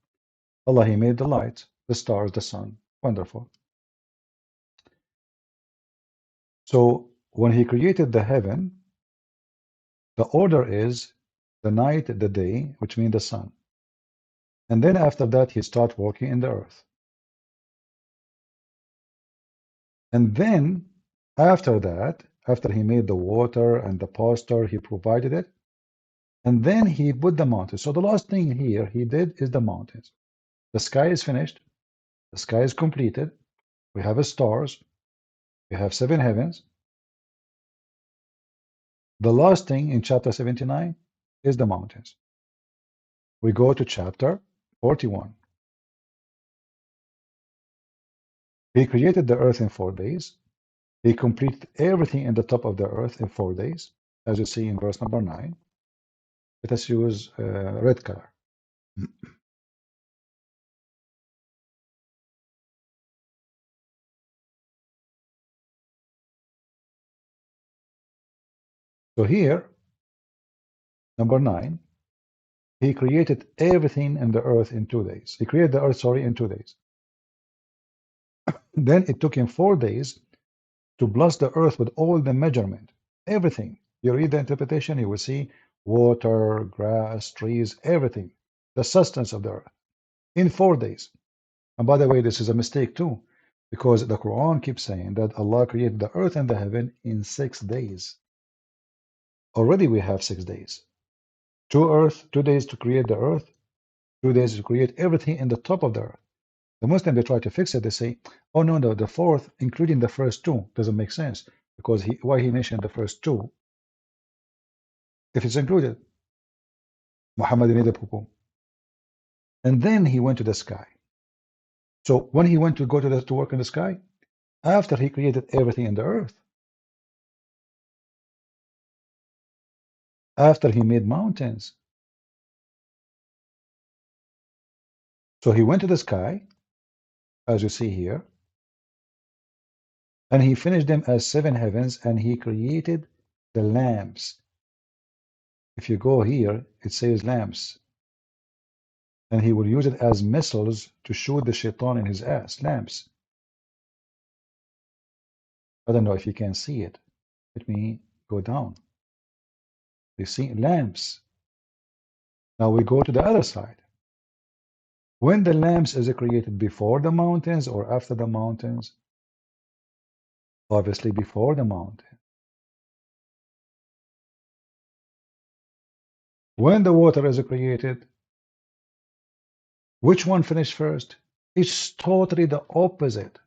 Allah, He made the light, the stars, the sun. Wonderful. So when He created the heaven, the order is the night, the day, which means the sun. And then after that, He starts working in the earth. And then after that, after He made the water and the pasture, He provided it. And then He put the mountains. So the last thing here He did is the mountains. The sky is finished. The sky is completed. We have stars. We have 7 heavens. The last thing in chapter 79 is the mountains. We go to chapter 41. He created the earth in 4 days. He completed everything in the top of the earth in 4 days, as you see in verse number 9. Let us use red color. So here, number 9, He created everything in the earth in 2 days. He created the earth, sorry, in 2 days. Then it took Him 4 days to bless the earth with all the measurement, everything. You read the interpretation, you will see water, grass, trees, everything, the substance of the earth, in 4 days. And by the way, this is a mistake too, because the Quran keeps saying that Allah created the earth and the heaven in 6 days. Already we have 6 days. 2 days to create the earth, 2 days to create everything in the top of the earth. The Muslims, they try to fix it. They say, oh, no, the fourth, including the first 2, doesn't make sense. Because why He mentioned the first 2 if it's included? Muhammad made a poo-poo. And then He went to the sky. So when He went to go to work in the sky, after He created everything in the earth, after He made mountains. So He went to the sky, as you see here, and He finished them as 7 heavens, and He created the lamps. If you go here, it says lamps. And He will use it as missiles to shoot the shaitan in his ass. Lamps. I don't know if you can see it. Let me go down. You see lamps. Now we go to the other side. When the lamps is created before the mountains or after the mountains? Obviously before the mountain. When the water is created, which one finished first? It's totally the opposite.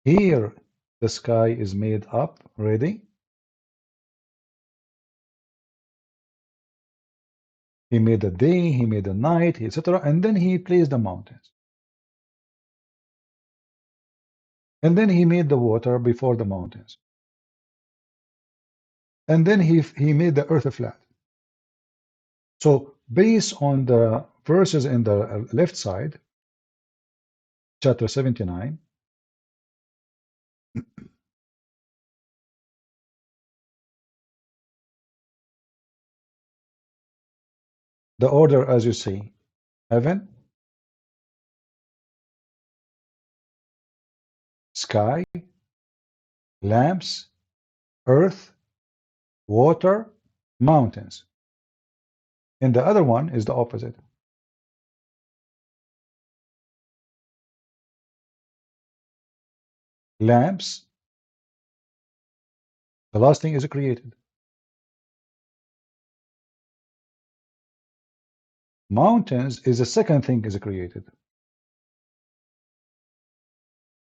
Here, the sky is made up, ready. He made the day, he made the night, etc. And then he placed the mountains. And then he made the water before the mountains. And then he made the earth flat. So based on the verses in the left side, chapter 79, the order as you see, heaven, sky, lamps, earth, water, mountains. And the other one is the opposite. Lamps, the last thing is created. Mountains is the second thing is created.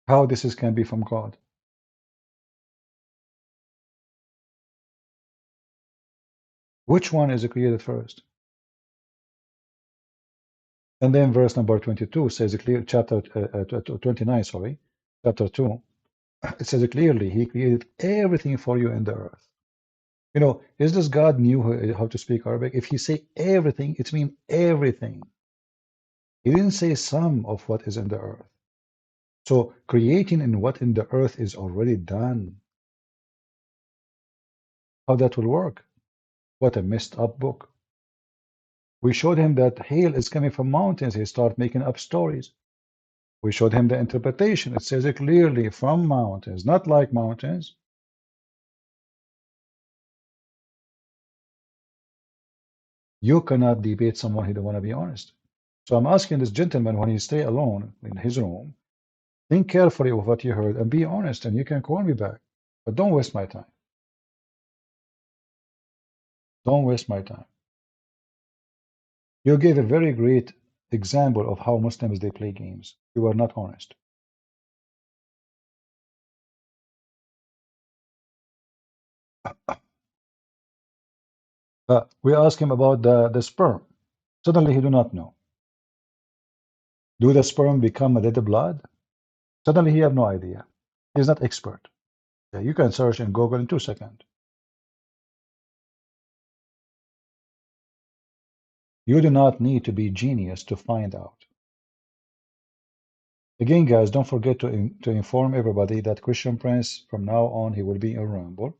How this is can be from God. Which one is created first? And then verse number 22 says clear, chapter 29, sorry, chapter 2, it says clearly, he created everything for you in the earth. You know, is this God knew how to speak Arabic? If he say everything, it means everything. He didn't say some of what is in the earth. So creating in what in the earth is already done. How that will work? What a messed up book. We showed him that hail is coming from mountains. He started making up stories. We showed him the interpretation. It says it clearly from mountains, not like mountains. You cannot debate someone who don't want to be honest. So I'm asking this gentleman when he stay alone in his room, think carefully of what you heard and be honest, and you can call me back. But don't waste my time. Don't waste my time. You gave a very great example of how Muslims they play games. You are not honest. We ask him about the sperm. Suddenly he do not know. Do the sperm become a dead blood? Suddenly he have no idea. He's not expert. Yeah, you can search in Google in 2 seconds. You do not need to be genius to find out. Again, guys, don't forget to inform everybody that Christian Prince, from now on, he will be in Rumble.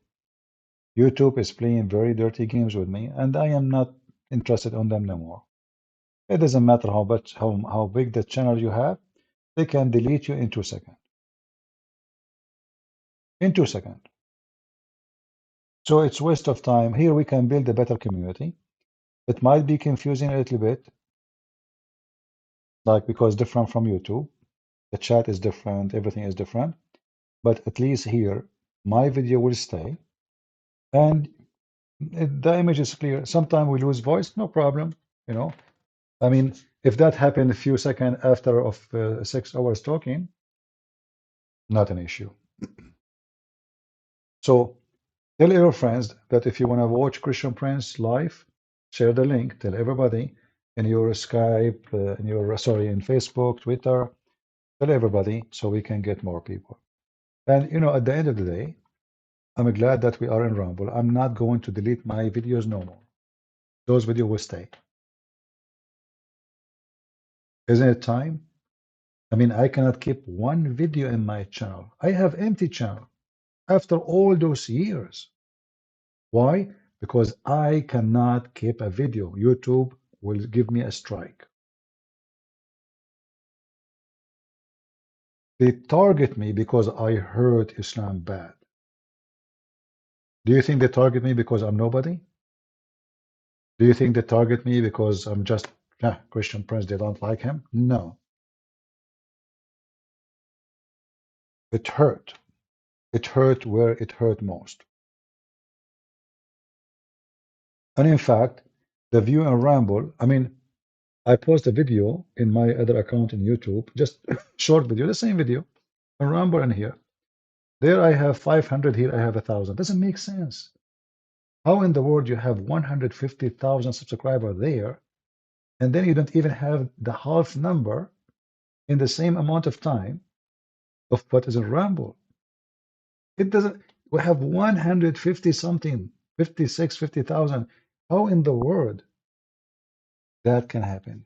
YouTube is playing very dirty games with me, and I am not interested on them no more. It doesn't matter how big the channel you have, they can delete you in 2 seconds. In 2 seconds. So it's waste of time. Here we can build a better community. It might be confusing a little bit, like because different from YouTube. The chat is different, everything is different. But at least here, my video will stay. And the image is clear. Sometimes we lose voice, no problem. You know, I mean, if that happened a few seconds after of 6 hours talking, not an issue. So tell your friends that if you want to watch Christian Prince live, share the link. Tell everybody in your Skype, in Facebook, Twitter. Tell everybody so we can get more people. And you know, at the end of the day, I'm glad that we are in Rumble. I'm not going to delete my videos no more. Those videos will stay. Isn't it time? I mean, I cannot keep one video in my channel. I have empty channel after all those years. Why? Because I cannot keep a video. YouTube will give me a strike. They target me because I heard Islam bad. Do you think they target me because I'm nobody? Do you think they target me because I'm just Christian Prince, they don't like him? No. It hurt. It hurt where it hurt most. And in fact, the view and ramble, I mean, I post a video in my other account in YouTube, just short video, the same video, and ramble in here. There I have 500, here I have 1,000. Doesn't make sense. How in the world you have 150,000 subscribers there, and then you don't even have the half number in the same amount of time of what is a ramble? It doesn't. We have 150 something, 56, 50,000. How in the world that can happen?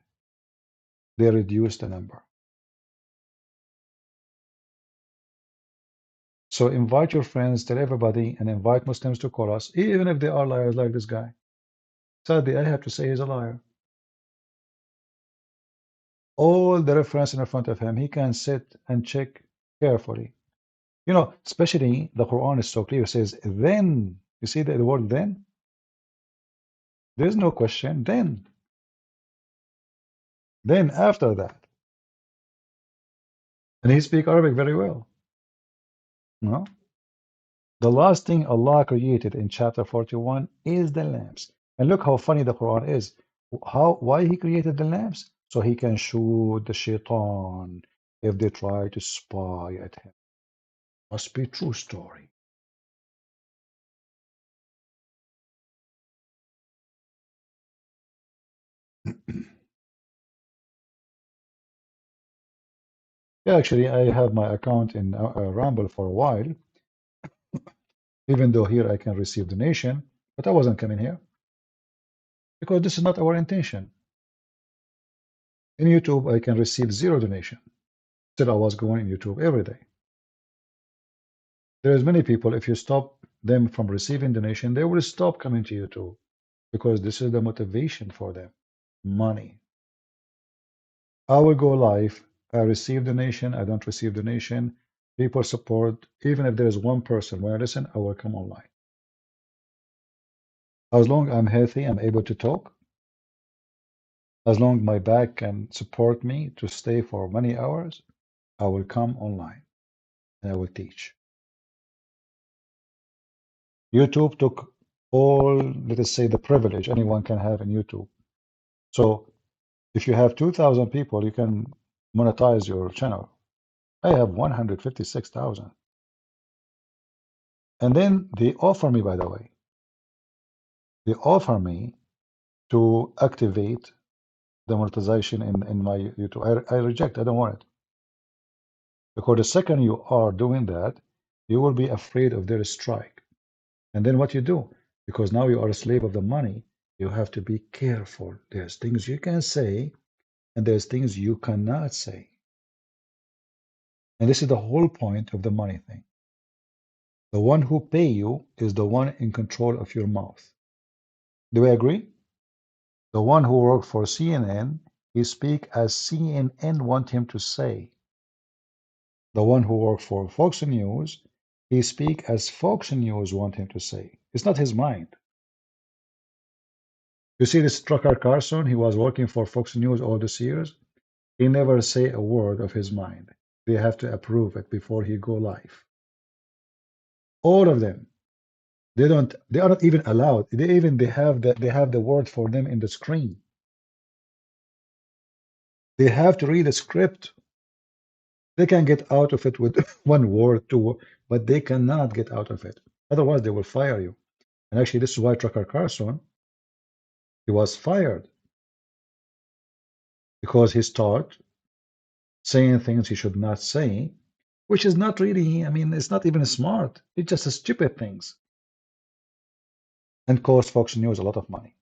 They reduce the number. So invite your friends, tell everybody, and invite Muslims to call us, even if they are liars like this guy. Sadly, I have to say he's a liar. All the reference in front of him, he can sit and check carefully. You know, especially the Quran is so clear. It says, then, you see the word then? There's no question, then. Then after that. And he speaks Arabic very well. No? The last thing Allah created in chapter 41 is the lamps. And look how funny the Quran is. Why he created the lamps? So he can shoot the shaitan if they try to spy at him. Must be true story. Yeah, actually, I have my account in Rumble for a while, even though here I can receive donation, but I wasn't coming here because this is not our intention. In YouTube, I can receive zero donation. Still, I was going in YouTube every day. There's many people, if you stop them from receiving donation, they will stop coming to YouTube because this is the motivation for them, money. I will go live. I receive donation. I don't receive donation. People support. Even if there is one person when I listen, I will come online. As long I'm healthy, I'm able to talk. As long my back can support me to stay for many hours, I will come online and I will teach. YouTube took all, let us say, the privilege anyone can have in YouTube. So if you have 2,000 people, you can monetize your channel. I have 156,000. And then they offer me, by the way, they offer me to activate the monetization in my YouTube. I reject, I don't want it. Because the second you are doing that, you will be afraid of their strike. And then what you do? Because now you are a slave of the money, you have to be careful. There's things you can say, and there's things you cannot say. And this is the whole point of the money thing. The one who pay you is the one in control of your mouth. Do we agree? The one who worked for CNN, he speak as CNN want him to say. The one who worked for Fox News, he speak as Fox News want him to say. It's not his mind. You see this Tucker Carlson, he was working for Fox News all these years. He never say a word of his mind. They have to approve it before he go live. All of them. They are not even allowed. They have the word for them in the screen. They have to read a script. They can get out of it with one word, two words, but they cannot get out of it. Otherwise, they will fire you. And actually, this is why Tucker Carlson, he was fired. Because he started saying things he should not say, which is not really, I mean, it's not even smart. It's just stupid things. And cost Fox News a lot of money.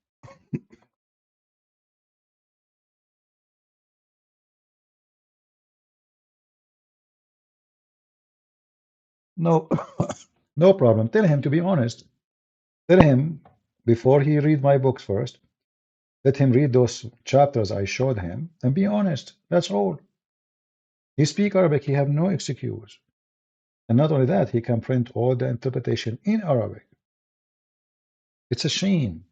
No, no problem. Tell him to be honest. Tell him before he read my books first, let him read those chapters I showed him and be honest. That's all. He speak Arabic, he have no excuse. And not only that, he can print all the interpretation in Arabic. It's a shame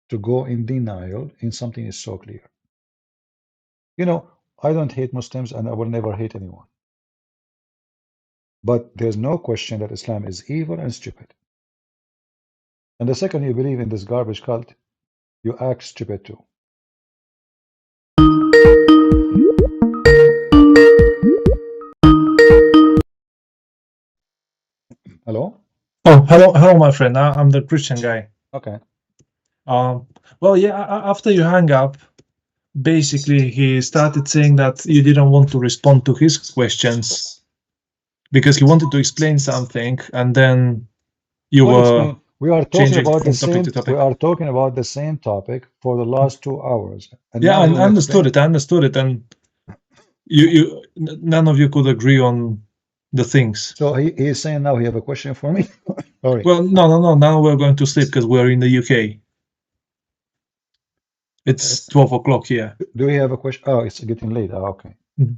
to go in denial in something is so clear. You know, I don't hate Muslims and I will never hate anyone. But there's no question that Islam is evil and stupid. And the second you believe in this garbage cult, you act stupid too. Hello? Oh, hello, my friend. I'm the Christian guy. Okay. Well, yeah. After you hang up, basically he started saying that you didn't want to respond to his questions because he wanted to explain something, and then you were we are talking changing about from the topic same. to topic. We are talking about the same topic for the last 2 hours. And Yeah, now I you wanna understood explain? it. I understood it, and none of you could agree on the things. So he is saying now he have a question for me. Sorry. Well, no. Now we're going to sleep because we're in the UK. It's 12 o'clock here. Do you have a question? Oh, it's getting late. Oh, okay.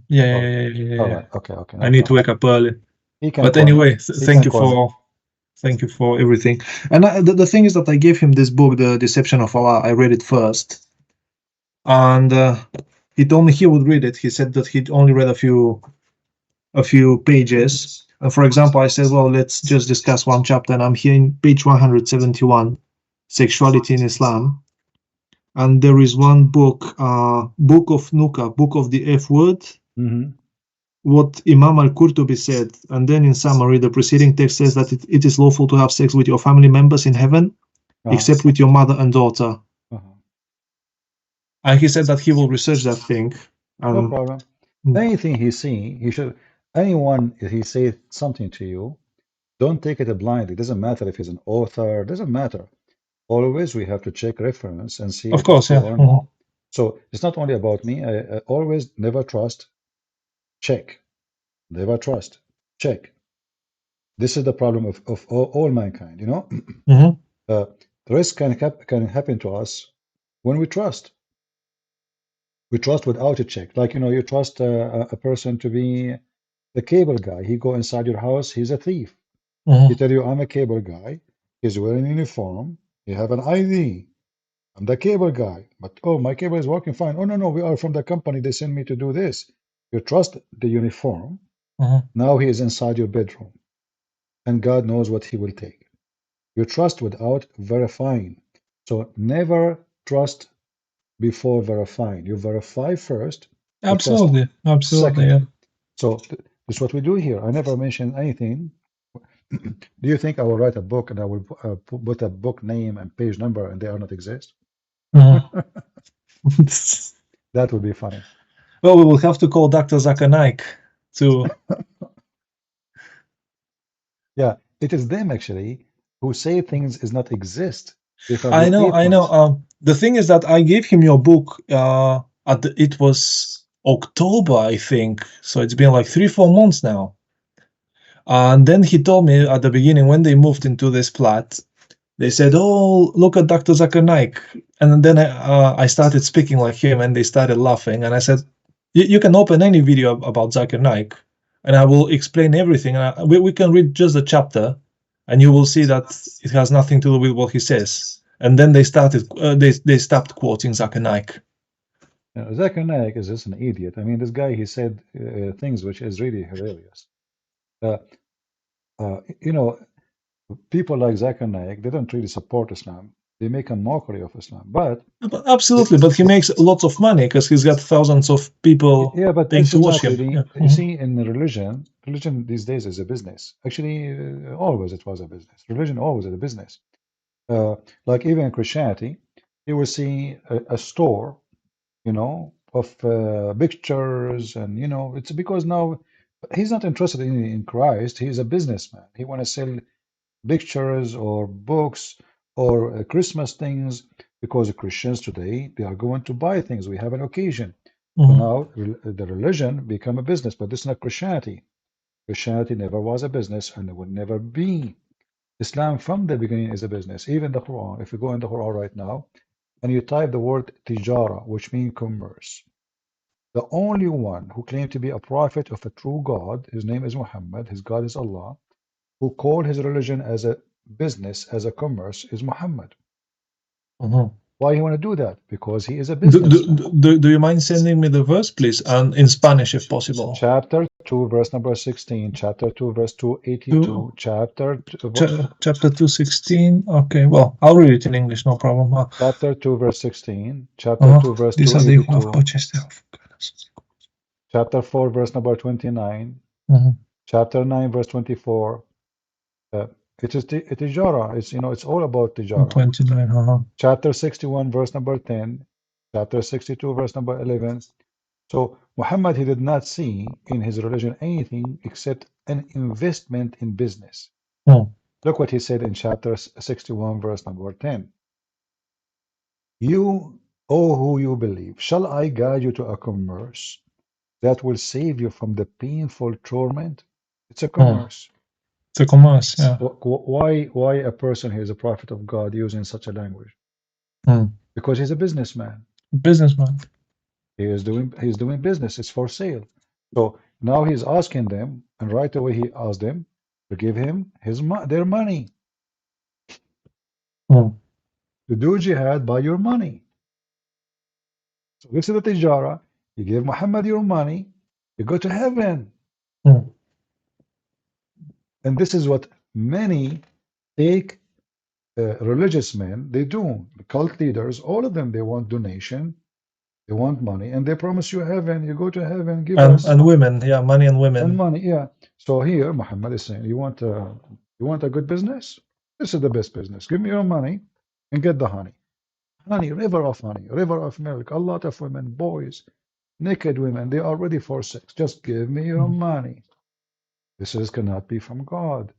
Yeah. All right. Okay. No I need to problem. wake up early. He can But call anyway, me. He can call me. thank you for everything. And the thing is that I gave him this book, The Deception of Allah. I read it first, and he told me he would read it. He said that he'd only read a few pages. And for example, I said, well, let's just discuss one chapter, and I'm here in page 171, Sexuality in Islam. And there is one book, Book of Nuka, Book of the F Word, what Imam al-Qurtubi said. And then in summary, the preceding text says that it is lawful to have sex with your family members in heaven, except with your mother and daughter. And he said that he will research that thing. No problem. Anything he see, he should. Anyone if he say something to you, don't take it blindly. It doesn't matter if he's an author. Doesn't matter. Always we have to check reference and see Of if course, it's true yeah. or not. So it's not only about me. I always never trust. Check. Never trust. Check. This is the problem of all mankind. You know, the risk can happen to us when we trust. We trust without a check. Like you trust a person to be the cable guy. He go inside your house. He's a thief. He tell you, I'm a cable guy. He's wearing a uniform. You have an ID. I'm the cable guy. But oh, my cable is working fine. Oh no, we are from the company. They send me to do this. You trust the uniform. Now he is inside your bedroom, and God knows what he will take. You trust without verifying. So never trust before verifying. You verify first. Absolutely. Second. Yeah. So this is what we do here. I never mention anything. Do you think I will write a book and I will put a book name and page number and they are not exist? That would be funny. Well, we will have to call Dr. Zakir Naik to. Yeah, it is them actually who say things is not exist. I know. The thing is that I gave him your book. It was October, I think. So it's been like 3-4 months now. And then he told me at the beginning when they moved into this flat, they said, "Oh, look at Dr. Zakir Naik." And then I started speaking like him, and they started laughing. And I said, "You can open any video about Zakir Naik, and I will explain everything. And we can read just a chapter, and you will see that it has nothing to do with what he says." And then they started. They stopped quoting Zakir Naik. Zakir Naik is just an idiot. I mean, this guy, he said things which is really hilarious. People like Zakir Naik, they don't really support Islam. They make a mockery of Islam. But absolutely, but he makes lots of money because he's got thousands of people paying to watch him. Really, you see, in religion these days is a business. Actually, always it was a business. Religion always is a business. Like even in Christianity, you will see a store, of pictures, and it's because now he's not interested in Christ. He's a businessman. He want to sell pictures or books or Christmas things because Christians today they are going to buy things. We have an occasion. So now the religion become a business, but this is not Christianity. Christianity never was a business and it will never be. Islam from the beginning is a business. Even the Quran, if you go in the Quran right now and you type the word tijara, which means commerce, the only one who claimed to be a prophet of a true God, his name is Muhammad, his God is Allah, who called his religion as a business, as a commerce, is Muhammad. Why he want to do that? Because he is a Do, businessman. do you mind sending me the verse, please, and in Spanish if possible? Chapter 2, verse number 16. Chapter 2, verse 282. Chapter Chapter 2:16. Okay, well, I'll read it in English, no problem. Chapter 2, verse 16. Chapter 2, verse These are the who have 282. purchased their. Chapter 4, verse number 29. Mhm. Chapter 9, verse 24. It is tijara. It's, it's all about tijara. 29. Chapter 61, verse number 10. Chapter 62, verse number 11. So Muhammad, he did not see in his religion anything except an investment in business. Look what he said in chapter 61, verse number 10. You, O who you believe, shall I guide you to a commerce that will save you from the painful torment? It's a commerce. It's a commerce, yeah. Why a person who is a prophet of God using such a language? Because he's a businessman. Businessman. He's doing business. It's for sale. So now he's asking them, and right away he asked them to give him their money. To do jihad by your money. So this is the tijara. You give Muhammad your money, you go to heaven. And this is what many take religious men, they do. The cult leaders, all of them, they want donation, they want money, and they promise you heaven. You go to heaven, give us. And women, yeah, money and women. And money, yeah. So here, Muhammad is saying, you want a good business? This is the best business. Give me your money and get the honey. Honey, river of milk, a lot of women, boys, naked women, they are ready for sex. Just give me your money. This cannot be from God.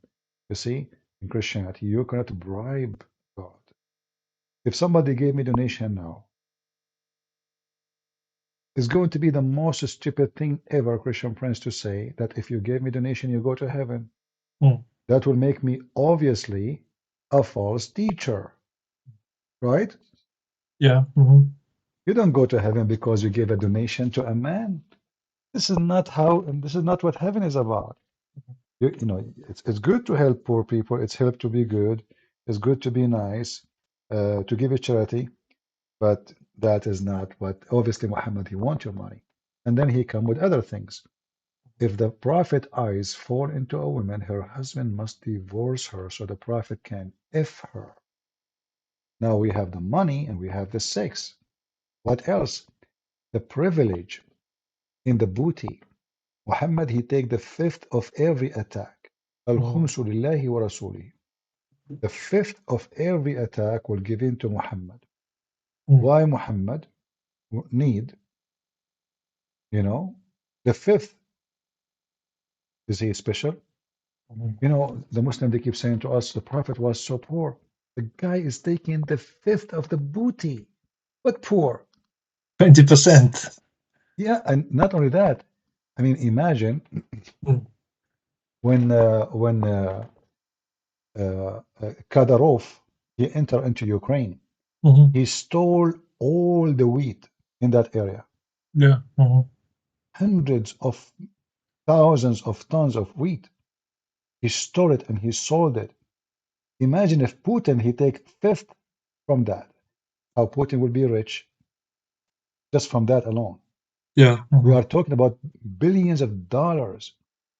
You see, in Christianity, you cannot bribe God. If somebody gave me donation now, it's going to be the most stupid thing ever, Christian friends, to say that if you gave me donation, you go to heaven. That will make me obviously a false teacher. Right? Yeah. You don't go to heaven because you gave a donation to a man. This is not what heaven is about. It's good to help poor people. It's help to be good. It's good to be nice, to give a charity. But that is not what, obviously, Muhammad, he wants your money. And then he come with other things. If the prophet eyes fall into a woman, her husband must divorce her so the prophet can F her. Now we have the money and we have the sex. What else? The privilege in the booty. Muhammad, he take the fifth of every attack. Al-khumsu lillahi wa rasulih. The fifth of every attack will give in to Muhammad. Why Muhammad need, the fifth? Is he special? The Muslim, they keep saying to us, the Prophet was so poor. The guy is taking the fifth of the booty. But poor. 20%. Yeah, and not only that. I mean, imagine when Kadyrov, he entered into Ukraine. He stole all the wheat in that area. Yeah. Hundreds of thousands of tons of wheat. He stole it and he sold it. Imagine if Putin, he take fifth from that. How Putin will be rich just from that alone. Yeah. We are talking about billions of dollars.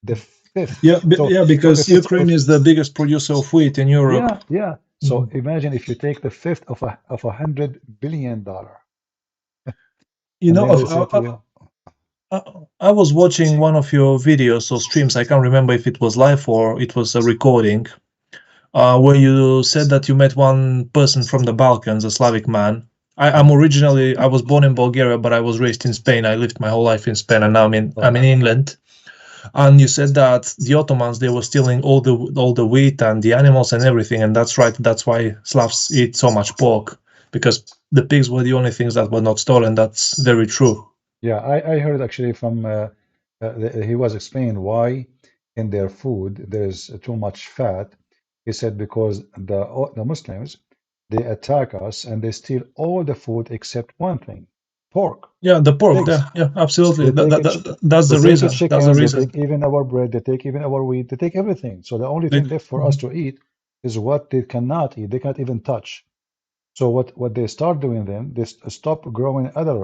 The fifth. Yeah, because Ukraine is the biggest producer of wheat in Europe. Yeah. So imagine if you take the fifth of $100 billion. I was watching one of your videos or streams. I can't remember if it was live or it was a recording, where you said that you met one person from the Balkans, a Slavic man. I was born in Bulgaria, but I was raised in Spain. I lived my whole life in Spain, and now I'm in England. And you said that the Ottomans, they were stealing all the wheat and the animals and everything, and that's right. That's why Slavs eat so much pork, because the pigs were the only things that were not stolen. That's very true. Yeah, I heard actually from he was explaining why in their food there's too much fat. He said because the Muslims, they attack us and they steal all the food except one thing, pork. Yeah, the pork. Yeah, absolutely. That's the reason. That's the reason. They take even our bread. They take even our wheat. They take everything. So the only thing left for us to eat is what they cannot eat. They can't even touch. So what they start doing then, they stop growing other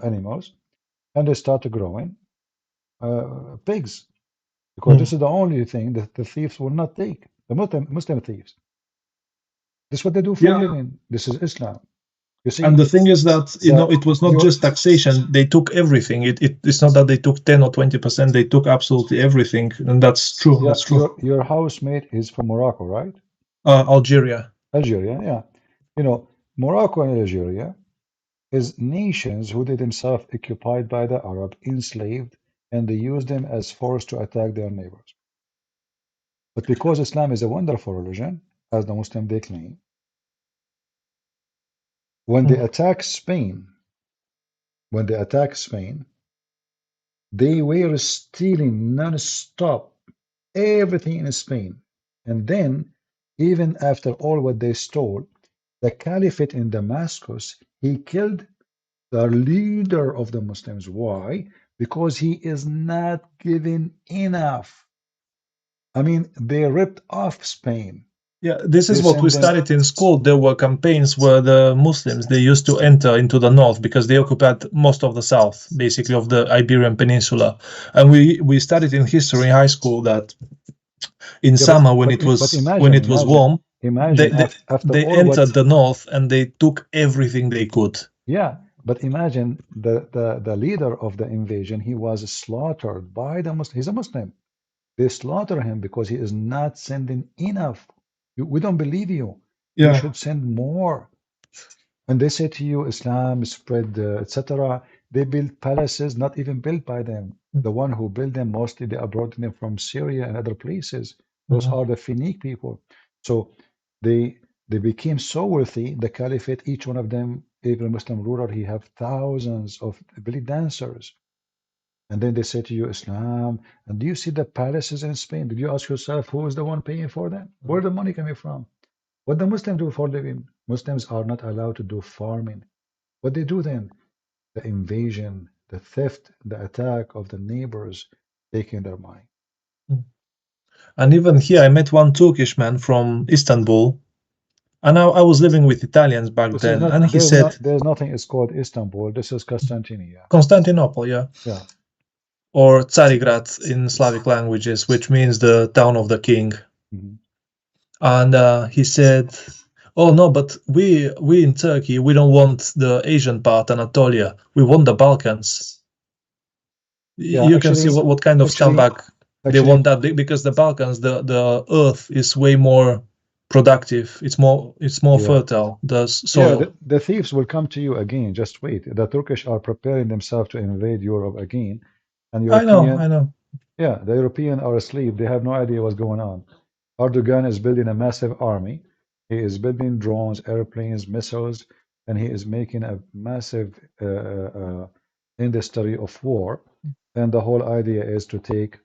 animals, and they start growing pigs, because this is the only thing that the thieves will not take. The Muslim thieves. This is what they do for a Yeah. living. This is Islam. You see, And the thing is that it was not just taxation; they took everything. It's not that they took 10 or 20%; they took absolutely everything, and that's true. Yeah, that's true. Your housemate is from Morocco, right? Algeria. Algeria, yeah. You know, Morocco and Algeria is nations who they themselves occupied by the Arab, enslaved, and they used them as force to attack their neighbors. But because Islam is a wonderful religion, as the Muslim they claim, when they attack Spain, they were stealing non-stop everything in Spain. And then, even after all what they stole, the caliphate in Damascus, he killed the leader of the Muslims. Why? Because he is not giving enough. I mean, they ripped off Spain. Yeah, this is They what we sent them. studied in school. There were campaigns where the Muslims they used to enter into the north because they occupied most of the south, basically of the Iberian Peninsula. And we studied in history in high school that in summer when it was warm, they entered the north and they took everything they could. Yeah, but imagine the leader of the invasion, he was slaughtered by the Muslim. He's a Muslim. They slaughter him because he is not sending enough. We don't believe you. You Yeah. should send more. And they say to you, Islam spread, etc. They build palaces not even built by them. The one who built them, mostly they are brought them from Syria and other places. Those are the Phoenician people. So they became so wealthy, the caliphate, each one of them, every Muslim ruler, he have thousands of belly dancers. And then they say to you, Islam, and do you see the palaces in Spain? Did you ask yourself who is the one paying for them? Where the money coming from? What the Muslims do for living? Muslims are not allowed to do farming. What they do then? The invasion, the theft, the attack of the neighbors, taking their money. And even here, I met one Turkish man from Istanbul, and I was living with Italians back This then, is not, and he said, there's nothing, it's called Istanbul. This is Constantinople. Constantinople, yeah. Yeah. Or Tsarigrad in Slavic languages, which means the town of the king. And he said, oh no, but we in Turkey, we don't want the Asian part, Anatolia. We want the Balkans. Yeah, you can see what kind of scumbag they want that, because the Balkans, the earth is way more productive. It's more fertile, the soil. Yeah, the thieves will come to you again. Just wait. The Turkish are preparing themselves to invade Europe again. And European, I know. Yeah, the Europeans are asleep. They have no idea what's going on. Erdogan is building a massive army. He is building drones, airplanes, missiles, and he is making a massive industry of war. And the whole idea is to take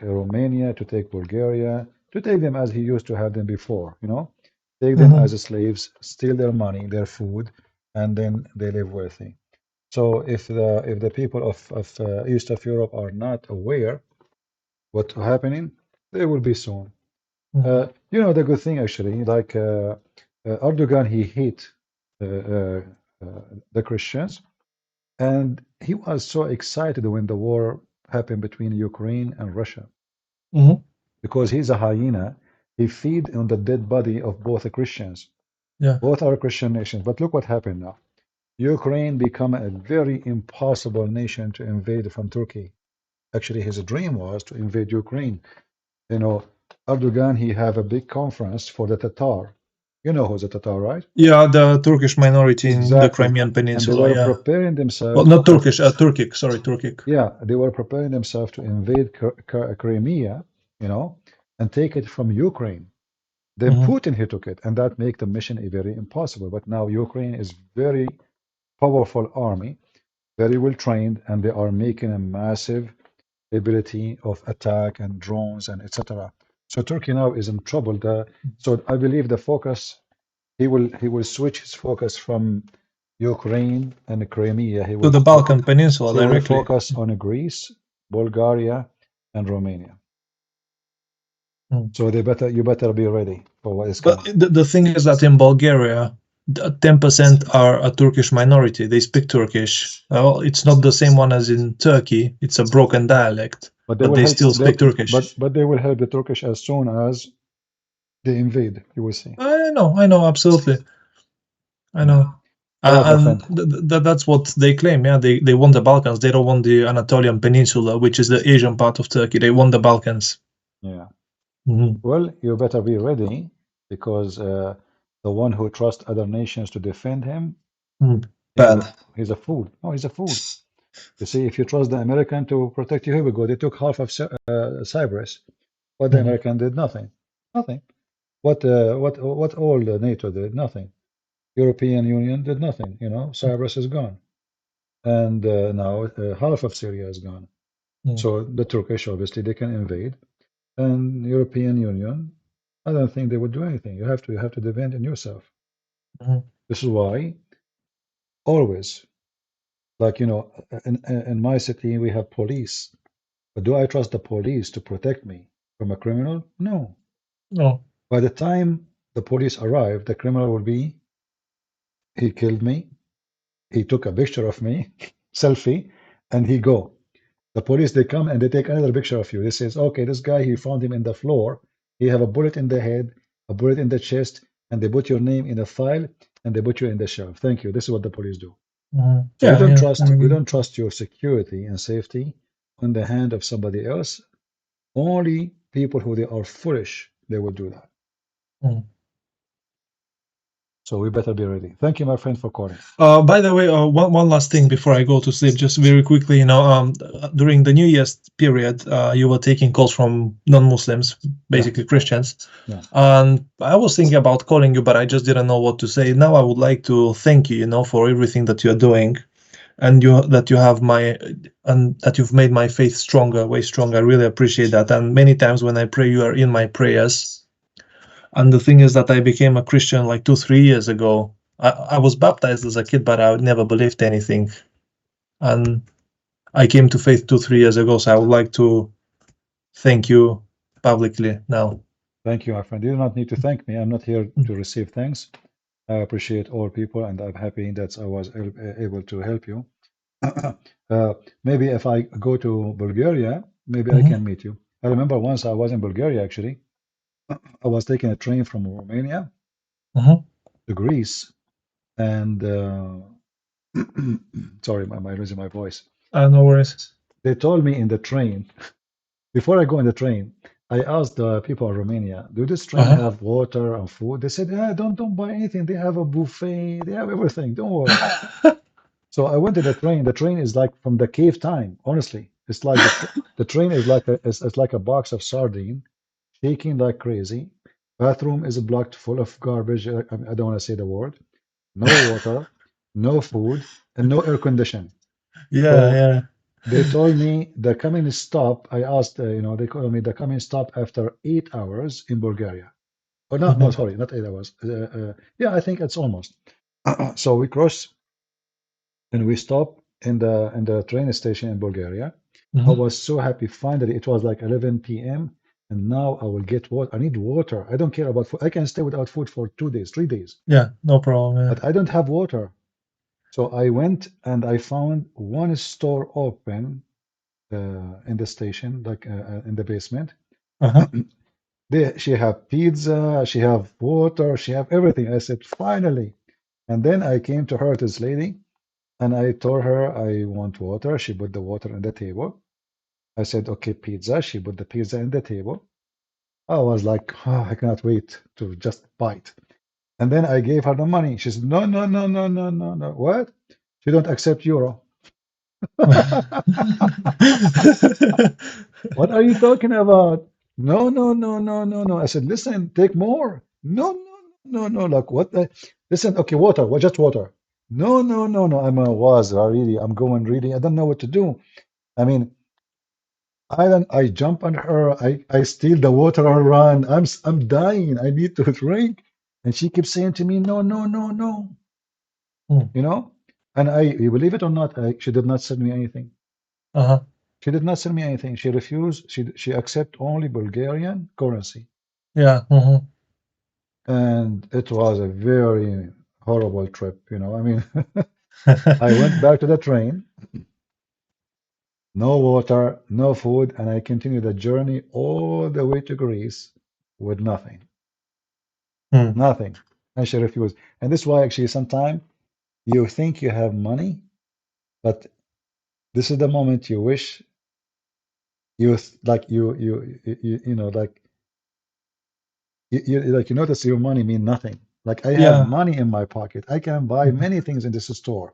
Romania, to take Bulgaria, to take them as he used to have them before, take them as slaves, steal their money, their food, and then they live wealthy. So if the people of East of Europe are not aware what's happening, they will be soon. The good thing actually, like Erdogan, he hate the Christians, and he was so excited when the war happened between Ukraine and Russia, because he's a hyena. He feed on the dead body of both the Christians. Yeah. Both are Christian nations. But look what happened now. Ukraine become a very impossible nation to invade from Turkey. Actually, his dream was to invade Ukraine. Erdogan, he have a big conference for the Tatar. You know who's the Tatar, right? Yeah, the Turkish minority in the Crimean Peninsula. And they were preparing themselves. Well, not Turkish, Turkic. Sorry, Turkic. Yeah, they were preparing themselves to invade Crimea, and take it from Ukraine. Then Putin, he took it, and that make the mission very impossible. But now Ukraine is very powerful army, very well trained, and they are making a massive ability of attack and drones and etc. So Turkey now is in trouble. So I believe the focus, he will switch his focus from Ukraine and Crimea. He will to the Balkan Peninsula he directly. will focus on Greece, Bulgaria, and Romania. So you better be ready for what is But coming. the thing is that in Bulgaria, 10% are a Turkish minority. They speak Turkish. It's not the same one as in Turkey. It's a broken dialect, But but they still speak Turkish. But they will help the Turkish as soon as they invade. You will see. I know, absolutely. I know. All right, my And friend. that's what they claim. Yeah, they want the Balkans. They don't want the Anatolian Peninsula, which is the Asian part of Turkey. They want the Balkans. Yeah. Mhm. Well, you better be ready because the one who trusts other nations to defend him, Bad. he's a fool. No, he's a fool. You see, if you trust the American to protect you, here we go. They took half of Cyprus, but the Mhm. American did nothing. Nothing. What all the NATO did? Nothing. European Union did nothing. You know, Cyprus is gone, and now half of Syria is gone. So the Turkish obviously they can invade, and European Union, I don't think they would do anything. You have to defend in yourself. Mhm. This is why always, like you know, in my city we have police, but do I trust the police to protect me from a criminal? No. No. By the time the police arrive, the criminal will be he killed me, he took a picture of me, selfie, and he go. The police they come and they take another picture of you. They says, okay, this guy he found him in the floor. He have a bullet in the head, a bullet in the chest, and they put your name in a file and they put you in the shelf. Thank you. This is what the police do. Mhm. So Yeah, yeah. you don't trust your security and safety on the hand of somebody else. Only people who they are foolish, they will do that. Mhm. So we better be ready. Thank you, my friend, for calling. By the way, one last thing before I go to sleep, just very quickly, during the New Year's period, you were taking calls from non-Muslims, basically Christians. Yeah. And I was thinking about calling you, but I just didn't know what to say. Now I would like to thank you, for everything that you're doing, and that you've made my faith stronger, way stronger. I really appreciate that. And many times when I pray, you are in my prayers. And the thing is that I became a Christian like 2-3 years ago. I was baptized as a kid, but I never believed anything. And I came to faith 2-3 years ago. So I would like to thank you publicly now. Thank you, my friend. You do not need to thank me. I'm not here to receive thanks. I appreciate all people, and I'm happy that I was able to help you. Maybe if I go to Bulgaria, maybe I can meet you. I remember once I was in Bulgaria, actually. I was taking a train from Romania to Greece, and sorry, I'm losing my voice. No worries. They told me in the train, before I go in the train, I asked the people in Romania, do this train have water and food? They said, yeah, don't buy anything. They have a buffet. They have everything. Don't worry. So I went to the train. The train is like from the cave time. Honestly, it's like the train is like it's like a box of sardine, shaking like crazy. Bathroom is blocked full of garbage. I don't want to say the word. No water, no food, and no air conditioning. Yeah. They told me the coming stop. I asked, they told me the coming stop after 8 hours in Bulgaria. Oh no, sorry, not 8 hours. Yeah, I think it's almost. So we cross and we stop in the train station in Bulgaria. I was so happy. Finally, it was like 11 p.m. and now I will get water. I need water. I don't care about food. I can stay without food for 2 days, 3 days, Yeah, no problem. Yeah. but I don't have water. So I went and I found one store open in the station, like in the basement. She have pizza, she have water, she have everything. I said, finally. And then I came to her, this lady, and I told her I want water. She put the water on the table. I said, okay, pizza. She put the pizza on the table. I was like, oh, I cannot wait to just bite. And then I gave her the money. She said, no, no, no, no, no, no, no. What? She don't accept euro. What are you talking about? No, no, no, no, no, no. I said, listen, take more. No, no, no, no, no. Like what? Listen, okay, water. Well, just water. No, no, no, no. I'm going really. I don't know what to do. I mean, I jump on her. I steal the water and run. I'm dying. I need to drink. And she keeps saying to me, no, no, no, no. You know? And you believe it or not, she did not send me anything. She did not send me anything. She refused. She accept only Bulgarian currency. Yeah. And it was a very horrible trip, you know. I mean, I went back to the train, no water, no food, and I continued the journey all the way to Greece with nothing. Nothing. And she refused. And this is why actually sometimes you think you have money, but this is the moment you wish like you know like you notice your money mean nothing. Like I have Yeah. money in my pocket. I can buy many things in this store.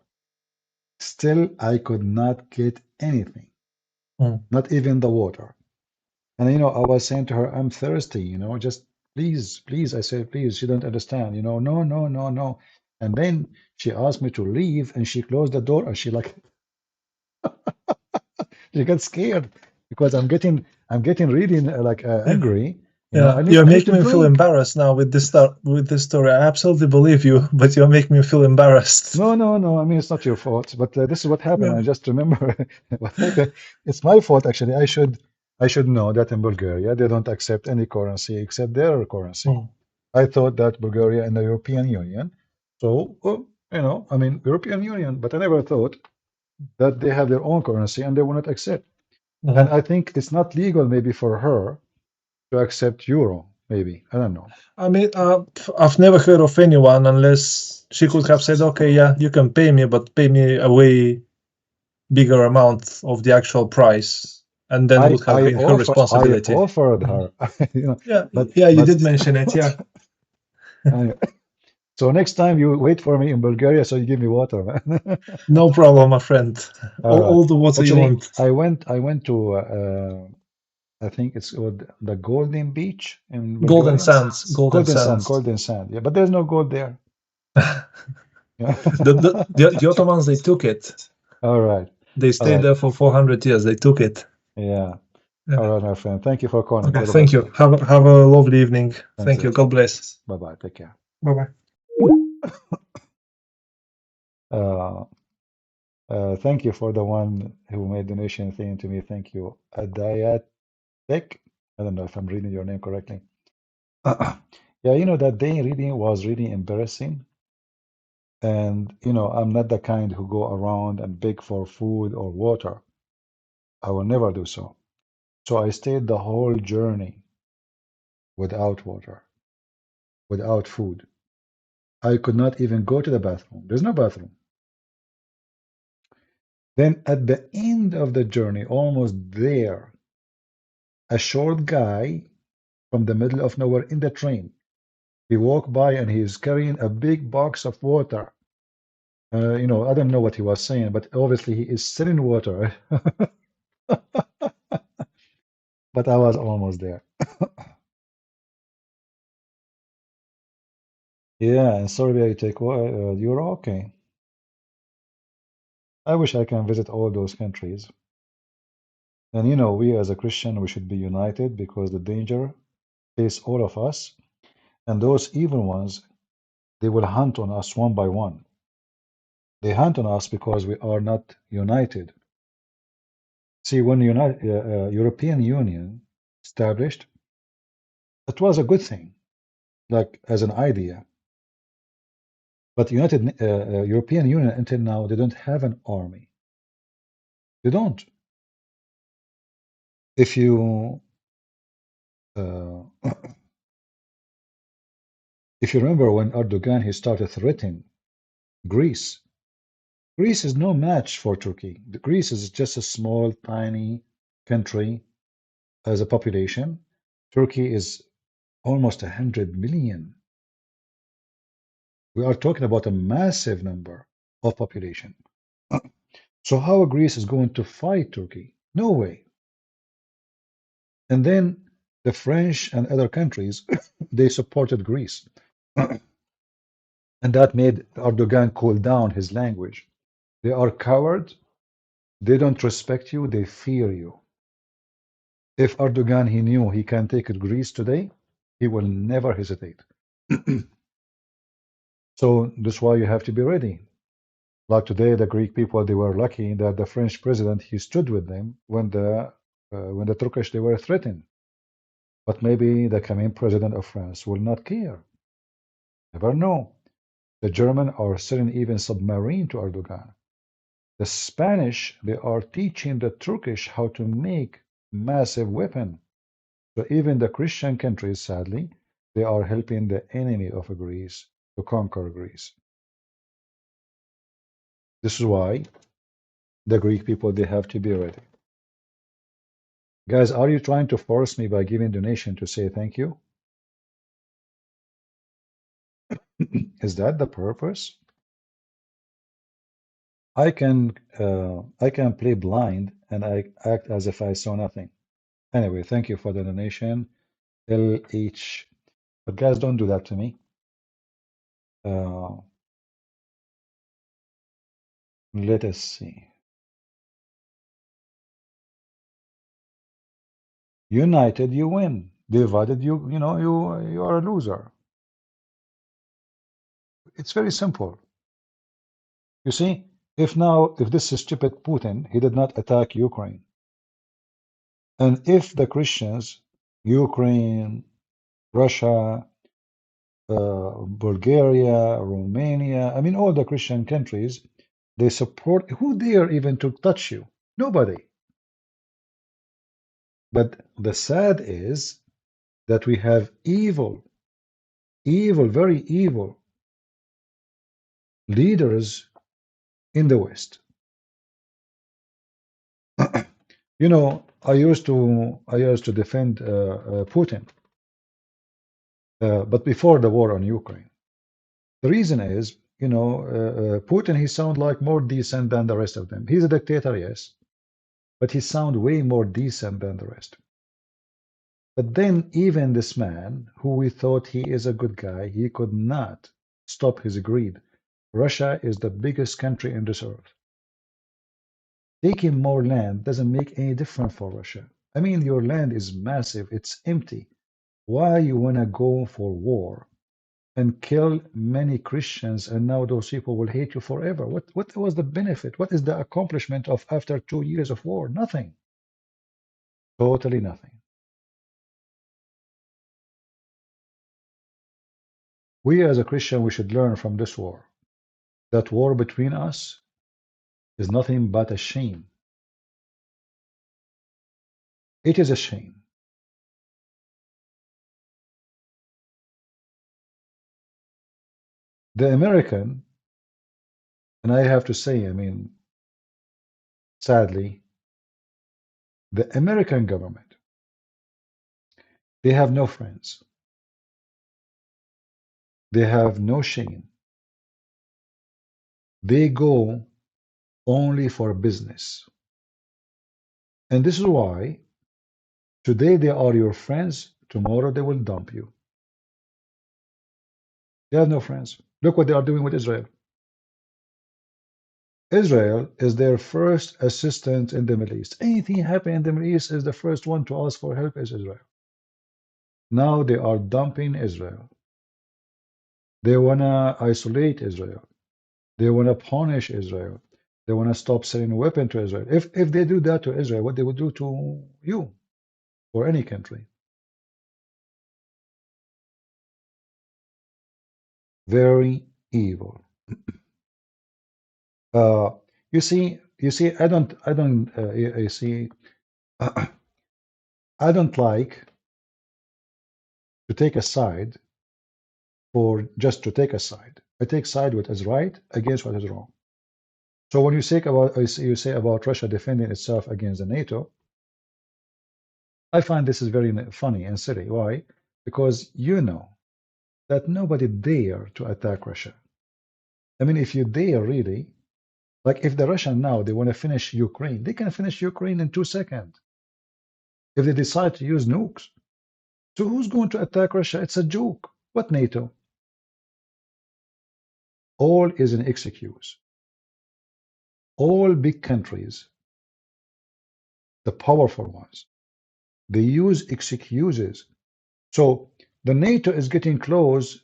Still, I could not get anything, not even the water. And you know, I was saying to her, I'm thirsty, you know, just please, please. I said, please. She don't understand, you know, no, no, no, no. And then she asked me to leave and she closed the door and she like she got scared because I'm getting really angry. You know, Yeah, you're I need making to me feel drink. embarrassed now with this story. I absolutely believe you, but you're making me feel embarrassed. No, no, no. I mean, it's not your fault, but this is what happened. Yeah. I just remember what happened. It's my fault, actually. I should know that in Bulgaria they don't accept any currency except their currency. I thought that Bulgaria in the European Union, so you know, I mean, European Union, but I never thought that they have their own currency and they will not accept. And I think it's not legal, maybe for her to accept euro. Maybe I don't know. I mean, I've never heard of anyone unless she could have said, okay, yeah, you can pay me, but pay me a way bigger amount of the actual price, and then would have been her responsibility. I offered her, you know, Yeah, but yeah, you did mention it, yeah. So next time you wait for me in Bulgaria, so you give me water, man. No problem, my friend. All All the water you Actually, want. I went to I think it's called the Golden Beach in Golden Bulgaria. Sands. Golden Sands. Golden Sand. Yeah, but there's no gold there. Yeah. The Ottomans, they took it. All right. They stayed there for 400 years. They took it. Yeah. Yeah. All right, my friend. Thank you for calling. Okay, God thank bless you. Have a lovely evening. Thank you. God bless. Bye bye. Take care. Bye bye. Thank you for the one who made donation thing to me. Thank you. Adiatek. I don't know if I'm reading your name correctly. Yeah, you know, that day reading was really embarrassing. And, you know, I'm not the kind who go around and beg for food or water. I will never do so. So I stayed the whole journey without water, without food. I could not even go to the bathroom. There's no bathroom. Then at the end of the journey, almost there, a short guy from the middle of nowhere in the train, he walked by and he's carrying a big box of water. You know, I don't know what he was saying, but obviously he is selling water. But I was almost there. Yeah, in Serbia you take euro. Okay. I wish I can visit all those countries. And you know, we as a Christian, we should be united because the danger face all of us. And those evil ones, they will hunt on us one by one. They hunt on us because we are not united. See, when the European Union established, it was a good thing, like as an idea. But European Union until now, they don't have an army. They don't. If you uh, if you remember when Erdogan he started threatening Greece, Greece is no match for Turkey. Greece is just a small, tiny country as a population. Turkey is almost 100 million. We are talking about a massive number of population. So how Greece is going to fight Turkey? No way. And then the French and other countries, they supported Greece. And that made Erdogan cool down his language. They are cowards. They don't respect you. They fear you. If Erdogan he knew he can take Greece today, he will never hesitate. So that's why you have to be ready. Like today, the Greek people, they were lucky that the French president, he stood with them when the Turkish, they were threatened. But maybe the coming president of France will not care. Never know. The German are sending even submarine to Erdogan. The Spanish, they are teaching the Turkish how to make massive weapon. So even the Christian countries, sadly, they are helping the enemy of Greece to conquer Greece. This is why the Greek people, they have to be ready. Guys, are you trying to force me by giving donation to say thank you? Is that the purpose? I can play blind and I act as if I saw nothing. Anyway, thank you for the donation. LH. But guys, don't do that to me. Let us see. United, you win. Divided, you know, you are a loser. It's very simple. You see, if this stupid Putin, he did not attack Ukraine, and if the Christians, Ukraine, Russia, Bulgaria, Romania, I mean all the Christian countries, they support, who dare even to touch you? Nobody. But the sad is that we have evil, very evil leaders in the West. You know, I used to defend Putin, but before the war on Ukraine. The reason is, you know, Putin, he sounds like more decent than the rest of them. He's a dictator, yes, but he sounds way more decent than the rest. But then even this man, who we thought he is a good guy, he could not stop his greed. Russia is the biggest country in this earth. Taking more land doesn't make any difference for Russia. I mean, your land is massive, it's empty. Why you want to go for war and kill many Christians, and now those people will hate you forever? What was the benefit? What is the accomplishment of after 2 years of war? Nothing. Totally nothing. We as a Christian, we should learn from this war. That war between us is nothing but a shame. It is a shame. The American, and I have to say, I mean, sadly, the American government, they have no friends. They have no shame. They go only for business. And this is why today they are your friends, tomorrow they will dump you. They have no friends. Look what they are doing with Israel. Israel is their first assistant in the Middle East. Anything happening in the Middle East is the first one to ask for help is Israel. Now they are dumping Israel. They want to isolate Israel. They want to punish Israel. They want to stop selling weapons to Israel. If they do that to Israel, what they would do to you or any country? Very evil. You see, I don't, you see, I don't like to take a side for just to take a side. I take side what is right against what is wrong. So when you say about Russia defending itself against the NATO, I find this is very funny and silly. Why? Because you know that nobody dare to attack Russia. I mean, if you dare really, like if the Russian now they want to finish Ukraine, they can finish Ukraine in 2 seconds. If they decide to use nukes. So who's going to attack Russia? It's a joke. What NATO? All is an excuse. All big countries, the powerful ones, they use excuses. So the NATO is getting close.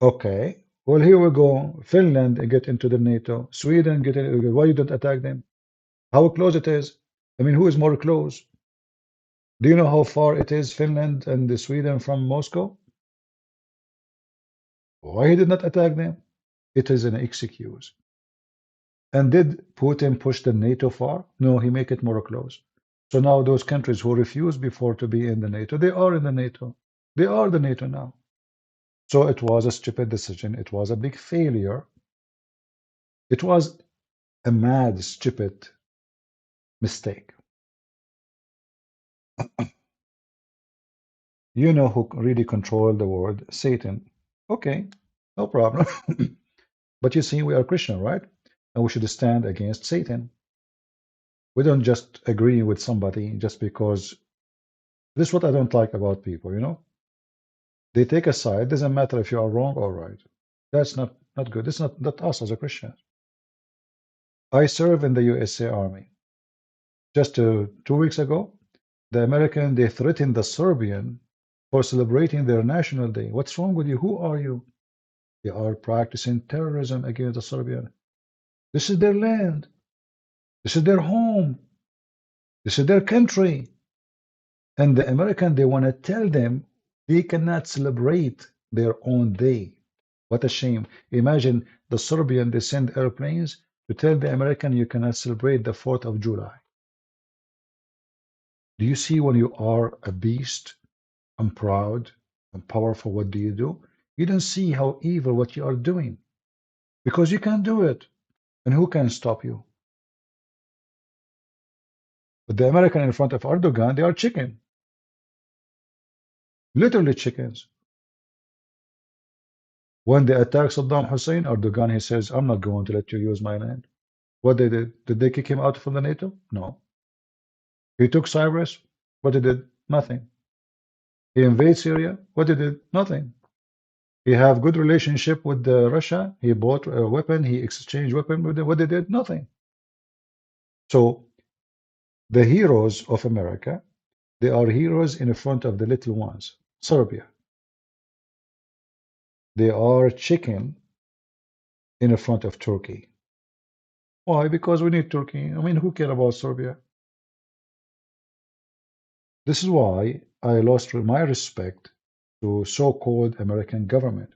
Okay, Well, here we go. Finland get into the NATO. Sweden get in. Why you don't attack them? How close it is? I mean, who is more close? Do you know how far it is, Finland and Sweden from Moscow? Why he did not attack them? It is an excuse. And did Putin push the NATO far? No, he make it more close. So now those countries who refused before to be in the NATO, they are in the NATO. They are the NATO now. So it was a stupid decision. It was a big failure. It was a mad, stupid mistake. You know who really controlled the world? Satan. Okay, no problem. But you see, we are Christian, right? And we should stand against Satan. We don't just agree with somebody just because. This is what I don't like about people, you know? They take a side. Doesn't matter if you are wrong or right. That's not good. It's not us as a Christian. I serve in the USA Army. Just 2 weeks ago, the American, they threatened the Serbian for celebrating their national day. What's wrong with you? Who are you? They are practicing terrorism against the Serbian. This is their land. This is their home. This is their country. And the American, they want to tell them they cannot celebrate their own day. What a shame. Imagine the Serbian, they send airplanes to tell the American you cannot celebrate the 4th of July. Do you see when you are a beast and proud and powerful, what do? You don't see how evil what you are doing because you can't do it. And who can stop you? But the American in front of Erdogan, they are chicken. Literally chickens. When they attack Saddam Hussein, Erdogan, he says, I'm not going to let you use my land. What they did? Did they kick him out from the NATO? No. He took Cyprus. What they did? Nothing. He invaded Syria. What they did? Nothing. He have good relationship with Russia. He bought a weapon. He exchanged weapon with them. What they did? Nothing. So the heroes of America, they are heroes in front of the little ones. Serbia. They are chicken in front of Turkey. Why? Because we need Turkey. I mean, who care about Serbia? This is why I lost my respect to so-called American government.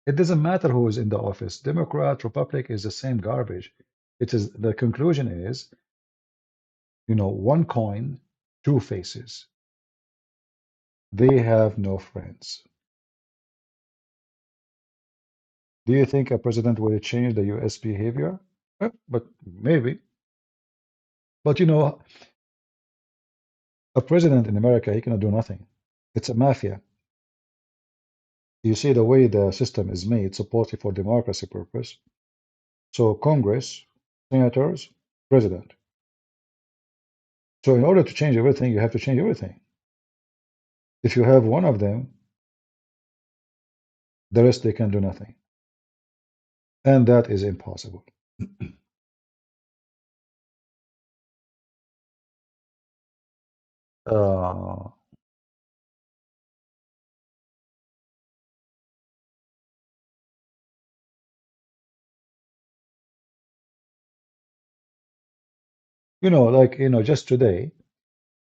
It doesn't matter who is in the office. Democrat, Republic is the same garbage. It is the conclusion is, one coin, two faces. They have no friends. Do you think a president will change the US behavior? But maybe. But a president in America, he cannot do nothing. It's a mafia. You see the way the system is made, supported for democracy purpose. So Congress, senators, president. So in order to change everything, you have to change everything. If you have one of them, the rest they can do nothing. And that is impossible. Uh, just today,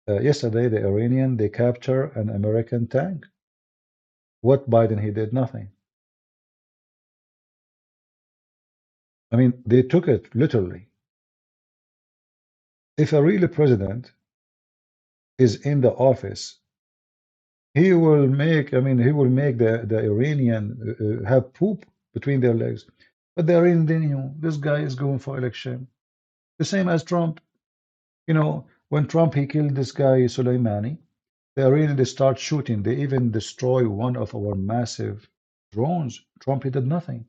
yesterday, the Iranian, they capture an American tank. What Biden, he did nothing. I mean, they took it literally. If a real president is in the office, he will make the Iranian have poop between their legs. But the Iranian, they knew this guy is going for election. The same as Trump. When Trump, he killed this guy, Soleimani, the Iranian, they start shooting. They even destroy one of our massive drones. Trump, he did nothing.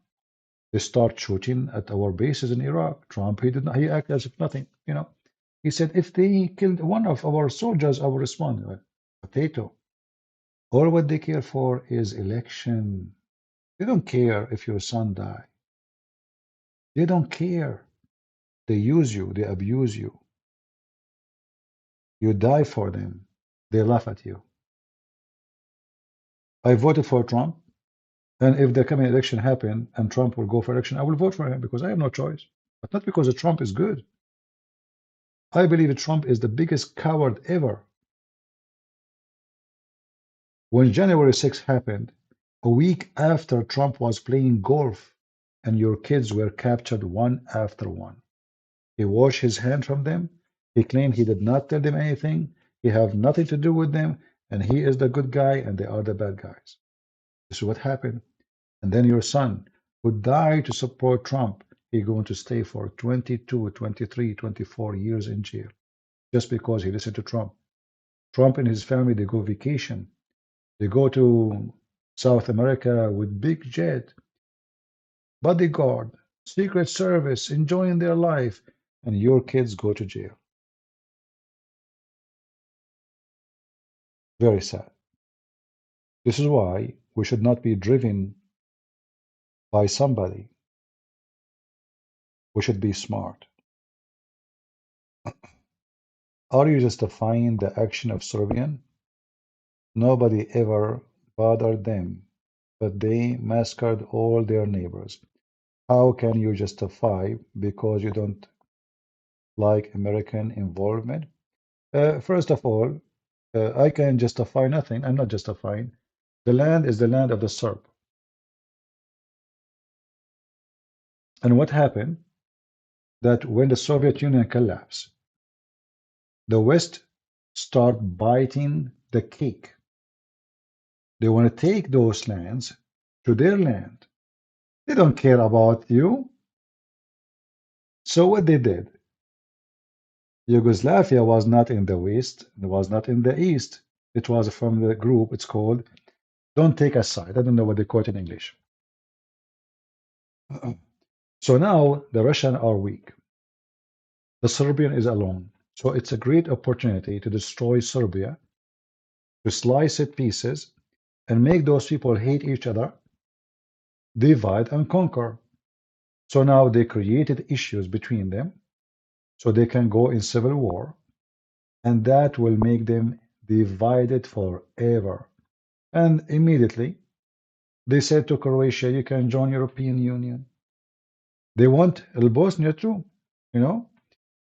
They start shooting at our bases in Iraq. Trump, he did not, he acted as if nothing, He said, if they killed one of our soldiers, I will respond. Potato. All what they care for is election. They don't care if your son die. They don't care. They use you. They abuse you. You die for them. They laugh at you. I voted for Trump. And if the coming election happen and Trump will go for election, I will vote for him because I have no choice. But not because Trump is good. I believe Trump is the biggest coward ever. When January 6th happened, a week after Trump was playing golf and your kids were captured one after one. He washed his hand from them. He claimed he did not tell them anything. He have nothing to do with them, and he is the good guy and they are the bad guys. This is what happened. And then your son, who died to support Trump, he's going to stay for 22, 23, 24 years in jail just because he listened to Trump. Trump and his family, they go vacation. They go to South America with big jet, bodyguard, Secret Service, enjoying their life, and your kids go to jail. Very sad. This is why we should not be driven by somebody. We should be smart. Are you justifying the action of Serbian? Nobody ever bothered them, but they massacred all their neighbors. How can you justify because you don't like American involvement? First of all, I can justify nothing. I'm not justifying. The land is the land of the Serb. And what happened? That when the Soviet Union collapsed, the West start biting the cake. They want to take those lands to their land. They don't care about you. So what they did? Yugoslavia was not in the West, it was not in the East. It was from the group, it's called, don't take a side. I don't know what they call it in English. So now the Russians are weak. The Serbian is alone. So it's a great opportunity to destroy Serbia, to slice it pieces, and make those people hate each other, divide and conquer. So now they created issues between them, so they can go in civil war, and that will make them divided forever. And immediately, they said to Croatia, you can join European Union. They want Albosnia too, you know?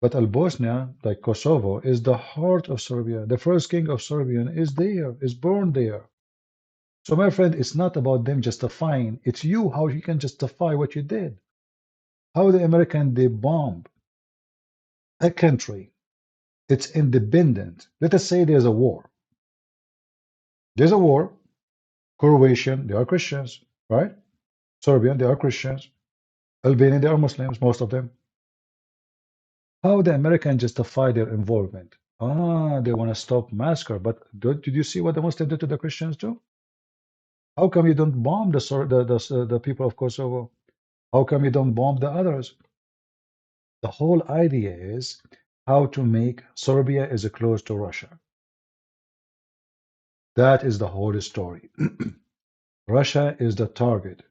But Albosnia, like Kosovo, is the heart of Serbia. The first king of Serbian is there, is born there. So my friend, it's not about them justifying. It's you, how you can justify what you did. How the American, they bomb a country. It's independent. Let us say there's a war. There's a war. Croatian, they are Christians, right? Serbian, they are Christians. Albanian, they are Muslims, most of them. How the Americans justify their involvement? They want to stop massacre, but did you see what the Muslims did to the Christians too? How come you don't bomb the people of Kosovo? How come you don't bomb the others? The whole idea is how to make Serbia is close to Russia. That is the whole story. Russia is the target.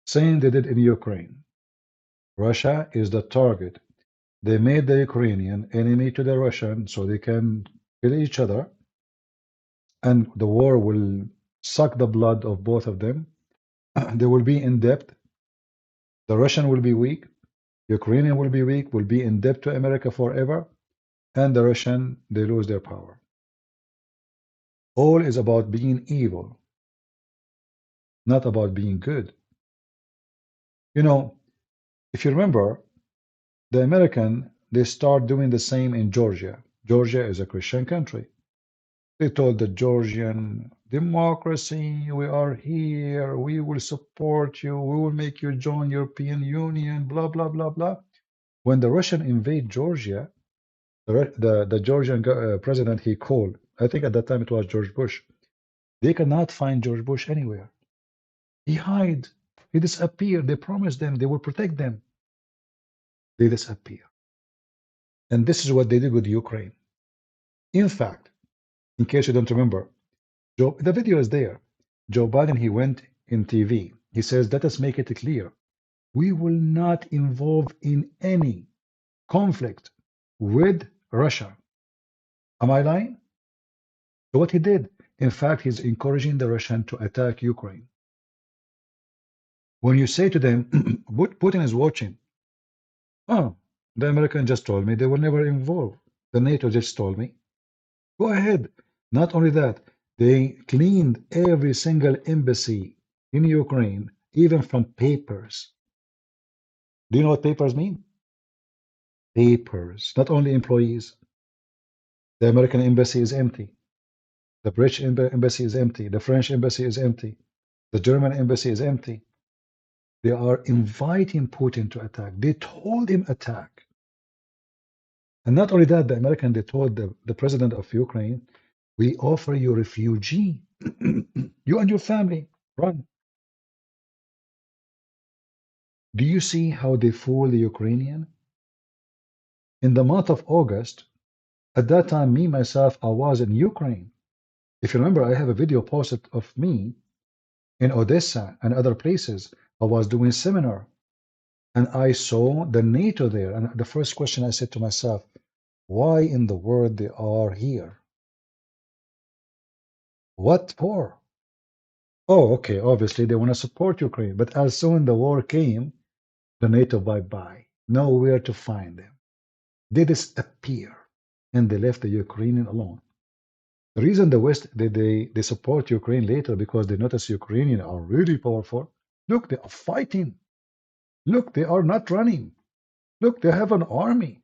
Same they did in Ukraine. Russia is the target. They made the Ukrainian enemy to the Russian so they can kill each other, and the war will suck the blood of both of them. They will be in debt. The Russian will be weak. Ukrainian will be weak, will be in debt to America forever, and the Russian, they lose their power. All is about being evil, not about being good. You know, if you remember, the American, they start doing the same in Georgia. Georgia is a Christian country. They told the Georgian democracy, we are here, we will support you, we will make you join European Union, blah, blah, blah, blah. When the Russian invade Georgia, the Georgian president, he called, I think at that time it was George Bush. They cannot find George Bush anywhere. He hid, he disappeared. They promised them they will protect them. They disappear. And this is what they did with Ukraine. In fact, in case you don't remember, the video is there. Joe Biden, he went in TV. He says, let us make it clear. We will not involve in any conflict with Russia. Am I lying? So what he did, in fact, he's encouraging the Russian to attack Ukraine. When you say to them, Putin is watching, oh, the American just told me they were never involved. The NATO just told me. Go ahead. Not only that, they cleaned every single embassy in Ukraine, even from papers. Do you know what papers mean? Papers, not only employees. The American embassy is empty. The British embassy is empty. The French embassy is empty. The German embassy is empty. They are inviting Putin to attack. They told him attack. And not only that, the American, they told the president of Ukraine, we offer you refugee. You and your family, run. Do you see how they fool the Ukrainian? In the month of August, at that time, me, myself, I was in Ukraine. If you remember, I have a video posted of me in Odessa and other places. I was doing seminar and I saw the NATO there. And the first question I said to myself, why in the world they are here? What for? Oh, okay, obviously they want to support Ukraine. But as soon the war came, the NATO bye-bye. Nowhere to find them. They disappear. And they left the Ukrainian alone. The reason the West they support Ukraine later because they notice Ukrainians are really powerful. Look, they are fighting. Look, they are not running. Look, they have an army.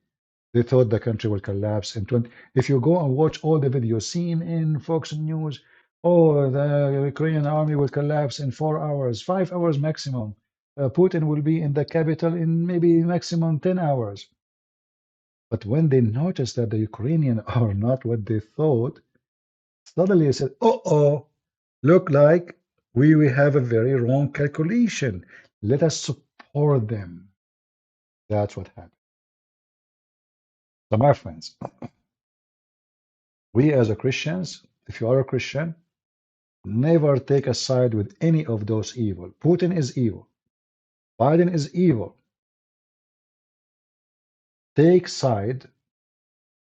They thought the country will collapse in 20. If you go and watch all the videos seen in Fox News, oh, the Ukrainian army will collapse in 4 hours, 5 hours maximum. Putin will be in the capital in maybe maximum 10 hours. But when they noticed that the Ukrainians are not what they thought, suddenly they said, oh, look like we have a very wrong calculation. Let us support them. That's what happened. So, my friends, we as a Christians, if you are a Christian, never take a side with any of those evil. Putin is evil. Biden is evil. Take side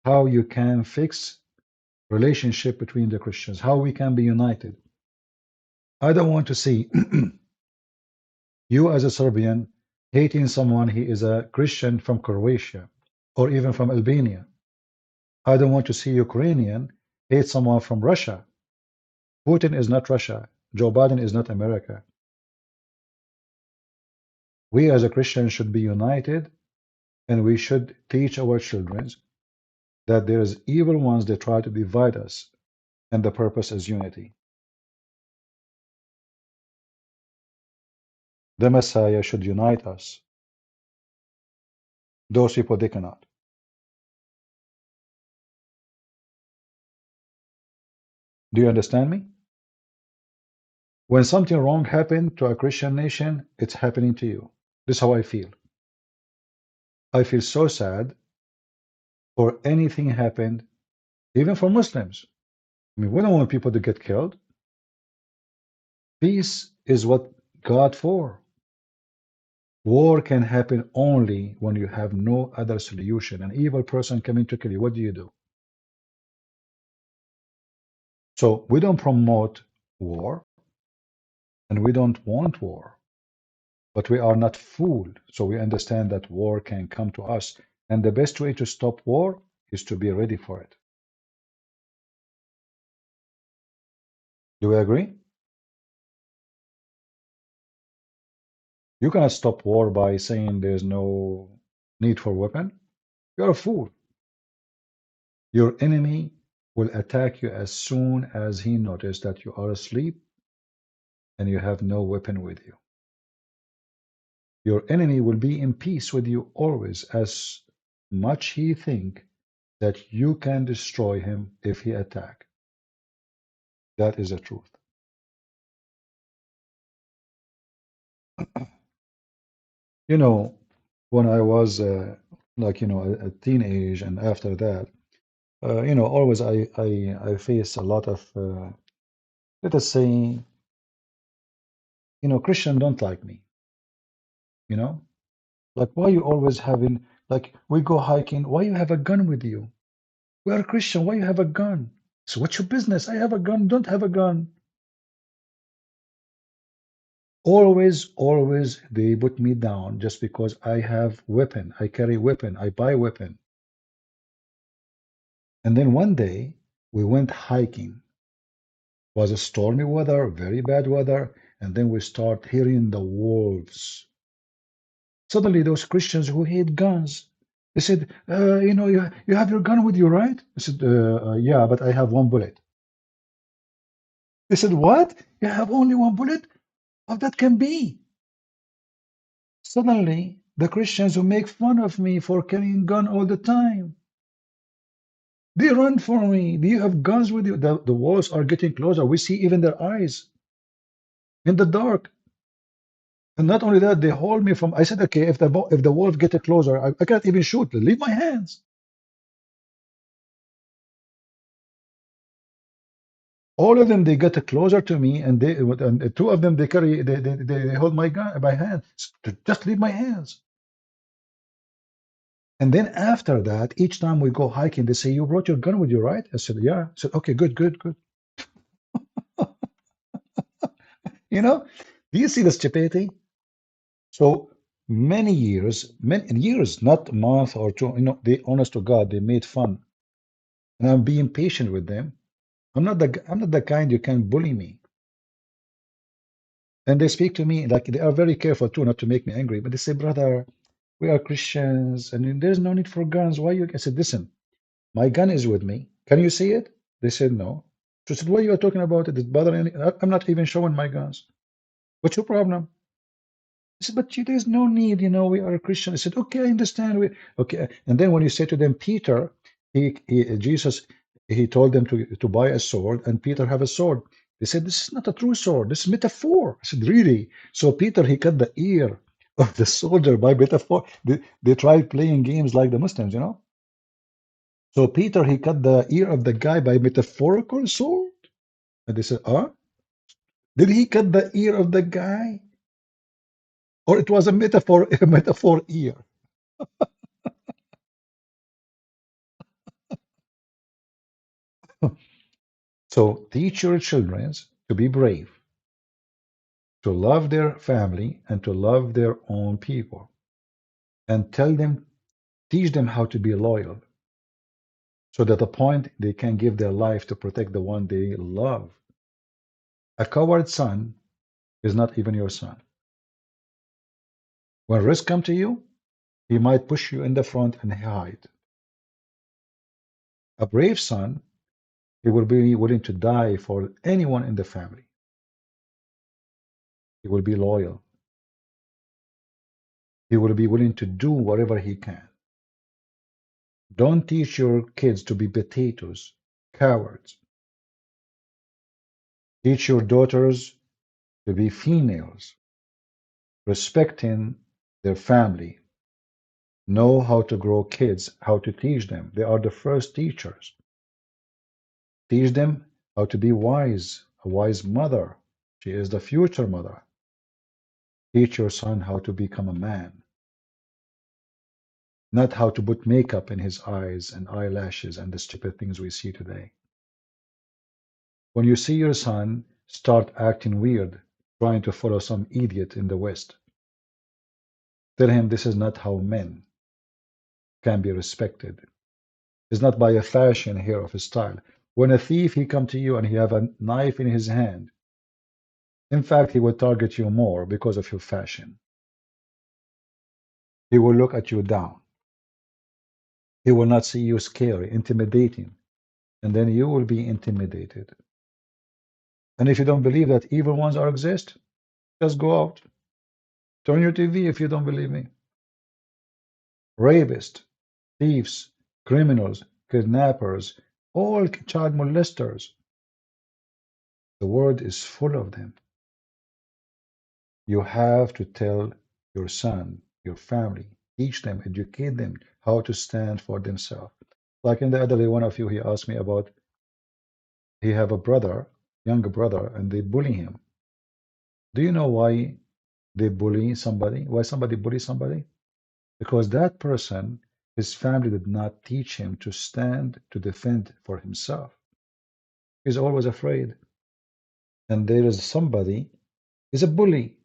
how you can fix relationship between the Christians, how we can be united. I don't want to see you as a Serbian hating someone he is a Christian from Croatia or even from Albania. I don't want to see Ukrainian hate someone from Russia. Putin is not Russia. Joe Biden is not America. We as a Christian should be united and we should teach our children that there is evil ones that try to divide us and the purpose is unity. The Messiah should unite us. Those people, they cannot. Do you understand me? When something wrong happened to a Christian nation, it's happening to you. This is how I feel. I feel so sad for anything happened, even for Muslims. I mean, we don't want people to get killed. Peace is what God for. War can happen only when you have no other solution. An evil person coming to kill you, what do you do? So we don't promote war, and we don't want war. But we are not fooled, so we understand that war can come to us. And the best way to stop war is to be ready for it. Do we agree? You cannot stop war by saying there's no need for weapon. You're a fool. Your enemy will attack you as soon as he notices that you are asleep and you have no weapon with you. Your enemy will be in peace with you always, as much he think that you can destroy him if he attack. That is the truth. You know, when I was a teenage and after that, always I face a lot of let us say, Christian don't like me. Like why you always having like we go hiking, why you have a gun with you? We are Christian, why you have a gun? So what's your business? I have a gun, don't have a gun. Always they put me down just because I have weapon, I carry weapon, I buy weapon. And then one day we went hiking. It was a stormy weather, very bad weather, and then we start hearing the wolves. Suddenly those Christians who hate guns, they said, you have your gun with you, right? I said, yeah, but I have one bullet. They said, what? You have only one bullet? How that can be? Suddenly, the Christians who make fun of me for carrying gun all the time, they run for me. Do you have guns with you? The walls are getting closer. We see even their eyes in the dark. And not only that, they hold me from. I said, okay, if the wolf get closer, I can't even shoot. Leave my hands. All of them, they get closer to me, and two of them, they hold my gun, my hand. Just leave my hands. And then after that, each time we go hiking, they say, you brought your gun with you, right? I said, yeah. I said, okay, good. You know, do you see the stupidity? So many years, not a month or two, they, honest to God, they made fun. And I'm being patient with them. I'm not the kind you can bully me. And they speak to me like they are very careful too, not to make me angry. But they say, brother, we are Christians, and there's no need for guns. Why you? I said, listen, my gun is with me. Can you see it? They said no. So I said, what are you talking about? It is bothering me. I'm not even showing my guns. What's your problem? I said, but there's no need, we are a Christian. I said, okay, I understand. Okay. And then when you say to them, Peter, Jesus, he told them to buy a sword, and Peter have a sword. They said, this is not a true sword. This is metaphor. I said, really? So Peter, he cut the ear of the soldier by metaphor. They tried playing games like the Muslims. So Peter, he cut the ear of the guy by metaphorical sword. And they said, did he cut the ear of the guy? Or it was a metaphor, a metaphor ear? So teach your children to be brave, to love their family, and to love their own people. And teach them how to be loyal, so that at the point they can give their life to protect the one they love. A coward son is not even your son. When risk comes to you, he might push you in the front and hide. A brave son, he will be willing to die for anyone in the family. He will be loyal. He will be willing to do whatever he can. Don't teach your kids to be potatoes, cowards. Teach your daughters to be females, respecting their family. Know how to grow kids, how to teach them. They are the first teachers. Teach them how to be wise, a wise mother. She is the future mother. Teach your son how to become a man, not how to put makeup in his eyes and eyelashes and the stupid things we see today. When you see your son start acting weird, trying to follow some idiot in the West, tell him this is not how men can be respected. It's not by a fashion here of a style. When a thief, he come to you and he have a knife in his hand, in fact, he will target you more because of your fashion. He will look at you down. He will not see you scary, intimidating, and then you will be intimidated. And if you don't believe that evil ones are exist, just go out. Turn your TV if you don't believe me. Rapists, thieves, criminals, kidnappers, all child molesters. The world is full of them. You have to tell your son, your family, teach them, educate them how to stand for themselves. Like in the other day, one of you, he asked me about, he have a brother, younger brother, and they bully him. Do you know why they bully somebody? Why somebody bullies somebody? Because that person, his family did not teach him to stand to defend for himself. He's always afraid. And there is somebody is a bully.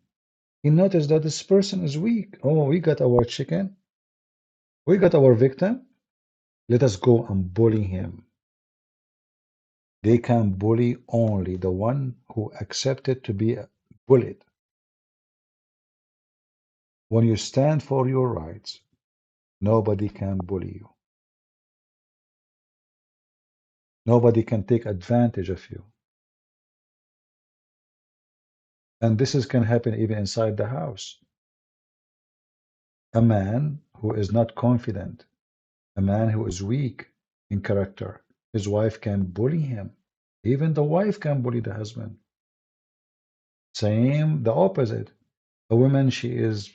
He noticed that this person is weak. Oh, we got our chicken. We got our victim. Let us go and bully him. They can bully only the one who accepted to be bullied. When you stand for your rights, nobody can bully you. Nobody can take advantage of you. And can happen even inside the house. A man who is not confident, a man who is weak in character, his wife can bully him. Even the wife can bully the husband. Same, the opposite. A woman, she is,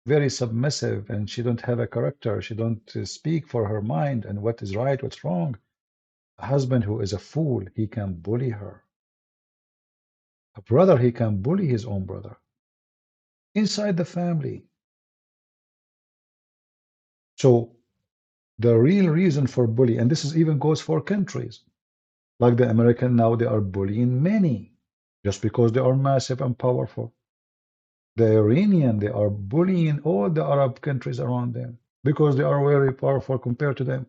very submissive and she don't have a character. She don't speak for her mind and what is right, what's wrong. A husband who is a fool, he can bully her. A brother, he can bully his own brother. Inside the family. So the real reason for bullying, and this is even goes for countries, like the American now, they are bullying many just because they are massive and powerful. The Iranian, they are bullying all the Arab countries around them because they are very powerful compared to them.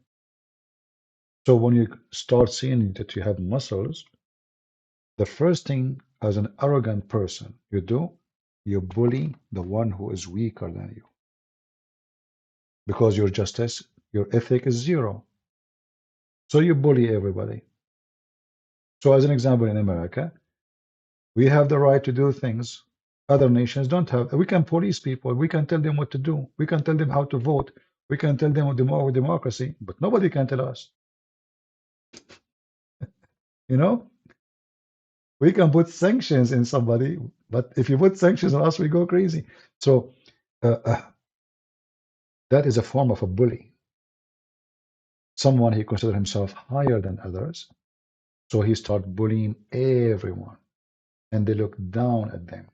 So when you start seeing that you have muscles, the first thing as an arrogant person you do, you bully the one who is weaker than you. Because your justice, your ethic is zero. So you bully everybody. So as an example, in America, we have the right to do things other nations don't have. We can police people. We can tell them what to do. We can tell them how to vote. We can tell them what democracy, but nobody can tell us. You know, we can put sanctions in somebody, but if you put sanctions on us, we go crazy. So that is a form of a bully. Someone he considers himself higher than others, so he starts bullying everyone, and they look down at them.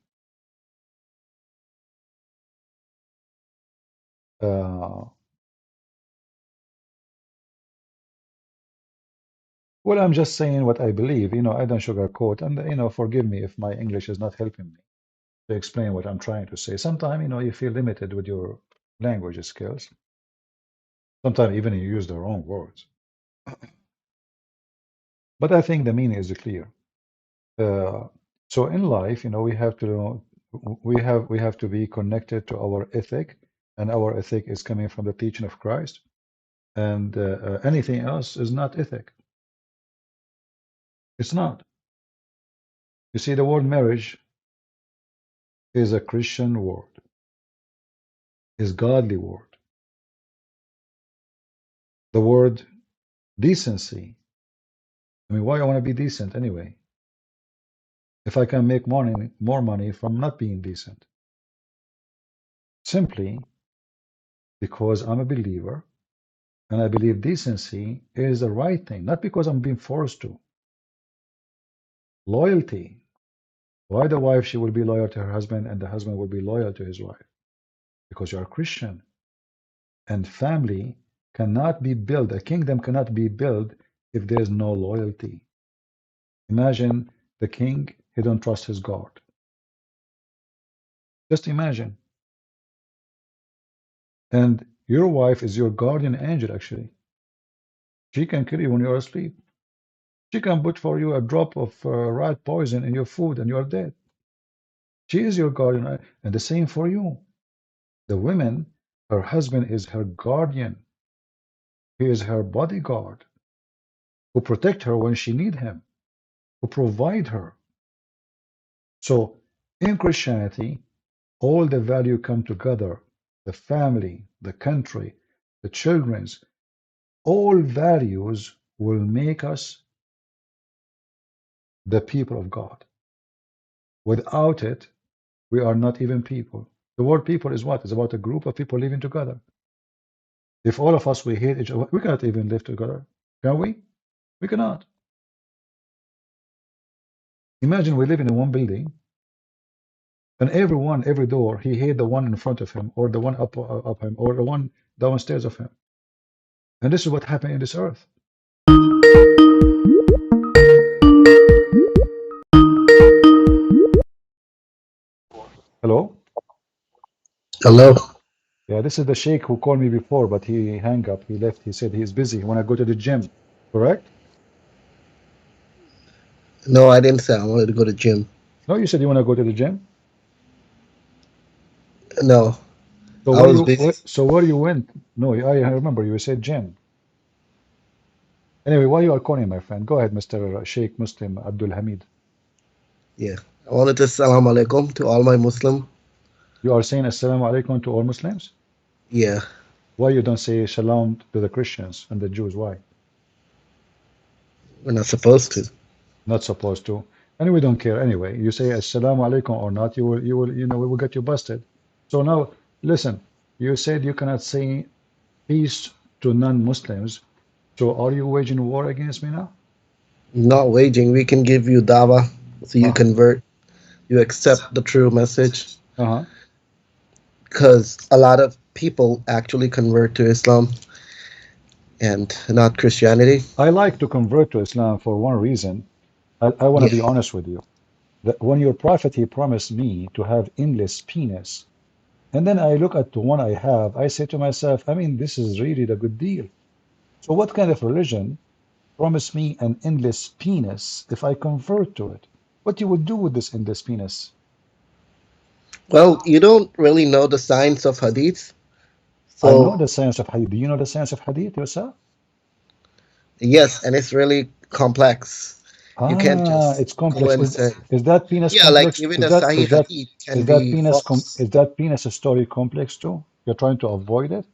Well, I'm just saying what I believe. I don't sugarcoat, and forgive me if my English is not helping me to explain what I'm trying to say. Sometimes, you feel limited with your language skills. Sometimes even you use the wrong words. But I think the meaning is clear. So in life, we have to be connected to our ethic, and our ethic is coming from the teaching of Christ, and anything else is not ethic. It's not. You see, the word marriage is a Christian word, is godly word. The word decency. I mean, why I want to be decent anyway? If I can make more money from not being decent. Simply because I'm a believer and I believe decency is the right thing, not because I'm being forced to. Loyalty. Why the wife, she will be loyal to her husband and the husband will be loyal to his wife? Because you are Christian. And family cannot be built, a kingdom cannot be built if there is no loyalty. Imagine the king, he don't trust his God. Just imagine. And your wife is your guardian angel, actually. She can kill you when you're asleep. She can put for you a drop of rat poison in your food and you're dead. She is your guardian, and the same for you. The woman, her husband is her guardian. He is her bodyguard, who protect her when she need him, who provide her. So in Christianity, all the value come together. The family, the country, the children's, all values will make us the people of God. Without it, we are not even people. The word people is what? It's about a group of people living together. If all of us, we hate each other, we cannot even live together. Can we? We cannot. Imagine we live in one building and everyone, every door, he hate the one in front of him or the one up him or the one downstairs of him. And this is what happened in this earth. Hello? Hello. Yeah, this is the Sheikh who called me before, but he hung up. He left. He said he's busy. He want to go to the gym. Correct? No, I didn't say I wanted to go to gym. No, you said you want to go to the gym. No, So I where was you busy. so where you went? No, I remember you said gym. Anyway, why you are calling, my friend? Go ahead, Mr. Sheikh Muslim Abdul Hamid. Yeah, I wanted to salam alaikum to all my Muslim. You are saying assalamu alaikum to all Muslims? Yeah, Why you don't say shalom to the Christians and the Jews? Why? we're not supposed to. Not supposed to. And we don't care anyway. You say assalamu alaikum or not, we will get you busted. So now, listen, you said you cannot say peace to non-Muslims. So are you waging war against me now? Not waging. We can give you dawah so you Uh, convert, you accept the true message. uh-huh. Because a lot of people actually convert to Islam and not Christianity. I like to convert to Islam for one reason. I want to Yeah. be honest with you. That when your prophet, he promised me to have endless penis. And then I look at the one I have, I say to myself, I mean, this is really the good deal. So what kind of religion promised me an endless penis if I convert to it? What you would do with this endless penis? Well, you don't really know the science of hadith. I know So, the science of hadith. Do you know the science of hadith yourself? yes, and it's really complex. You can't Ah, just it's go complex. and say, Is that penis yeah, like complex? even Is a that is Sahih that hadith can is that be penis false. is that penis a story complex too? You're trying to avoid it?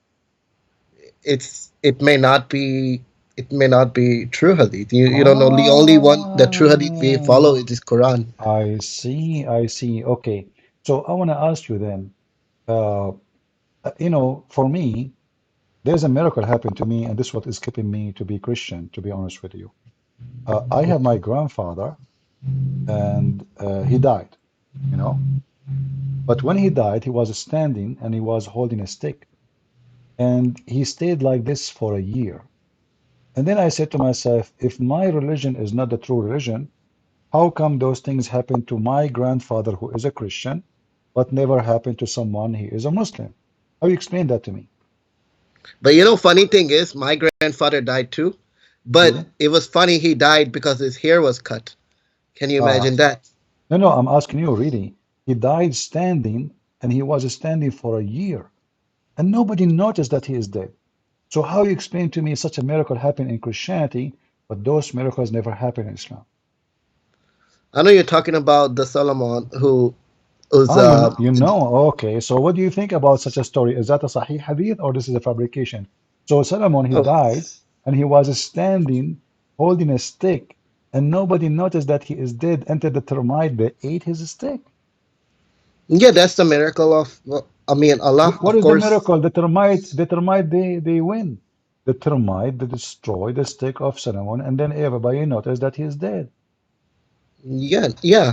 It may not be true hadith. You don't know. The only one the true hadith we follow Ah, it is Quran. I see. I see. Okay. So I want to ask you then, uh, for me, there's a miracle happened to me, and this is what is keeping me to be Christian, to be honest with you. I have my grandfather, and he died, you know. But when he died, he was standing and he was holding a stick, and he stayed like this for a year. And then I said to myself, if my religion is not the true religion, how come those things happen to my grandfather who is a Christian, but never happened to someone he is a Muslim? How you explain that to me? But funny thing is, my grandfather died too. But Yeah. it was funny he died because his hair was cut. Can you Uh, imagine that? no, I'm asking you really. He died standing, and he was standing for a year, and nobody noticed that he is dead. So how you explain to me such a miracle happened in Christianity, but those miracles never happen in Islam? I know you're talking about the Solomon who was Ah, okay. So what do you think about such a story? Is that a Sahih hadith or this is a fabrication? So Solomon, he oh, died and he was standing holding a stick, and nobody noticed that he is dead until the termite they ate his stick. yeah, that's the miracle of, well, I mean, Allah, What of is the course. miracle? The termite they win. The termite they destroy the stick of Solomon, and then everybody noticed that he is dead. Yeah.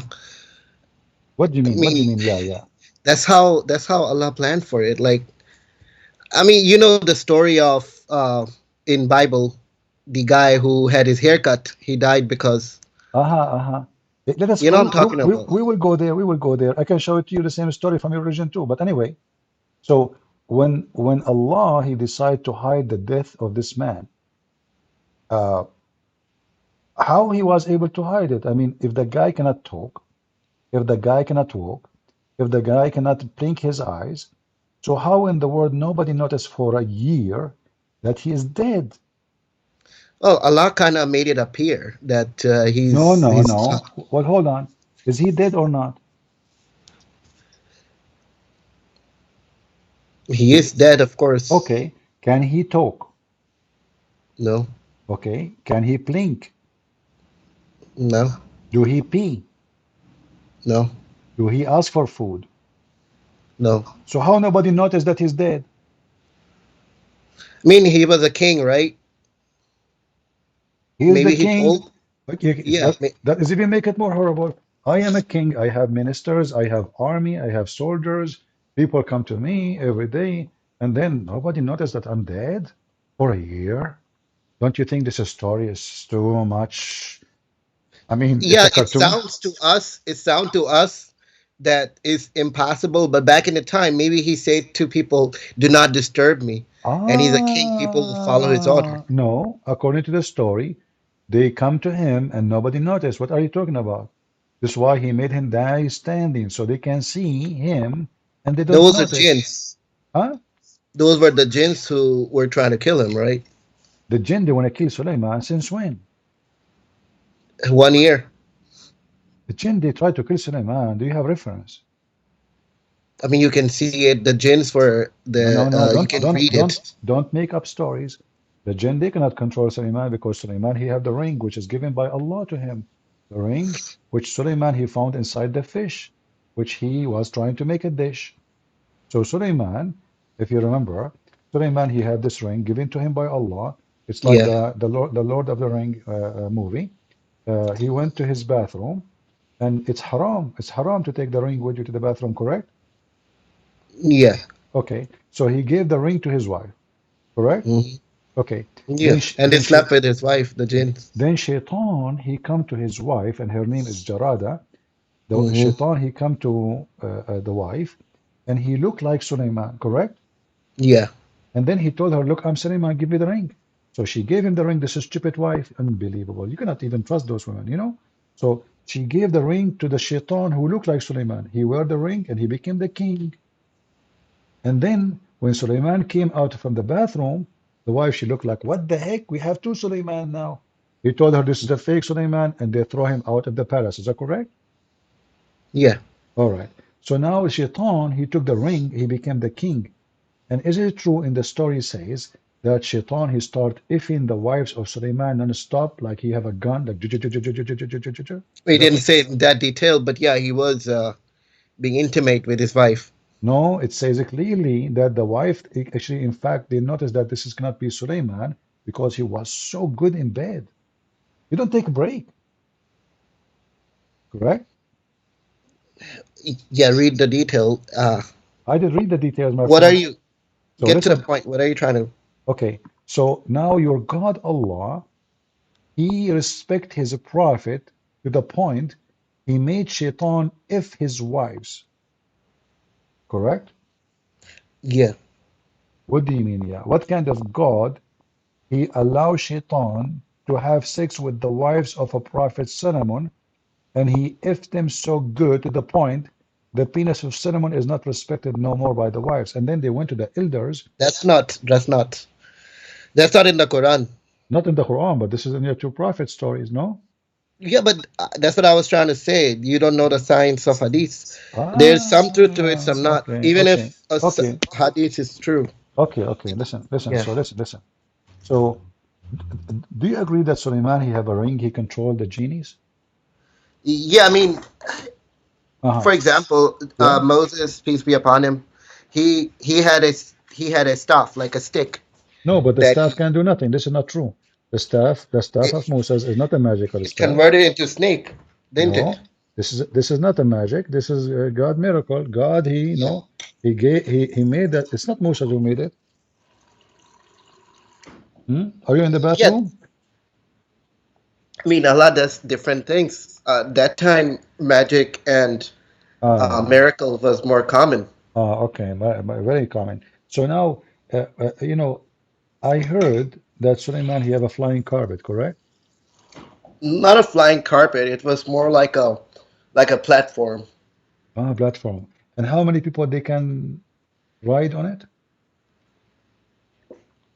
What do you I mean? What do you mean, mean? Yeah, yeah. that's how Allah planned for it. Like, I mean, you know the story of in Bible, the guy who had his hair cut, he died because Let us you know we, what I'm we, talking we, about. we will go there. We will go there. I can show it to you the same story from your religion too. But anyway, so when Allah he decided to hide the death of this man, uh, how he was able to hide it? I mean, if the guy cannot talk, if the guy cannot walk, if the guy cannot blink his eyes, so how in the world nobody noticed for a year that he is dead? Well, Allah kind of made it appear that No, he's no, he's no. Well, hold on. Is he dead or not? he is dead, of course. Okay. Can he talk? No, Okay. Can he blink? no, Do he pee? no, Do he ask for food? no. So how nobody noticed that he's dead? I mean, he was a king, right? He is the Maybe he king. told, Okay, yeah. that is even make it more horrible. I am a king. I have ministers. I have army. I have soldiers. People come to me every day, and then nobody noticed that I'm dead for a year. Don't you think this story is too much? I mean, it's Yeah, a cartoon. it sounds to us that is impossible. But back in the time, maybe he said to people, "Do not disturb me," and he's a king. People will follow his order. No, according to the story, they come to him and nobody noticed. What are you talking about? This is why he made him die standing so they can see him and they don't Those are notice. jinns. Huh? Those were the jinns who were trying to kill him, right? The jinn, they want to kill Suleiman since when? 1 year. The jinn, they tried to kill Suleiman. Do you have reference? I mean, you can see it. The jinns were the. No, You can read it. don't make up stories. The jinn, they cannot control Suleiman because Suleiman, he have the ring which is given by Allah to him. The ring which Suleiman, he found inside the fish, which he was trying to make a dish. So Suleiman, if you remember, Suleiman, he had this ring given to him by Allah. It's like Yeah. the Lord of the Ring movie. He went to his bathroom, and it's haram. It's haram to take the ring with you to the bathroom, correct? Yeah. Okay. So he gave the ring to his wife, correct? Okay. Yeah. And they slept with his wife, the jinns. Then Shaitan, he come to his wife, and her name is Jarada. The Shaitan, he come to the wife, and he looked like Suleiman, correct? Yeah. And then he told her, look, I'm Suleiman, give me the ring. So she gave him the ring. This is stupid wife. Unbelievable. You cannot even trust those women, you know? So she gave the ring to the Shaitan who looked like Suleiman. He wore the ring and he became the king. And then when Suleiman came out from the bathroom, the wife, she looked like, what the heck? We have two Suleiman now. He told her this is a fake Suleiman, and they throw him out of the palace. Is that correct? Yeah. All right. So now Shaitan, he took the ring, he became the king. And is it true in the story says that Shaitan, he start effing the wives of Suleiman non-stop, like he have a gun, like He didn't say it in that detail, but yeah, he was being intimate with his wife. No, it says clearly that the wife, actually, in fact, they noticed that this is cannot be Suleiman because he was so good in bed. You don't take a break. Correct? Yeah, read the detail. I did read the details, my What friend. are you? So Get to the listen. point. What are you trying to? Okay, so now your God Allah, he respect his prophet to the point he made Shaitan if his wives. Correct? Yeah. What do you mean, yeah? What kind of God he allows Shaitan to have sex with the wives of a prophet Solomon, and he effed them so good to the point the penis of Solomon is not respected no more by the wives. And then they went to the elders. That's not in the Quran. Not in the Quran, but this is in your two prophet stories, no? Yeah, but that's what I was trying to say. You don't know the science of hadith. There's some truth to it, some not. Okay, Even okay, if a okay, hadith is true. okay, listen. Yeah. So listen. So do you agree that Suleiman, he have a ring, he controlled the genies? Yeah, I mean, for example, Yeah. Moses, peace be upon him, he had a staff like a stick. No, but the that staff can do nothing. This is not true. The staff of Moses is not a magical he staff. converted into snake, didn't No, it? this is not a magic. This is a God miracle. God, he gave he made that. It's not Moses who made it. Are you in the Yeah, bathroom? I mean, Allah does different things. That time, magic and miracle was more common. Okay, very common. So now, I heard that Suleiman, he have a flying carpet, correct? Not a flying carpet. It was more like a platform. Platform. And how many people they can ride on it?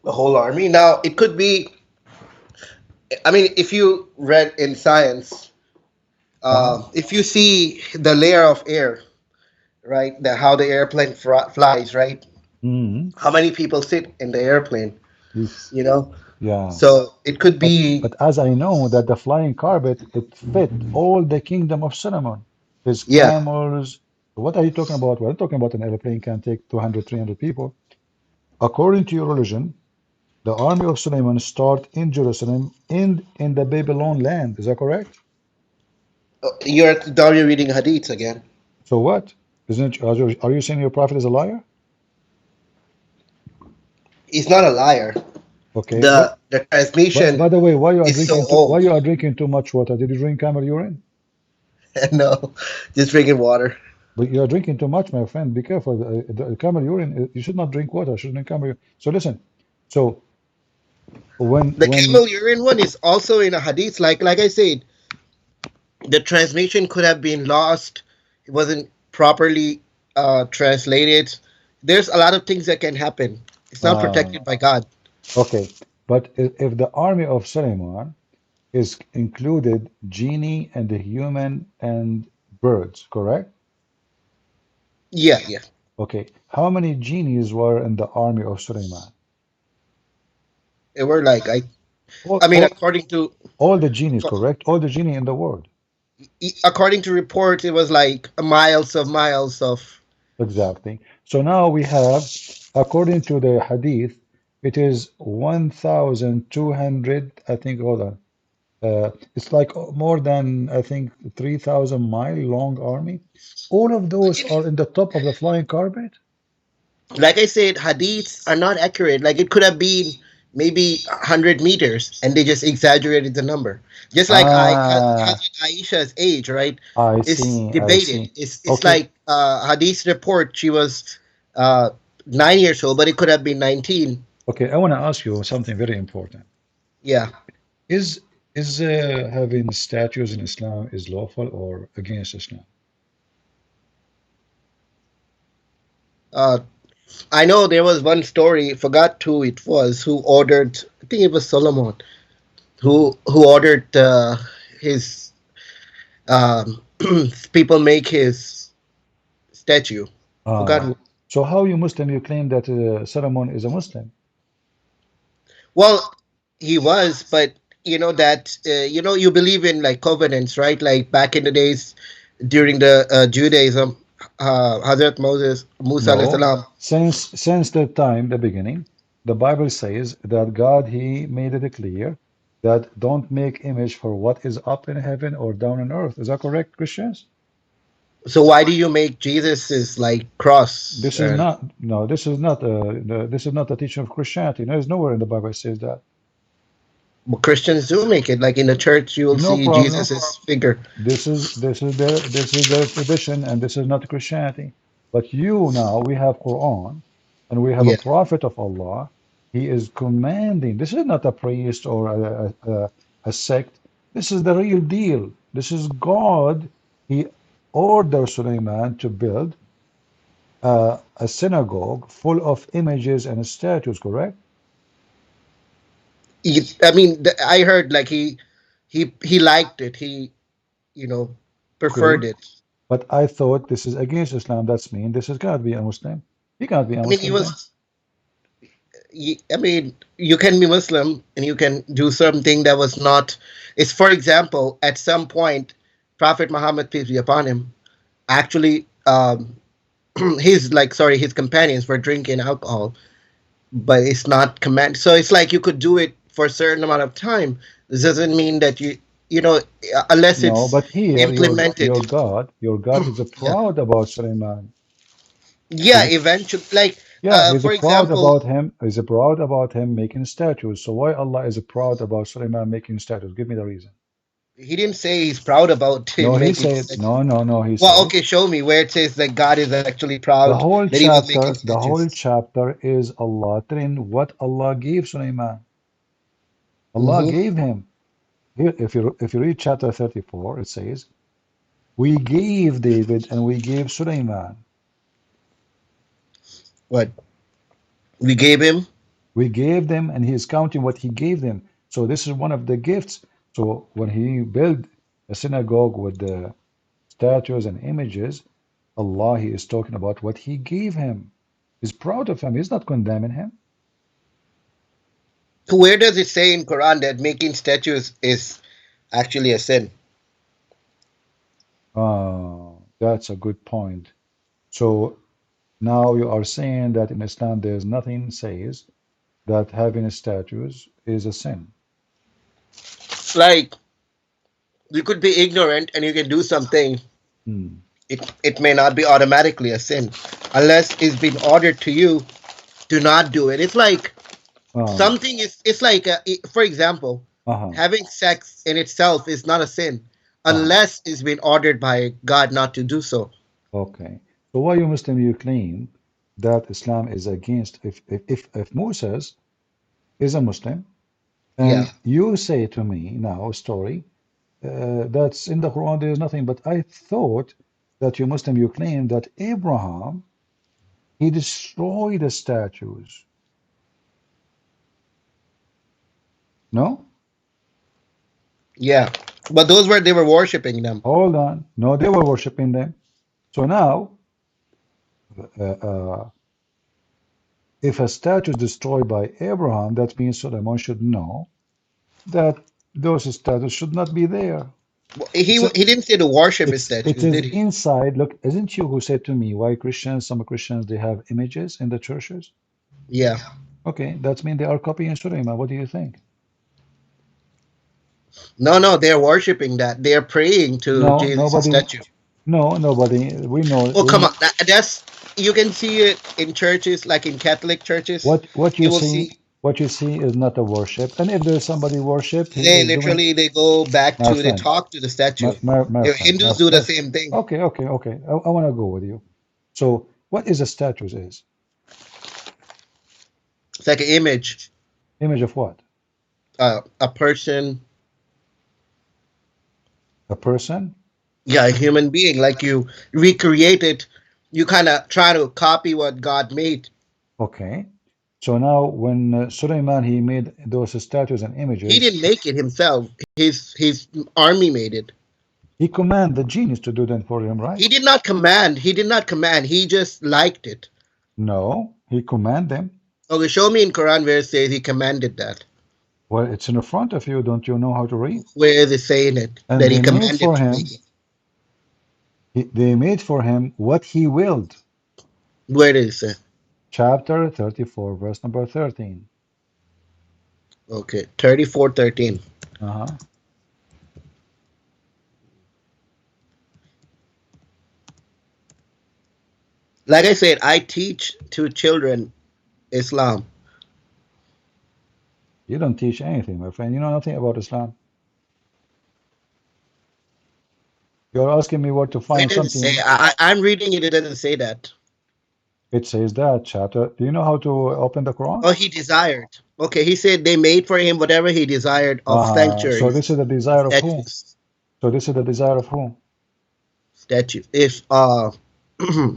The whole army. Now, it could be. I mean, if you read in science, if you see the layer of air, right, how the airplane flies, right? How many people sit in the airplane? You know. Yeah. So it could be. But as I know that the flying carpet, it fit all the kingdom of Solomon. His camels. What are you talking about? We're talking about an airplane can take 200, 300 people. According to your religion, the army of Solomon start in Jerusalem and in the Babylon land. Is that correct? You're reading hadiths again. So what? Are you saying your prophet is a liar? He's not a liar. Okay. The transmission. By the way, why you are is drinking? so old. Why you are drinking too much water? Did you drink camel urine? No, just drinking water. But you are drinking too much, my friend. Be careful. The camel urine, you should not drink water. You should drink camel urine. So listen. So The when camel urine one is also in a hadith. Like I said, the translation could have been lost. It wasn't properly translated. There's a lot of things that can happen. It's not uh, protected by God. okay, but if the army of Suleiman is included genie and the human and birds, correct? Yeah, yeah. Okay, how many genies were in the army of Suleiman? They were like All, I mean, all, all the genies, correct? All the genie in the world. according to reports, it was like miles of. Exactly. So now we have, according to the hadith, it is 1,200, I think, hold on. It's like more than, I think, 3,000-mile long army. All of those are in the top of the flying carpet? Like I said, hadiths are not accurate. Like it could have been maybe 100 meters, and they just exaggerated the number. Just like Ah, Hazrat Aisha's age, right? I It's see, I debated. see. It's Okay, like hadith report. She was uh, 9 years old, but it could have been 19. okay, I want to ask you something very important. Yeah. Is having statues in Islam is lawful or against Islam? Uh, I know there was one story. Forgot who it was who ordered. I think it was Solomon who ordered his people make his statue. Forgot Ah, who. so how you Muslim you claim that Solomon is a Muslim? Well, he was, but you know that you believe in like covenants, right? Like back in the days during the Judaism, Hazrat Musa alayhi No, salam. since the time, the beginning, the Bible says that God He made it clear that don't make image for what is up in heaven or down on earth. Is that correct, Christians? So why do you make Jesus's like cross? This is not no. This is not the teaching of Christianity. There's nowhere in the Bible it says that. Well, Christians do make it. Like in the church, you will No see problem. Jesus's figure. This is their tradition, and this is not Christianity. But you now we have Quran, and we have a Yeah. prophet of Allah. He is commanding. This is not a priest or a sect. This is the real deal. This is God. He ordered Suleiman to build a synagogue full of images and statues. Correct? I mean, I heard like he liked it. He you know Okay. preferred it. But I thought this is against Islam. That's mean this is cannot be a Muslim. He cannot be a I mean, he Muslim then. was. I mean, you can be Muslim and you can do something that was not. It's for example, at some point, Prophet Muhammad peace be upon him, actually, his companions were drinking alcohol, but it's not command. So it's like you could do it for a certain amount of time. This doesn't mean that unless No, it's but here implemented. your God is Yeah, proud about Suleiman. yeah. He's, Eventually, like yeah, he's for proud example, about him. He's proud about him making statues. So why Allah is proud about Suleiman making statues? Give me the reason. he didn't say he's proud about No, him he making. said no, no, no. He Well, said okay, show me where it says that God is actually the proud whole that he was making chapter, the whole statues. chapter is Allah telling what Allah gave Suleiman. Allah Hmm. gave him. Here, if you read chapter 34, it says, "We gave David and we gave Suleiman." What we gave him? We gave them, and he is counting what he gave them. So this is one of the gifts. So when he built a synagogue with the statues and images, Allah, he is talking about what he gave him. He's proud of him. He's not condemning him. Where does it say in Quran that making statues is actually a sin? That's a good point. So now you are saying that in Islam there's nothing says that having statues is a sin. Like you could be ignorant and you can do something. Hmm. It may not be automatically a sin unless it's been ordered to you. Do not do it. It's like Uh, something is. It's like for example, uh-huh, having sex in itself is not a sin uh-huh. unless it's been ordered by God not to do so. Okay. So why you Muslim you claim that Islam is against if Moses is a Muslim Yeah. and you say to me now a story that's in the Quran there is nothing but I thought that you Muslim you claim that Abraham he destroyed the statues. No? Yeah. But those were they were worshiping them. Hold on. No, they were worshiping them. So now uh, uh, if a statue is destroyed by Abraham, that means Solomon should know that those statues should not be there. It's a, He didn't say to worship his it statues, is did he? inside. Look, isn't you who said to me why Christians, some Christians, they have images in the churches? Yeah. Okay, that means they are copying Suleiman. What do you think? No, no, they're worshiping that. They're praying to No, Jesus' nobody. statue. No, nobody. We know. Oh, We come on. know That's you can see it in churches, like in Catholic churches. what You you will see. see What you see is not a worship. And if there's somebody worship, he they is doing. literally they go back My to they friend, talk to the statue. my friend, Hindus do the same thing. okay, okay, okay. I want to go with you. So, what is a status is? It's like an image, Image of what? a person, A person? yeah, a human being. Like you recreate it, you kind of try to copy what God made. Okay. So now, when Suleiman he made those statues and He images, didn't make it himself. His army made it. he commanded the genius to do that for him, right? He did not command. He did not command. He just liked it. No, he commanded them. Okay, show me in Quran where it says he commanded that. Well, it's in the front of you. Don't you know how to read? Where is it saying it And that he they made commanded for to make him. it? They made for him what he willed. Where is it? Chapter 34, verse number 13. Okay, 34:13. Uh-huh. Like I said, I teach to children Islam. You don't teach anything, my friend. You know nothing about Islam. You're asking me where to It find doesn't say. something. I'm reading it. It doesn't say that. It says that chapter. Do you know how to open the Quran? Oh, he desired. Okay, he said they made for him whatever he desired of So this sanctuaries, is the desire of who? statues, So this is the desire of who? statues. If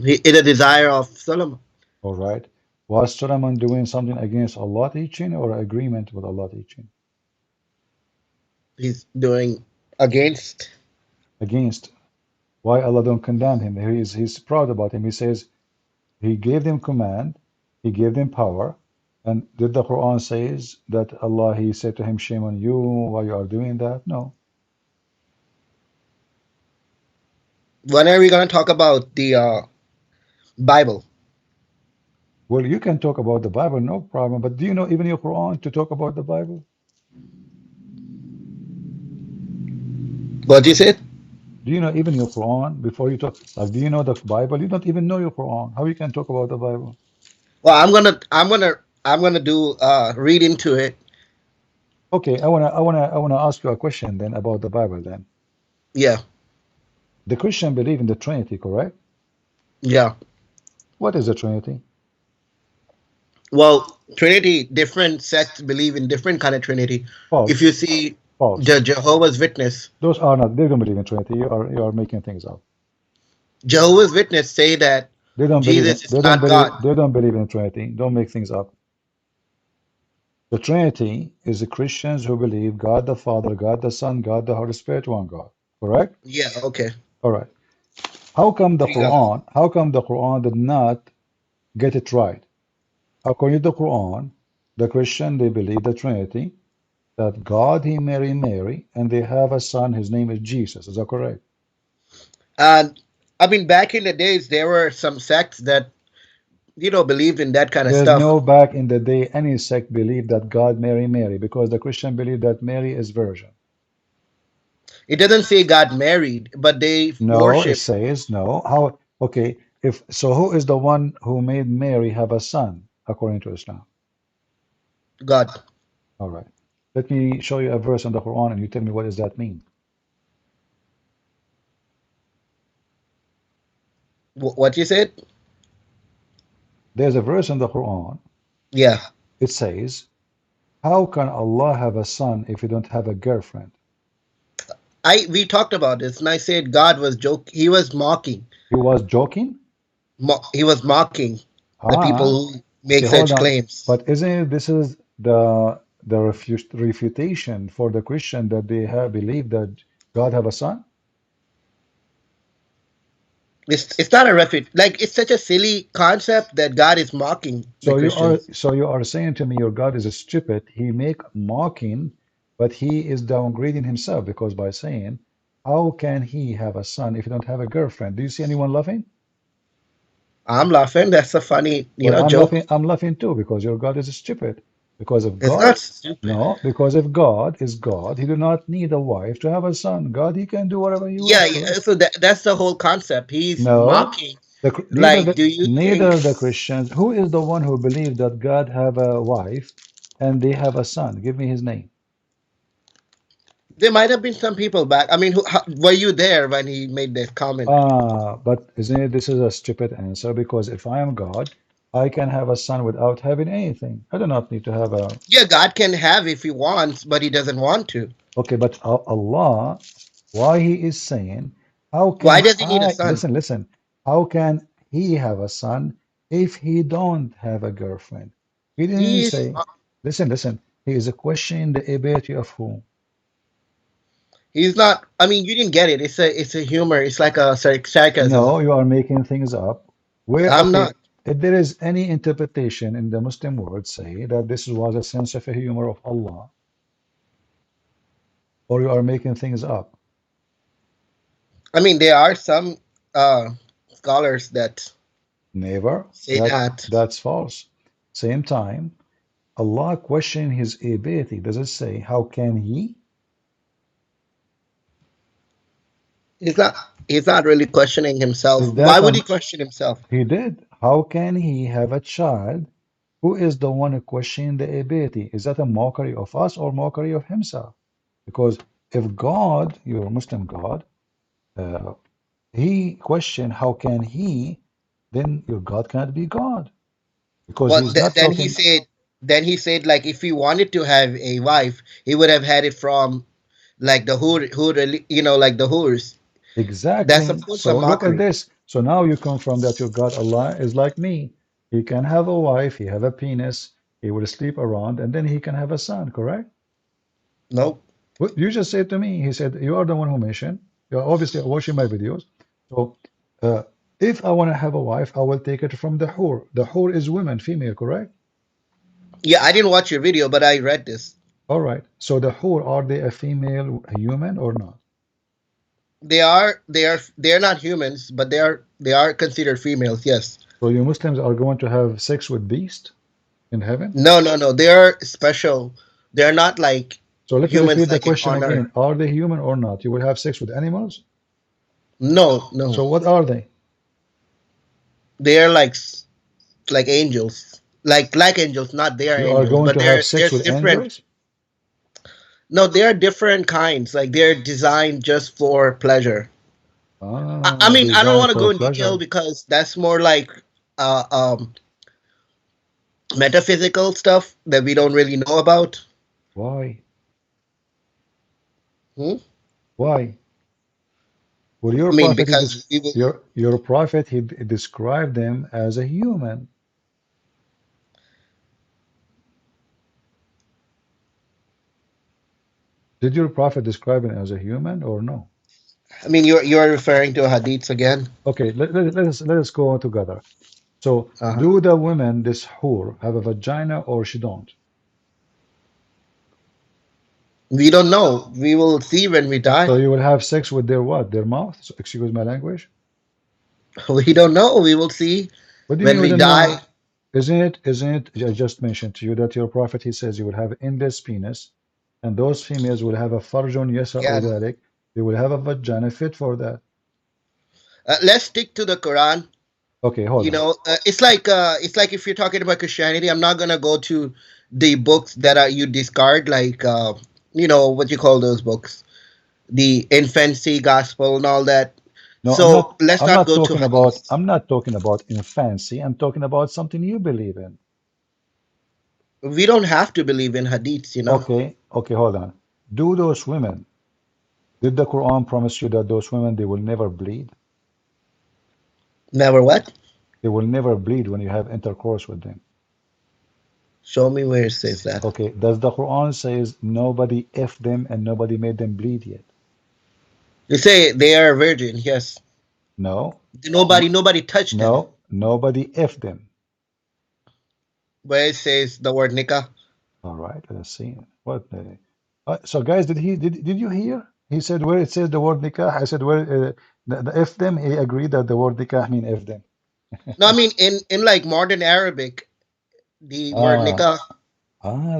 it's a desire of Solomon. All right. Was Solomon doing something against Allah teaching or agreement with Allah teaching? He's doing against. Against. Why Allah don't condemn him? He's proud about him. He says he gave them command, he gave them power, and did the Quran says that Allah he said to him, shame on you, why you are doing that? No. When are we going to talk about the Bible? Well, you can talk about the Bible, no problem. But do you know even your Quran to talk about the Bible? What you said? Do you know even your Quran before you talk? Like, do you know the Bible? You don't even know your Quran. How you can talk about the Bible? Well, I'm gonna do read into it. Okay, I wanna ask you a question then about the Bible then. Yeah, The Christian believe in the Trinity, correct? yeah. What is the Trinity? Well, Trinity, different sects believe in different kind of Trinity. If you False. see False. the Jehovah's Witness, Those are not. They don't believe in Trinity. You are making things up. Jehovah's Witness say that They don't believe in. Jesus is not God. They don't believe in Trinity. Don't make things up. The Trinity is the Christians who believe God the Father, God the Son, God the Holy Spirit, one God. Correct? Yeah, okay. All right. How come the Three gods. Quran? How come the Quran did not get it right? According to the Quran, the Christian they believe the Trinity, that God he married Mary, and they have a son. His name is Jesus. Is that correct? And I mean, back in the days, there were some sects that believed in that kind of There's stuff. no back in the day any sect believed that God married Mary because the Christian believe that Mary is virgin. It doesn't say God married, but they No, it worship says no. How? Okay. If so, who is the one who made Mary have a son according to Islam? God. All right. Let me show you a verse in the Quran, and you tell me what does that mean. What you said? There's a verse in the Quran. Yeah. It says, how can Allah have a son if you don't have a girlfriend? We talked about this, and I said God was He was mocking. He was joking? He was mocking the people who make Okay, hold such on. claims. But isn't it, this is the refutation for the Christian that they have believed that God have a son? It's not a refute. Like, it's such a silly concept that God is mocking the Christians. So you are saying to me your God is stupid. He make mocking, but he is downgrading himself because by saying, how can he have a son if you don't have a girlfriend? Do you see anyone laughing? I'm laughing. That's a funny, Well, joke. I'm laughing too because your God is stupid. Because if It's not God, stupid. no, because if God is God, he do not need a wife to have a son. God, he can do whatever he Yeah, wants, correct? so that's the whole concept. He's No, mocking. neither Like, do you think neither the Christians. Who is the one who believed that God have a wife and they have a son? Give me his name. there might have been some people back? I mean, were you there when he made that comment? But isn't it, this is a stupid answer because if I am God, I can have a son without having anything. I do not need to have a. Yeah, God can have if he wants, but he doesn't want to. Okay, but Allah, why he is saying, how Why can does he need a I, son? listen, how can he have a son if he don't have a girlfriend? He didn't He's say, listen, he is questioning the ability of who? he's not. I mean, you didn't get it. It's a humor. It's like a sarcasm. No, you are making things up. Where, I'm okay, not. if there is any interpretation in the Muslim world say that this was a sense of a humor of Allah, or you are making things up. I mean, there are some scholars that Never. say that. That's false. Same time, Allah questioning his ability. Does it say, how can he? He's not. He's not really questioning himself. Is Why that would he question himself? he did? How can he have a child who is the one questioning the ability? Is that a mockery of us or mockery of himself? Because if God, your Muslim God, uh, he questioned, how can he? Then your God cannot be God because Well, he's not then he talking said. Then he said, like, if he wanted to have a wife, he would have had it from, like, the like the whores. That's of exactly. course a So look at mockery. this. So now you confirm that your God Allah is like me. He can have a wife, he have a penis, he will sleep around, and then he can have a son, correct? Nope. What you just said to me, he said, you are the one who mentioned. You're obviously watching my videos. So uh, if I want to have a wife, I will take it from the whore. The whore is women, female, correct? Yeah, I didn't watch your video, but I read this. All right. So the whore, are they a female human or not? They're not humans, but they are considered females. Yes. So you Muslims are going to have sex with beast in heaven? No. They're special. They're not like So let me humans repeat the like in question on Earth. again. Are they human or not? You will have sex with animals? No, no. So what are they? They're like angels. Like angels, not their You are angels, going but to have they're sex with different. angels? No, they're different kinds. Like, they're designed just for pleasure. I mean, I don't Designed want to for go in detail pleasure. because that's more like uh, um, metaphysical stuff that we don't really know about. Why? Hmm? Why? Well, your I mean, prophet is because we will. your prophet he described them as a human. Did your prophet describe him as a human or no? I mean, you're referring to hadiths again. Okay, let us go on together. So, Uh-huh. do the women, this whore, have a vagina or she don't? We don't know. We will see when we die. So you will have sex with their what? Their mouth? So, excuse my language. We don't know. We will see What do you mean when we we don't know? die. Isn't it? I just mentioned to you that your prophet he says you will have in this penis, and those females will have a farjun yasa or Yeah. dhalik. They will have a vagina fit for that. Let's stick to the Quran. Okay, hold on. It's like if you're talking about Christianity, I'm not gonna go to the books that are you discard, like what you call those books, the infancy gospel and all that. No, So let's I'm not not go to talking about, hadith. I'm not talking about infancy. I'm talking about something you believe in. We don't have to believe in hadiths, you know. Okay, okay, hold on. Do those women, did the Quran promise you that those women, they will never bleed? Never what? They will never bleed when you have intercourse with them. Show me where it says that. Okay, does the Quran says nobody F them and nobody made them bleed yet? They say they are a virgin, yes. No, Nobody touched them. no, nobody F them. Where it says the word nikah. All right, let's see. What the, so guys, did you hear? He said where it says the word nikah. I said where the F them. He agreed that the word nikah mean F them. No, I mean in like modern Arabic, the word Ah, nikah.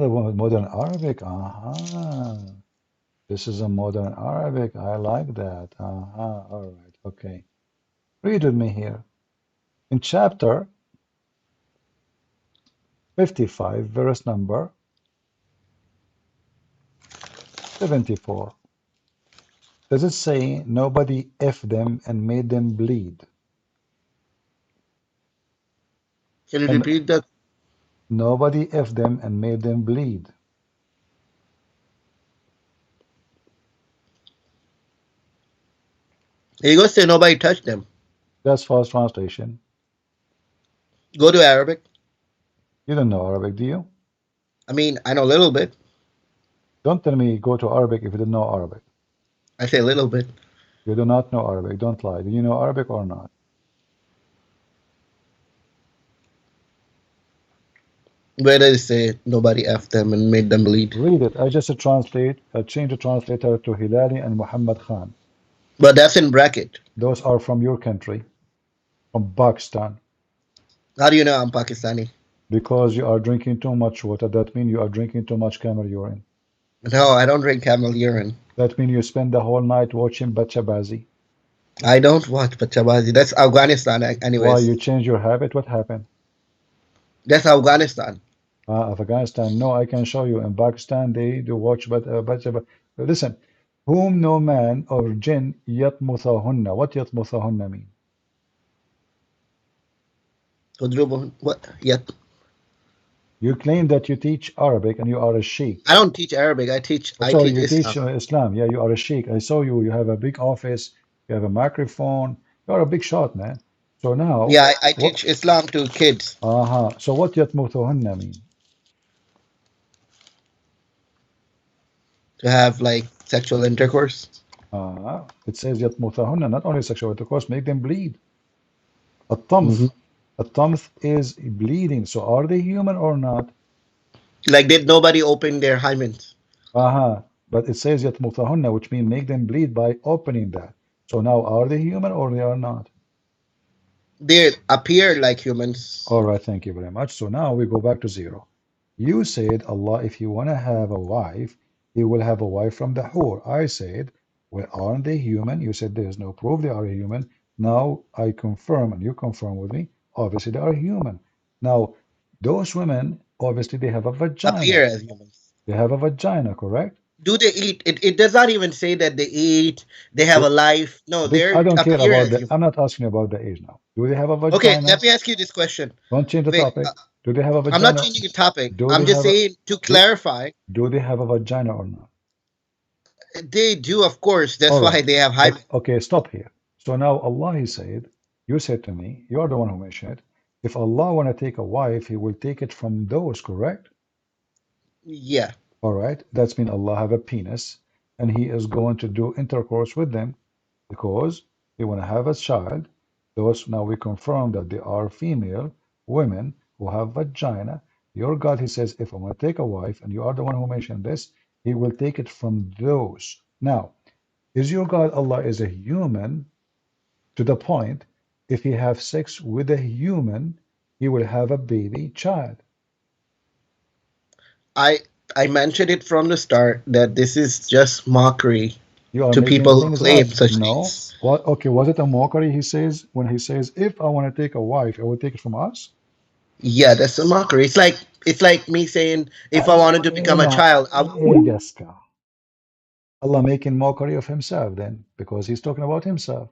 the modern Arabic. This is a modern Arabic. I like that. All right. Okay. Read with me here. In chapter 55, verse number 74. Does it say nobody F them and made them bleed? Can you And repeat that? nobody F them and made them bleed. You go say nobody touched them. That's false translation. Go to Arabic. You don't know Arabic, do you? I mean, I know a little bit. Don't tell me go to Arabic if you don't know Arabic. I say a little bit. You do not know Arabic. Don't lie. Do you know Arabic or not? Where does it say nobody F them and made them bleed? Read it. I just translate. I change the translator to Hilali and Muhammad Khan. But that's in bracket. Those are from your country, from Pakistan. How do you know I'm Pakistani? Because you are drinking too much water. That means you are drinking too much camel urine. No, I don't drink camel urine. That means you spend the whole night watching Bachabazi. I don't watch Pachabazi. That's Afghanistan, anyways. Why you change your habit? What happened? That's Afghanistan. Afghanistan. No, I can show you. In Pakistan, they do watch Bachabazi. Listen, whom no man or jinn yatmuthahunna. What yatmuthahunna mean? What? Yet. You claim that you teach Arabic and you are a sheikh. I don't teach Arabic. I teach Sorry, you Islam. teach Islam. Yeah, you are a sheikh. I saw you. You have a big office. You have a microphone. You are a big shot, man. So now, Yeah, I teach Islam to kids. So what yatmuthuhunna mean? To have like sexual intercourse. It says yatmuthuhunna, not only sexual intercourse, make them bleed. A tamth is bleeding. So are they human or not? Like did nobody open their hymens? But it says yatmuthuhunna, which means make them bleed by opening that. So now are they human or they are not? They appear like humans. All right, thank you very much. So now we go back to zero. You said, Allah, if you want to have a wife, He will have a wife from the hur. I said, well, aren't they human? You said there's no proof they are human. Now I confirm, and you confirm with me, obviously they are human. Now, those women, obviously they have a vagina. Appear as humans. They have a vagina, correct? Do they eat? It does not even say that they eat. They have a life. No, they're I don't care appear about as that. humans. I'm not asking about the age now. Do they have a vagina? Okay, let me ask you this question. Don't change the Wait, topic. Do they have a vagina? I'm not changing the topic. Do I'm they just have saying to clarify. Do they have a vagina or not? They do, of course. That's All why right. they have hype. Okay, stop here. So now Allah, He said, you said to me, you are the one who mentioned it. If Allah want to take a wife, He will take it from those, correct? Yeah. All right. That's mean Allah have a penis, and He is going to do intercourse with them because He want to have a child. Those now we confirm that they are female women who have vagina. Your God, He says, if I want to take a wife, and you are the one who mentioned this, He will take it from those. Now, is your God Allah is a human to the point if he have sex with a human, he will have a baby child. I mentioned it from the start that this is just mockery to making people who things claim up. such No. things. What? Okay, was it a mockery? He says when he says, "If I want to take a wife, I will take it from us." Yeah, that's a mockery. It's like me saying if I wanted to become a child, I Allah making mockery of himself then because he's talking about himself.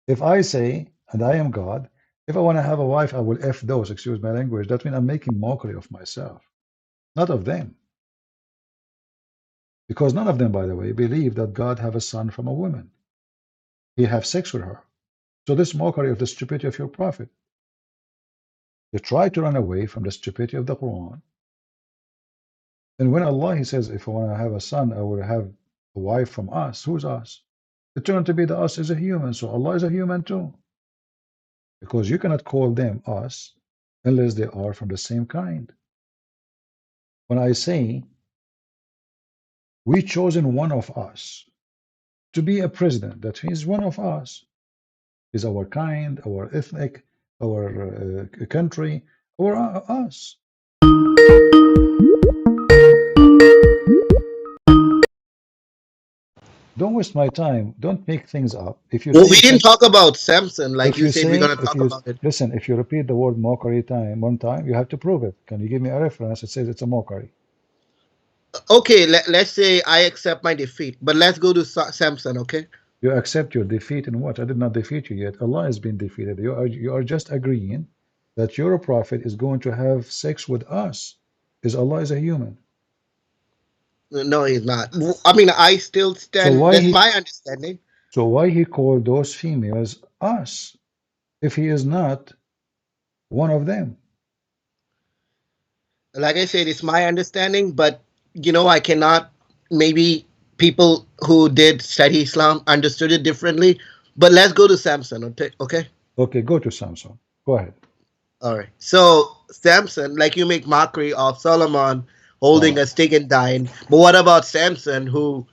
If I say, and I am God, if I want to have a wife, I will F those, excuse my language. That means I'm making mockery of myself, not of them. Because none of them, by the way, believe that God have a son from a woman. He have sex with her. So this mockery of the stupidity of your prophet. They try to run away from the stupidity of the Quran. And when Allah, He says, if I want to have a son, I will have a wife from us. Who's us? It turned to be the us is a human. So Allah is a human too. Because you cannot call them us unless they are from the same kind. When I say we chosen one of us to be a president, that means one of us is our kind, our ethnic, our country, or us. Don't waste my time. Don't make things up. If you Well, say we didn't some, talk about Samson like if you you said we're say, gonna if talk you about it. listen, if you repeat the word mockery one time, you have to prove it. Can you give me a reference that says it's a mockery? Okay, let's say I accept my defeat, but let's go to Samson, okay? You accept your defeat in what? I did not defeat you yet. Allah has been defeated. You are just agreeing that your prophet is going to have sex with us. Is Allah is a human? No, he's not. I mean, I still So stand. why That's he my understanding. so why he called those females us if he is not one of them? Like I said, it's my understanding, but I cannot. Maybe people who did study Islam understood it differently. But let's go to Samson, okay? Okay. Okay, go to Samson. Go ahead. All right. So Samson, like you make mockery of Solomon holding a stick and dying, but what about Samson who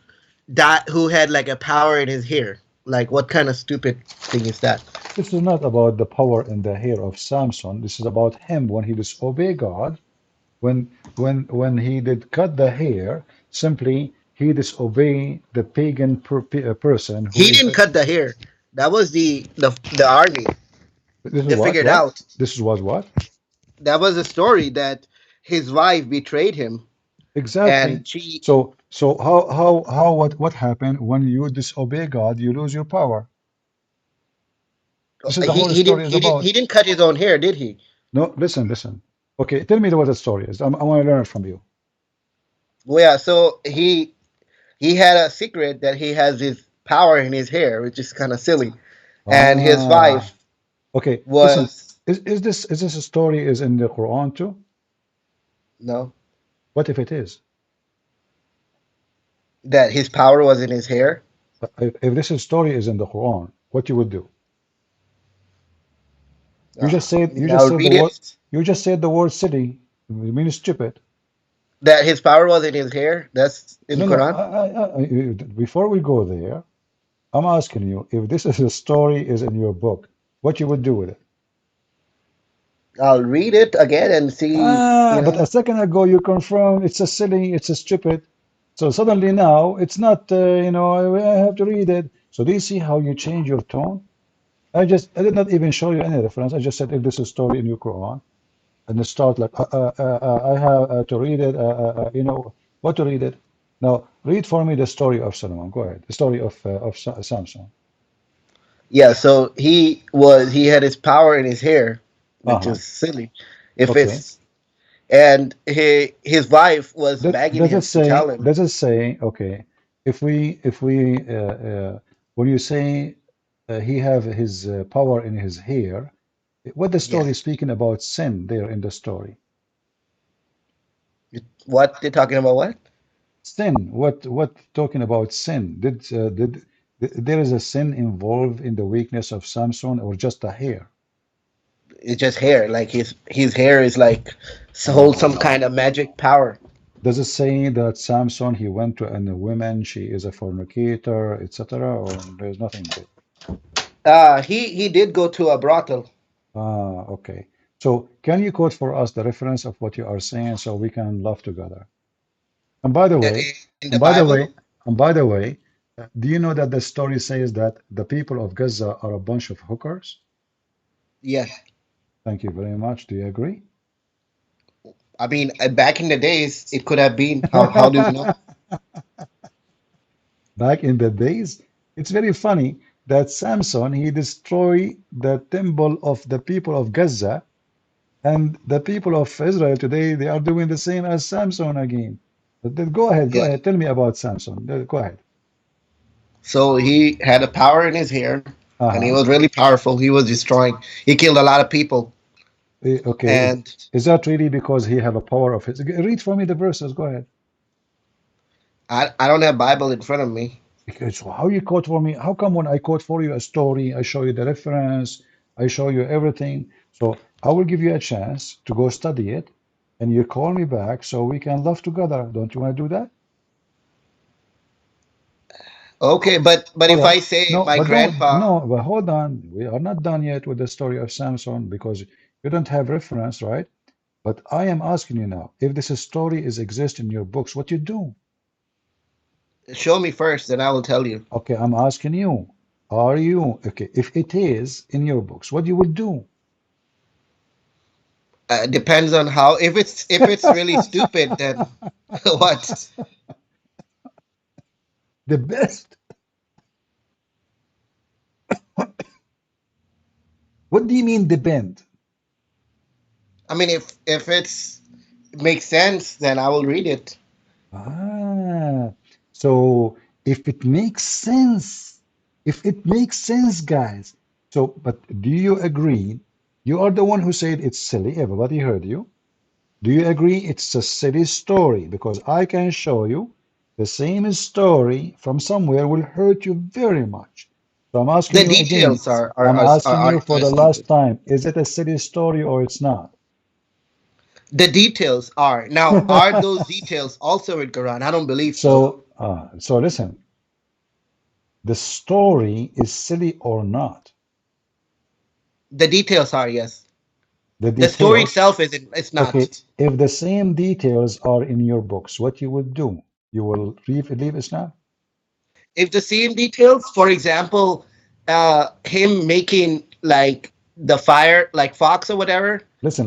died, who had like a power in his hair? Like, what kind of stupid thing is that? This is not about the power in the hair of Samson. This is about him when he disobeyed God. When he did cut the hair, simply he disobeyed the pagan person who He is. didn't cut the hair. That was the army. This is They what figured what? out. This is what? That was a story that his wife betrayed him, Exactly. and she So how what happened when you disobey God? You lose your power. This is the he, whole he didn't story is he didn't about. he didn't cut his own hair, did he? No, listen. Okay, tell me what the story is. I want to learn it from you. Well, yeah. So he had a secret that he has his power in his hair, which is kind of silly, and his Ah, wife okay. Listen, was is this a story is in the Quran too? no What if it is? that his power was in his hair. If this story is in the Quran, what you would do? You just said you just I'll said the read word it. you just said the word silly. You mean stupid. That his power was in his hair. That's in No. Quran. Before we go there, I'm asking you if this is a story is in your book, what you would do with it. I'll read it again and see. But a second ago you confirmed it's a silly, it's a stupid. So suddenly now it's not, I have to read it. So do you see how you change your tone? I did not even show you any reference. I just said if this is a story in your Quran, and it start like I have to read it. What to read it. Now read for me the story of Solomon. Go ahead. The story of Samson. Yeah, so he had his power in his hair, which Uh-huh. is silly. If Okay. it's and his wife was begging Does him it to tell say? him. Does it say? Okay, if we when you say he have his power in his hair, what the story is Yes. speaking about sin there in the story? What they're talking about? What? Sin. What talking about sin? There is a sin involved in the weakness of Samson or just a hair? It's just hair. Like his hair is like hold some Uh, kind of magic power. does it say that Samson he went to a woman, she is a fornicator, etc., or there's nothing there? He did go to a brothel. Okay. So can you quote for us the reference of what you are saying so we can laugh together? And by the way, In the and by the Bible. way, and by the way, do you know that the story says that the people of Gaza are a bunch of hookers? Yes. Thank you very much. Do you agree? I mean, back in the days, it could have been. How do you know? Back in the days, it's very funny. that Samson, he destroyed the temple of the people of Gaza, and the people of Israel today, they are doing the same as Samson again. But go Yeah. ahead, tell me about Samson. Go ahead. So he had a power in his hair, and he Uh-huh. was really powerful. He was destroying. He killed a lot of people, Okay, and is that really because he have a power of his? Read for me the verses. Go ahead. I don't have Bible in front of me. Because how you quote for me? How come when I quote for you a story, I show you the reference, I show you everything. So I will give you a chance to go study it, and you call me back so we can laugh together. Don't you want to do that? Okay, but All if right. I say No, my but don't. grandpa, No, but hold on. We are not done yet with the story of Samson because you don't have reference, right? But I am asking you now, if this story is exist in your books, what you do? show me first, then I will tell you. Okay, I'm asking you, are you okay? If it is in your books, what you will do? Depends on how. If it's really stupid, then what? The best. What do you mean depend? I mean, if it makes sense, then I will read it. Ah, so if it makes sense, if it makes sense, guys. So, but do you agree? You are the one who said it's silly. Everybody heard you. Do you agree it's a silly story? Because I can show you the same story from somewhere will hurt you very much. So I'm asking The you again. details are are I'm are, asking are, you for are the stupid. last time. Is it a silly story or it's not? The details are now. Are those details also in Quran? I don't believe so. So listen, the story is silly or not. The details are, yes. The The story details, itself isn't. It's okay, not. if the same details are in your books, what you will do? You will leave Islam? If the same details, for example, him making like the fire, like fox or whatever, Listen.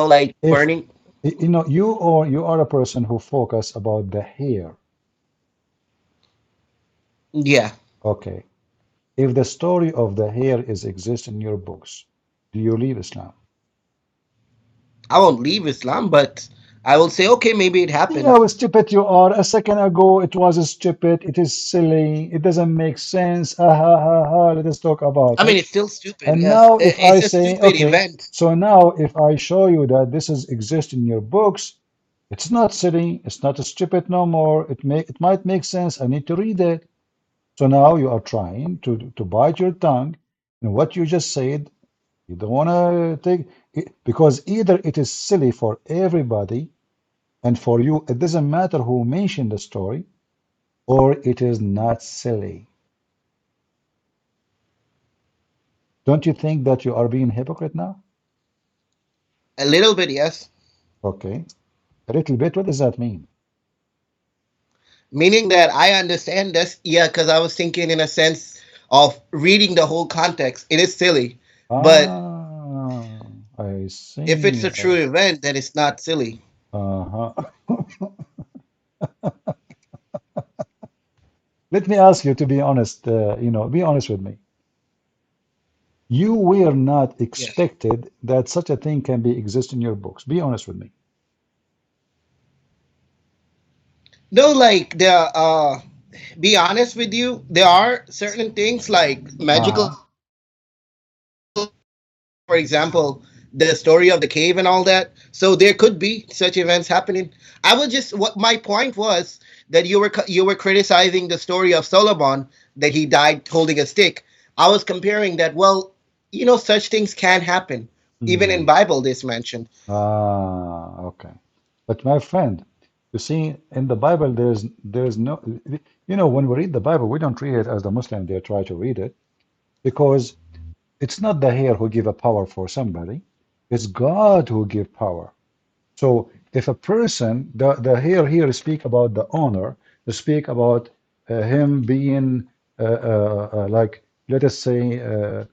like If burning. you are a person who focus about the hair. Yeah, Okay. If the story of the hair is exist in your books, do you leave Islam? I won't leave Islam, but I will say, okay, maybe it You happened. know how stupid you are. A second ago, it was stupid. It is silly. It doesn't make sense. Ah, ha, ha, ha. Let us talk about I mean, it. it's still stupid. And Yes, now, if I it's a say, stupid okay, event. so now if I show you that this is exist in your books, it's not silly. It's not stupid no more. It might make sense. I need to read it. So now you are trying to bite your tongue, and what you just said, you don't want to take it because either it is silly for everybody, and for you, it doesn't matter who mentioned the story, or it is not silly. Don't you think that you are being hypocrite now? A little bit, yes. Okay. A little bit, what does that mean? Meaning that I understand this, yeah, because I was thinking in a sense of reading the whole context. It is silly, but Ah, I if it's see. a true event, then it's not silly. Uh-huh. Let me ask you to be honest, be honest with me. You were not Yeah. expected that such a thing can be exist in your books. Be honest with me. No, like be honest with you, there are certain things like magical, Uh-huh. for example, the story of the cave and all that. So there could be such events happening. I would just what my point was that you were criticizing the story of Solomon that he died holding a stick. I was comparing that. Well, such things can happen. Even in Hmm. Bible, this mentioned. Ah, okay. But my friend, you see, in the Bible, there's no, when we read the Bible, we don't read it as the Muslim they try to read it because it's not the hair who give a power for somebody, it's God who give power. So if a person, the here speak about the honor, they speak about him being like, let us say,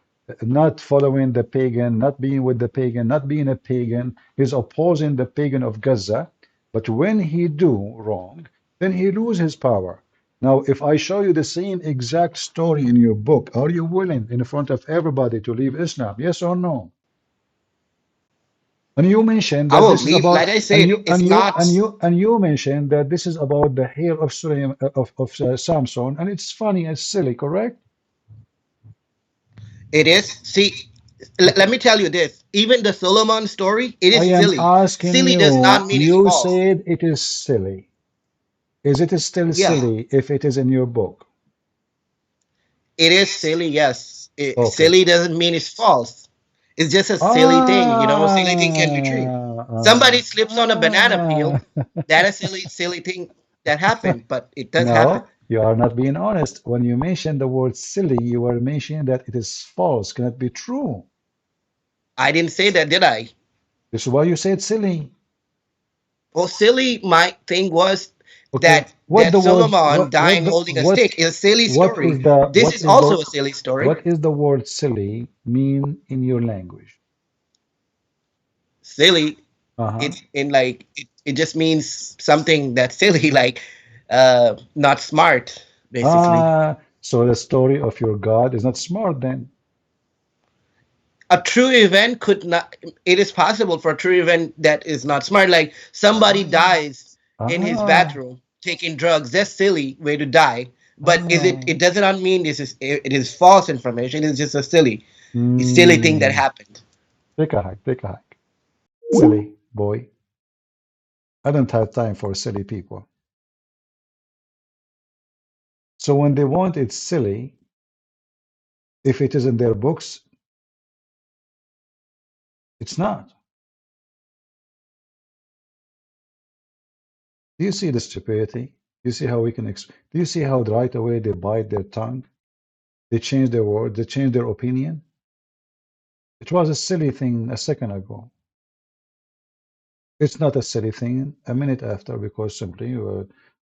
not following the pagan, not being with the pagan, not being a pagan. He's opposing the pagan of Gaza. But when he do wrong, then he lose his power. Now, if I show you the same exact story in your book, are you willing in front of everybody to leave Islam? Yes or no? And you mentioned I that will this is leave. about, Like I said, it's not. and you mentioned that this is about the hair of Samson, and it's funny and silly, correct? It is. See, let me tell you this. Even the Solomon story, it I is am silly. asking Silly does you, not mean it's you false. said it is silly. Is it still Yeah, silly if it is in your book? it is silly. Yes, Okay. silly doesn't mean it's false. It's just a silly thing. You know, silly thing can be true. Ah, Somebody slips on a banana peel. ah. That is silly thing that happened, but it does happen. No, you are not being honest. When you mention the word silly, you are mentioning that it is false, cannot be true. I didn't say that, did I? This is why you said silly. Well, silly. My thing was Okay, what that the word Solomon dying holding a stick is a silly story. This is also a silly story. what is the word silly mean in your language? Silly. Uh-huh. It's in like it just means something that's silly, like not smart, basically. Ah, so the story of your God is not smart then. A true event could not. It is possible for a true event that is not smart, like somebody dies in his Ah, bathroom taking drugs. That's silly way to die. But is ah. it does not mean it is false information. It's just a silly thing that Hmm. happened. Take a hike, take a hike. Silly boy. I don't have time for silly people. So when they want it silly, if it is in their books, it's not. Do you see the stupidity? Do you see how we can do you see how right away they bite their tongue? They change their word, they change their opinion. It was a silly thing a second ago. It's not a silly thing a minute after because simply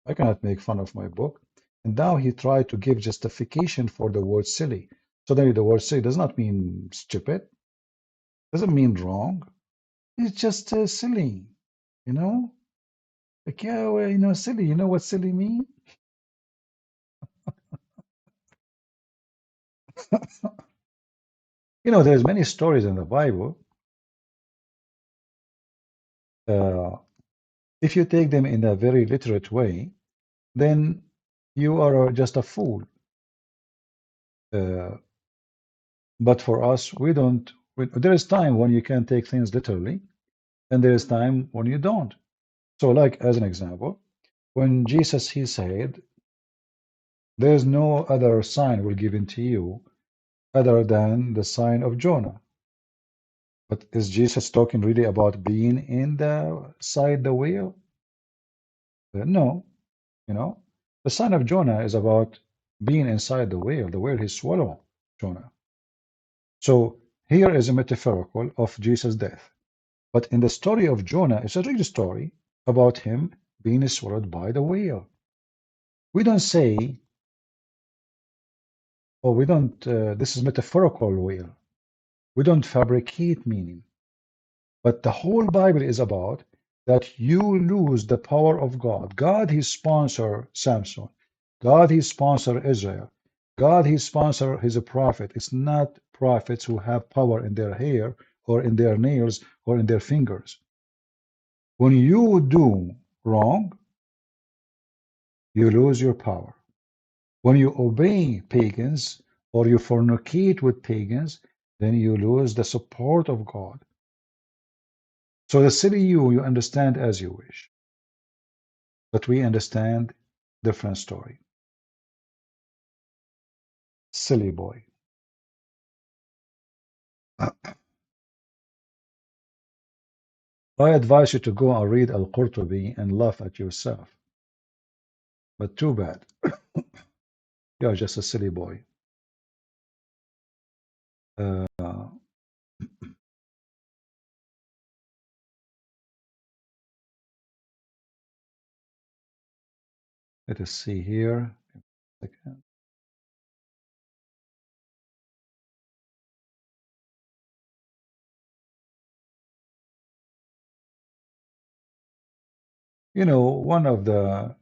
I cannot make fun of my book. And now he tried to give justification for the word silly. Suddenly the word silly does not mean stupid, doesn't mean wrong. It's just silly, you know? Like, yeah, well, silly. You know what silly mean? There's many stories in the Bible. Uh, if you take them in a very literate way, then you are just a fool. Uh, but for us, we don't. There is time when you can take things literally, and there is time when you don't. So, like as an example, when Jesus he said, "There is no other sign will given to you other than the sign of Jonah." But is Jesus talking really about being inside the whale? No, you know, the sign of Jonah is about being inside the whale. The whale he swallowed Jonah. So here is a metaphorical of Jesus' death. But in the story of Jonah, it's a real story about him being swallowed by the whale. We don't say, oh, we don't, this is metaphorical whale. We don't fabricate meaning. But the whole Bible is about that you lose the power of God. God, he sponsor Samson. God, he sponsor Israel. God, he sponsor his prophet. It's not prophets who have power in their hair or in their nails or in their fingers. When you do wrong, you lose your power. When you obey pagans or you fornicate with pagans, then you lose the support of God. So the silly you understand as you wish. But we understand different story. Silly boy. I advise you to go and read Al-Qurtubi and laugh at yourself. But too bad. You're just a silly boy. Uh, let us see here. Second. One of the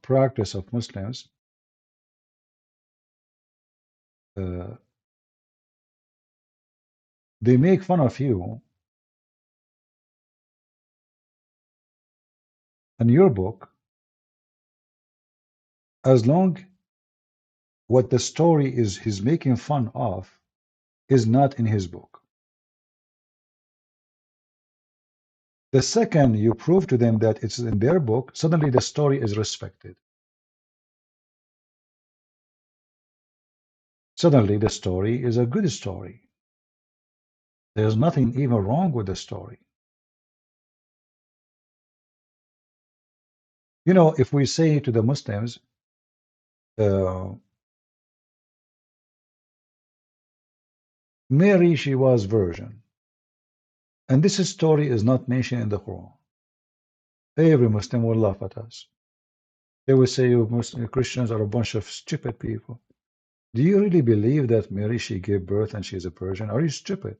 practice of Muslims, they make fun of you in your book as long what the story is he's making fun of is not in his book. The second you prove to them that it's in their book, suddenly the story is respected. Suddenly the story is a good story. There's nothing even wrong with the story. You know, if we say to the Muslims, Mary, she was virgin, and this story is not mentioned in the Quran, every Muslim will laugh at us. They will say, you Muslim Christians are a bunch of stupid people. Do you really believe that Mary, she gave birth and she's a virgin? Are you stupid?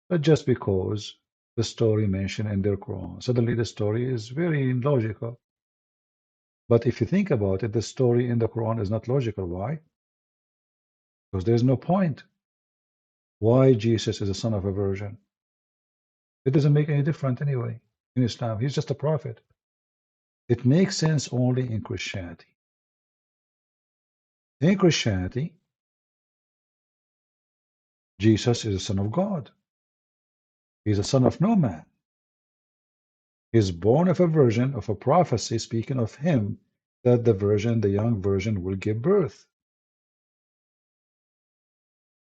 But just because the story mentioned in their Quran, suddenly the story is very logical. But if you think about it, the story in the Quran is not logical. Why? Because there's no point. Why Jesus is the son of a virgin? It doesn't make any difference anyway in Islam. He's just a prophet. It makes sense only in Christianity. In Christianity, Jesus is the Son of God. He's the son of no man. He's born of a virgin, of a prophecy speaking of him, that the virgin, the young virgin, will give birth.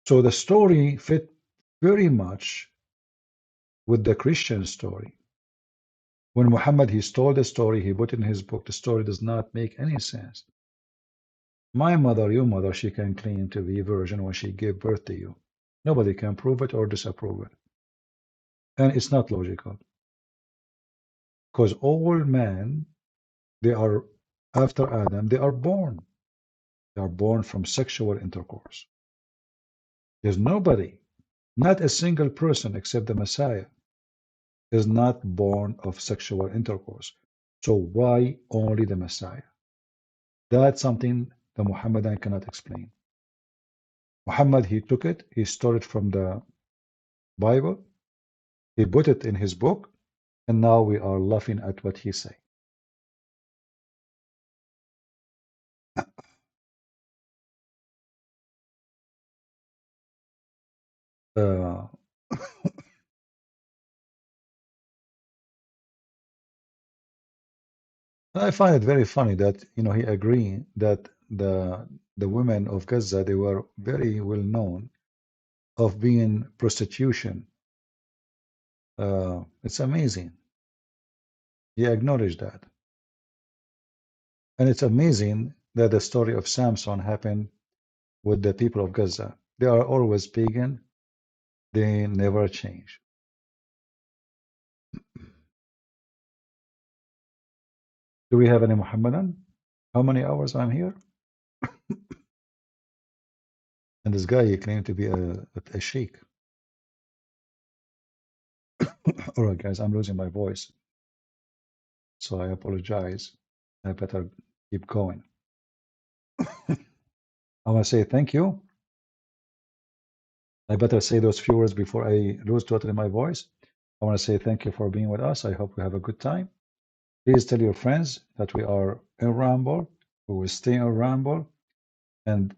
So the story fit very much with the Christian story. When Muhammad, he stole the story, he put in his book, the story does not make any sense. My mother, your mother, she can claim to be a virgin when she gave birth to you. Nobody can prove it or disapprove it. And it's not logical. Because all men, they are, after Adam, they are born. They are born from sexual intercourse. There's nobody, not a single person except the Messiah, is not born of sexual intercourse. So why only the Messiah? That's something the Muhammadan cannot explain. Muhammad, he took it, he stole it from the Bible, he put it in his book, and now we are laughing at what he say. Uh, I find it very funny that he agreed that the women of Gaza, they were very well known of being prostitution. It's amazing. He acknowledged that. And it's amazing that the story of Samson happened with the people of Gaza. They are always pagan. They never change. Do we have any Muhammadan? How many hours I'm here? And this guy, he claimed to be a sheikh. All right, guys, I'm losing my voice. So I apologize. I better keep going. I want to say thank you. I better say those few words before I lose totally my voice. I want to say thank you for being with us. I hope we have a good time. Please tell your friends that we are in Ramble. We will stay in Ramble. And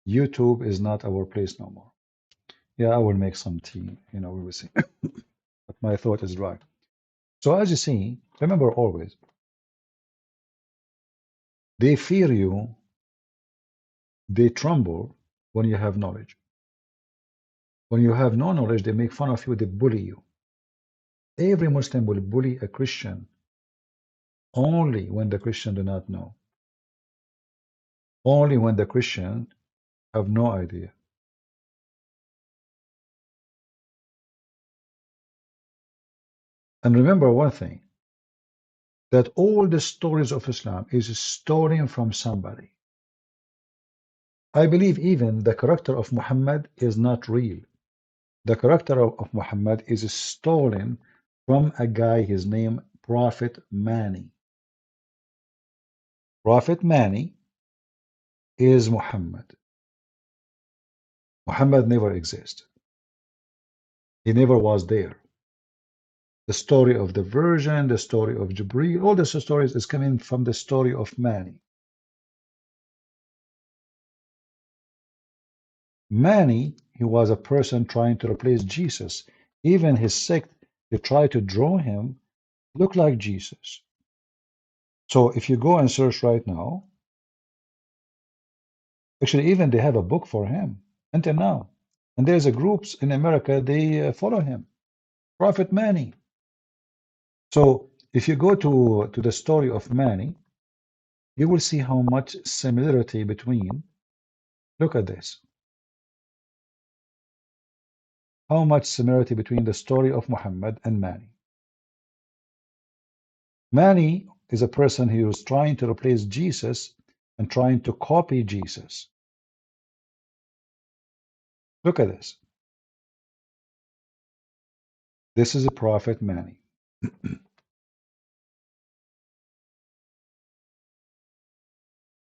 YouTube is not our place no more. Yeah, I will make some tea. We will see. But my thought is right. So as you see, remember always, they fear you, they tremble when you have knowledge. When you have no knowledge, they make fun of you, they bully you. Every Muslim will bully a Christian only when the Christian do not know. Only when the Christian have no idea. And remember one thing, that all the stories of Islam is stolen from somebody. I believe even the character of Muhammad is not real. The character of Muhammad is stolen from a guy, his name Prophet Mani. Prophet Mani is Muhammad. Muhammad never existed. He never was there. The story of the Virgin, the story of Jibreel, all the stories is coming from the story of Mani. Mani, he was a person trying to replace Jesus. Even his sect, they try to draw him look like Jesus. So if you go and search right now, actually even they have a book for him until now. And there's a groups in America, they follow him. Prophet Mani. So if you go to the story of Mani, you will see how much similarity between, look at this, how much similarity between the story of Muhammad and Mani. Mani is a person who was trying to replace Jesus and trying to copy Jesus. Look at this. This is a prophet Mani.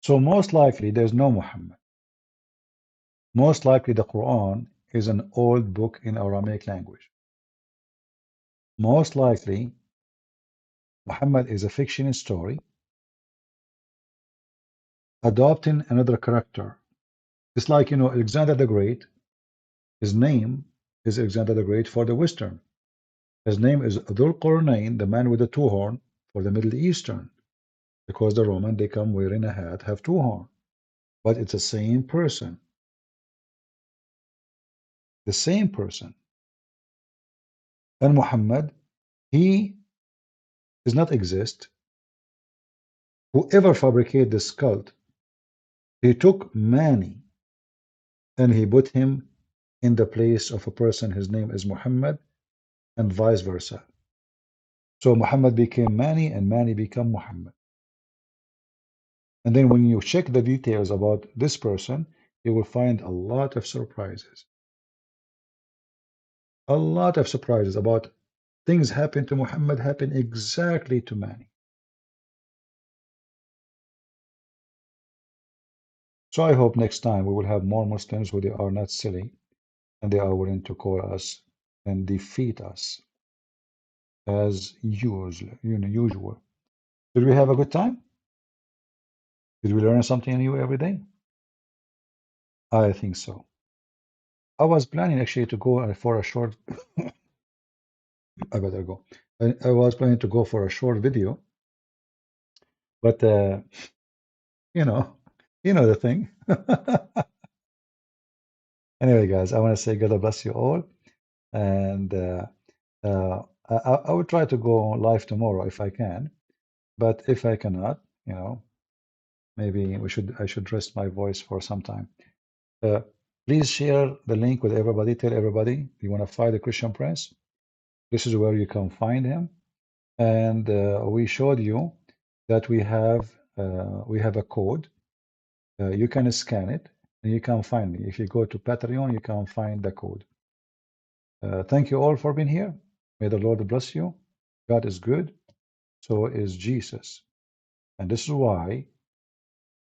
So most likely there's no Muhammad. Most likely the Quran is an old book in Aramaic language. Most likely Muhammad is a fiction story adopting another character. It's like, Alexander the Great, his name is Alexander the Great for the Western. His name is Dhul Qarnayn, the man with the two horn, for the Middle Eastern. Because the Roman, they come wearing a hat, have two horn. But it's the same person. The same person. And Muhammad, he does not exist. Whoever fabricated this cult, he took Mani and he put him in the place of a person, his name is Muhammad, and vice versa. So Muhammad became Mani and Mani became Muhammad. And then when you check the details about this person, you will find a lot of surprises. A lot of surprises about things happen to Muhammad happen exactly to Mani. So I hope next time we will have more Muslims who they are not silly and they are willing to call us and defeat us as usual. Did we have a good time? Did we learn something new every day? I think so. I was planning actually to go for a short. I better go. I was planning to go for a short video, but you know, the thing. Anyway, guys, I want to say God bless you all, and I will try to go live tomorrow if I can, but if I cannot, maybe I should rest my voice for some time. Please share the link with everybody. Tell everybody you want to fight the Christian Prince. This is where you can find him. And we showed you that we have a code. You can scan it and you can find me. If you go to Patreon, you can find the code. Thank you all for being here. May the Lord bless you. God is good. So is Jesus. And this is why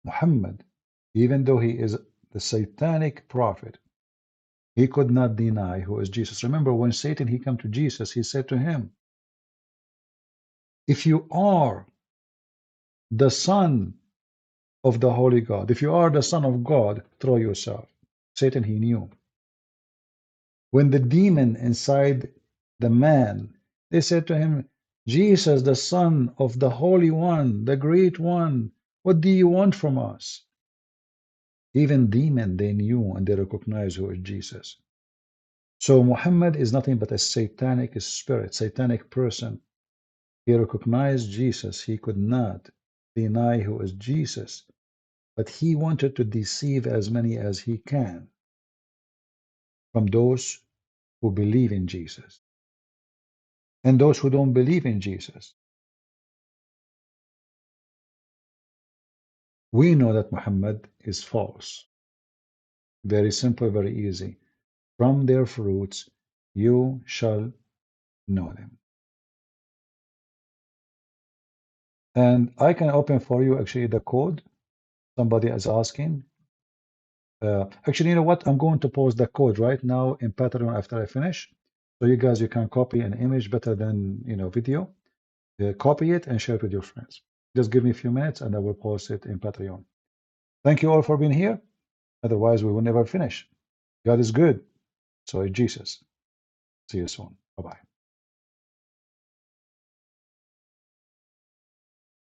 Muhammad, even though he is the satanic prophet, he could not deny who is Jesus. Remember when Satan he came to Jesus, he said to him, if you are the son of the holy God, if you are the son of God, throw yourself. Satan he knew. When the demon inside the man, they said to him, Jesus, the son of the Holy One, the Great One, what do you want from us? Even demon, they knew and they recognized who is Jesus. So Muhammad is nothing but a satanic spirit, satanic person. He recognized Jesus. He could not deny who is Jesus, but he wanted to deceive as many as he can from those who believe in Jesus and those who don't believe in Jesus. We know that Muhammad is false. Very simple, very easy. From their fruits you shall know them. And I can open for you actually the code. Somebody is asking. Actually, you know what? I'm going to post the code right now in Patreon after I finish. So you guys, you can copy an image better than video. Copy it and share it with your friends. Just give me a few minutes and I will post it in Patreon. Thank you all for being here. Otherwise, we will never finish. God is good. So is Jesus. See you soon. Bye-bye.